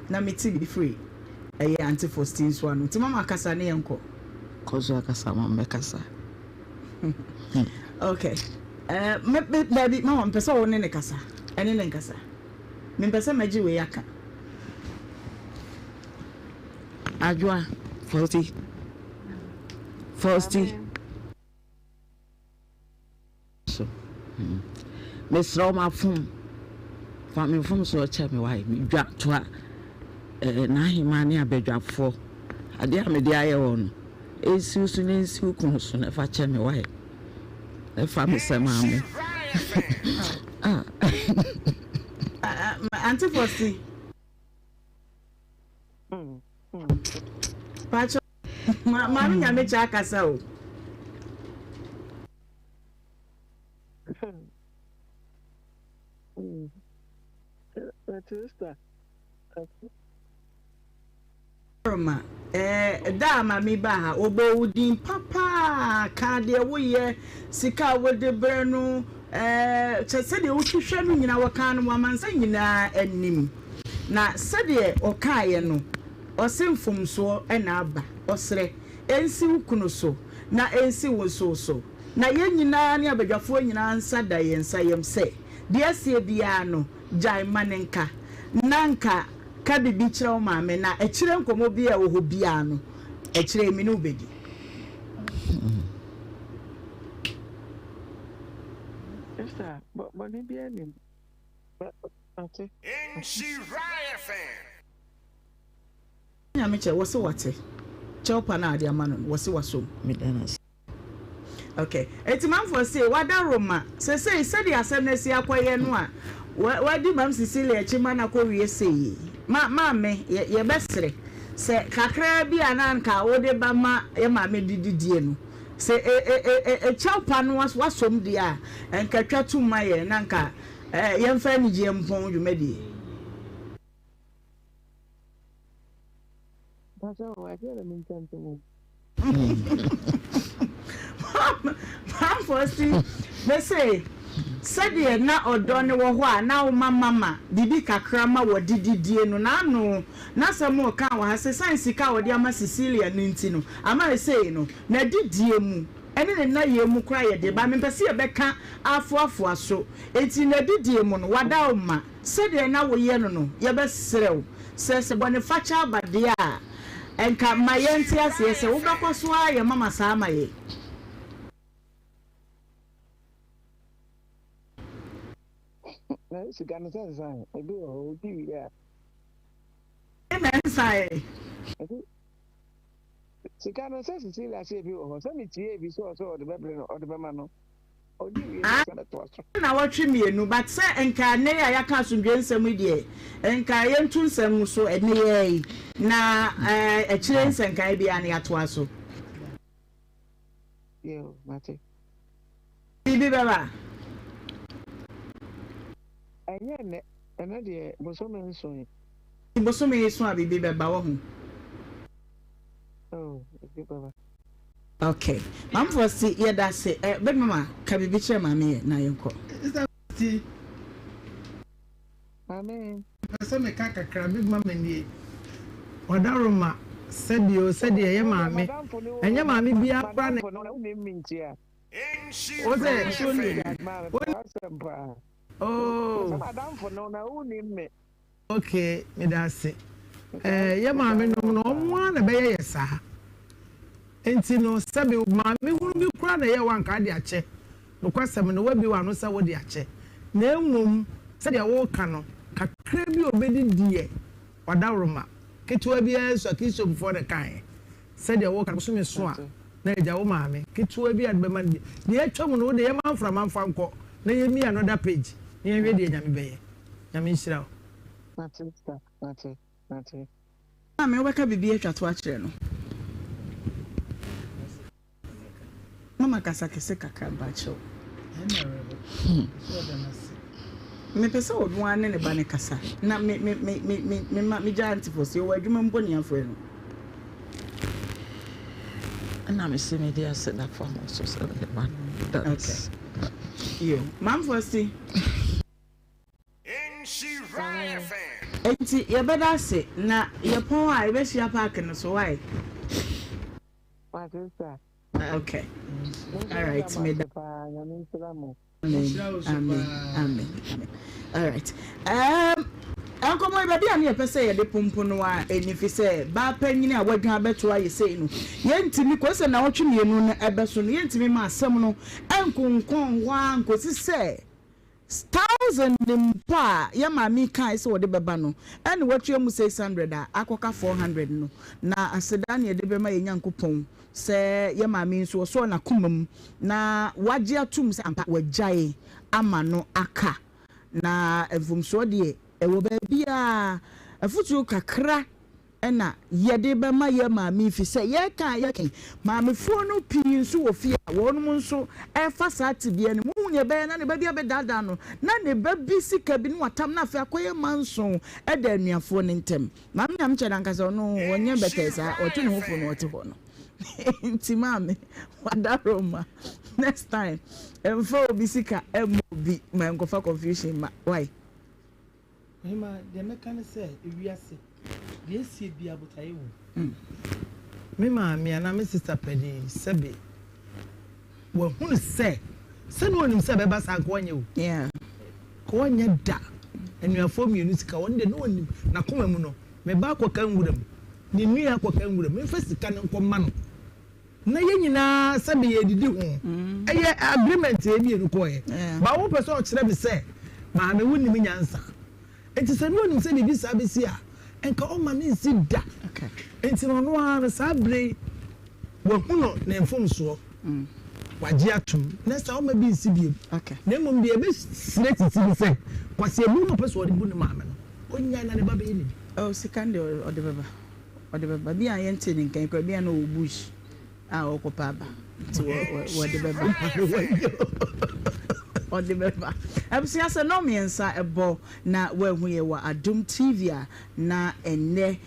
Na meti be free. Eye anti Faustin so anu. Ti mama kasa na yenko. Kozo kasa mama kasa. Okay. Baby, mama mpesa wone ne kasa. Ene ne kasa. Me mpesa maji we yaka. Ajwa, Fausti. So. Miss Roma fum. Fami fum so che me why me dwa to na himani abedwafo. Ade a me de aye won. Esusu ne nsu kun so na fa che me why. E fa me se mamu. Auntie Fosti. Pacho. Mami nyame cha kasa o. Sister. Roma da mami ba ha obo udin papa ka de wo ye sika wo de brenu chese de wo hwehwe no nyina wo kan no amansa nyina anim na sede o kaaye no o semfomso na aba osre ensi wukuno so na ensi wo so na ye nyina ne abadwafo nyina nsa da ye nsa yem se de asie bia no jai manenka nanka ka bibi kyerɛ wo maame na ɛkyerɛ nkomo bi a wo ho bia no ɛkyerɛ mi no bedi Sister, but money be any. Okay. Nhyira fan. nya me kyerɛ wo se wate kyerɛ pa na ade ama no wo se wasom Medanas. okay etimanfo se wada Roma se de asɛm na si akɔyɛ no a wadi mam Cecilia chima na ko wie sei maame ye besre se kakra bi ananka wo de ba ma ye maame dididie no se chaupa no wasom dia enkatwa tuma ye nanka ye mfa ni je mpon dwumadi Bajo wa je le mintan to. Mam fosti they say sɛdeɛ na ɔdɔ ne wɔ hɔ a na wo mama bibi kakra ma wɔ dididie no na no na sɛ mo ka wɔ ha sɛ science ka wɔ de ama Cecilia no nti no ama sɛ no na didie mu ɛne ne na yɛ mu kra yɛ de ba me pɛsɛ yɛ bɛka afoafoa so enti na didie mu no wada wo ma sɛdeɛ na wo yɛ no no yɛ bɛsrɛw sɛ bɔne facha abade a enka ma yɛ nti ase sɛ wo bɛkɔ so a yɛ mama saa ma yɛ Na sigana sensa ebi o di ya. Mensae. Sigana sensa Cecilia se ebi o so mi tie ebi so de bebre no de bema no. Odi wi na to so. Na watwe mienu but say enka ne ya yaka asundwe nsɛm die. Enka yentu nsɛm so ene ye na ɛkyire nsɛnka bi an yato aso. Yo, mate. Bibi baba. Anya ne de bosome nso yi. Bosome yeso a bibi baba wo ho. Oh, bibi baba. Okay. Mam for see ye da say be mama ka bibi kyerɛ mame na yenko. Amen. Pese me ka kakra big mama nie. Oda Roma sɛdeɛ yɛ maame. Ɛnyɛ maame bia kra ne. O se oh, madam for no na uni me. Okay, me da se. Ye maame no omo na be ye saa. Enti no sebe maame hunu bi kura na ye wanka de ache. No kwasem no wabi wa no se wo de ache. Na emum se de wo ka no kakra bi obedi die. Wada Roma. Ketu abi eso kiso before the kan. Se de wo ka so me so a. Na eja wo maame. Ketu abi adbe man die. De atwam no de ye manfra manfa nko. Na ye mi another page. Ye we de nyame beye. Nyame nhyira. Mate. Mama we ka bibi atwa to akere no. Mama kasa kese kakra ba chew. Me pesa odun ane ne ba ne kasa. Na me giant for say o adwuma mboni afo no. Na me se me dia se that for so so the man. Okay. Yo, mam for see. Nhyira fan. Enti ye beda se na ye pon a ye be hia park no so why? What is that? Okay. All right, me da. Amen. All right. Anko mo baby an ye pese ye de pompo no a enifi se ba panyini a wadwan abeto aye sei no. Ye ntimi ko se na wotwe mienu no ebeso no ye ntimi ma asem no enkonkon wa nkosi se 1000 nimpa ya mami kai se wode beba no ene watwe mu 600 a akoka 400 no na aseda ne de bema ye nyankopon se ya mami nso so na komam na wagye atum se ampa wagyae ama no aka na evumso de ewo ba bia afutu kakra ɛna yɛde bɛma yɛ maame fi sɛ yɛka yɛka maamefoɔ no pii nso wɔ fie a wɔnom nso ɛfa saa tibea no mu ne bɛyɛ na ne ba bi abɛdaadaa no na ne ba bi sika bi no watam na afei akɔyɛ manso ɛda anuafoɔ no ntɛm maame am kyerɛ ankasa ɔno wɔnyɛ bɛtɛ saa ɔto ne hofo no ɔte hɔ no nti maame wadaroma next time ɛmfa obi sika ɛmɔ obi ma nkɔfa confusion ma why Ohemaa the mechanic say ewiase the esi bi abotaye wo me maame ana me sister pedi sebe wo hunu se no onim se beba sa ko onye wo yeah ko onye da anuafo mienu sika won de no onim na koma mu no me ba akwa kan wuram ni nua akwa kan wuram me fa sika ne nkoma no na ye nyina sebe ye didi ho eye agreement e bi enu ko ye ba wo person o kire bi se maame wo nim nyansa enti se no onim se bibi sa be si a enka o ma ne si da okay enti no no ara sa bre wo huno na enfom so waji atum na sa o ma bi si bi okay na mum bi e be straight ti bi se kwase mu no person o de bu ne maame no onya na ne ba be ni oh sikande o de baba bi an yente ne nkan kwa bi an o bush a o ko pa ba ti wo de baba odibeba abusia se no miensa ebo na wehu ye wa Adum TV a na enne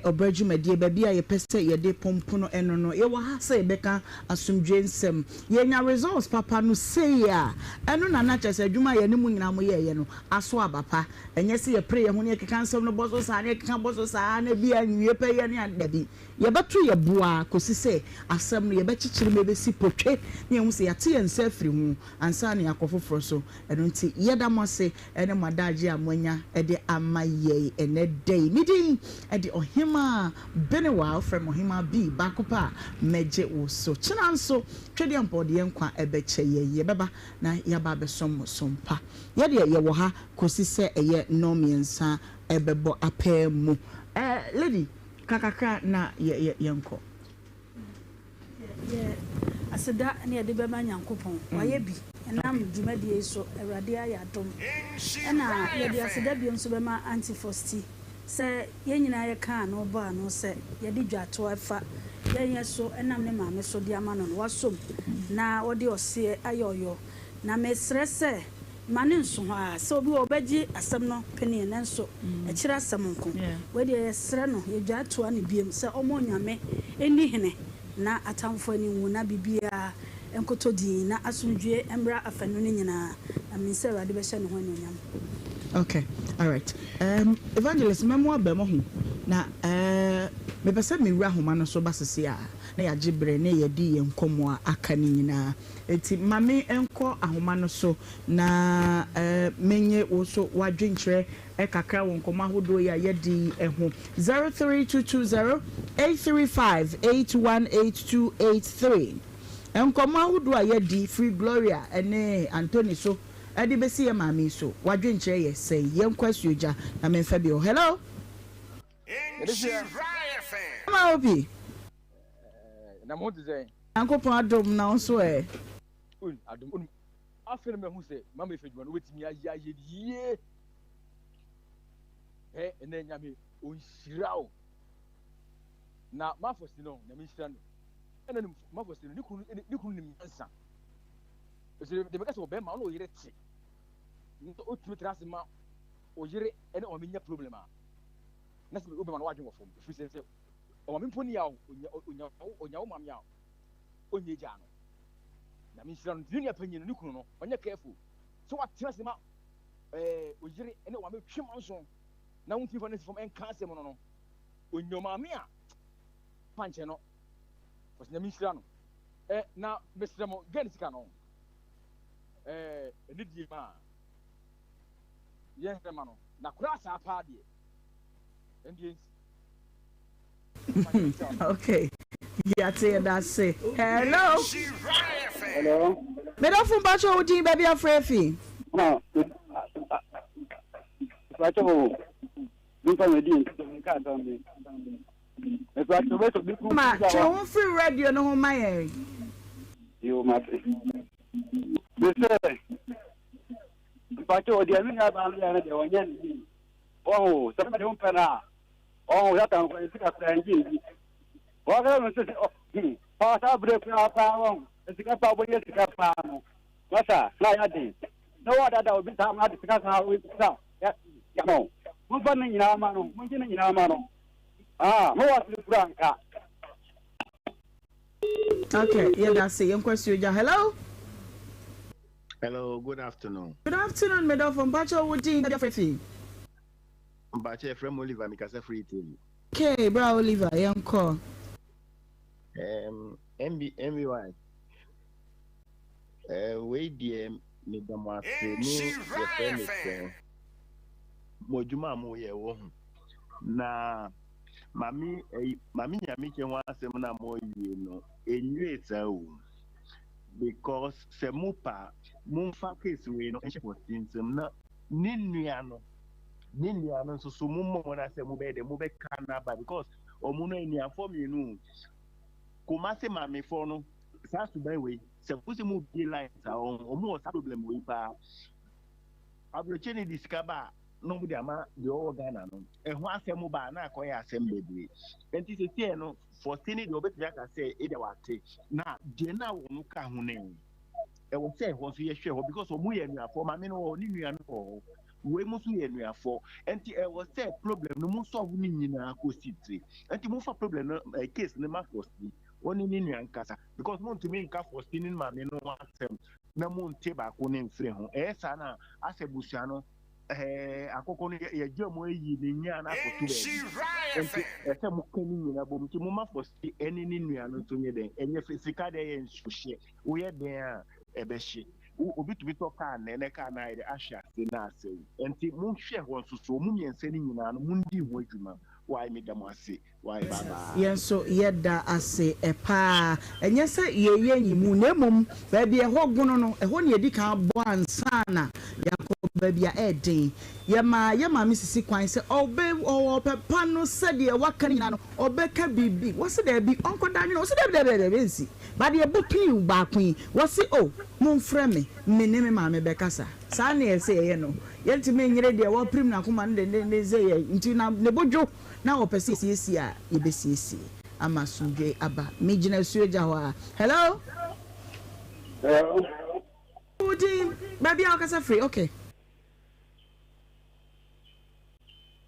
obradwumadie ba bia ye pese ye de pompono eno no ye wa ha se beka asumdwe nsem ye nya results papa no say ya eno na na chese adwuma ye ne mu nyina mo ye no aso abapa enye se ye pray ye ho ne keka nsem no boso sa ne keka boso sa na bia nwie pe ye ne adabi ye beto ye boa kosi se asem no ye be chichiri me be si potwe ne hu se yate ye nsa afiri hu ansa ne akofo so enunti yeda mose ene madaji amwanya ede amaye ene day meeting ede Ohemaa Benewaa from Ohemaa B bakopa meje wo so chinanso twede ampode yenkwa ebeche ye beba na yaba besom sompa yede ye wo ha kosi se eye no miensa ebebo apemu lady kakaka na yenko aseda ne yede bema nyankopon waye bi enam dwumadie so awrade ayadom ena yede aseda bi nso bema antifosti se yenyina ye kan no ba no se yede dwato afa yenye so enam ne maame so de ama no wasom na wode ose ayoyo na mesre se mane nso ha se obi obaji asem no pene ne nso ekira asem nko wede yesre no ye dwato ani biem se omo nyame eni hene na atamfo ani wu na bibia enkoto di na asundwe emra afanu ne nyina aminse awade be hye ne ho anyonyam. Okay, all right. Evangelist memo abemo ho na me pese me wura homa no so basese a na ya gibre na ye di enkomo a aka ni nyina enti mame enko ahoma no so na menye wo so wadwenkyere kakra won koma hodo ya ye di eho 03220-835-818-283 enkoma hodo a ye di Free Gloria ene Anthony so edi besi ye mami so wadwenkyere ye say ye nkwasuoja na memfa bi o hello Nhyira FM ma obi na mo dizem ankopon adom na so adom afere me hu se mama efeduma no wetimi aye ye ene nyame onhyira na mafosi no na me hyira no ene mafosi no ni kunu nim nsa ese de beka se obe ma no yire ti nto otumi trase ma o yire ene o menya problem a na se obe ma no wadwen ofom fi se o ma mponi ya onya o mam ya onye ja no na me hyira no ni apanyi no ni kunu no onye careful so what trase ma o yire ene o ma twem nso na won tifo ne fom en kanse mo no onyo maame a panche no was na me hyira no na besra mo gen sika no enidi ma yes ma no na kura sa pa de ndien okay yeah say that say hello me don't fun bacho odi baby afrefi no bacho nfa me din ka ta me e bacho beto bi ku ma che won free radio no ho maye yo ma Bese, bacho odi ami na ba ya na de wanya ni. Oh, sama de un pera. Oh, that I'm going to take a friend. What I'm saying, oh, pass a break now, pound. It's a couple of years to get pound. What's that? Fly a day. No other that will be time to discuss how we start. Yeah, no. Who's running in our man? Who's in our man? Ah, who was the Frank? Okay, yeah, that's it. Question. Hello. Hello, good afternoon. Good afternoon, Madam from Bacho Woody. Bacho from Oliver, Mikasa Free TV. Okay, bro, Oliver, young call. MBY. Wait, dear, Madam was your friend. Mojuma Moye won. Na Mami, Yamiki wants a man more, you know, a new because Semupa, Mumfa case, we know, she was in some Niniano, so Sumumo when I say Mube, the Mube Canaba, because Omuno in your form, you know, Kumase Mami Fono, Sass to by way, suppose you move the lines are on almost problem with Abracheni discover nobody ama the organ, and once a Muba and I acquire assembly. And this is here, no, for Tini, the Obet Jack, I say, Edawate. Now, Jenna won't come her name. I will say, was we sure because of we and for my men or Ninian or we must be and we are for. And I was say problem, no more so winning in our city. And to move a problem, a case, the Marcos, one in Ninian Casa, because not to make up for stealing my men, no one, no moon table, couldn't free home. Sana, as a Bushano. Akoko no ye dwamo yi ne nya na akoto be ese mo kani nyina bom ti mo ma fosi eni ni nua no to nye den enye fisika de ye nsuhye wo ye den a ebehye obi to bi to ka na ne ka na ide ahya se na ase enti mo hwe ho nsuso mo miense ni nyina no mo ndi ho adwuma why me dem ase why baba yen so yeda ase epa enye se ye nyimu na mum ba bia ho gono no ho ne edi kan bo ansana baby edin yema misisi kwan se opepa no sede waka ni no obeka bibi wose da bi onko da ni wose da nsi ba de botun ba kwan wose mo mfrɛ me ne me ma me bekasa sa na ye se ye no yenti me nyire de wo prim na koma ne ze ye nti na ne bodwo na opese siesie a ye besiesie ama suje aba me gina sueja ho hello Udi baby akasa free okay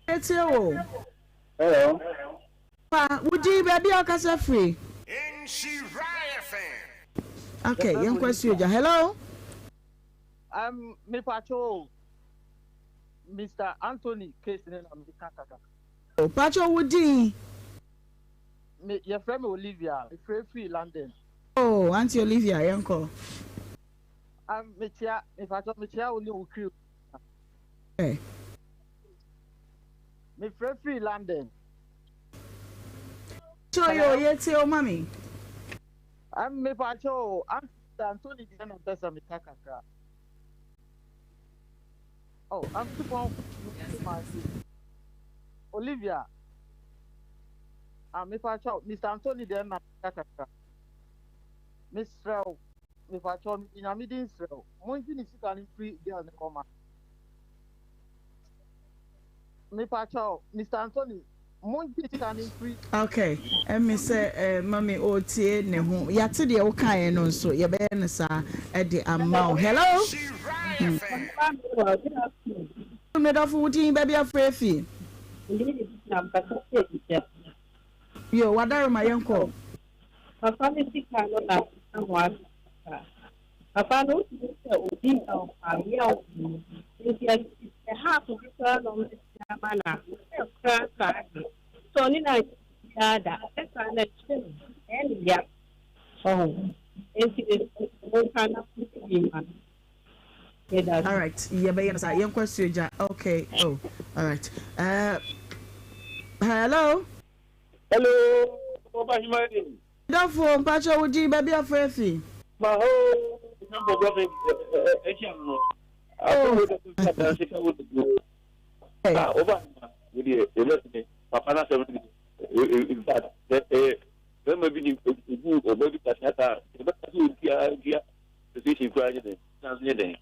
It's you. Hello. Would you be a free? Nhyira FM. Okay, young question. Hello. Me Pacho, Mr. Anthony Case in America. Oh, Pacho Woody. Your friend Olivia, free London. Oh, Auntie Olivia, uncle. Me Pacho, only Ukri. Okay. Me free London. So yes, your mommy. Me Pacho, Anthony Diana Pesa me kakaka. Oh, I'm super Olivia. Me Pacho, Mr. Anthony Diana kakaka. Mr. Me Pacho, in a meeting, so Monty is can free girl in the coma. Me Pacho, Mr. Anthony, Monty can free. Okay, and me say, Mommy, Otie, Nehu, Yati, the okay, and also your bairns are at the amount. Hello, made of Woody, baby, a free fee. Yo, what are my uncle? A family cannot someone. A family will be a real. Half of the girl on the manner. So, Nina, that's an action. And yeah. Oh, it's all kind of human. All right. Yeah, but yes, I am question. Okay. Oh, all right. Hello. Hello. What you doing? Don't phone, Pacho. Would you be a free? My whole number of over with you, Papa, in fact, there may be a good or maybe Tata, position graduate, Tanzania,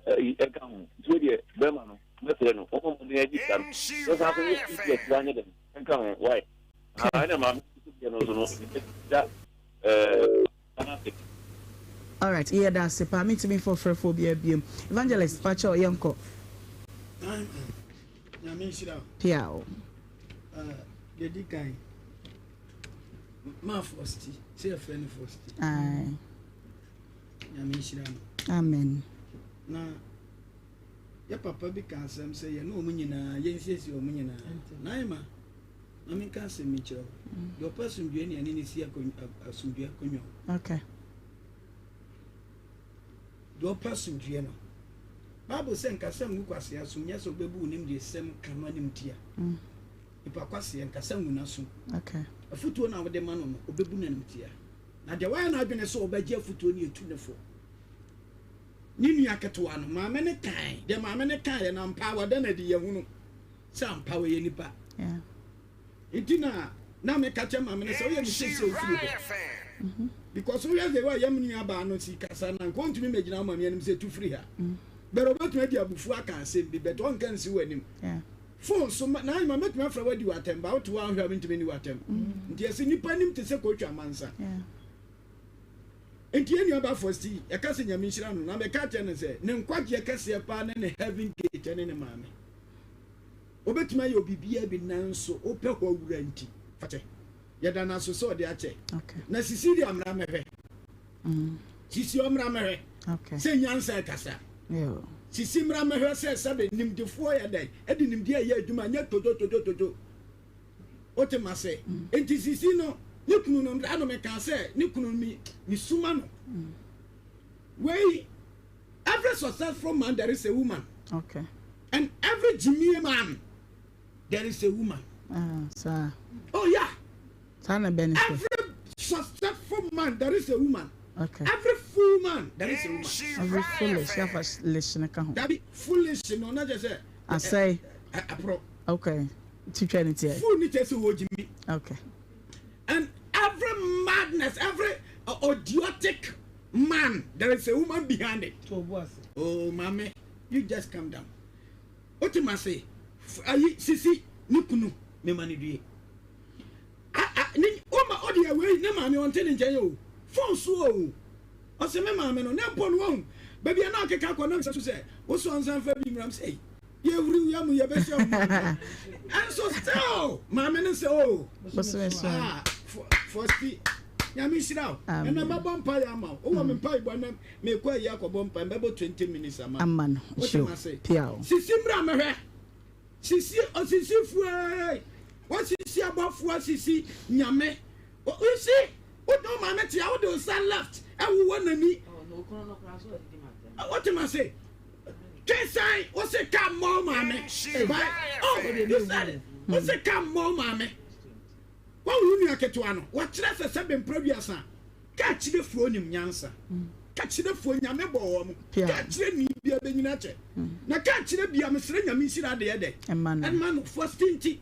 it's really a Berman, Method, the edge, just having it, come why? I know my that all right, yeah, that's it. Permit me for phobia. Evangelist, Pacho, Yanko. Piao. The Dikai. Ma Frosty, say a friend Frosty. Aye. Yamishira. Amen. Na ya papa bi kan sam say no munyina yensiesi o munyina. Naima. Na me kan sem micho. Your person due ni ani si asundua konyo. Okay. Your person due no. Bible say nkasam ngukwase asumnya so bebu nim de sem kanwa nim tia. Ipa kwase nkasam ngunaso. Okay. Afutuo na wode ma no obebu na nim tia. Na de wa na adwene so obaje afutuo ni etu ne fo. Ninu aketewa no maame ne kan de maame ne kan na mpa wada na di yehunu sa mpa we nipa yeah itina na me ka che maame ne so ye mi sese ofuru because we dey wa yam nua ba no si kasa na kontumi megina maame anim se tu free ha bero betu adi abufu aka asem bi beto nkan si wanim yeah phone so na ma metuma fra wadi watem ba to wa hwa ntumi ni watem nti ese nipa nim te se ko twa mansa yeah enti enu aba fosti e ka se nyame nhira no na me ka tene se ne nkwaje kase pa ne heaven gate ne maame obetuma ye obibia bi nanso ope ho awura nti fate yeda na so so de ache okay na sisi de amra mehwe sisi amra mehwe okay se nyansa kasa yo sisi mra mehwe se sabe nimdefo ya dai edi nimde ya adwuma nya todo otema se enti sisi no ni kunu no ndano me kan say ni kunu mi suma no wey every successful man there is a woman okay and every Jimmy man there is a woman sir oh yeah sana benefit every successful man there is a woman okay every fool man there is a woman every foolish ya foolish na ka ho that be foolish no na just say I say apro okay trinity fool ni tese wo Jimmy okay. And every madness, every idiotic man, there is a woman behind it. Oh, mommy, you just calm down. What you must say? Sisi, nikunu, me mani duye. Ni oma odi away, ne mami on telling you. Phone so. O se me mami no, ne pon won. Baby na ke ka ko na so say. Wo so ansan fa bi mram say. Ye wuri ya mu ye be say. And so still, mami no say oh. Firstly, Yamishira, and I'm a bumpy amount. Oh, I'm a pie bonnet, may quite Yakob about 20 minutes a man. What you say? Piao. Sisi, Sisi, or Sisi, what is about for Sisi, Yame? What we see? What no man at your old son left, and we want to meet. What am I say? Just say, what's a come more, mammy? Oh, you said it. What's a come more, mammy? What will you get to one? What dress a seven previous? Catch the phone in Yansa. Catch the phone, Yamebo. Catch the be a beninache. Now catch the be a Mr. Yamishira the other. And man, first tinty.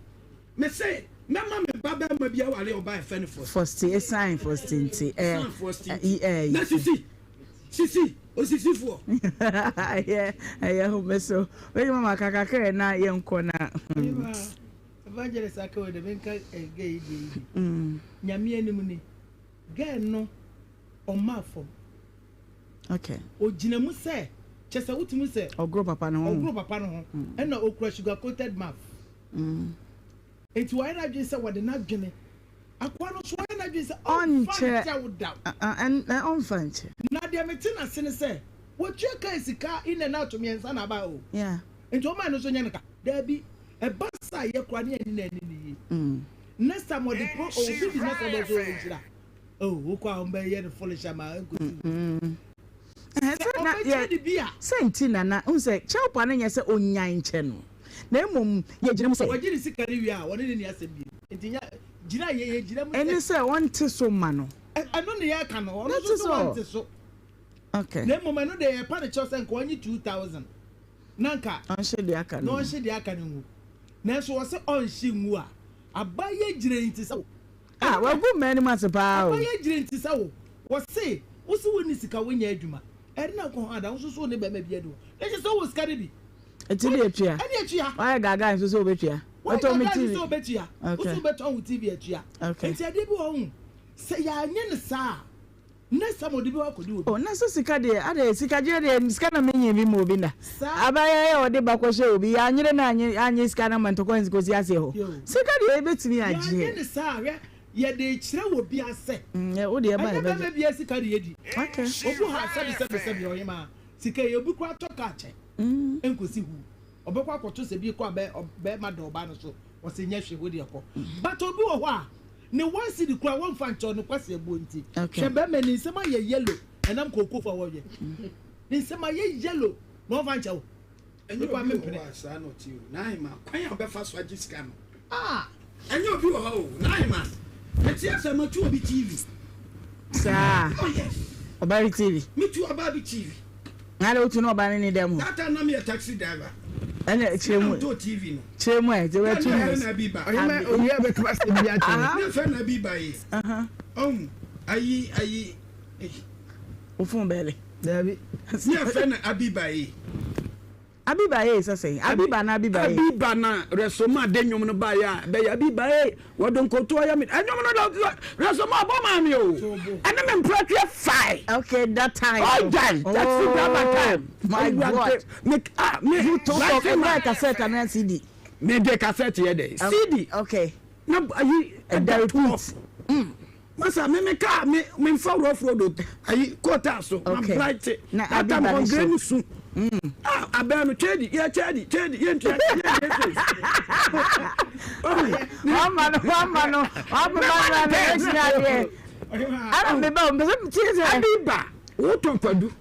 Me say, Mamma, Baba, maybe I will buy a fan for first a sign for stinty. Sisi, o sisi for. Yeah, hope so. Wait, Mamma Kaka, na young corner. Evangelist ako de benka gay nyame animu gay no o mafo okay o ginamu se chesa wutimu se ogro papa no ho e na okura sugar coated maf enti why na dwe se wode na dwene akwa no so why na dwe se on on fanche na de metina sene se wo twa ka sika in and out me nsa na ba o yeah enti o ma no so nyanka da bi e basa ye kwa ni ani na ni next time what the pro o bi di next time so njira oh wo kwa mba ye the foolish ama nkutu sentina na unse chaupa na nyese onyan nche no na emom ye gire mu se wagiri sika ni wi a woni ni asem bi entinya gira ye gira mu eni se wonte so ma no ano ne ya ka no ono so wonte so okay na emom no de pa de chose nko onyi 2000 nanka onhye de aka no onhye de aka no na so wo se onhye nwu a abaye gire nti se wagu mani masepa o abaye gire nti se wo se wo se woni sika wonya adwuma erina ko ada wo so ne be ma bi adu e se wo sika de bi eti de etua eni etua why gaga so so obetua Oto mi TV. So betia. Okay. Oso beto on TV atua. Okay. Enti ade bi wo hu. Se ya anye ne sa. Na samodi bi wa kodi obi. Oh, na so sika de, ade sika je de sika na menye bi mo obi na. Abaya ya ode bakoshe obi ya anyere na anye sika na mantoko nzi kosi ase ho. Sika de ebetimi aje. Ya anye ne sa ye de kire wo bi ase. O de e ba be bi sika de yedi. Okay. Obu ha sabi oyema. Sika ye obi kwa toka ache. Enkosi hu. Obekwa kwoto se bi kwa be ma do ba no so. O se nya hwe wo de ko. But obi wo ho a ne one city kwa one fan cho no kwase ebo nti hwebe me ni nsema ye yellow enam kokoko fa wo ye ni nsema ye yellow no fan cho enyi kwa me pene sa no ti o na ima kwan ya be fa so agi sika no enyi obi wo ho na ima eti asema tu obi TV sa Obari TV me tu Obari TV na le otu no Obari ni dem that time na me a taxi driver ene chemu to TV no chemu e je we tu na biba oye be class bi a che na fe na biba yi ayi ofun bele dabi na fe na abiba yi so say abiba na resoma de nyom no ba ya be ya abiba yi wodon koto ya mi anyom no resoma bo ma mi o ene me mpratwe fai okay that time that's the drama time my god me you talk about cassette and CD me de cassette ye de CD okay na ayi direct masa me ka me fa rough road ayi quota so na bright na atam congremu su abanu chedi ye ntia mama no ana me ba mbe se tiese abiba wo ton kwadu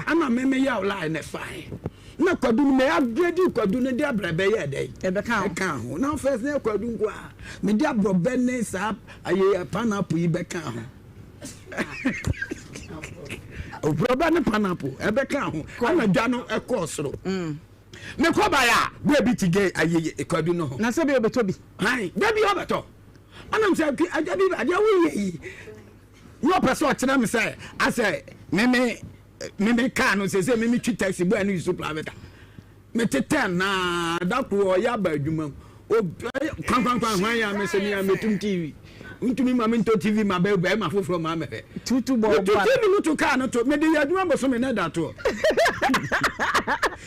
ana me ya ola na fine na kwadu me agredi kwadu ne dia brebe ye dey e be kan ho na first na kwadu nko a me dia brobe ne sa aye pineapple yi be kan ho o brobe ne pineapple e be kan ho ana dwa no e ko soro me ko ba ya be bi tige aye kwadu no ho na se be obeto bi hai be bi obeto ana mse ajabi adia wo yi no person o tena me say ase me ka no se me twi taxi boy no use private me teten na dakwo ya ba adwuma o kwan hwan ya me se me metum TV ntumi ma me nto TV ma be ma foforo ma me tutu bo TV no to ka no to me de adwuma bo so me na da to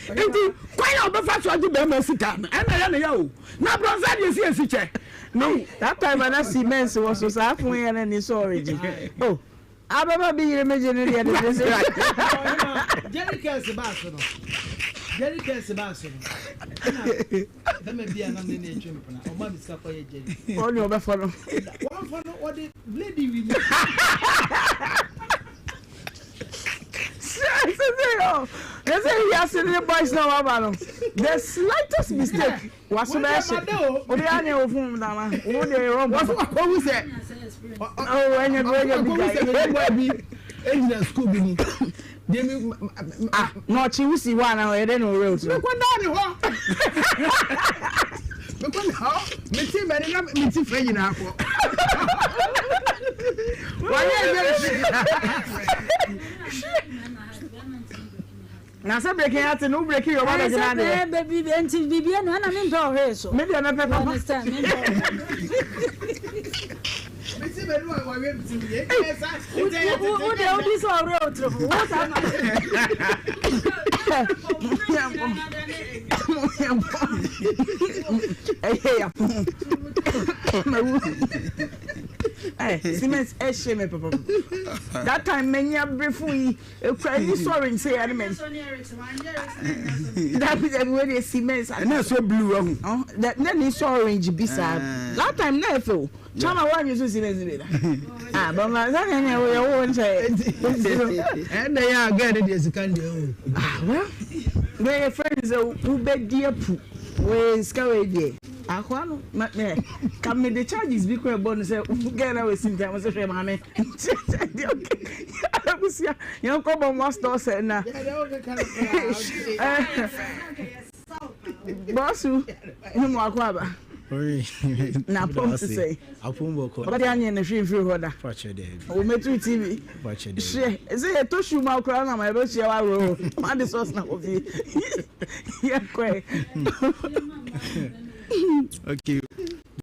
enti kwan ya be fa so adi be ma sika na na ya o na bronza de si che no that time na cement was so sa fun ya na ni storage oh ababa bi yire meje ni ya de se Jerry Kess ba so no na me bia na me na etwe mpona o ma bi ska kwa ye Jerry o ni o be fo no one for no o de lady we They say he has the boys now about the slightest mistake was so bad. Obi anya ofun da ma. O dey wrong. What we say? Oh, when you go be engineer school bi ni. No chi we see one now, they no real. Me ko da ni ho. Me ko ho. Me ti me ni na me ti fe nyina ko. Why na say breaking out no breaking your mother jana dey baby enti bibia no na me ndo he so me dey na pepper understand me ndo me see me no wa we ti ye kesa who dey so real true what am Siemens shame papa that time menya brefu yi ekra sorry say element that be the way Siemens na so blue oh that na ni orange bisa that time na feel chama one use Siemens be that but ma that na we won say and they are get the second well my friends who be dear pu we scawe akwano me come me the charges be ko bonus say get na we sim time say ma me okay abusia yan ko bon master say na bosu ni mo akwaba na pom to say apombo ko but anya na hwe mfiri hoda o metu TV she say to shu ma kra na ma be share wa ro ma de source na obi ya kwe Okay,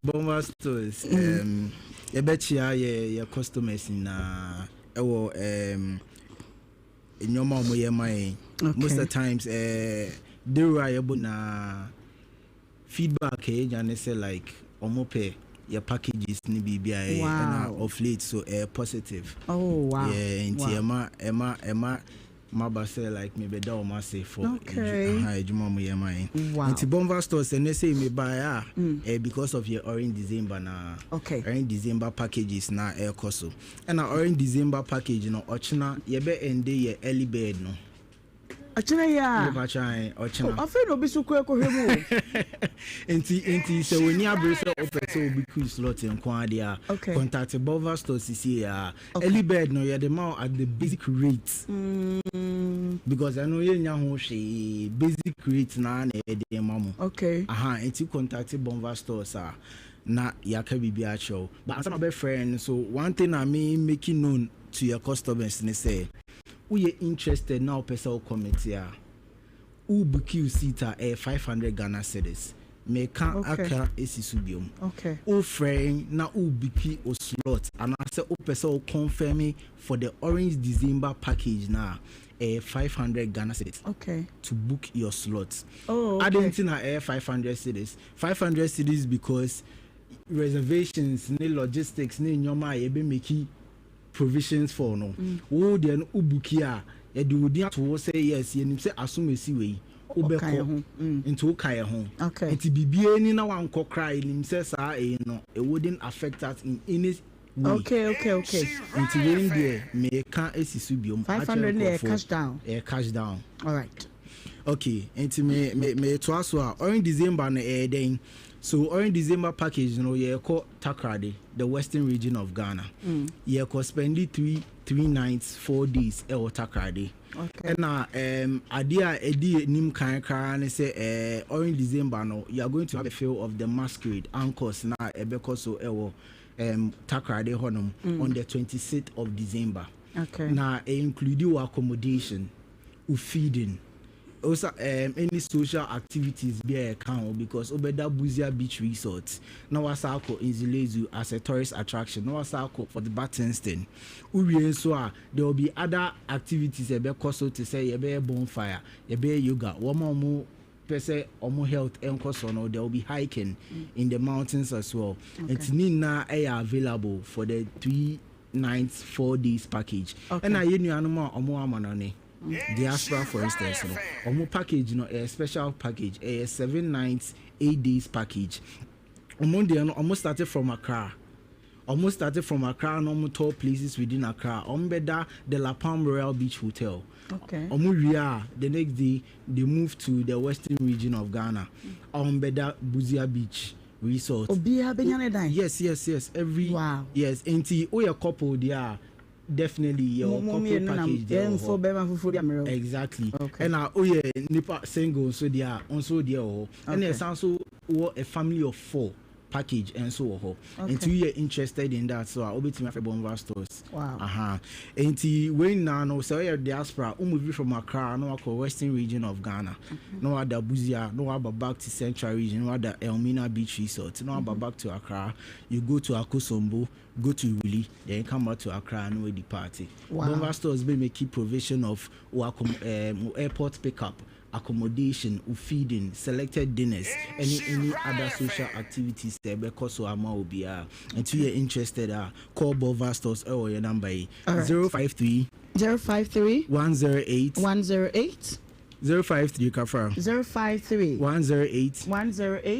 Bomber Stores. I bet your customers in in your mom most of the times they were able na feedback and they say like omope your packages ni BBI and of late so positive. Oh wow. Yeah, into Emma Maba say like maybe that will say for wow. Into Bomber Stores and they say me buy because of your Orange December na Orange December packages na air coso and our Orange December package no ochina ye be ende ye early bird no achina ya afei no bi so ko hwemu enti so when you abri so opese obi ku slot enko ade a contact Bomber Stores see ya early bird no ye the more at the basic rate because I know you nya ho hwe basic rate na de mamu enti contact Bomber Stores na yaka bibia show but as my friend so one thing I mean making known to your customers ne say we are interested now person committee u book you seat 500 Ghana cedis me can aka esisubium o friend na u biki o slot and I say o person confirm for the Orange December package now 500 Ghana cedis to book your slots. I didn't think 500 cedis 500 cedis because reservations ni logistics ni nyoma ye be make provisions for no wo de no ubuki a ye de wodi ato say yes ye nim say asomesi we ubeko into kai ho enti bibie ni na wanko cry nim say sa no it wouldn't affect us in any way. Okay. Enti we there me can esisu biom 500 cash down. All right. Okay, enti me to aso a Orange December na den. So Orange December package, you know, you call Takrade, the western region of Ghana. You call spend 3 nights, 4 days or Takrade. And idea nim kan say Orange December no, you are going to have a feel of the masquerade anchors na ebekoso Takrade honum on the 26th of December. Now include your accommodation, feeding. Also, any social activities be account because Obeda Buzia Beach Resort, now Wasako in Zilezu as a tourist attraction, now Wasako for the Battenston. So there will be other activities also to say a bonfire, a yoga, one more person or more health and no, there will be hiking in the mountains as well. It's Nina available for the 3 nights, 4 days package. And I knew animal or more money. Diaspora, for instance, omo package, a special package, a 7 nights, 8 days package. Almost started from Accra. No top places within Accra. Ombeda, the La Palm Royal Beach Hotel. The next day they moved to the western region of Ghana. Ombeda Buzia Beach Resort. Yes. Yes. Enti oya couple there. Definitely your couple package there. Exactly. And nipa single so they are also there and there's also a family of 4 package and so and you are interested in that so I'll be to my Bomber Stores. And when now so your diaspora move from Accra no western region of Ghana no other Buzia no about back to central region no other Elmina Beach Resort no about back to Accra you go to Akosombo go to Uli, then come back to Accra and with the party. Bomber Stores be making provision of airport pickup, accommodation, feeding, selected dinners, any other social activities there because of Amaobia. And if you're interested, call Bomber Stores or your number 053 108 053 Kafar 053 108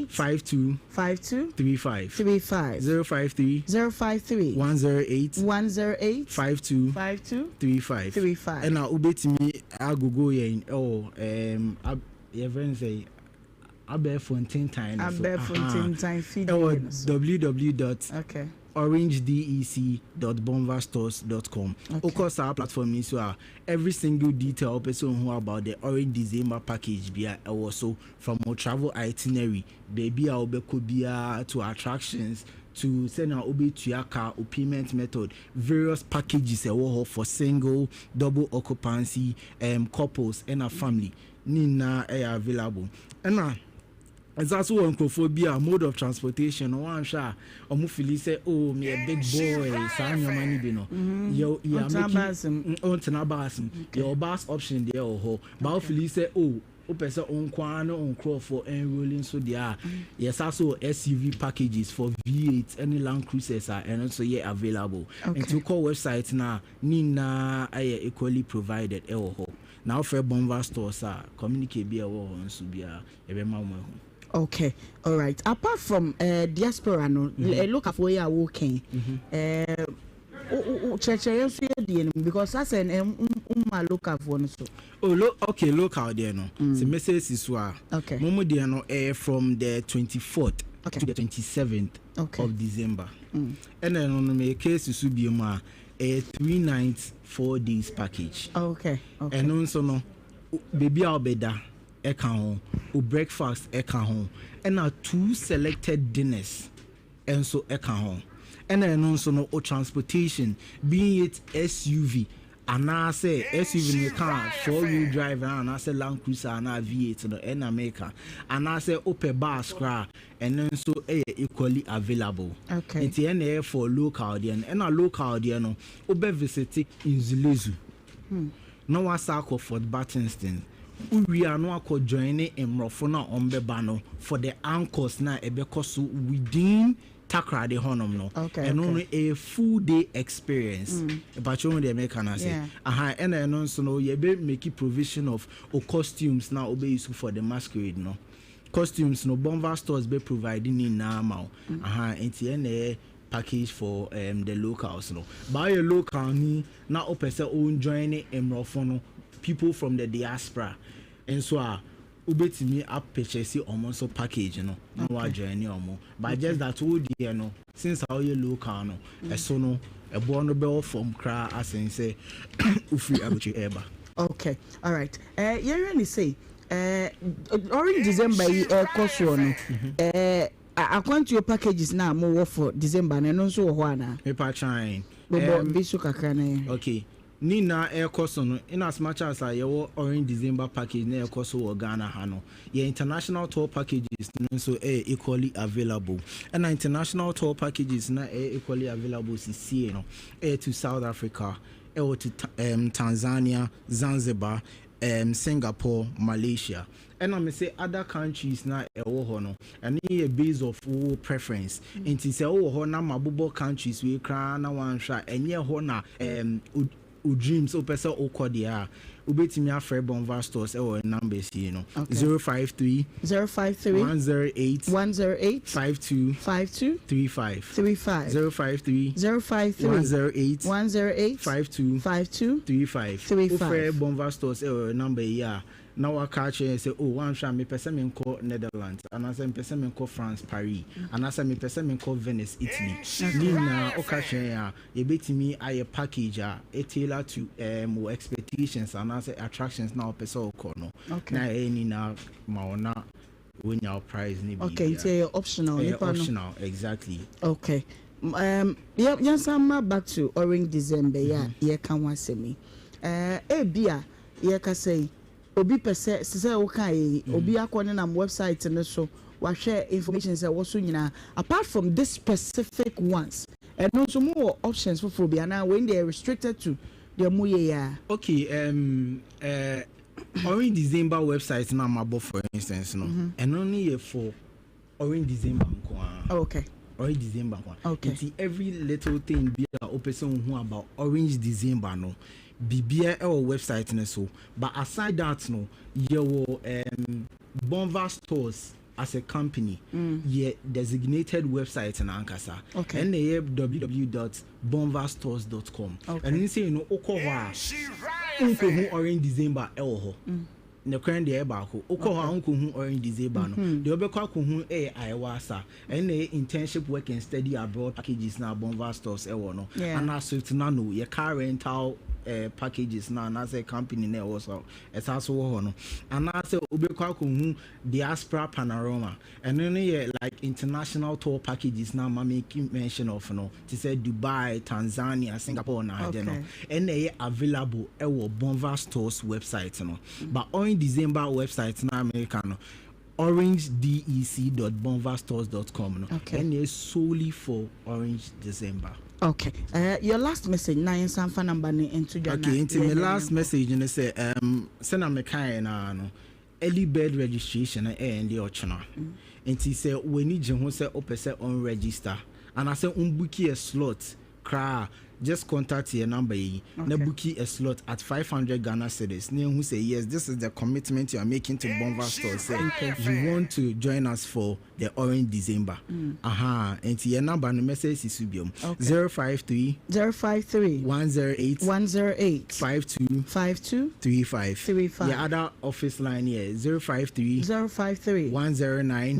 52 35 053 108 52 35 and now ubetimi agogo yen your friends say Abefontaine feed www.orangedec.bomverstores.com. Of course, our platform is every single detail person who about the Orange December package be also from our travel itinerary, baby could be to attractions to send our obi to your car or payment method, various packages for single, double occupancy, couples and a family. Nina available. And It's also oncophobia, mode of transportation. One shot, or Mufili say, oh, me a big boy, sign your money, bino. You are making on Tanabasm, your bus option there, or Baufili say, oh, Opesa on Quano on Crawford and rolling so there. Yes, also SUV packages for V8, any Land Cruisers are and also yet available. And to call websites now, Nina I equally provided. Now for Bomba stores are communicate be a war on Subia, every moment. Okay, all right. Apart from diaspora, no, look at where you are working. Church, because that's an local one. So. Oh, okay, local there no. The message is okay. Momo there no from the 24th to the 27th of December. And then on my case is be a 3 nights 4 days package. Okay. And also no, baby I'll be there. Eka o breakfast eka home and 2 selected dinners and so eka home and then also no transportation being it SUV and I say SUV in the car 4-wheel drive and I say Land Cruiser and I V8 no and America and I say open bar scra and then so equally available. Okay. It's an air for local there and a local there no obe visit in Zilezu. No one circle for Battinston. We are not joining Mrofona Ombebano for the anchors now ebekosu within Takra de Honum no. Okay. And only a full day experience. But you know the American say. And then also no you be make provision of costumes now obey useful for the masquerade no. Costumes no Bomba stores be providing in now. And package for the locals no. Buy a local ni na opese own joining Mrofono people from the diaspora and so ubetimi up purchase almost a package no wa journey omo but just that would you know since how you local no so no a born bell from cra as in say ufi abuchi eba. Okay, all right. You really say during December course one according to your packages now more for December and also one paper chain okay. Nina air cost on in as much as I orange December package near cost or Ghana Hano. Your international tour packages so equally available. And international tour packages now equally available to South Africa, to Tanzania, Zanzibar, Singapore, Malaysia. And I'm say other countries now and a base of preference. And to say mabubo countries we cry na one shot and dreams opesa okodia ubetimi afre Bomba stores numbers 053 108 52 35 053 108 52 35 afre Bomba stores number now I catch and say, oh, one shall me person in call Netherlands, and as a person in call France, Paris, and as a me person in call Venice, Italy. Nina, occasion, you bet me a package, a tailor to more expectations and as attractions now, person corner. Okay. Now, any now, Mauna, win your prize. Okay, it's optional. Optional, exactly. Okay. Yes, I'm back to Orange December. Yeah, can one say me. Beer, yeah, can say. Obi pese se okay obi akone na website no so wa share information say wo so nyina apart from this specific ones and also more options for phobia now when they are restricted to the muye ya. Okay, Orange December website na mabo for instance no and only for Orange December nko. Okay. Orange December nko. Okay. It's every little thing be a person who about Orange December no. BBA or website and so, but aside that, no, your Bomba stores as a company, yeah, designated website in Ankasa, okay, and they have www.bombastores.com, and you say you know Okowa, Unko Orange December Elho. Ne kwan de eba ko okoha unko hu Orange December no de obekwa ko hu aiwasa and internship work and study abroad packages na Bomba stores no and na swift na no your car rental packages na as a company na also it's also no and na say obekwa ko hu diaspora panorama and then like international tour packages na making mention of no to say Dubai, Tanzania, Singapore na no and available Bomba stores website no but on December website na America no orangedec.bonvastores.com. Okay. And it's solely for Orange December. Okay. Your last message, na yansanfa number ni into Ghana. Okay, into my last message, you say, send me kind no early bird registration and the optional. And he said, we need you say on register. And I said, book a slot, just contact your number. Na book a slot at 500 Ghana cedis. Who say yes, this is the commitment you are making to Bonva Store. Say you want to join us for the Orange December. And your number and the message is 053 108 52 35. The other office line here 053 109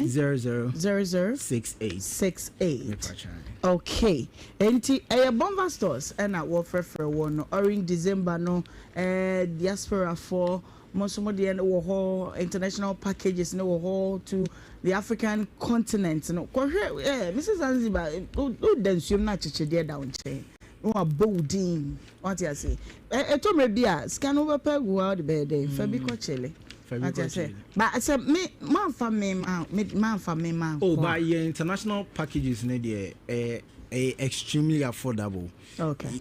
0068. Okay. Enti Bonva Stores and I work for one Orange December no diaspora for most of the international packages no whole to the African continent no. Mrs. Zanzibar who then swim na chiche there down chain. No a bolding. What you say? To me dia scan over per go the bed Fabi Coachele. But I said me man for me man. Oh, but your international packages extremely affordable. Okay.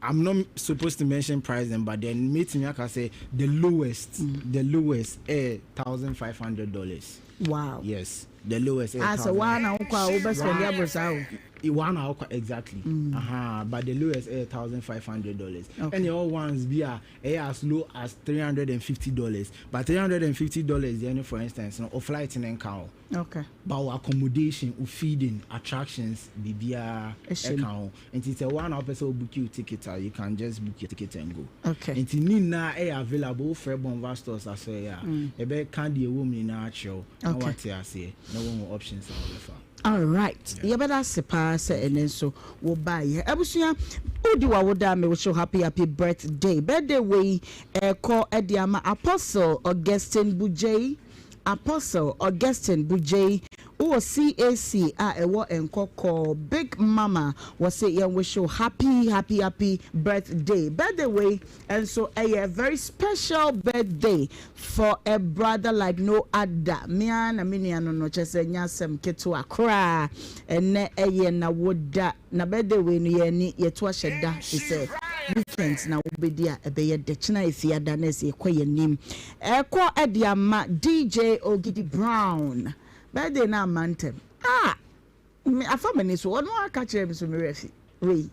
I'm not supposed to mention price them, but then meeting I can say the lowest $1,500. Wow. Yes, the lowest. As a 1 hour exactly. But the lowest $1,500. And the other ones be as low as $350. But $350 then for instance, no flight in Enkao. Okay. But accommodation, feeding, attractions, BBR account. And it's a 1 hour person book you ticket, you can just book your ticket and go. Okay. And it's now available for Bonva Stores as well. Candy a woman in our show. Okay. What I say, no more options. All right. You better surpass and then so we'll buy. Abusia, Udi Wawoda me wish you happy birthday. Birthday we call Ediama Apostle Augustine who was CAC ewo enkoko Big Mama was say yeah wish you happy birthday way. And so a very special birthday for a brother like no other. Miana miniano no chese nyasem ketu akra ene eye na woda na birthday way no ye ni yeto asheda ise weekend na obedia ebeye de china ifia da na ese ekwa nim ekọ ediama DJ Ogidi Brown birthday na mantem me afamani so ono aka kire me so me refi we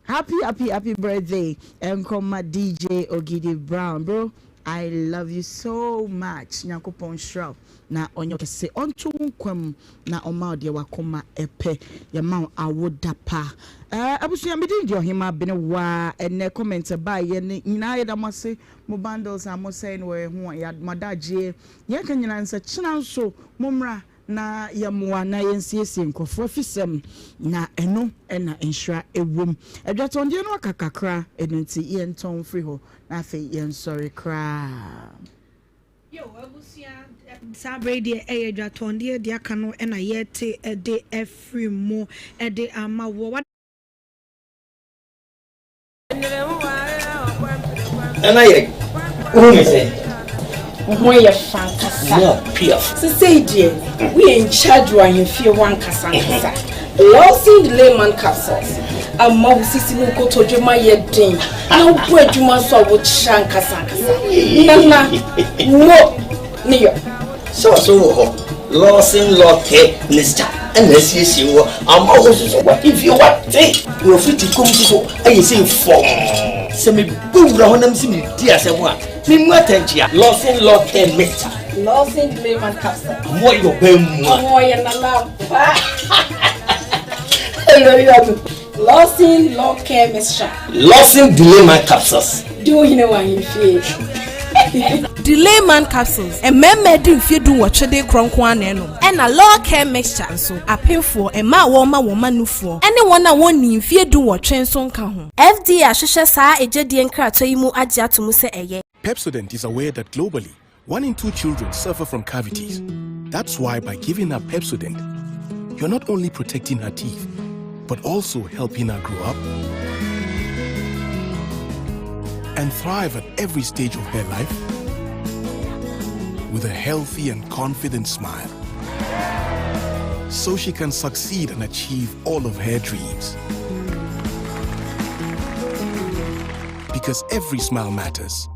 happy birthday Nkoma DJ Ogidi Brown bro. I love you so much. Nyakopon shroud na onyo kese onto nkwam na oma de wakoma epe ya ma awoda pa. Abusu amidi di Ohemaa Benewaa ene comment ba ye nyina ye da mose mo bundles am saying we ho ya madaje ye kan nyina nsa china nso momra na yamwa na yensiesie nkofo fisem na eno na enhra ewom adwatonde no akakakra enunti ye nton free ho na afi ye sorry kra yo abusia sabre de adwatonde de aka no na yete de free mo de amawo ana ye who say Who you fantastic? No, pure. So say dear, we in charge when you feel one kasa. Losing the layman capsules. A mouse is in go to Juma yet ding. No bread you must saw with shankasa. Nana, no, near. So, losing locket, Mr. Unless you see I'm always what if you want take you're free to come to I say for semi boom round them see dear someone. Losing locket, Mr. Losing the layman capsule. More your bem more and allow. Losing locket, Mr. Losing delay my capsules. Do you know what you feel? Delay man capsules and men didn't feel do what they crunk one and a low care mixture so I pay for a ma woman new for anyone I want in fear do what train son come FD Ashisha sa a jedian kratoimu adia to muse eye. Pepsodent is aware that globally 1 in 2 children suffer from cavities. That's why by giving her Pepsodent, you're not only protecting her teeth but also helping her grow up and thrive at every stage of her life. with a healthy and confident smile, so she can succeed and achieve all of her dreams. Because every smile matters.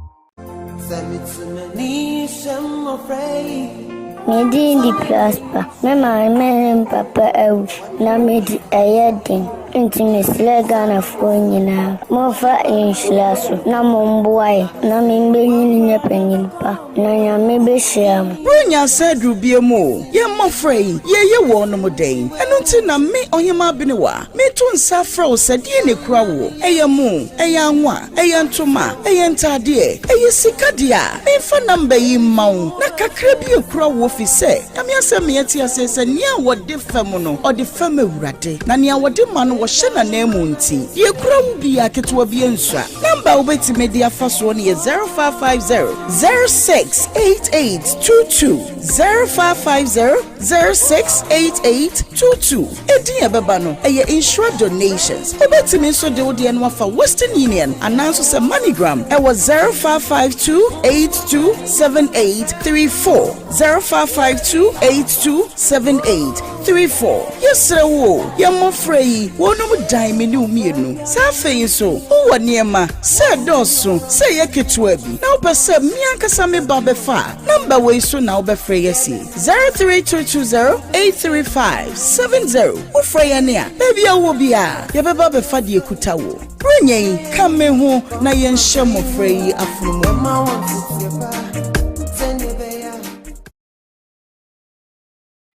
Medi di prosper. Mema men papa ewu na medi ayedin. Inti misle Ghana fo nyina. Mo fa inshira so na mo mboae na me mbenyi nye panyimpa. Na nya me be hyiam. Bronya sadru biemu. Ye mofrei ye wo no moden. Eno nti na me Ohemaa Benewaa. Me to nsa fra wo sadie ne kura wo. Eye mu, eye anwa, eye ntoma, eye ntade, eye sikadia. Me fa namba yi mawo. Na kakra bi ekura wo fi se. Nyame asem ye ti asese nia wo de fam no. O de fam awurade. Na nia wo de ma no wo hye na na mu nti. Ye kura wo bi aketewa bi ensua. Namba wo beti media faso ne 0550 068822 0550 068822. Edi ebeba no eye insure donations. Obeti me so de odi enwa fa Western Union announce se MoneyGram e was 0552827834 0552827834. Yesre wo ye mofrei wonum dan me ne umienu sa feyin so wo niema se doso se ye ketua bi na opese mi ankasa me ba befa number we so na obefrey yesi 032208357 ofrey ne a baby awo bia ye beba befa de ekuta wo brenyen kame ho na ye nhye mofrei afunumu.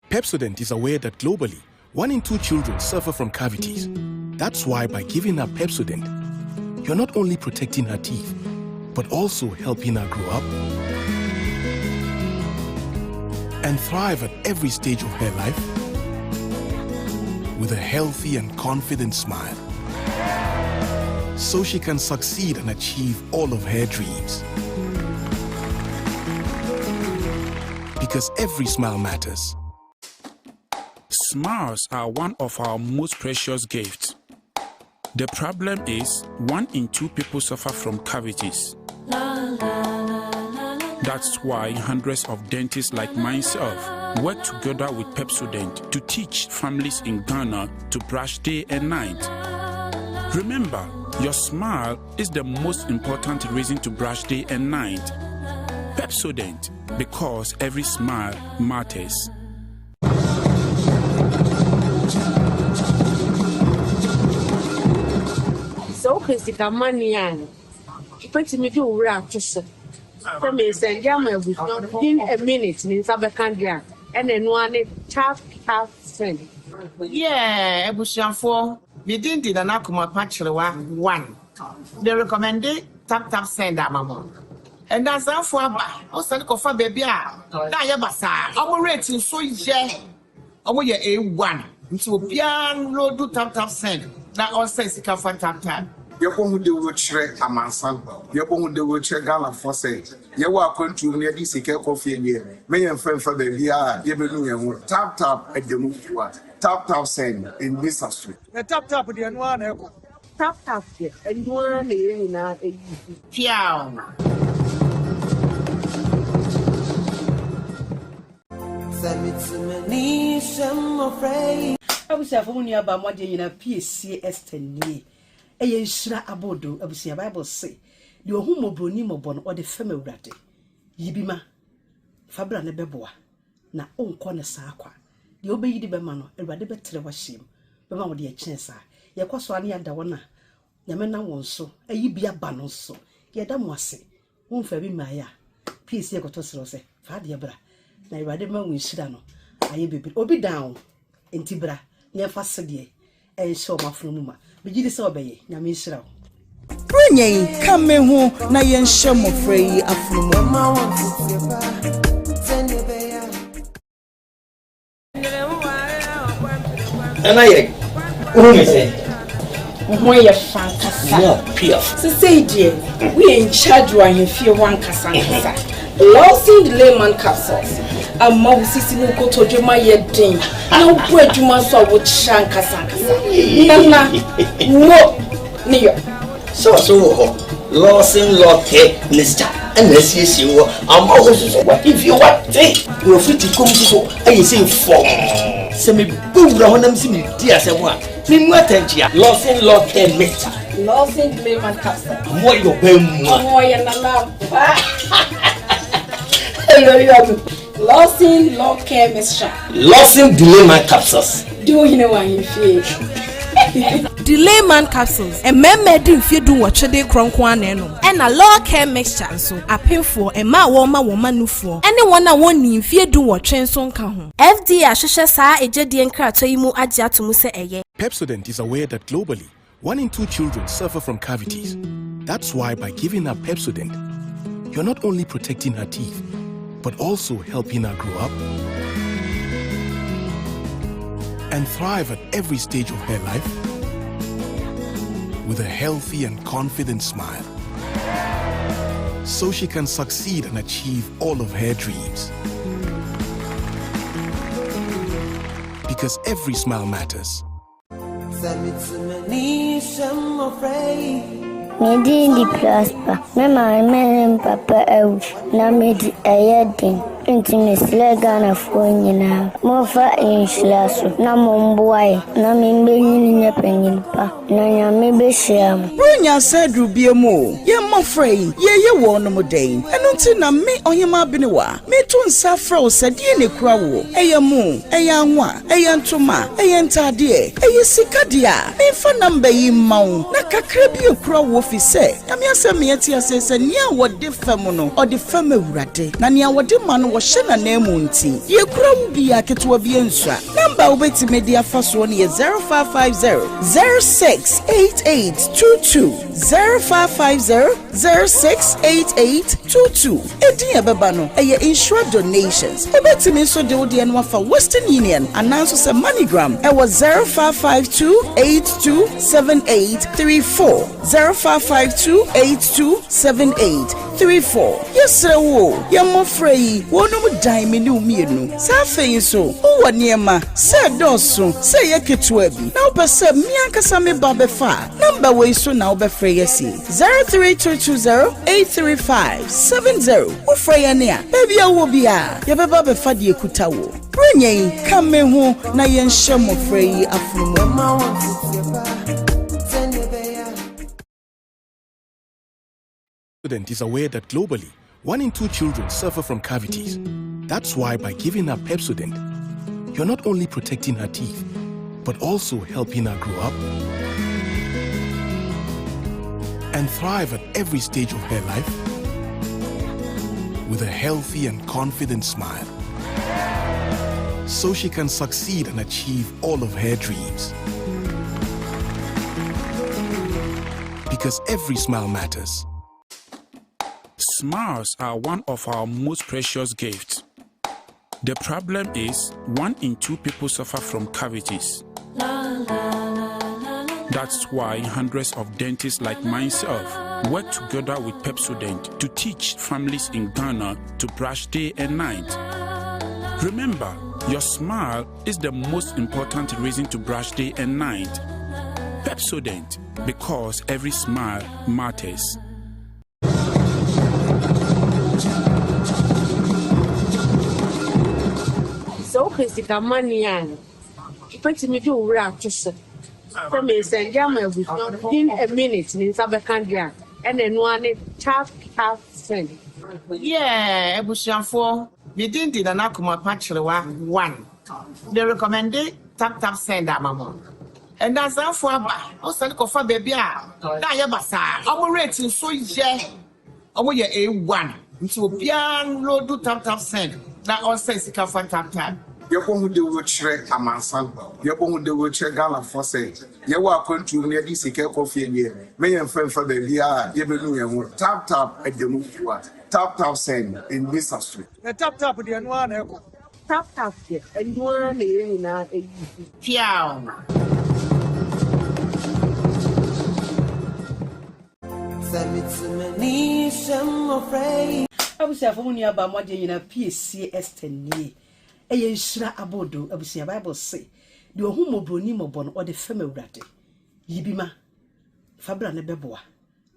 Pepsodent is aware that globally, 1 in 2 children suffer from cavities. That's why by giving her Pepsodent, you're not only protecting her teeth, but also helping her grow up and thrive at every stage of her life with a healthy and confident smile, so she can succeed and achieve all of her dreams. Because every smile matters. Smiles are one of our most precious gifts. The problem is 1 in 2 people suffer from cavities. That's why hundreds of dentists like myself work together with Pepsodent to teach families in Ghana to brush day and night. Remember, your smile is the most important reason to brush day and night. Pepsodent, because every smile matters. So Christica Manian. Put me to wrap to me send Yama within a minute in Sabacandia and then one half friend. Yeah, Ebushanfo, we didn't did an akuma patchlewa 1. They recommended tap send that mama. And that's how for also for baby. Now, Yabasa, our rating so yeah. Our year A1. So, piano do tap send. That also is a tap. You're going to do what Shrek a manson. You're going to do what Ghana for say. You are going to near this coffee here. May and friend for the VR, you tap at the move. Tap send in this street. The tap with the one echo. Tap here. And one in a piano. Abusia for munia ba mo de yina PSC estenie. Eye nhyira abodo abusia Bible say de ohummo broni mobo no de fam awurade. Yibima fabra ne beboa na onko ne saa kwa. De obeyidi be ma no awurade betere wa hyem. Be ma wo de ekyen saa. Ye kwaso ane anda wona. Nyame na won so ayi bia ba no so. Ye da mo ase. Won fa bi maaya. PSC ekoto sero se fa de bra. Na awurade ma won hyira no. Aye bebe obi down entibra ne fa sedie e show mafunu ma bigidi se obeye nyame nhyira wo brenyen kame ho na ye nhye mofrei afunu Ana ye who me say Who are fantastic? Say, dear, we in charge of your fear one cassandra. Losing the layman capsules. A mouse is in go to Ohemaa Benewaa. No bread you must have with Shankasa. Nana, no, near. So, losing lock, Mr. and let's see you. I'm always what if you want to. You're free to come to and you say for semi boom round them see me dear someone. Me matentia. Losing Lord can mixture. Losing lemon capsule. What your pen? More than a lamp. Hello, Losing Law Care Mixture. Losing delay my capsules. Do you know what you feel? Delay man capsules. A man din fi do what chede kronkwan na no. And a law care mixture so apemfo e ma woman nufuo. Anyone na woni fi do what twen so nka ho. FDA ahwehwe saa ejede nkrato yi mu agye atomu se eye. Pepsodent is aware that globally 1 in 2 children suffer from cavities. That's why by giving her Pepsodent, you're not only protecting her teeth, but also helping her grow up and thrive at every stage of her life with a healthy and confident smile, so she can succeed and achieve all of her dreams. Because every smile matters. Medi di prosper. Mema men papa ewu na medi ayedin. Inti misle Ghana nyina. Mofa inhlaso na momboae na membenyi nyepenyin pa. Na nyame behyiam. Wonya sadru biemu. Ye mofrei ye wo no moden. Eno nti na me Ohemaa Benewaa. Me to nsa fra wo sadie ne kura wo. Eye mu, eye anwa, eye ntoma, eye ntade, eye sikade a. Me fa namba yi mawo. Na kakra bi ekura wo fi se. Nyame asem me yeti asese nia wo de fam no. O de fam awurade. Na nia wo de ma no wo hye na na emu nti. Ye kura wo bi aketewa bi ensua. Namba wo beti media faso no ye 0550 068822 0550 068822. Edi ebeba no eye insure donations. Obeti me so de wo de no afa Western Union announce se MoneyGram e was 0552827834 0552827834. Yes wo ye mofrei wonu mu dan me ne umienu sa fein so wo niema se doso se ye ketua bi na opese mi ankasa me ba befa number we so na obefrei yesi 03220835570 ofrei ne a baby awo bia ye beba befa de ekuta wo prenyen kame ho na ye nhye mofrei afumu. Pepsodent is aware that globally 1 in 2 children suffer from cavities. That's why by giving her Pepsodent, you're not only protecting her teeth, but also helping her grow up and thrive at every stage of her life with a healthy and confident smile, so she can succeed and achieve all of her dreams. Because every smile matters. Smiles are one of our most precious gifts. The problem is 1 in 2 people suffer from cavities. That's why hundreds of dentists like myself work together with Pepsodent to teach families in Ghana to brush day and night. Remember, your smile is the most important reason to brush day and night. Pepsodent, because every smile matters. So physical money and put me to work to say for me send jam in a minute in Sabakandria and then one half cent. Yeah, Ebushanfo, we didn't did an akuma patchlewa 1. They recommended tap send that mama. And that's our for also for baby. Now you must our rating so yeah. Omo ye A1 nti obian lo do tap send na all sense ka fan tap. Yebo hu de wo kire amansan. Yebo hu de wo kire Ghana for say. Ye wa kwantu ne di sika kofi nie. Me ye mfa baby a ye benu ye ho. Tap edemu fuwa. Tap send in this street. Na tap de no an eko. Tap ye enwa na ye na e piao. Abusia for munia ba mo de yina PCS 10 eye nhyira abodo abusia Bible say de ohumo broni mobo no de fam awurade yibima fabra ne beboa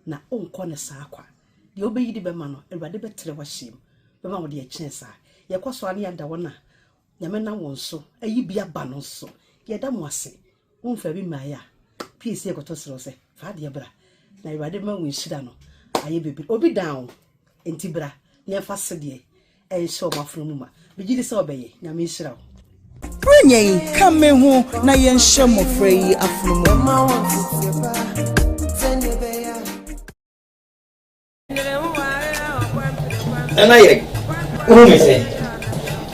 na onko ne saa kwa de obeyi de bema no Awurade betre wa hyem bema wo de ye kyen sa ye kwaso ane anda wona nyame na won so ayi bia ba no so ye da mo ase wonfa bi maaya peace ye koto sero se fa de bra na Awurade ma won hyira no aye bebi obi down enti bra ne fa se de e show mafro mu ma bigi de se obeye nyame hyira wo Brenye kame ho na yen hye free afro mu And I say,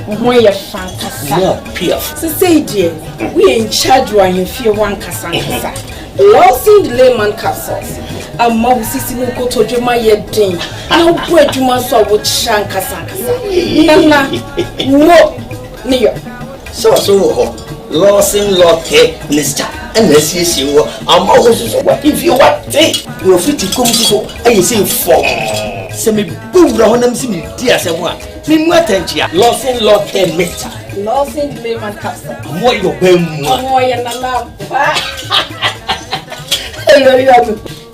when you're fantastic. Say, dear, we in charge when you feel one cassansa. Losing the layman capsules. A mouse is in go to Ohemaa Benewaa. Now, where you must have with Shankasanga. Nana, no, near. So, losing Locke, Mr. Unless you are always what if you want you're free to come to I say for. Semi boom round see dear someone. Me matentia, losing Locke Mr. Losing the layman capsule. What your bem?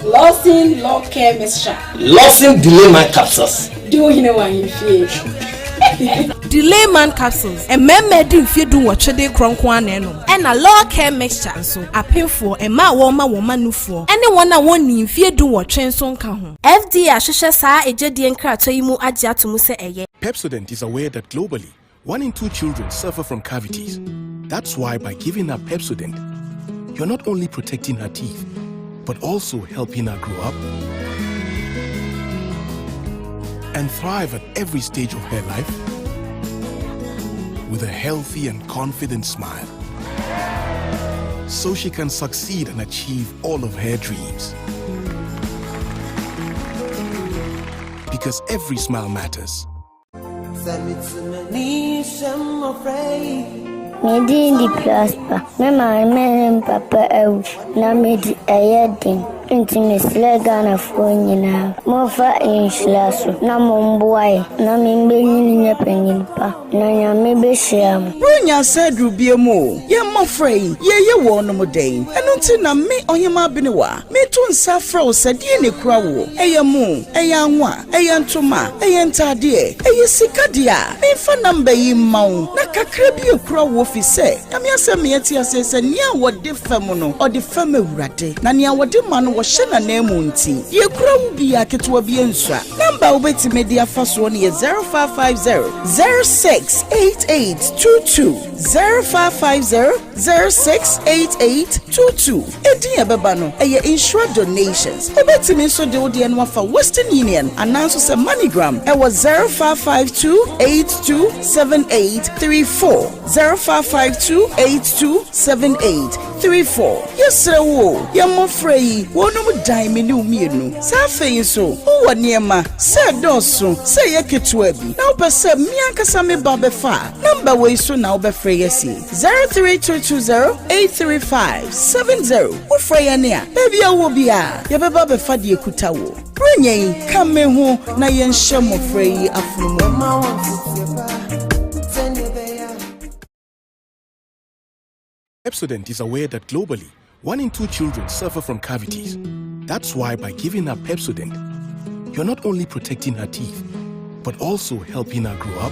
Losing Locke Mr. Losing delay my capsules. Do you know what you feel? Delay man capsules. A member didn't feed do what they cronkwan and a low care mixture. So I pay for a ma woman new for anyone I want in fear do what train song can. FDA Ashisha sa a jedi and kratoimu adja to muse eye. Pepsodent is aware that globally, 1 in 2 children suffer from cavities. That's why by giving her Pepsodent, you're not only protecting her teeth, but also helping her grow up and thrive at every stage of her life with a healthy and confident smile, so she can succeed and achieve all of her dreams. Because every smile matters. Medi di prosper. My man papa na medi ayedin. Inti misle Ghana phone na. Mofa inshiraso na momboai na mimbenyi nyepenyin pa. Na nyame behyiam. Brunya said rubiemo. Ye mofrey. Ye wo no moden. Eno nti na me Ohemaa Benewaa. Me to nsa fra said ye ne kura wo. Eye mu, eye anwa, eye ntoma, eye ntade, eye sika dia. Me fa number yi mawo. Na kakra bi ekura wo fi se. Nyame asem me yeti asese nia wo de fam no. O de fam Awurade. Na nia wo de ma no wo hye na nemu nti. Ye kura wo bi aketo bi ensua. Number wo beti media faso no ye 0550 068822 0550 068822. Edi ebeba no eye insure donations. Obeti me so de odi eno afa Western Union announce say MoneyGram e was 0552827834 0552827834. Yes wo ye mo frey wonu mu dan me ni umienu sa feyin so wo niema se doso se ye ketua bi na opese mi ankasa me ba be fa number we so na obefrey yesi 032208357 wo frey ne a baby awo bia ye be ba be fa de ekuta wo brenye kame ho na ye nhye mo frey afromo. Pepsodent is aware that globally, 1 in 2 children suffer from cavities. That's why by giving her Pepsodent, you're not only protecting her teeth, but also helping her grow up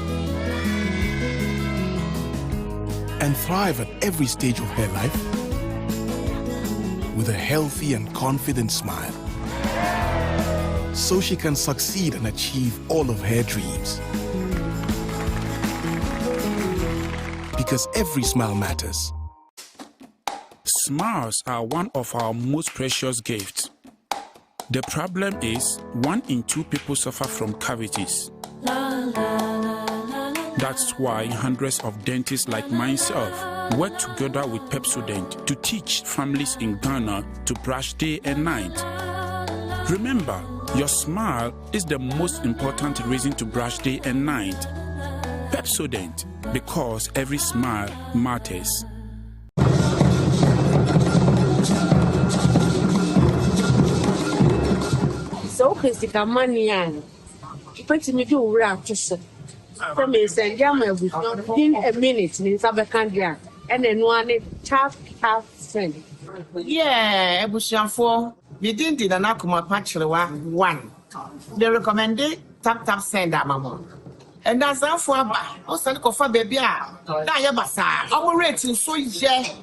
and thrive at every stage of her life with a healthy and confident smile, so she can succeed and achieve all of her dreams. Because every smile matters. Smiles are one of our most precious gifts. The problem is 1 in 2 people suffer from cavities. That's why hundreds of dentists like myself work together with Pepsodent to teach families in Ghana to brush day and night. Remember, your smile is the most important reason to brush day and night. Pepsodent, because every smile matters. So physical money and put me do rap to say. So me send jam within a minute in Sabakandia and then one half friend. Yeah, Ebushianfo, we didn't na kuma pachrewa 1. they recommended tap send that mama. And that's how for about also for baby. Now you must our rating so yeah.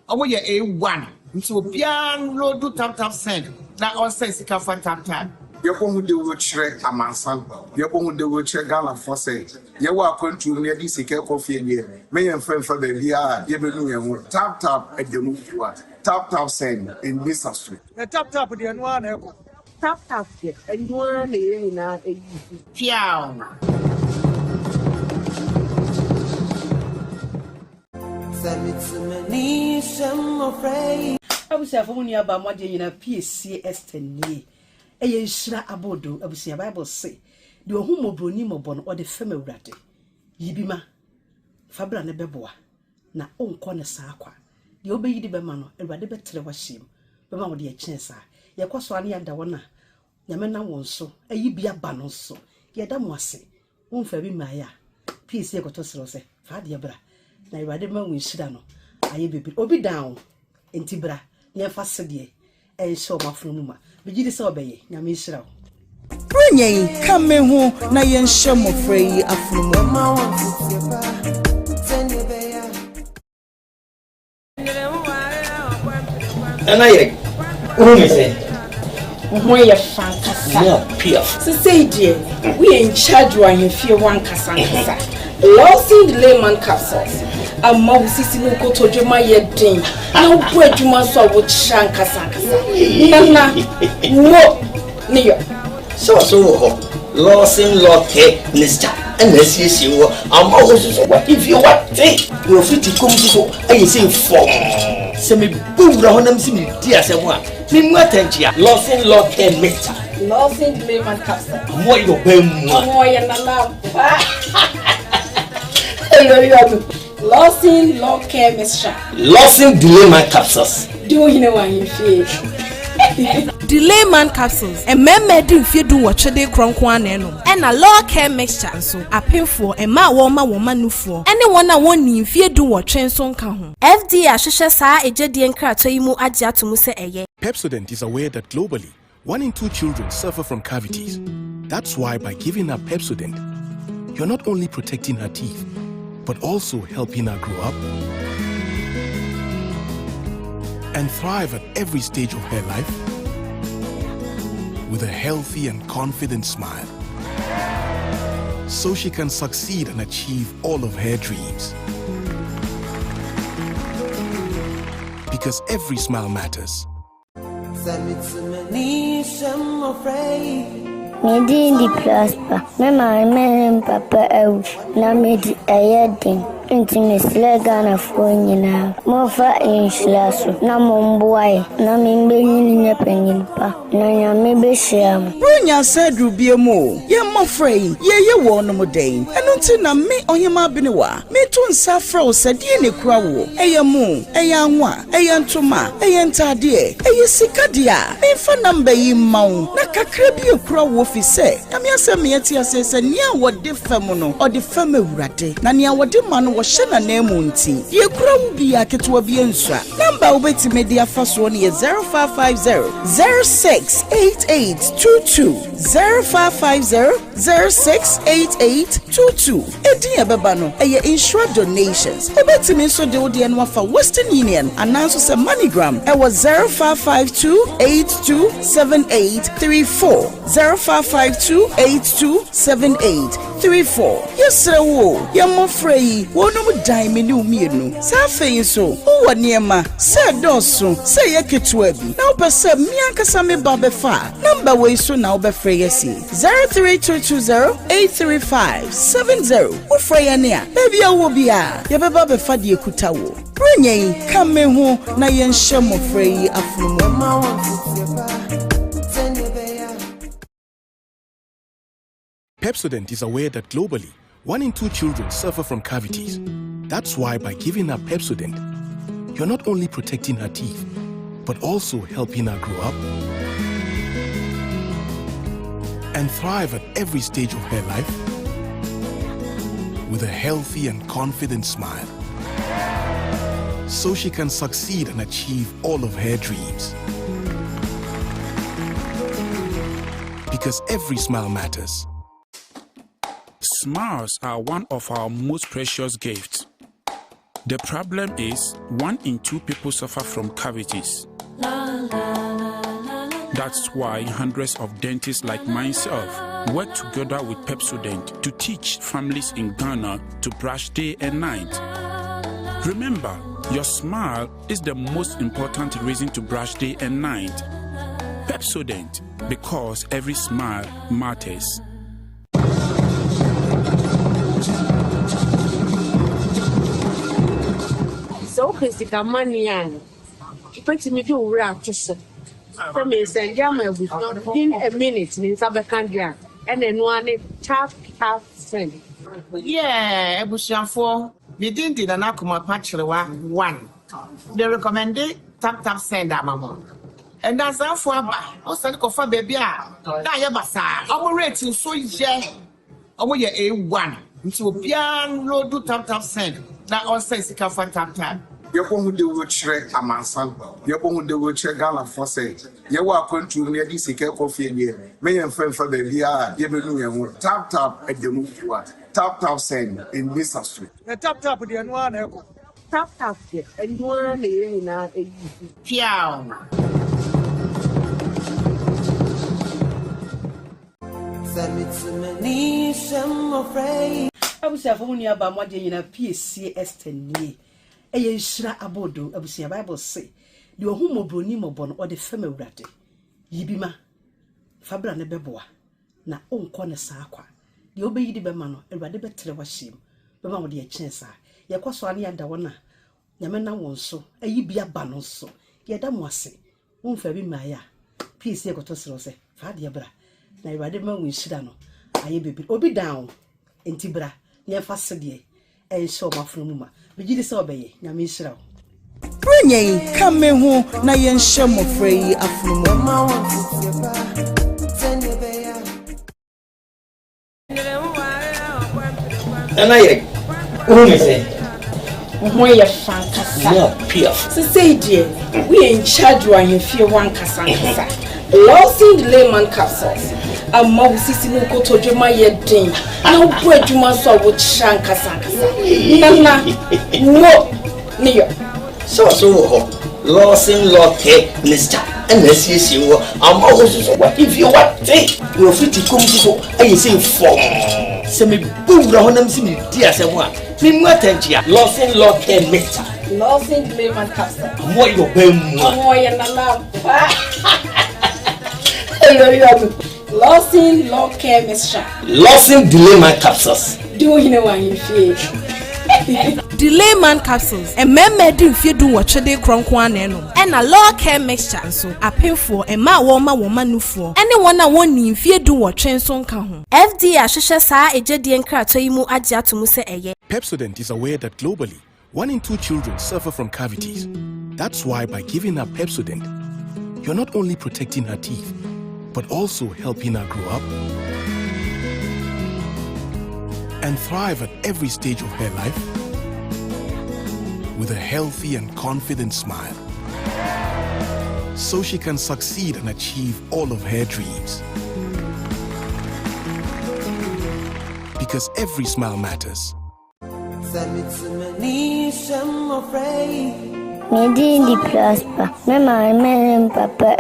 Our A1 to pian load do tap send. That also is a for tap. You're going to watch a man son. You're going to watch a gala for say. You are going to near this coffee and ye. May and friend for the VR, you will tap at the move you are. Tap send in this street. The tap with the one. Tap here. And one in a piano. Abusiafo mu nua ba mo ade nyina PSC estenie eye nhyira abodo abusia Bible say de ohun mobroni mobo no ode fam awurade yibima fabra ne beboa na onko ne saa kwa de obeyidi be ma no awurade betere wahyem be ma wo de ekyensa ye kwaso ane yanda wona nyame na won so ayibia ba no so ye da mo ase wonfa bi maaya PSC ekoto sero se fa de bra na awurade ma won hyira no aye bebi obi down entibra ne fa sedie e show mafunu mu ma bigidi se obeye nyame hyira wo Brenye kame ho na yen hye free afunu mu And I who me say When you're fantastic. Yeah, Pierre. So say dear, we in charge when you feel one kasa. Losing the layman capsules. Amma usisi nuko tojuma yedin. Na upo ejuma so wo kasa. Nana wo niyo. So losing loke Mr. And let's see you. Amma usisi what if you want you fit to come so I say for. Se me bubra honam si me dia se mo. Me mu atantia. Losing loke Mr. Losing the layman capsule. Mo yo bem mo. Mo ya nana. Losing law care mixture. Losing delay my capsules. Do you know what you feel? Delay man capsules. A member do if you do what they cronkwan and a law care mixture. So a painful and ma woman for anyone I want if you do what train son can. FDA Ashisha Sa a Jedian Kratoimu Adja to Muse Eye. Pepsodent is aware that globally, 1 in 2 children suffer from cavities. That's why by giving her Pepsodent, you're not only protecting her teeth, but also helping her grow up and thrive at every stage of her life with a healthy and confident smile, so she can succeed and achieve all of her dreams. Because every smile matters. Medi di prosper. Mema men papa ewu na medi ayedin. Inti mislega na fonyina. Mofa inslaso na momboai na mimbe nyine penyimpa. Na nyame behyiam. Bronya said rubiemo. Ye mofrey ye wono moden. Eno nti na me Ohemaa Benewaa. Me to nsa fra o sadie ne kura wo. Eye mu, eye anwa, eye ntoma, eye ntade, eye sikadia. Me fa namba yi mawo. Na kakra bi ekura wo fi se. Nyame asem ye ti asese nia wode fam no. Ode fam awurade. Na nia wode ma no wo hye na nemu nti. Ye kura wo bi aketewa bi ensua. Namba wo beti media faso ne 0550 068822 0550 068822. Edi ebeba no eye insure donations. Obeti me so de odi enwa fa Western Union announce se MoneyGram e was 0552827834 0552827834. Yesre wo ye mofrey wonu mu dan me ni umienu sa feyin so wo niema se doso se ye ketua bi na opese mi ankasa me ba be fa number we so na obefrey yesi 03220835570 wo frey ya ne a baby awo bia ye beba be fa de ekuta wo brenye kame ho na ye nhye mofrey afunumu. Pepsodent is aware that globally, 1 in 2 children suffer from cavities. That's why by giving her Pepsodent, you're not only protecting her teeth, but also helping her grow up and thrive at every stage of her life with a healthy and confident smile, so she can succeed and achieve all of her dreams. Because every smile matters. Smiles are one of our most precious gifts. The problem is 1 in 2 people suffer from cavities. That's why hundreds of dentists like myself work together with Pepsodent to teach families in Ghana to brush day and night. Remember, your smile is the most important reason to brush day and night. Pepsodent, because every smile matters. So physical money and put me to wrap to say. For me, send Yama within a minute in Sabacandia and then one half friend. Yeah, Ebushianfo, we didn't did an akuma patchlewa 1. They recommended tap send that mama. And that's how far back. Also, go for baby. Diabasa, our rating so yeah. Our year A1. So, pian road do tap send. That also is a tap. You're going to watch a manson. You're going to watch a gala for say. You are going to near this coffee here. May and friend for the VR, you will tap at the move you are. Tap send in this street. The tap with the one echo. Tap here. And one in a piao. Abusia for unia ba mo de na PSC estenie. Eye Nhyira abodo abusia Bible say de ohumo broni mobo no ode fam awurade. Yibima fabra ne beboa na onko ne sa akwa. De obeyi de bema no awurade betre wa hyem. Bema wo de ye kyensa. Ye kwaso ane yada wona nyame na won so ayi bia ba no so. Ye da mo ase. Wonfa bi maaya. PSC ekoto sero se fa de bra. Na awurade ma wo Nhyira no aye bebi obi down entibra ne fa sedie e show mafro mu ma bigidi se obeye nyame Nhyira Prenye kame ho na ye nhye mofre yi afro mu Ana ye o me say Mo ye fankasa no pia se say die we in charge wa hefie wan kasa Losing the layman capsules. Amma usisi nuko tojuma yedin. Na upo ejuma so wo shankasa. Nana no niyo. So ho. Losing loke Mr. And let's see you. Amma usisi what if you want you fit to come so I say for. Se me bubra honam si me dia se mo a. Me mu atantia. Losing loke Mr. Losing the layman capsules. Mo yo bem. Mo ya nana. Losing law care mixture. Losing delay man capsules. Do you know why you feel? Delay man capsules. A member do if you do what they cronkwan and a law care mixture. So a pay for a ma woman for anyone I want if you do what train son can. FDA Ashisha sa a jedian kratoimu adja to muse eye. Pepsodent is aware that globally 1 in 2 children suffer from cavities. That's why by giving her Pepsodent, you're not only protecting her teeth, but also helping her grow up and thrive at every stage of her life with a healthy and confident smile, so she can succeed and achieve all of her dreams. Because every smile matters. Medi di prosper. Mema men papa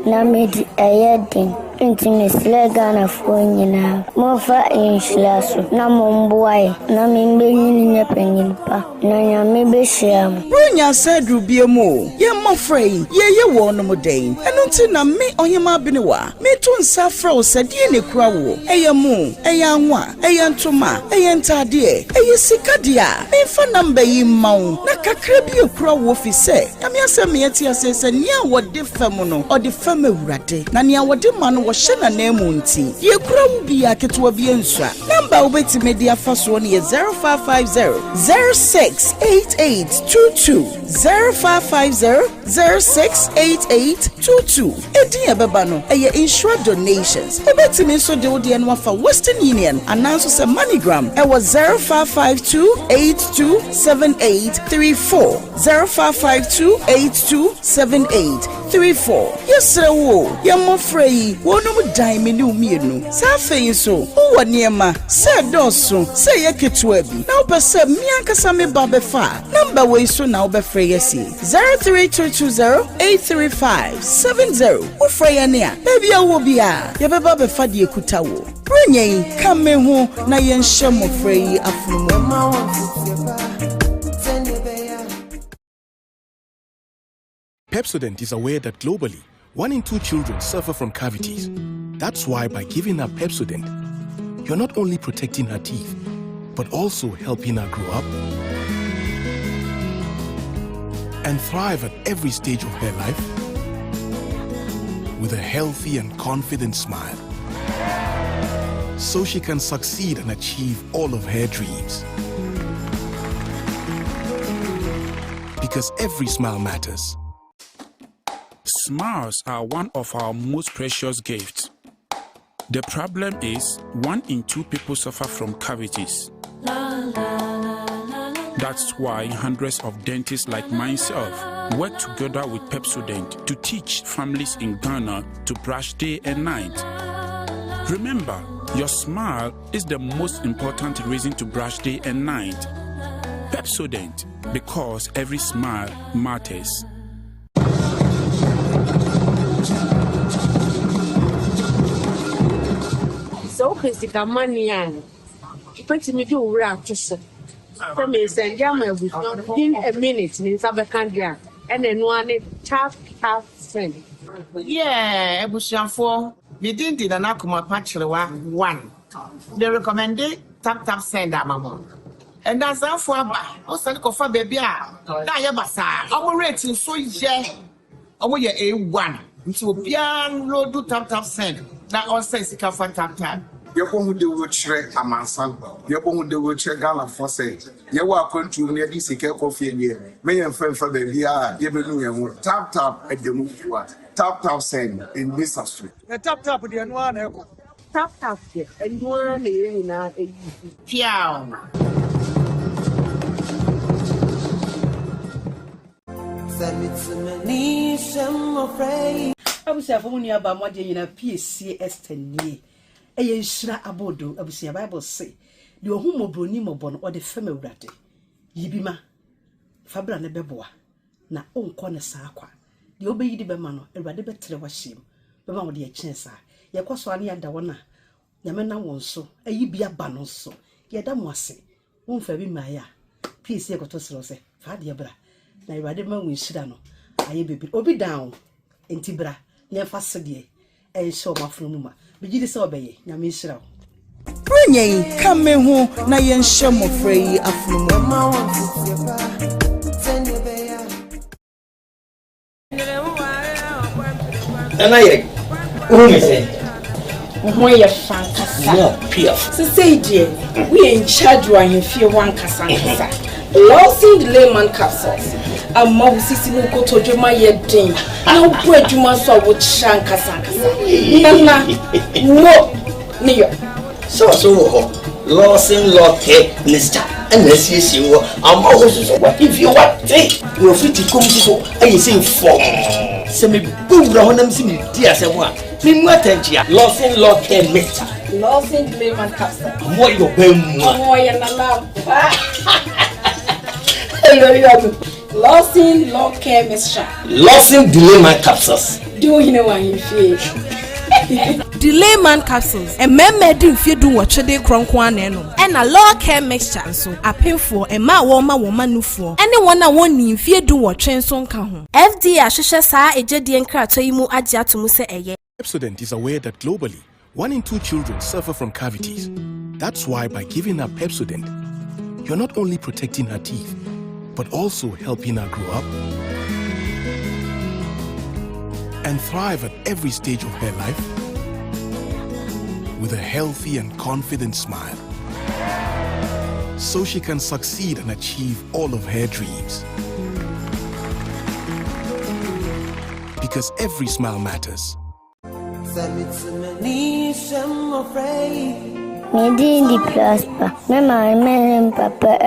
na medi ayedin. Inti mesle Ghana fo nyina. Mo fa Nhyira so na mo mboae na me mbenyin nyapanyin pa. Na nyame be hyiam. Brunya said rubiemu. Ye mofrey. Ye wo no moden. Eno nti na me Ohemaa Benewaa. Me to nsa fra wo sadie ne kura wo. Eye mu, eye anwa, eye ntoma, eye ntade, eye sikadia. Me fa namba yi mawo. Na kakra bi ekura wo fi se. Nyame asem me yeti asese nia wo de fam no. O de fam awurade. Na nia wo de ma no wo hye na na emu nti. Ye kura wo bi aketo bi ensua. Namba wo beti media fa so ne 0550 068822 0550 068822. Edi ebeba no eye insure donations. Ebeti me so de wo de no fa Western Union announce say MoneyGram e was 0552827834 0552827834. 034. Yes, sir. You're free. One of diamond new mienu. Safe so. Oh, what near ma? Said Dawson. Say a kitwebi. Now, perceive me and Kasami Babefa. Number way so now be free. 03220 835 70. Oh, free near. Baby, I will be a. Yababa Befadi Kutawo. Renye, come home. Na yen shamo free afternoon. Pepsodent is aware that globally, 1 in 2 children suffer from cavities. That's why by giving her Pepsodent, you're not only protecting her teeth, but also helping her grow up and thrive at every stage of her life with a healthy and confident smile, so she can succeed and achieve all of her dreams. Because every smile matters. Smiles are one of our most precious gifts. The problem is 1 in 2 people suffer from cavities. That's why hundreds of dentists like myself work together with Pepsodent to teach families in Ghana to brush day and night. Remember, your smile is the most important reason to brush day and night. Pepsodent, because every smile matters. So physical money and put me to wrap to say. For me, send Yama within a minute in Sabacandia and then one half friend. Yeah, Ebushanfo, we didn't did an akuma patchlewa 1. They recommended tap send that mama. And that's how for also for baby. Yabasa, our rating so yeah. Our A1. So pian road do tap send. That also is a fan tap. You're going to watch a mansan. You're going to watch a gala for say. You are going to near this coffee and ye. May and friend for the VR, you tap at the move. Tap send in this street. The tap with the one. Tap here. And one in a piao. Send it to me, I'm afraid. Abusia for muni aba mo je nyina PSC estenie eye nhyira abodo abusia Bible say de ohummo broni mobo no ode fam awurade yibima fabra ne beboa na onko ne saa kwa de obeyi de bema no awurade betre wahyem bema wo de akyensa ye kwaso ane yanda wona nyame na won so ayi bia ba no so ye da mo ase won fa bi maya PSC ekoto sero se fa de bra na awurade ma won nhyira no aye bebi obi down entibra nefa sedie e show mafrunuma bigidi se obeye nyame nhyira wo renye come hu na ye nhye mofra yi afrunuma and I who me say Who you fantastic? No, Pierre. So say dear, we in charge when you feel one kasa. Losing the layman capsules. Amma usisi nuko tojuma yedin. Na upo ejuma so wo kasa. Nana, no, niyo. So losing loke Mr. And let's see you. Amma usisi what if you want you fit to come so I say for. Se me bubra honam si me dia se mo. Me mwatentia losing loke Mr. Losing the layman capsules. Mo yo bem mo. Mo ya nana. Losing law care mixture. Losing delay my capsules. Do you know what you feel? Delay man capsules. A member didn't feel do what they cronkwan and a law care mixture. So a painful and my woman for anyone I want in fear do what trains on can. FDA Ashisha Sa a Jedian Kratoimu Adja to Muse Eye. Pepsodent is aware that globally, 1 in 2 children suffer from cavities. That's why by giving her Pepsodent, you're not only protecting her teeth, but also helping her grow up and thrive at every stage of her life with a healthy and confident smile, so she can succeed and achieve all of her dreams. Because every smile matters. Medi di prosper. Mama and papa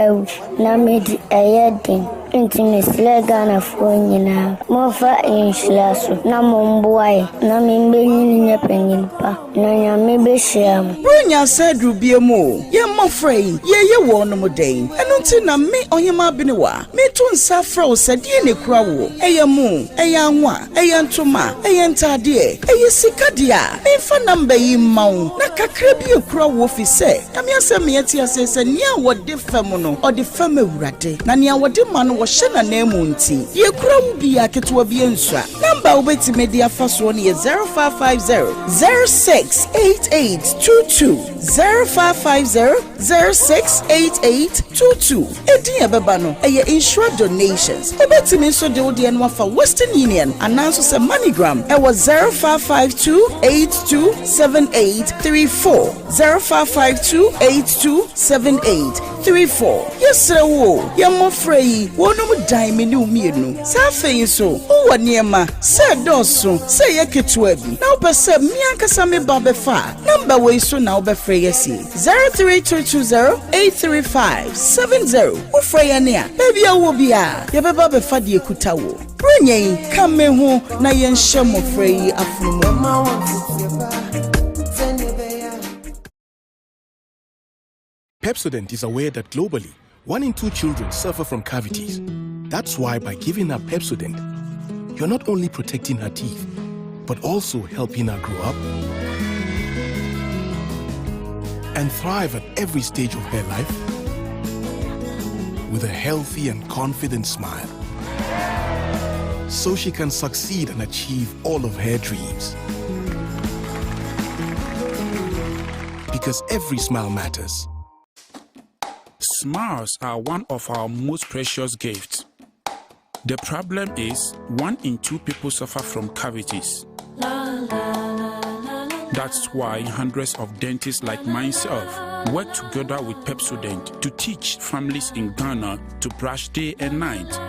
na medi ayedin. nti mesrɛ Ghanafoɔ nyinaa momfa nhyira so na momboae na membɛnyini nyɛ panyin pa na Nyame bɛhyira mo. Brunya said Rubiemo, ye mofrey, ye wonum dane. And until na me Ohemaa Benewaa, me tun safro said ye ne krawo, eya mu, eya nwa, eya ntoma, eya ntade, eya sikadia, me fa number yi maun, na kakra bi krawo fi se. Nyame asem me ati ase nia wode fam no, or the fam ewurade. Na nia wode man wo hye na na emu nti. Ye krawo bi aketewa bi ensua. Number obeti media faso ne 0550 068822 0550-068822. Edi ebeba no eye insure donations. Obeti me so de odi enwa fa Western Union announce se MoneyGram e was 0552827834 0552827834. Yesre wo ye mofrey wonum dan me ne umienu. Sa feyin so wo niema se doso se ye ketua bi. Na opese mi ankasa me ba be fa. Number we so na obefrey yesi 03220-83570. Ufrey ne a baby awo bia ye beba be fa de ekuta wo. Brenye ka me ho na ye nhye mofrey afumu. Pepsodent is aware that globally, 1 in 2 children suffer from cavities. That's why by giving her Pepsodent, you're not only protecting her teeth, but also helping her grow up and thrive at every stage of her life with a healthy and confident smile, so she can succeed and achieve all of her dreams. Because every smile matters. Smiles are one of our most precious gifts. The problem is 1 in 2 people suffer from cavities. That's why hundreds of dentists like myself work together with Pepsodent to teach families in Ghana to brush day and night.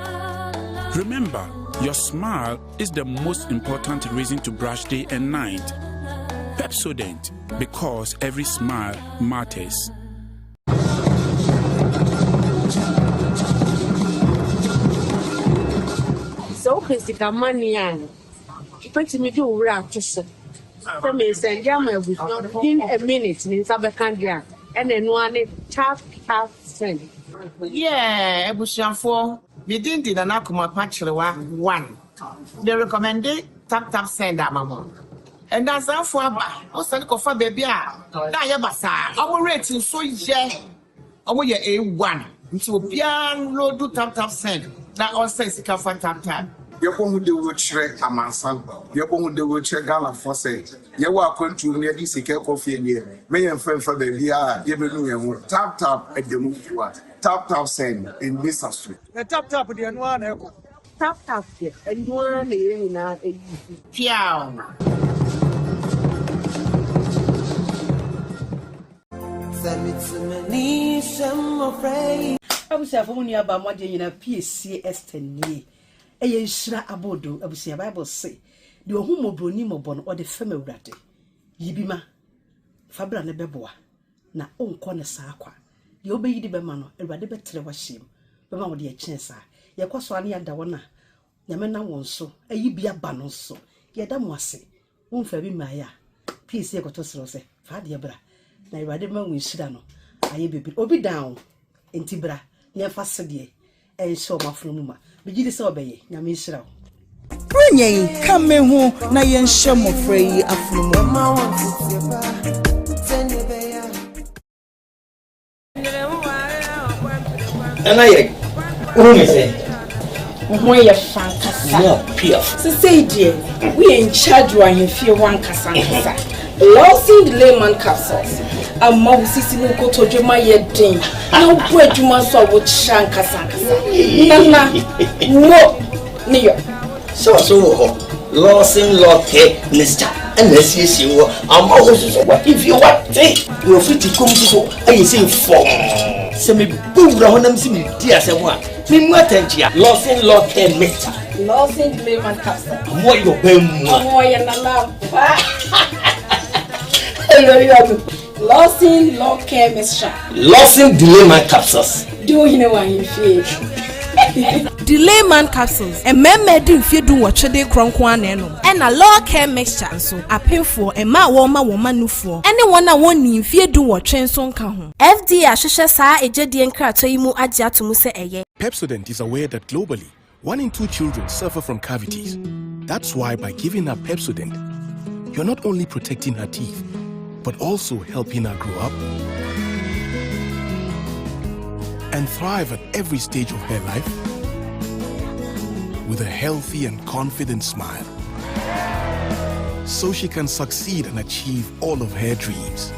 Remember, your smile is the most important reason to brush day and night. Pepsodent, because every smile matters. So, Christica Manian, pretty me do rap to say. For me, send Yama within a minute in Sabacandria, and then one tap send. Yeah, Ebushanfo, we didn't an akuma patchlewa 1. They recommended tap send that mama. And that's our father, also for baby. Diabasa, our rating so yeah. Our year A1 into pian load do tap send. That also is a tap. You're going to do check a man, son. You're going to do check Gala for say. You are going to near this coffee and year. May and friend for the VR, you tap at the move you are. Tap send in this street. The tap with the one echo. Tap here, and one in a piao. Abusia for munia ba mo de nyina PSC estenie. Eye nhyira abodo abusia Bible say de ohummo broni mobo no de fam awurade. Yibima fabra ne beboa na onko ne saa kwa. De obeyi de bema no awurade betre wa hyem. Bema wo de akyensa. Ye kwaso ane yada wona. Nyame na won so ayi bia ba no so. Ye da mo ase. Wonfa bi maya. PSC ekoto sero se fa de bra. Na awurade ma wo nhyira no. Aye bebi obi down entibra. Nefa sedie e so mafromu ma bigidi se obeye nyame nhyira wo Brenye ka me ho na ye nhye mofrey afromu ana ye uru say When you're fantastic. So say dear, we in charge when you feel one kasa. Losing the layman capsules. A mousy no go to Juma yet ding. No bread you must saw with shankasa. Nana, no, near. So losing lock, Mister, and let's see you. I'm always what if you want you're free to come to I say for semi boom round see dear someone. Mimatentia, losing lock and Mister. Losing the layman capsule. What you pay more than a love. Losing lock care mixture. Losing delay my capsules. Do you know what you feel? delay man capsules mmemme di mfie du wɔtwede kronko anenom ɛna law care mixture nso apemfo ɛma wɔma nufoɔ ɛne wɔn a wɔn mfie du wɔtwe nso nka ho FDA ahwehwɛ saa ejedie nkrato yi mu agye atomu sɛ ɛyɛ. Pepsodent is aware that globally 1 in 2 children suffer from cavities. That's why by giving her Pepsodent, you're not only protecting her teeth, but also helping her grow up and thrive at every stage of her life with a healthy and confident smile, so she can succeed and achieve all of her dreams.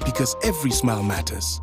Because every smile matters.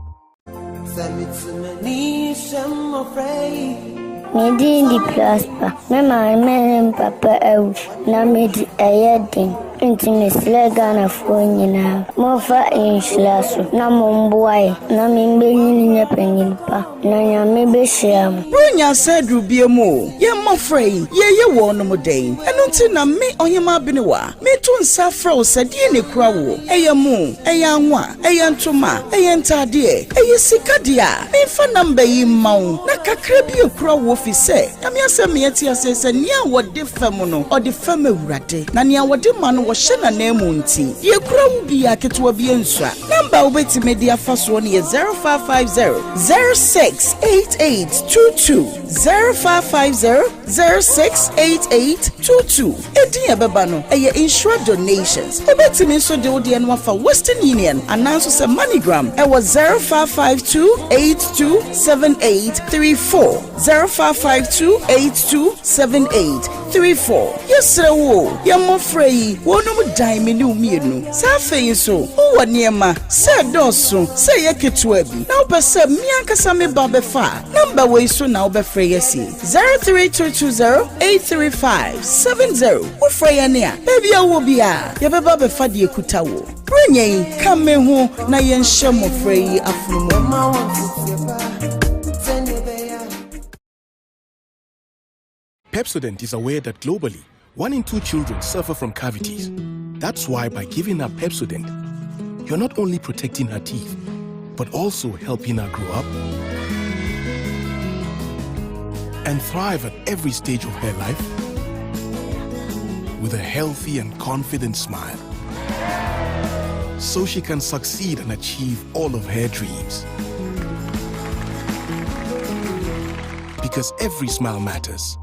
Medi di prosper. Mama men papa ewu na medi ayedin. Inti mislega na fonyina. Mofa inslaso na momboai na mimbenyi nyepengilpa. Na nyame behyiam. Brunya said rubiemu. Ye mofrey ye wono modain. Enunti na me Ohemaa Benewaa. Me to nsa fra o sadie ne kura wo. Eye mu, eye anwa, eye ntoma, eye ntade, eye sikadia. Me fa number yi mawo. Na kakra bi ekura wo fi se. Na me asem ye ti asese nia wode fam no, ode fam awurade. Na nia wode ma no wo hye na na emu nti. Ye kura wo bi aketewa bi ensua. Number wo beti media faso no ye 0550 068822 0550 068822. Edin ebeba no eye insure donations. Obeti me so de odi enwa fa Western Union announce se MoneyGram e was 0552827834 0552827834. Yesre wo ye mofrey wonum dan me ni umienu sa feyin so wo niema se doso se ye ketua bi na opese mi ankasa me ba be fa number we so na obefrey yesi 03220835570 wo frey ya ne a baby awo bia ye beba be fa de ekuta wo brenyen kame ho na ye nhye mofrey afunumo. Pepsodent is aware that globally, 1 in 2 children suffer from cavities. That's why by giving her Pepsodent, you're not only protecting her teeth, but also helping her grow up and thrive at every stage of her life with a healthy and confident smile, so she can succeed and achieve all of her dreams. Because every smile matters.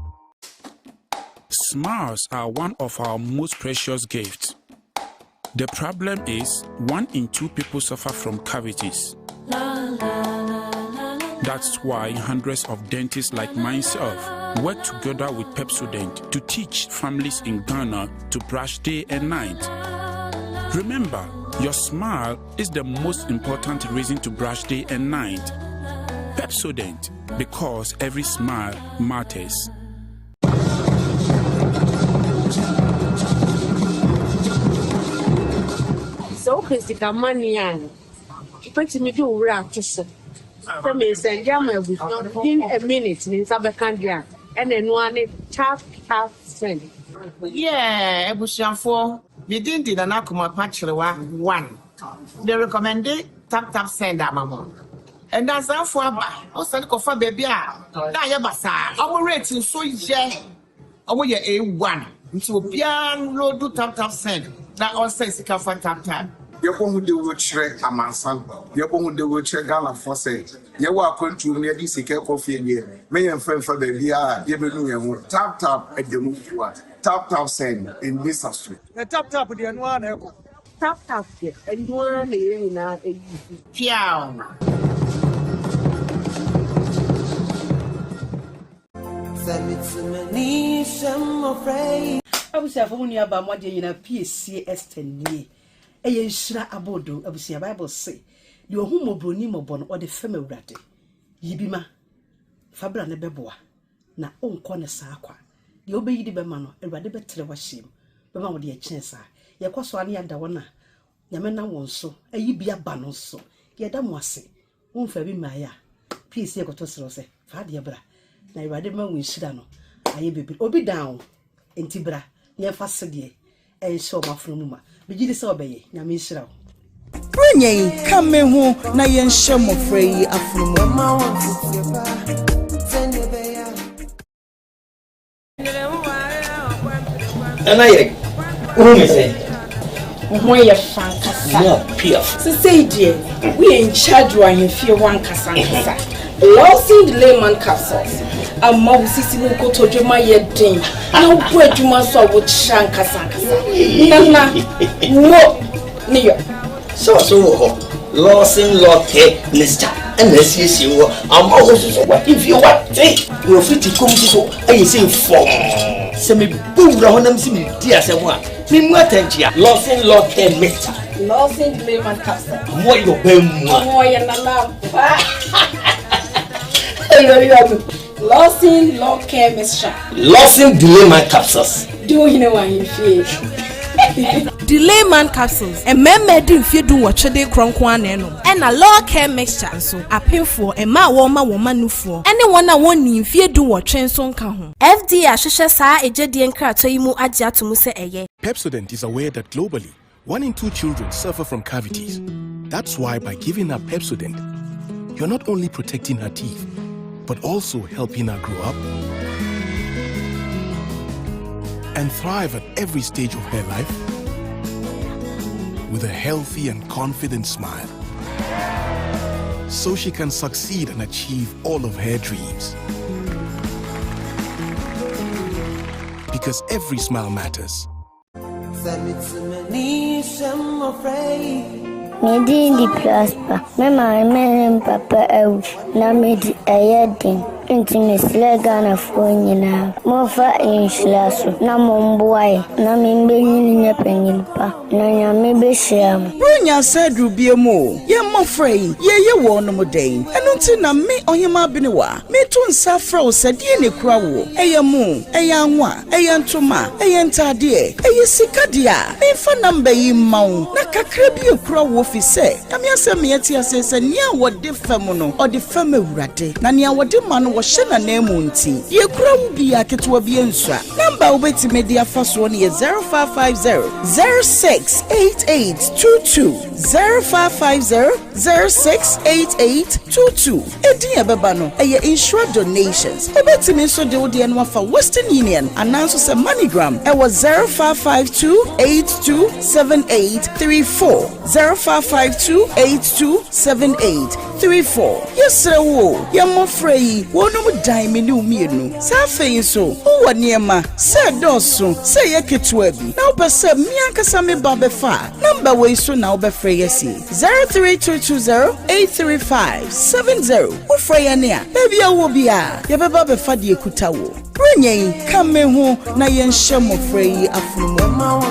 Smiles are one of our most precious gifts. The problem is 1 in 2 people suffer from cavities. That's why hundreds of dentists like myself work together with Pepsodent to teach families in Ghana to brush day and night. Remember, your smile is the most important reason to brush day and night. Pepsodent, because every smile matters. So physical money and pretty me do rap to say. For me, send Yama with in a minute in Sabacandia and then one half friend. Yeah, Ebushanfo, we didn't an akuma patchlewa 1. They recommended tap send that mama. And that's how for also for baby. Yabasa, our rating so yeah. Our A1 into pian road do tap send. That also is a for tap. You won't do with Shrek a man son. You won't do with Gala for say. You walk into near this coffee here. May and friend for the VR, you will tap at the move you are. Tap send in this street. The tap with the one echo. Tap here and one in a piao. Abusia for when you have more than a PCS 10 years. A Nhyira abodo abusia Bible say the Ohemaa Benewaa or the female rate. Yibima Fabra ne beboa na onko ne saakwa. The obeyi di bema no Awurade betre wahiem. Bema wo de chance a yekoso ane yada wona. Nyame na won so ayi bia ba no so. Yeda mo ase. Wonfa bi maaya. Peace yekoto sero se. Fa de bra. Na Awurade ma wo Nhyira no. Aye bebi obi down enti bra. Ye fa sede e show ma from ma. Bigidi se obeye. Nyame Nhyira wo. Brenye kame ho na yenhye mofra yi afunumu. And I who say Why you fantastic? No, Pierre. So say dear, we in charge when you feel one kasa. Losing the layman capsules. A mob sisi nuko tojo ma yedin. Na upo ejuma so wo chan kasa. Nana, no, niyo. So losing loke, Mr. And let's see you. I'm always what if you want you're free to come to I say form. Semi boom rahonam simi dia semwa. Me mwatentia losing loke Mr. Losing the layman capsules. Mo yo bemu. Mo ya na lampa. Losing law care mixture. Losing delay capsules. Do you know why you feel? Delay man capsules. A member if you do what they cronkwan and a law care mixture. So a painful a ma woman no for anyone I want if you do what train son can. FD Ashisha Sa a Jedian Kratoimu Adia to Muse Eye. Pepsodent is aware that globally, 1 in 2 children suffer from cavities. That's why by giving her Pepsodent, you're not only protecting her teeth, but also helping her grow up and thrive at every stage of her life with a healthy and confident smile, so she can succeed and achieve all of her dreams. Because every smile matters. Medi di prosper. Mema men papa ewu na medi ayedin. Inti mislega na fonyina. Mofa inslaso na momboai na mimbenyi nyepengilpa. Na nyame behyiam. Brunya said rubiemo. Ye mofrey, ye wono moden. Enunti na me Ohemaa Benewaa. Me to nsa fra o sadie ne kura wo. Eye mu, eye anwa, eye ntoma, eye ntade, eye sikadia. Me fa number yi mawo. Na kakra bi ekura wo fi se. Na me asem ye ti asese nia wode fam no, ode fam awurade. Na nia wode ma no wo hye na na emu nti. Ye kura wo bi aketewa bi ensua. Number obeti media faso no ye 0550 068822 0550 068822. Edi ebeba no eye insure donations. Obeti me so de odi enwa fa Western Union announce se MoneyGram e was 0552827834 0552827834. Yes wo ye mo frey wonu mu dan me ni umienu sa feyin so wo niema se doso se ye ketua bi na obese mi ankasa me ba be fa number we so na obefrey yesi 03220835570 wo frey ya ne a baby awo bia ye beba be fa de ekuta wo brenye kame ho na ye nhye mo frey afunumu.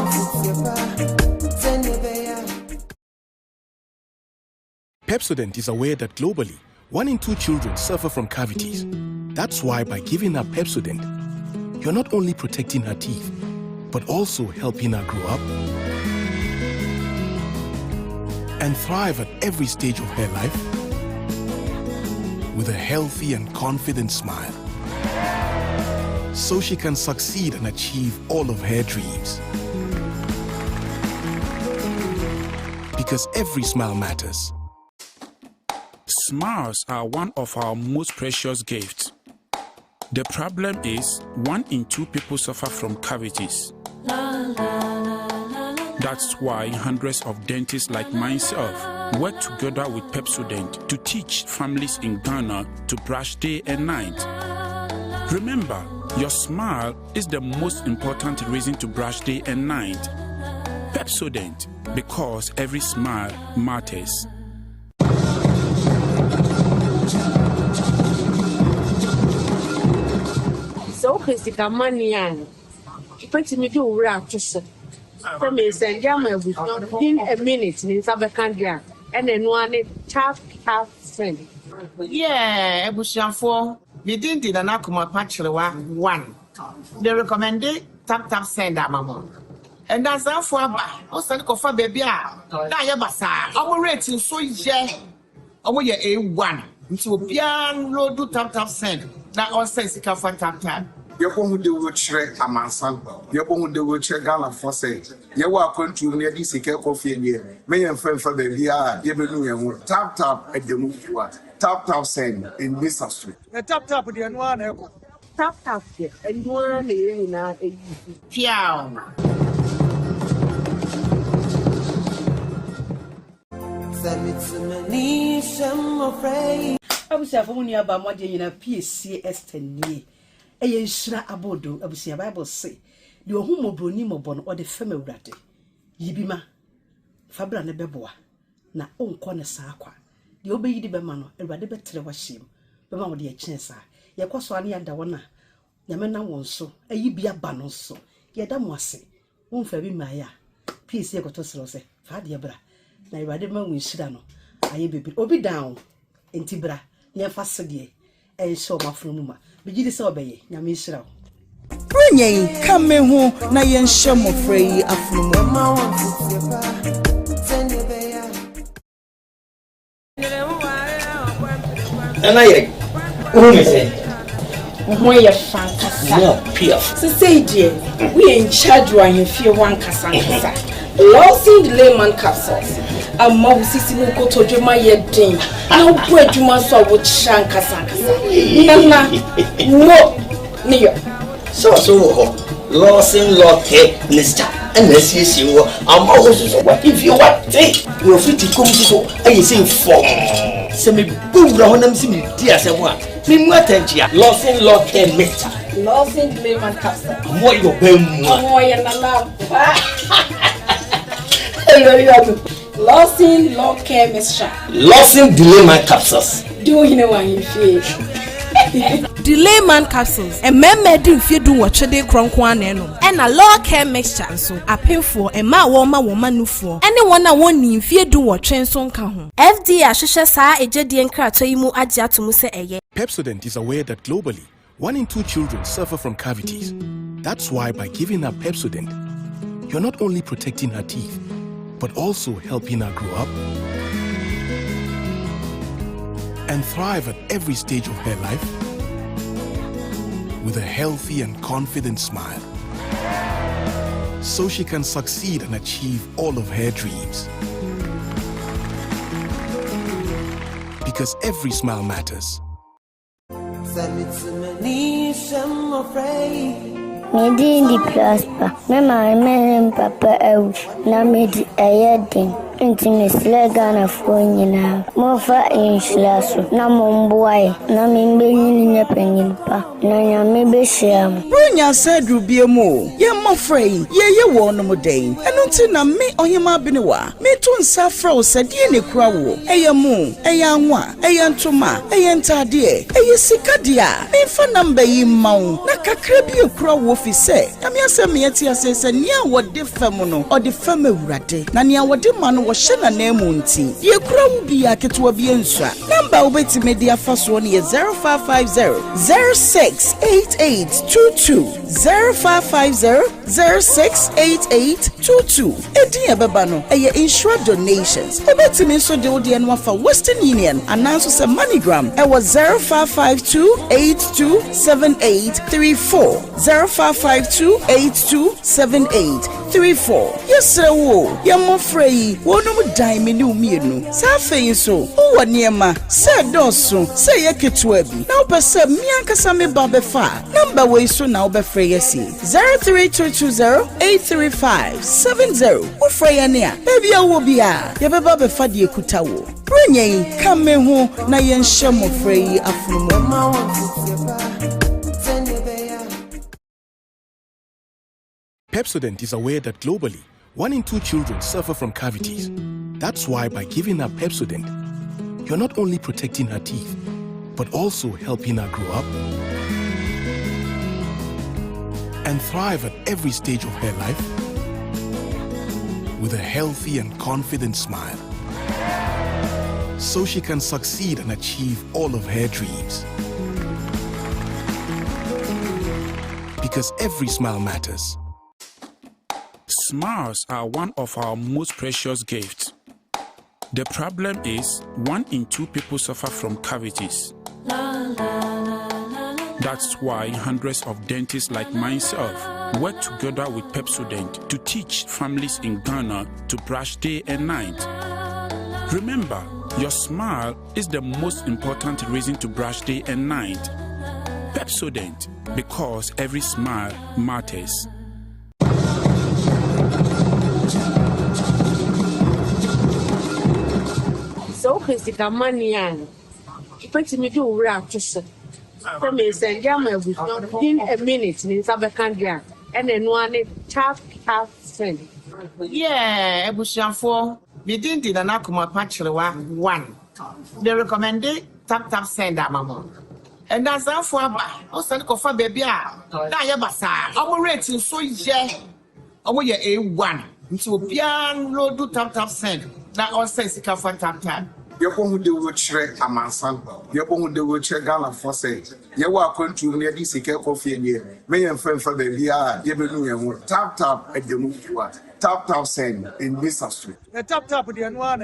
Pepsodent is aware that globally, 1 in 2 children suffer from cavities. That's why by giving her Pepsodent, you're not only protecting her teeth, but also helping her grow up and thrive at every stage of her life with a healthy and confident smile, so she can succeed and achieve all of her dreams. Because every smile matters. Smiles are one of our most precious gifts. The problem is 1 in 2 people suffer from cavities. That's why hundreds of dentists like myself work together with Pepsodent to teach families in Ghana to brush day and night. Remember, your smile is the most important reason to brush day and night. Pepsodent, because every smile matters. So physical money and put me to wrap to say. For me, send Yama within a minute in Sabacandia and then one half friend. Yeah, Ebushanfo, we didn't did an akuma patchlewa 1. They recommended tap send that mama. And that's our for also for baby. Yabasa, our rating so yeah. Our A1. Into a piano do tap send. That all says it can for tap. yɛbɔ de wo kyerɛ amansan yɛbɔ de wo kyerɛ Ghana for say yɛwɔ akwantu ne yɛde sika kɔfie nie meyɛ mfɛmfa baabi a yɛbɛnu yɛn ho tap ɛdɛmu fua tap send in this street tap deɛ no ana ɛkɔ tap deɛ ɛnoa na yɛ nyinaa ɛyi piaw abusuafo mu nua ba mo agye nyina PSC Esther nie eye nhyira abodo abusua Bible say de ohun mobroni mobo no ode fam awurade yibima fabra ne beboa na onko ne saa kwa de obeyi de bema no awurade betre wahyem bema wo de akyen saa yekoso ane yanda wona nyame na won so ayi bia ba no so yeda mo ase wonfa bi maaya PSC ekoto sero se fa de bra na awurade ma wo nhyira no aye bebi obi down entibra nyefa sedie enso mafromu ma bigidi se obeye nyame nhyira wo Prenye kame ho na yenhye mofra yi afromu And I who me say Who you fantastic? No, Pierre. So say dear, we in charge when you feel one kasa. Losing the layman capsules. Amma usisi nuko tojuma yedin. Na upo ejuma so wo kasa. Nana, no, niyo. So losing loke Mr. And let's see you. Amma usisi what if you want you fit to come so I say for. Se me bubra honam si me dia se mo. Me mu atantia. Losing loke Mr. Losing the layman capsules. Mo yo bem. Mo ya nana. Losing law care mixture. Losing delay my capsules. Do you know what you feel? Delay man capsules. A member didn't feel do what they cronkwan and a law care mixture. So a painful and my woman for anyone I want in fear do what trains on can. FDA Ashisha Sa a Jedian Kratoimu Adja to Muse Eye. Pepsodent is aware that globally, 1 in 2 children suffer from cavities. That's why by giving her Pepsodent, you're not only protecting her teeth, but also helping her grow up and thrive at every stage of her life with a healthy and confident smile, so she can succeed and achieve all of her dreams. Because every smile matters. Medi di prosper. Mema men papa ewu na medi ayedin. Inti misle Ghana fo nyina. Mofa inhlaso na momboai na membenyi nyepenyin pa. Na nyame behyiam. Brunya said rubiemu. Ye mofrey, ye wo no modern. Eno nti na me Ohemaa Benewaa. Me to nsa fra o sadie ne kura wo. Eye mu, eye anwa, eye ntoma, eye ntade, eye sikadia. Me fa number yi mawo. Na kakra bi ekura wo fi se. Na me asem ye ti asese nia wo de fam no, o de fam awurade. Na nia wo de ma no wo hye na na mu nti. Ye kura wo bi aketewa bi ensua. Number wo beti media faso no ye 0550 068822 0550 068822. Edi ebeba no eye insure donations. Obeti me so de odi eno afa Western Union ananso se MoneyGram e was 0552827834 0552827834. Yes wo ye mo frey wonu mu dan me ni umienu sa feyin so wo niema se doso se ye ketua bi na opese mi ankasa me ba be fa number we so na obefrey yesi 03220835570 wo frey ne a baby awo bia ye beba be fa de ekuta wo prenye kame ho na ye nhye mo frey afunumo. Pepsodent is aware that globally, 1 in 2 children suffer from cavities. That's why by giving her Pepsodent, you're not only protecting her teeth, but also helping her grow up and thrive at every stage of her life with a healthy and confident smile, so she can succeed and achieve all of her dreams. Because every smile matters. Smiles are one of our most precious gifts. The problem is 1 in 2 people suffer from cavities. That's why hundreds of dentists like myself work together with Pepsodent to teach families in Ghana to brush day and night. Remember, your smile is the most important reason to brush day and night. Pepsodent, because every smile matters. So physical money and put me to wrap to say. For me, send Yama within a minute in Sabacandia and then one half cent. Yeah, Ebushanfo, we didn't in an Akuma Pachlewa one. They recommended tap send that mama. And that's how for also for baby. Diabasa, our rating so yeah. Our A1 into pian load do tap send. That also is a for tap. You're going to watch a manson. You're going to watch a gala for say. You are going to near this coffee and ye. May and friend for the VR, you will tap at the move you are. Tap send in this street. The tap with the one.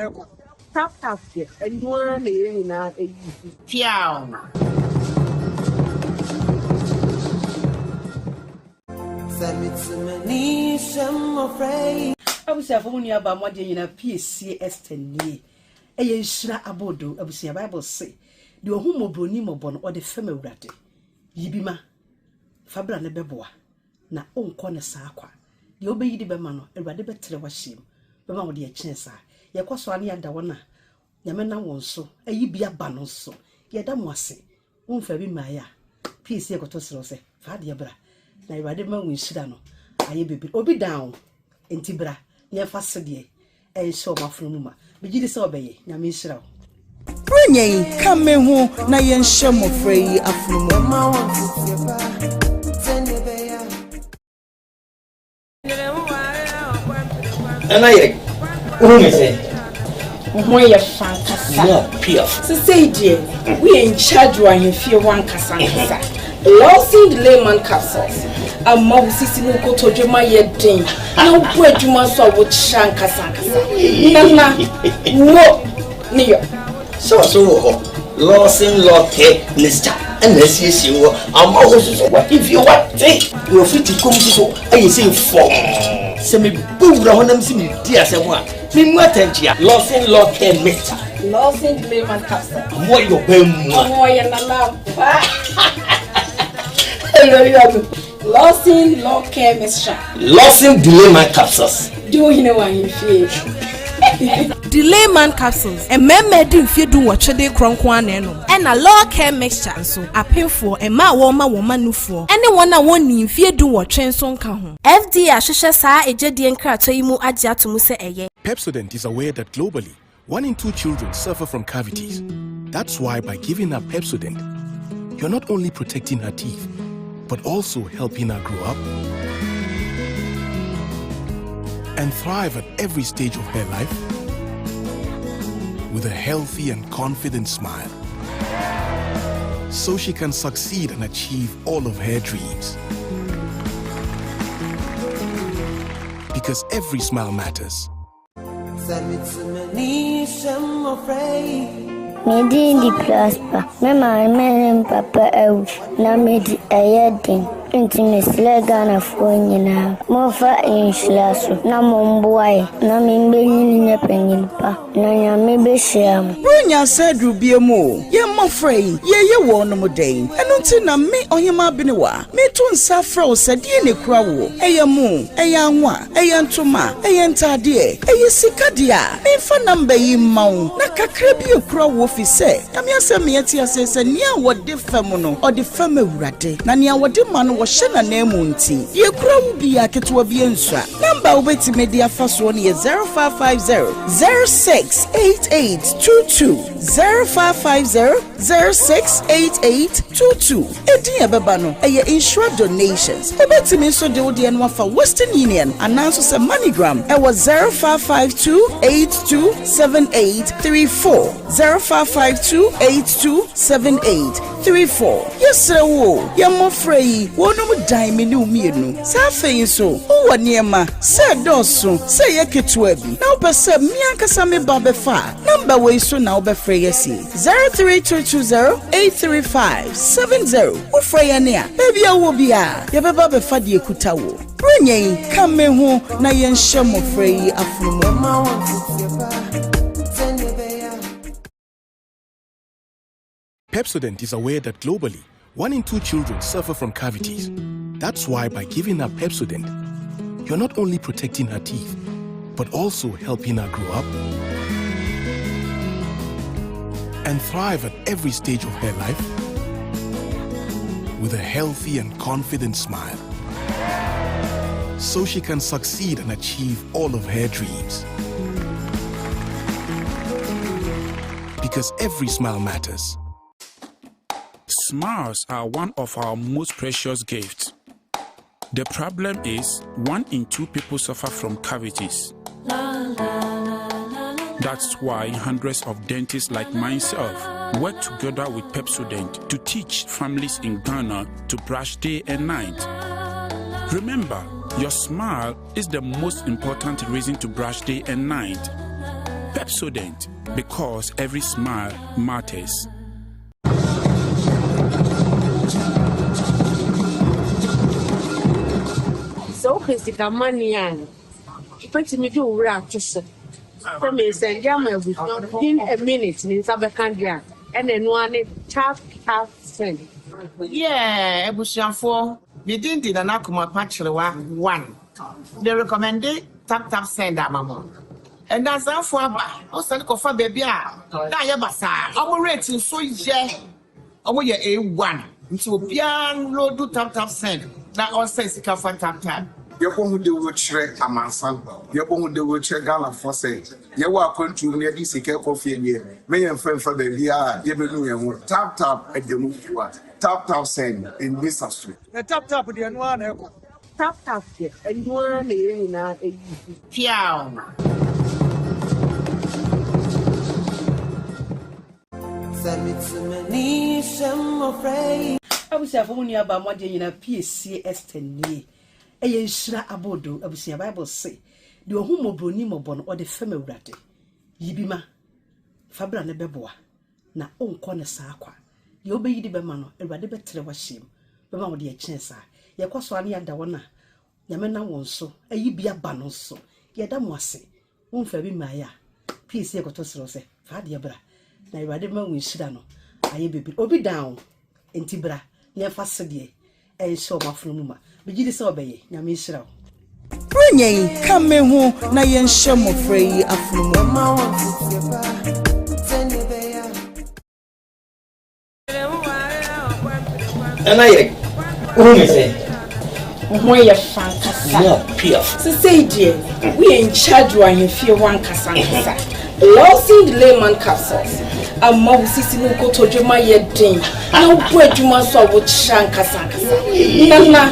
Tap here. And one in a piano. Abusia for munia ba modye nyina PSC estenie. Eye nhyira abodo abusia Bible say de ohumo broni mobo no ode fam awurade. Yibima fabra ne beboa na onko ne saa kwa. De obeyi de bema no awurade betre wahyem. Bema wo de akyen saa. Ye kwaso ane ya da wona. Nyame na won so ayi bia ba no so. Ye da mo ase. Wonfa bi maaya. PSC ekoto sero se fa de bra. Na awurade ma won hyira no. Aye bebi obi down entibra. Nye fasede e show mafrunuma bigidi se obeye nyame nhyira Prenye kame hu na ye nhye mofra yi afrunuma And I say, When you're fantastic. So say dear, we in charge when you feel one casanga. Losing the layman capsules. A mouse is in Kotojuma yet ding. No bread you must have with Shankasanga. Nana, no, near. So, Losing Locke, Mr. And let's see you. I'm always what if you want take your fit to come to I say for semi boom round see dear someone. Memotentia, Losing Locke, Mr. Losing the layman capsule. What you pay more than a lamp. Losing law care mixture. Losing delay my capsules. Do you know what you feel? Delay man capsules. A meme din fi do what chede kronkwan eno. And a law care mixture so a painful a ma woman nufo. Anyone a one in fi do what chenson ka ho. FDA ahwehwe saa ejedi enkrato yi mu agye atomu se eye. Pepsodent is aware that globally 1 in 2 children suffer from cavities. That's why by giving her Pepsodent, you're not only protecting her teeth, but also helping her grow up and thrive at every stage of her life with a healthy and confident smile, so she can succeed and achieve all of her dreams. Because every smile matters. Medi di prosper. Mema men papa ewu na medi ayedin. Intimacy Ghana for nyina. Mofa inhlaso na momboai na membenyi nyepengin pa. Na nyame behyiam. Brunya said rubiemu. Ye mofrey ye wono modern. Eno nti na me Ohemaa Benewaa. Me to nsa fra o sadie ne kura wo. Eye mu, eye anwa, eye ntoma, eye ntade, eye sikadia. Me fa number yi mawo. Na kakra bi okura wo fi se. Nyame asem ye ti asese nia wode fam no. Ode fam awurade. Na nia wode ma no Shana name nti ye kura wo bia ketwa bia nsua number obeti media faso ne 0550 068822 0550 068822 edin ebeba no eye insure donations obeti me so de odi en wafa Western Union announce se MoneyGram e was 0552827834 0552827834 yes wo ye mo frey wo Wonum dan me ne umienu. Sa afeyin so, wo niema, se doso, se ye ketua bi. Na obese mi ankasa me ba befa. Number we so na obefre yesi. 03220-835-70. Ufre ya ne a. Baby a wo bia, ye beba befa de ekuta wo. Brenye kame ho na ye nhye mofre yi afunumu. Pepsodent is aware that globally, 1 in 2 children suffer from cavities. That's why by giving her Pepsodent, you're not only protecting her teeth, but also helping her grow up and thrive at every stage of her life with a healthy and confident smile, so she can succeed and achieve all of her dreams. Because every smile matters. Smiles are one of our most precious gifts. The problem is 1 in 2 people suffer from cavities. That's why hundreds of dentists like myself work together with Pepsodent to teach families in Ghana to brush day and night. Remember, your smile is the most important reason to brush day and night. Pepsodent, because every smile matters. So physical money and put me do rap to say. From me send jam within a minute in Sabacandia and then one half cent. Yeah, Ebushianfo, we didn't in an akuma patchlewa 1. They recommended tap send that mama. And that's our for also for baby. Diabasa, our rating so yeah. Our year A1. Into pian road do tap send. That also is a fan tap. Yɛbɔ de wɔkyerɛ amansan yɛbɔ de wɔkyerɛ Ghana for say yɛwɔ akwantu ne yɛde sika kɔfie nie me yɛn fɛnfa baabi a yɛbɛnu yɛn ho tap ɛdɛmu fuwa tap send in this street The tap the no one echo. Tap and one in a piao. Abusia for munia ba mo de nyina PSC estenie. Eye nhyira abodo abusia Bible say de ohummo broni mobo no ode fam awurade. Yibima fabra ne beboa na onko ne saa kwa. De obeyidi bema no awurade betre wa hyem. Bema wo de akyen saa. Ye kwaso ane yada wona. Nyame na won so ayi bia ba no so. Ye da mo ase. Wonfa bi maaya. PSC ekoto sero se fa de bra. Na awurade ma won hyira no. Aye bebi obi down entibra. Ne fa sedie e show mafrumuma bigidi se obeye nyame nhyira Brenye kame ho na ye nhye mofre yi afunumu. And I say, When you're fantastic. So say, dear, we in charge when you feel one casanga. Losing the layman capsules. A mouse is in go to Ohemaa Benewaa. No bread you must have with Shankasanga. Nana,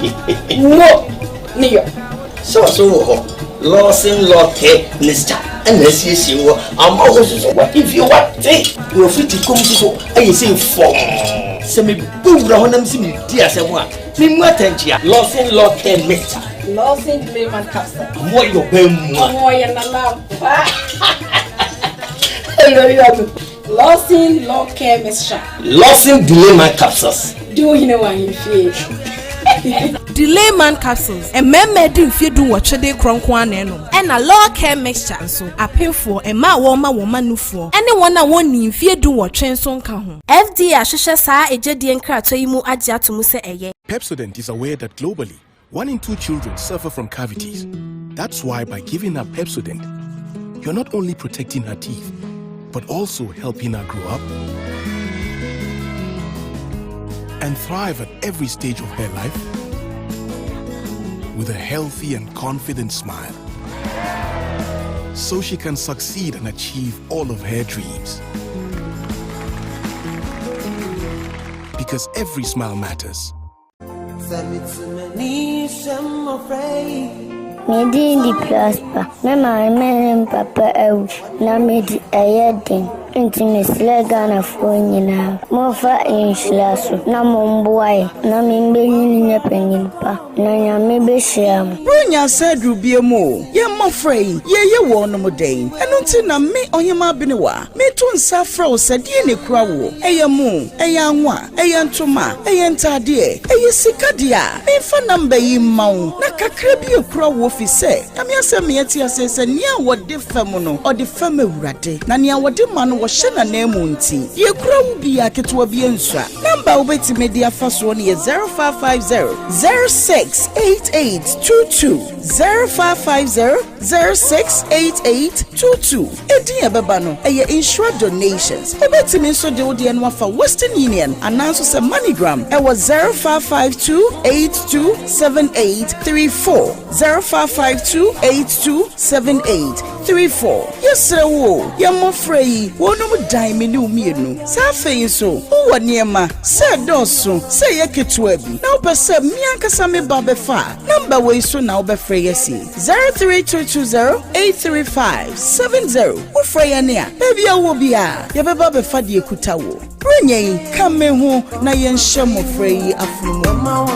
no, near. So, losing locket, Mr. And let's see you. I'm always if you want take you're free to come to I say for semi boom round me dear someone. Losing locket, Mr. Losing the layman capsule. More your bem. More than Losing law care mixture. Losing delay my capsules. Do you know what you feel? Delay man capsules. A meme din fi do watch de kronkwan na no. And a law care mixture so apemfo e ma woman nufuo. Anyone na woni fi do watch nso nka ho. FDA ahwehwe saa ejedie nkrato yi mu agye atomu se eye. Pepsodent is aware that globally, 1 in 2 children suffer from cavities. That's why by giving her Pepsodent, you're not only protecting her teeth, but also helping her grow up and thrive at every stage of her life with a healthy and confident smile, so she can succeed and achieve all of her dreams. Because every smile matters. Medi di prosper. Mama and papa na medi ayedin. nti mesle Ghana fo nyina mofa inhyira so na momboae na membenyi nyepanyin pa na nyame behyiam Brunya said rubiemo ye mofrey ye wonom den eno nti na me Ohemaa Benewaa me to nsa fra o sadie ne kura wo eye mu eye anwa eye ntoma eye ntade eye sikade a me fa namba yi mawo na kakra bi ekura wo fi se na me asem ye ti asese nia wode fam no ode fam awurade na nia wode ma no wo hye na na emu nti ye kura wo bi aketo bi ensua namba wo beti media faso ne 0550 068822 0550 068822 edi ebeba no eye insure donations ebeti me so de odi eno afa Western Union ananso se MoneyGram e was 0552827834 0552827834 yesre wo ye mofrey wonum dan me ne umienu sa feyin so wo niema se doso se ye ketua bi na opese mi ankasa me ba be fa number we so na obefrey yesi 032208357 wo frey ne a baby awo bia ye beba be fa de ekuta wo brenyen kame ho na ye nhye mofrey afunumo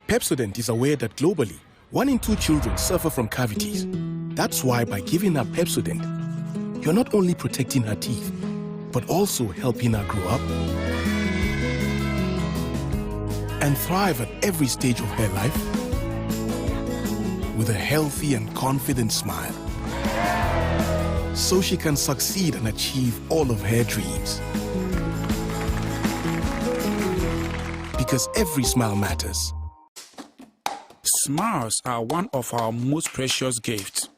Pepsodent is aware that globally, 1 in 2 children suffer from cavities. That's why by giving her Pepsodent, you're not only protecting her teeth, but also helping her grow up and thrive at every stage of her life with a healthy and confident smile, so she can succeed and achieve all of her dreams. Because every smile matters. Smiles are one of our most precious gifts.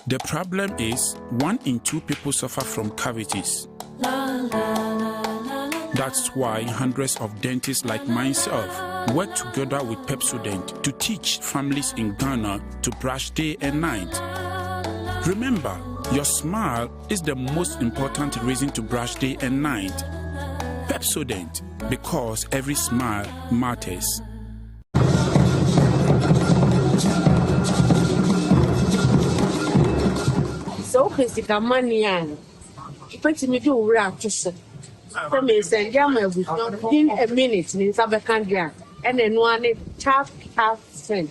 The problem is 1 in 2 people suffer from cavities. That's why hundreds of dentists like myself work together with Pepsodent to teach families in Ghana to brush day and night. Remember, your smile is the most important reason to brush day and night. Pepsodent, because every smile matters. So physical money and pretty me do rap to say. So me send jam within a minute in Sabakandia and then one half cent.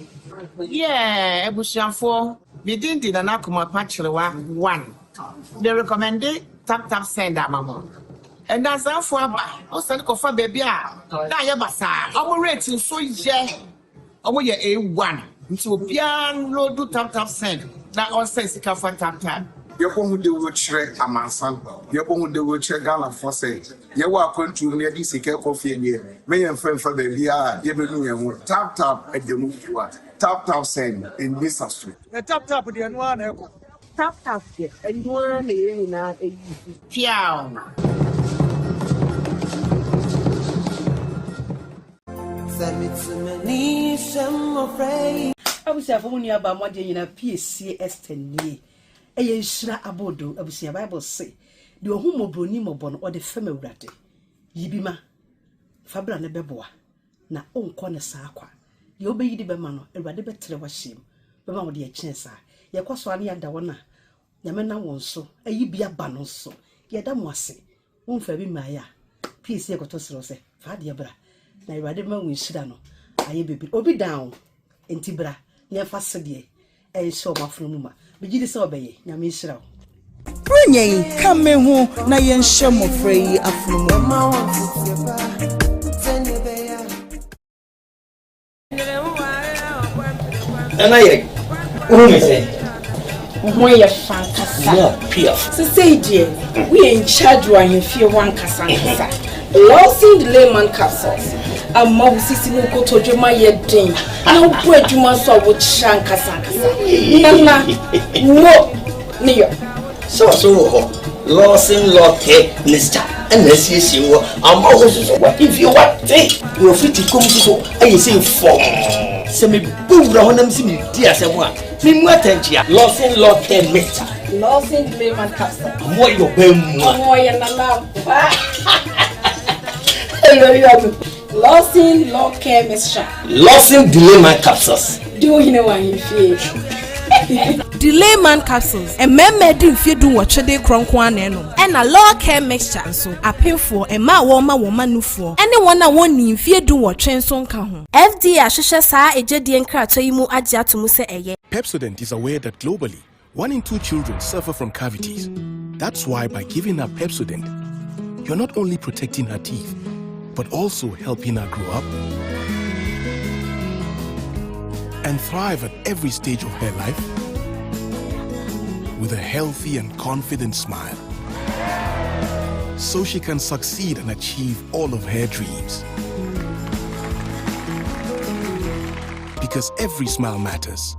Yeah, ebusiafo bidin di na kuma pachrewa 1. They recommended tap send amamo. And that's how for aba. O send ko fa baby a. Na ye basa. Omo rating so ye. Omo ye A1. Nti obia no do tap send. Na on say sika for tap. Yɛbɔ hu de wo kyerɛ amansan yɛbɔ hu de wo kyerɛ Ghana for say yɛwɔ akwantu ne yɛde sika kɔfie nie me yɛn fɛmfa baabi a yɛbɛnu yɛn ho tap ɛdɛmu fuwa tap send in this street The tap the no one echo. Tap here. And one na e Piao. Abusia for munia ba mo de nyina PSC estenie eye nhyira abodo abusia Bible say de ohumo broni mobo no ode fam awurade yibima fabra ne beboa na onko ne saa kwa de obeyidi be ma no awurade betre wa hyem be ma wo de akyen saa ye kwaso ane yanda wona nyame na won so ayi bia ba no so ye da mo ase wonfa bi maaya PSC ekoto sero se fa de bra na awurade ma wo nhyira no aye bebi obi down entibra ne fa sede e so mafunu ma begidi se obeye nyame nhyira wo brenyen kame ho na ye nhye mofrey afunumo And I say, when you're fantastic. Say, dear, we in charge when you feel one cassansa. Losing the layman capsules. A mouse is in Kotojuma yet ding. No bread you must have with Shankasaka. No, near. so losing lock Mr. And let's see you. I'm always what if you want you're free to come to I say for. Semi boom round see me dear someone. Me attention. Losing lock Mr. Losing the layman capsule. What you pay more than Losing lock Mr. Losing delay my capsules. Do you know what you feel? delay man capsules mmemme di mfie du wɔtwede kronko anenom ɛna law care mixture nso apemfo ɛma wɔma nufoɔ ɛne wɔn a wɔn mfie du wɔtwe nso nka ho FDA ahwehwɛ saa ejedie nkrato yi mu agye atomu sɛ ɛyɛ. Pepsodent is aware that globally 1 in 2 children suffer from cavities. That's why by giving her Pepsodent, you're not only protecting her teeth, but also helping her grow up and thrive at every stage of her life with a healthy and confident smile, so she can succeed and achieve all of her dreams. Because every smile matters.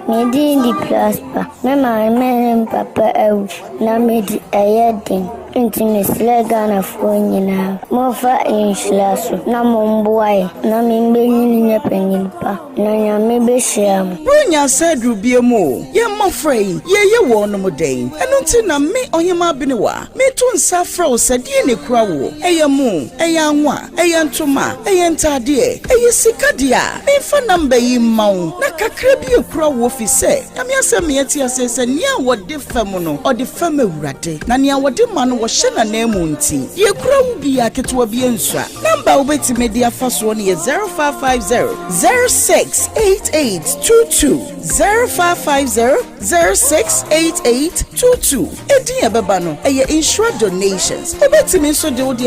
Medi di prosper. Mema men papa ewu na medi ayedin. Inti misle Ghana fo nyina. Mo fa inhlaso na mo mboae na membe nyinye panyimpa. Na nyame be hyiam. Brunya sadru biemu. Ye mofrey ye wo no moden. Eno nti na me Ohemaa Benewaa. Me to nsa fra wo sadie ne kura wo. Eye mu, eye anwa, eye ntoma, eye ntade, eye sikade a. Me fa namba yi mawo. Na kakra bi ekura wo fi se. Na me asem me ati asese nia wo de fam no. O de fam awurade. Na nia wo de ma no wo hye na nemu nti. Ye kura wo bi aketewa bi ensua. Namba wo beti media faso no ye 0550 068822 0550 068822. Edi ebeba no eye insure donations. Obeti me so de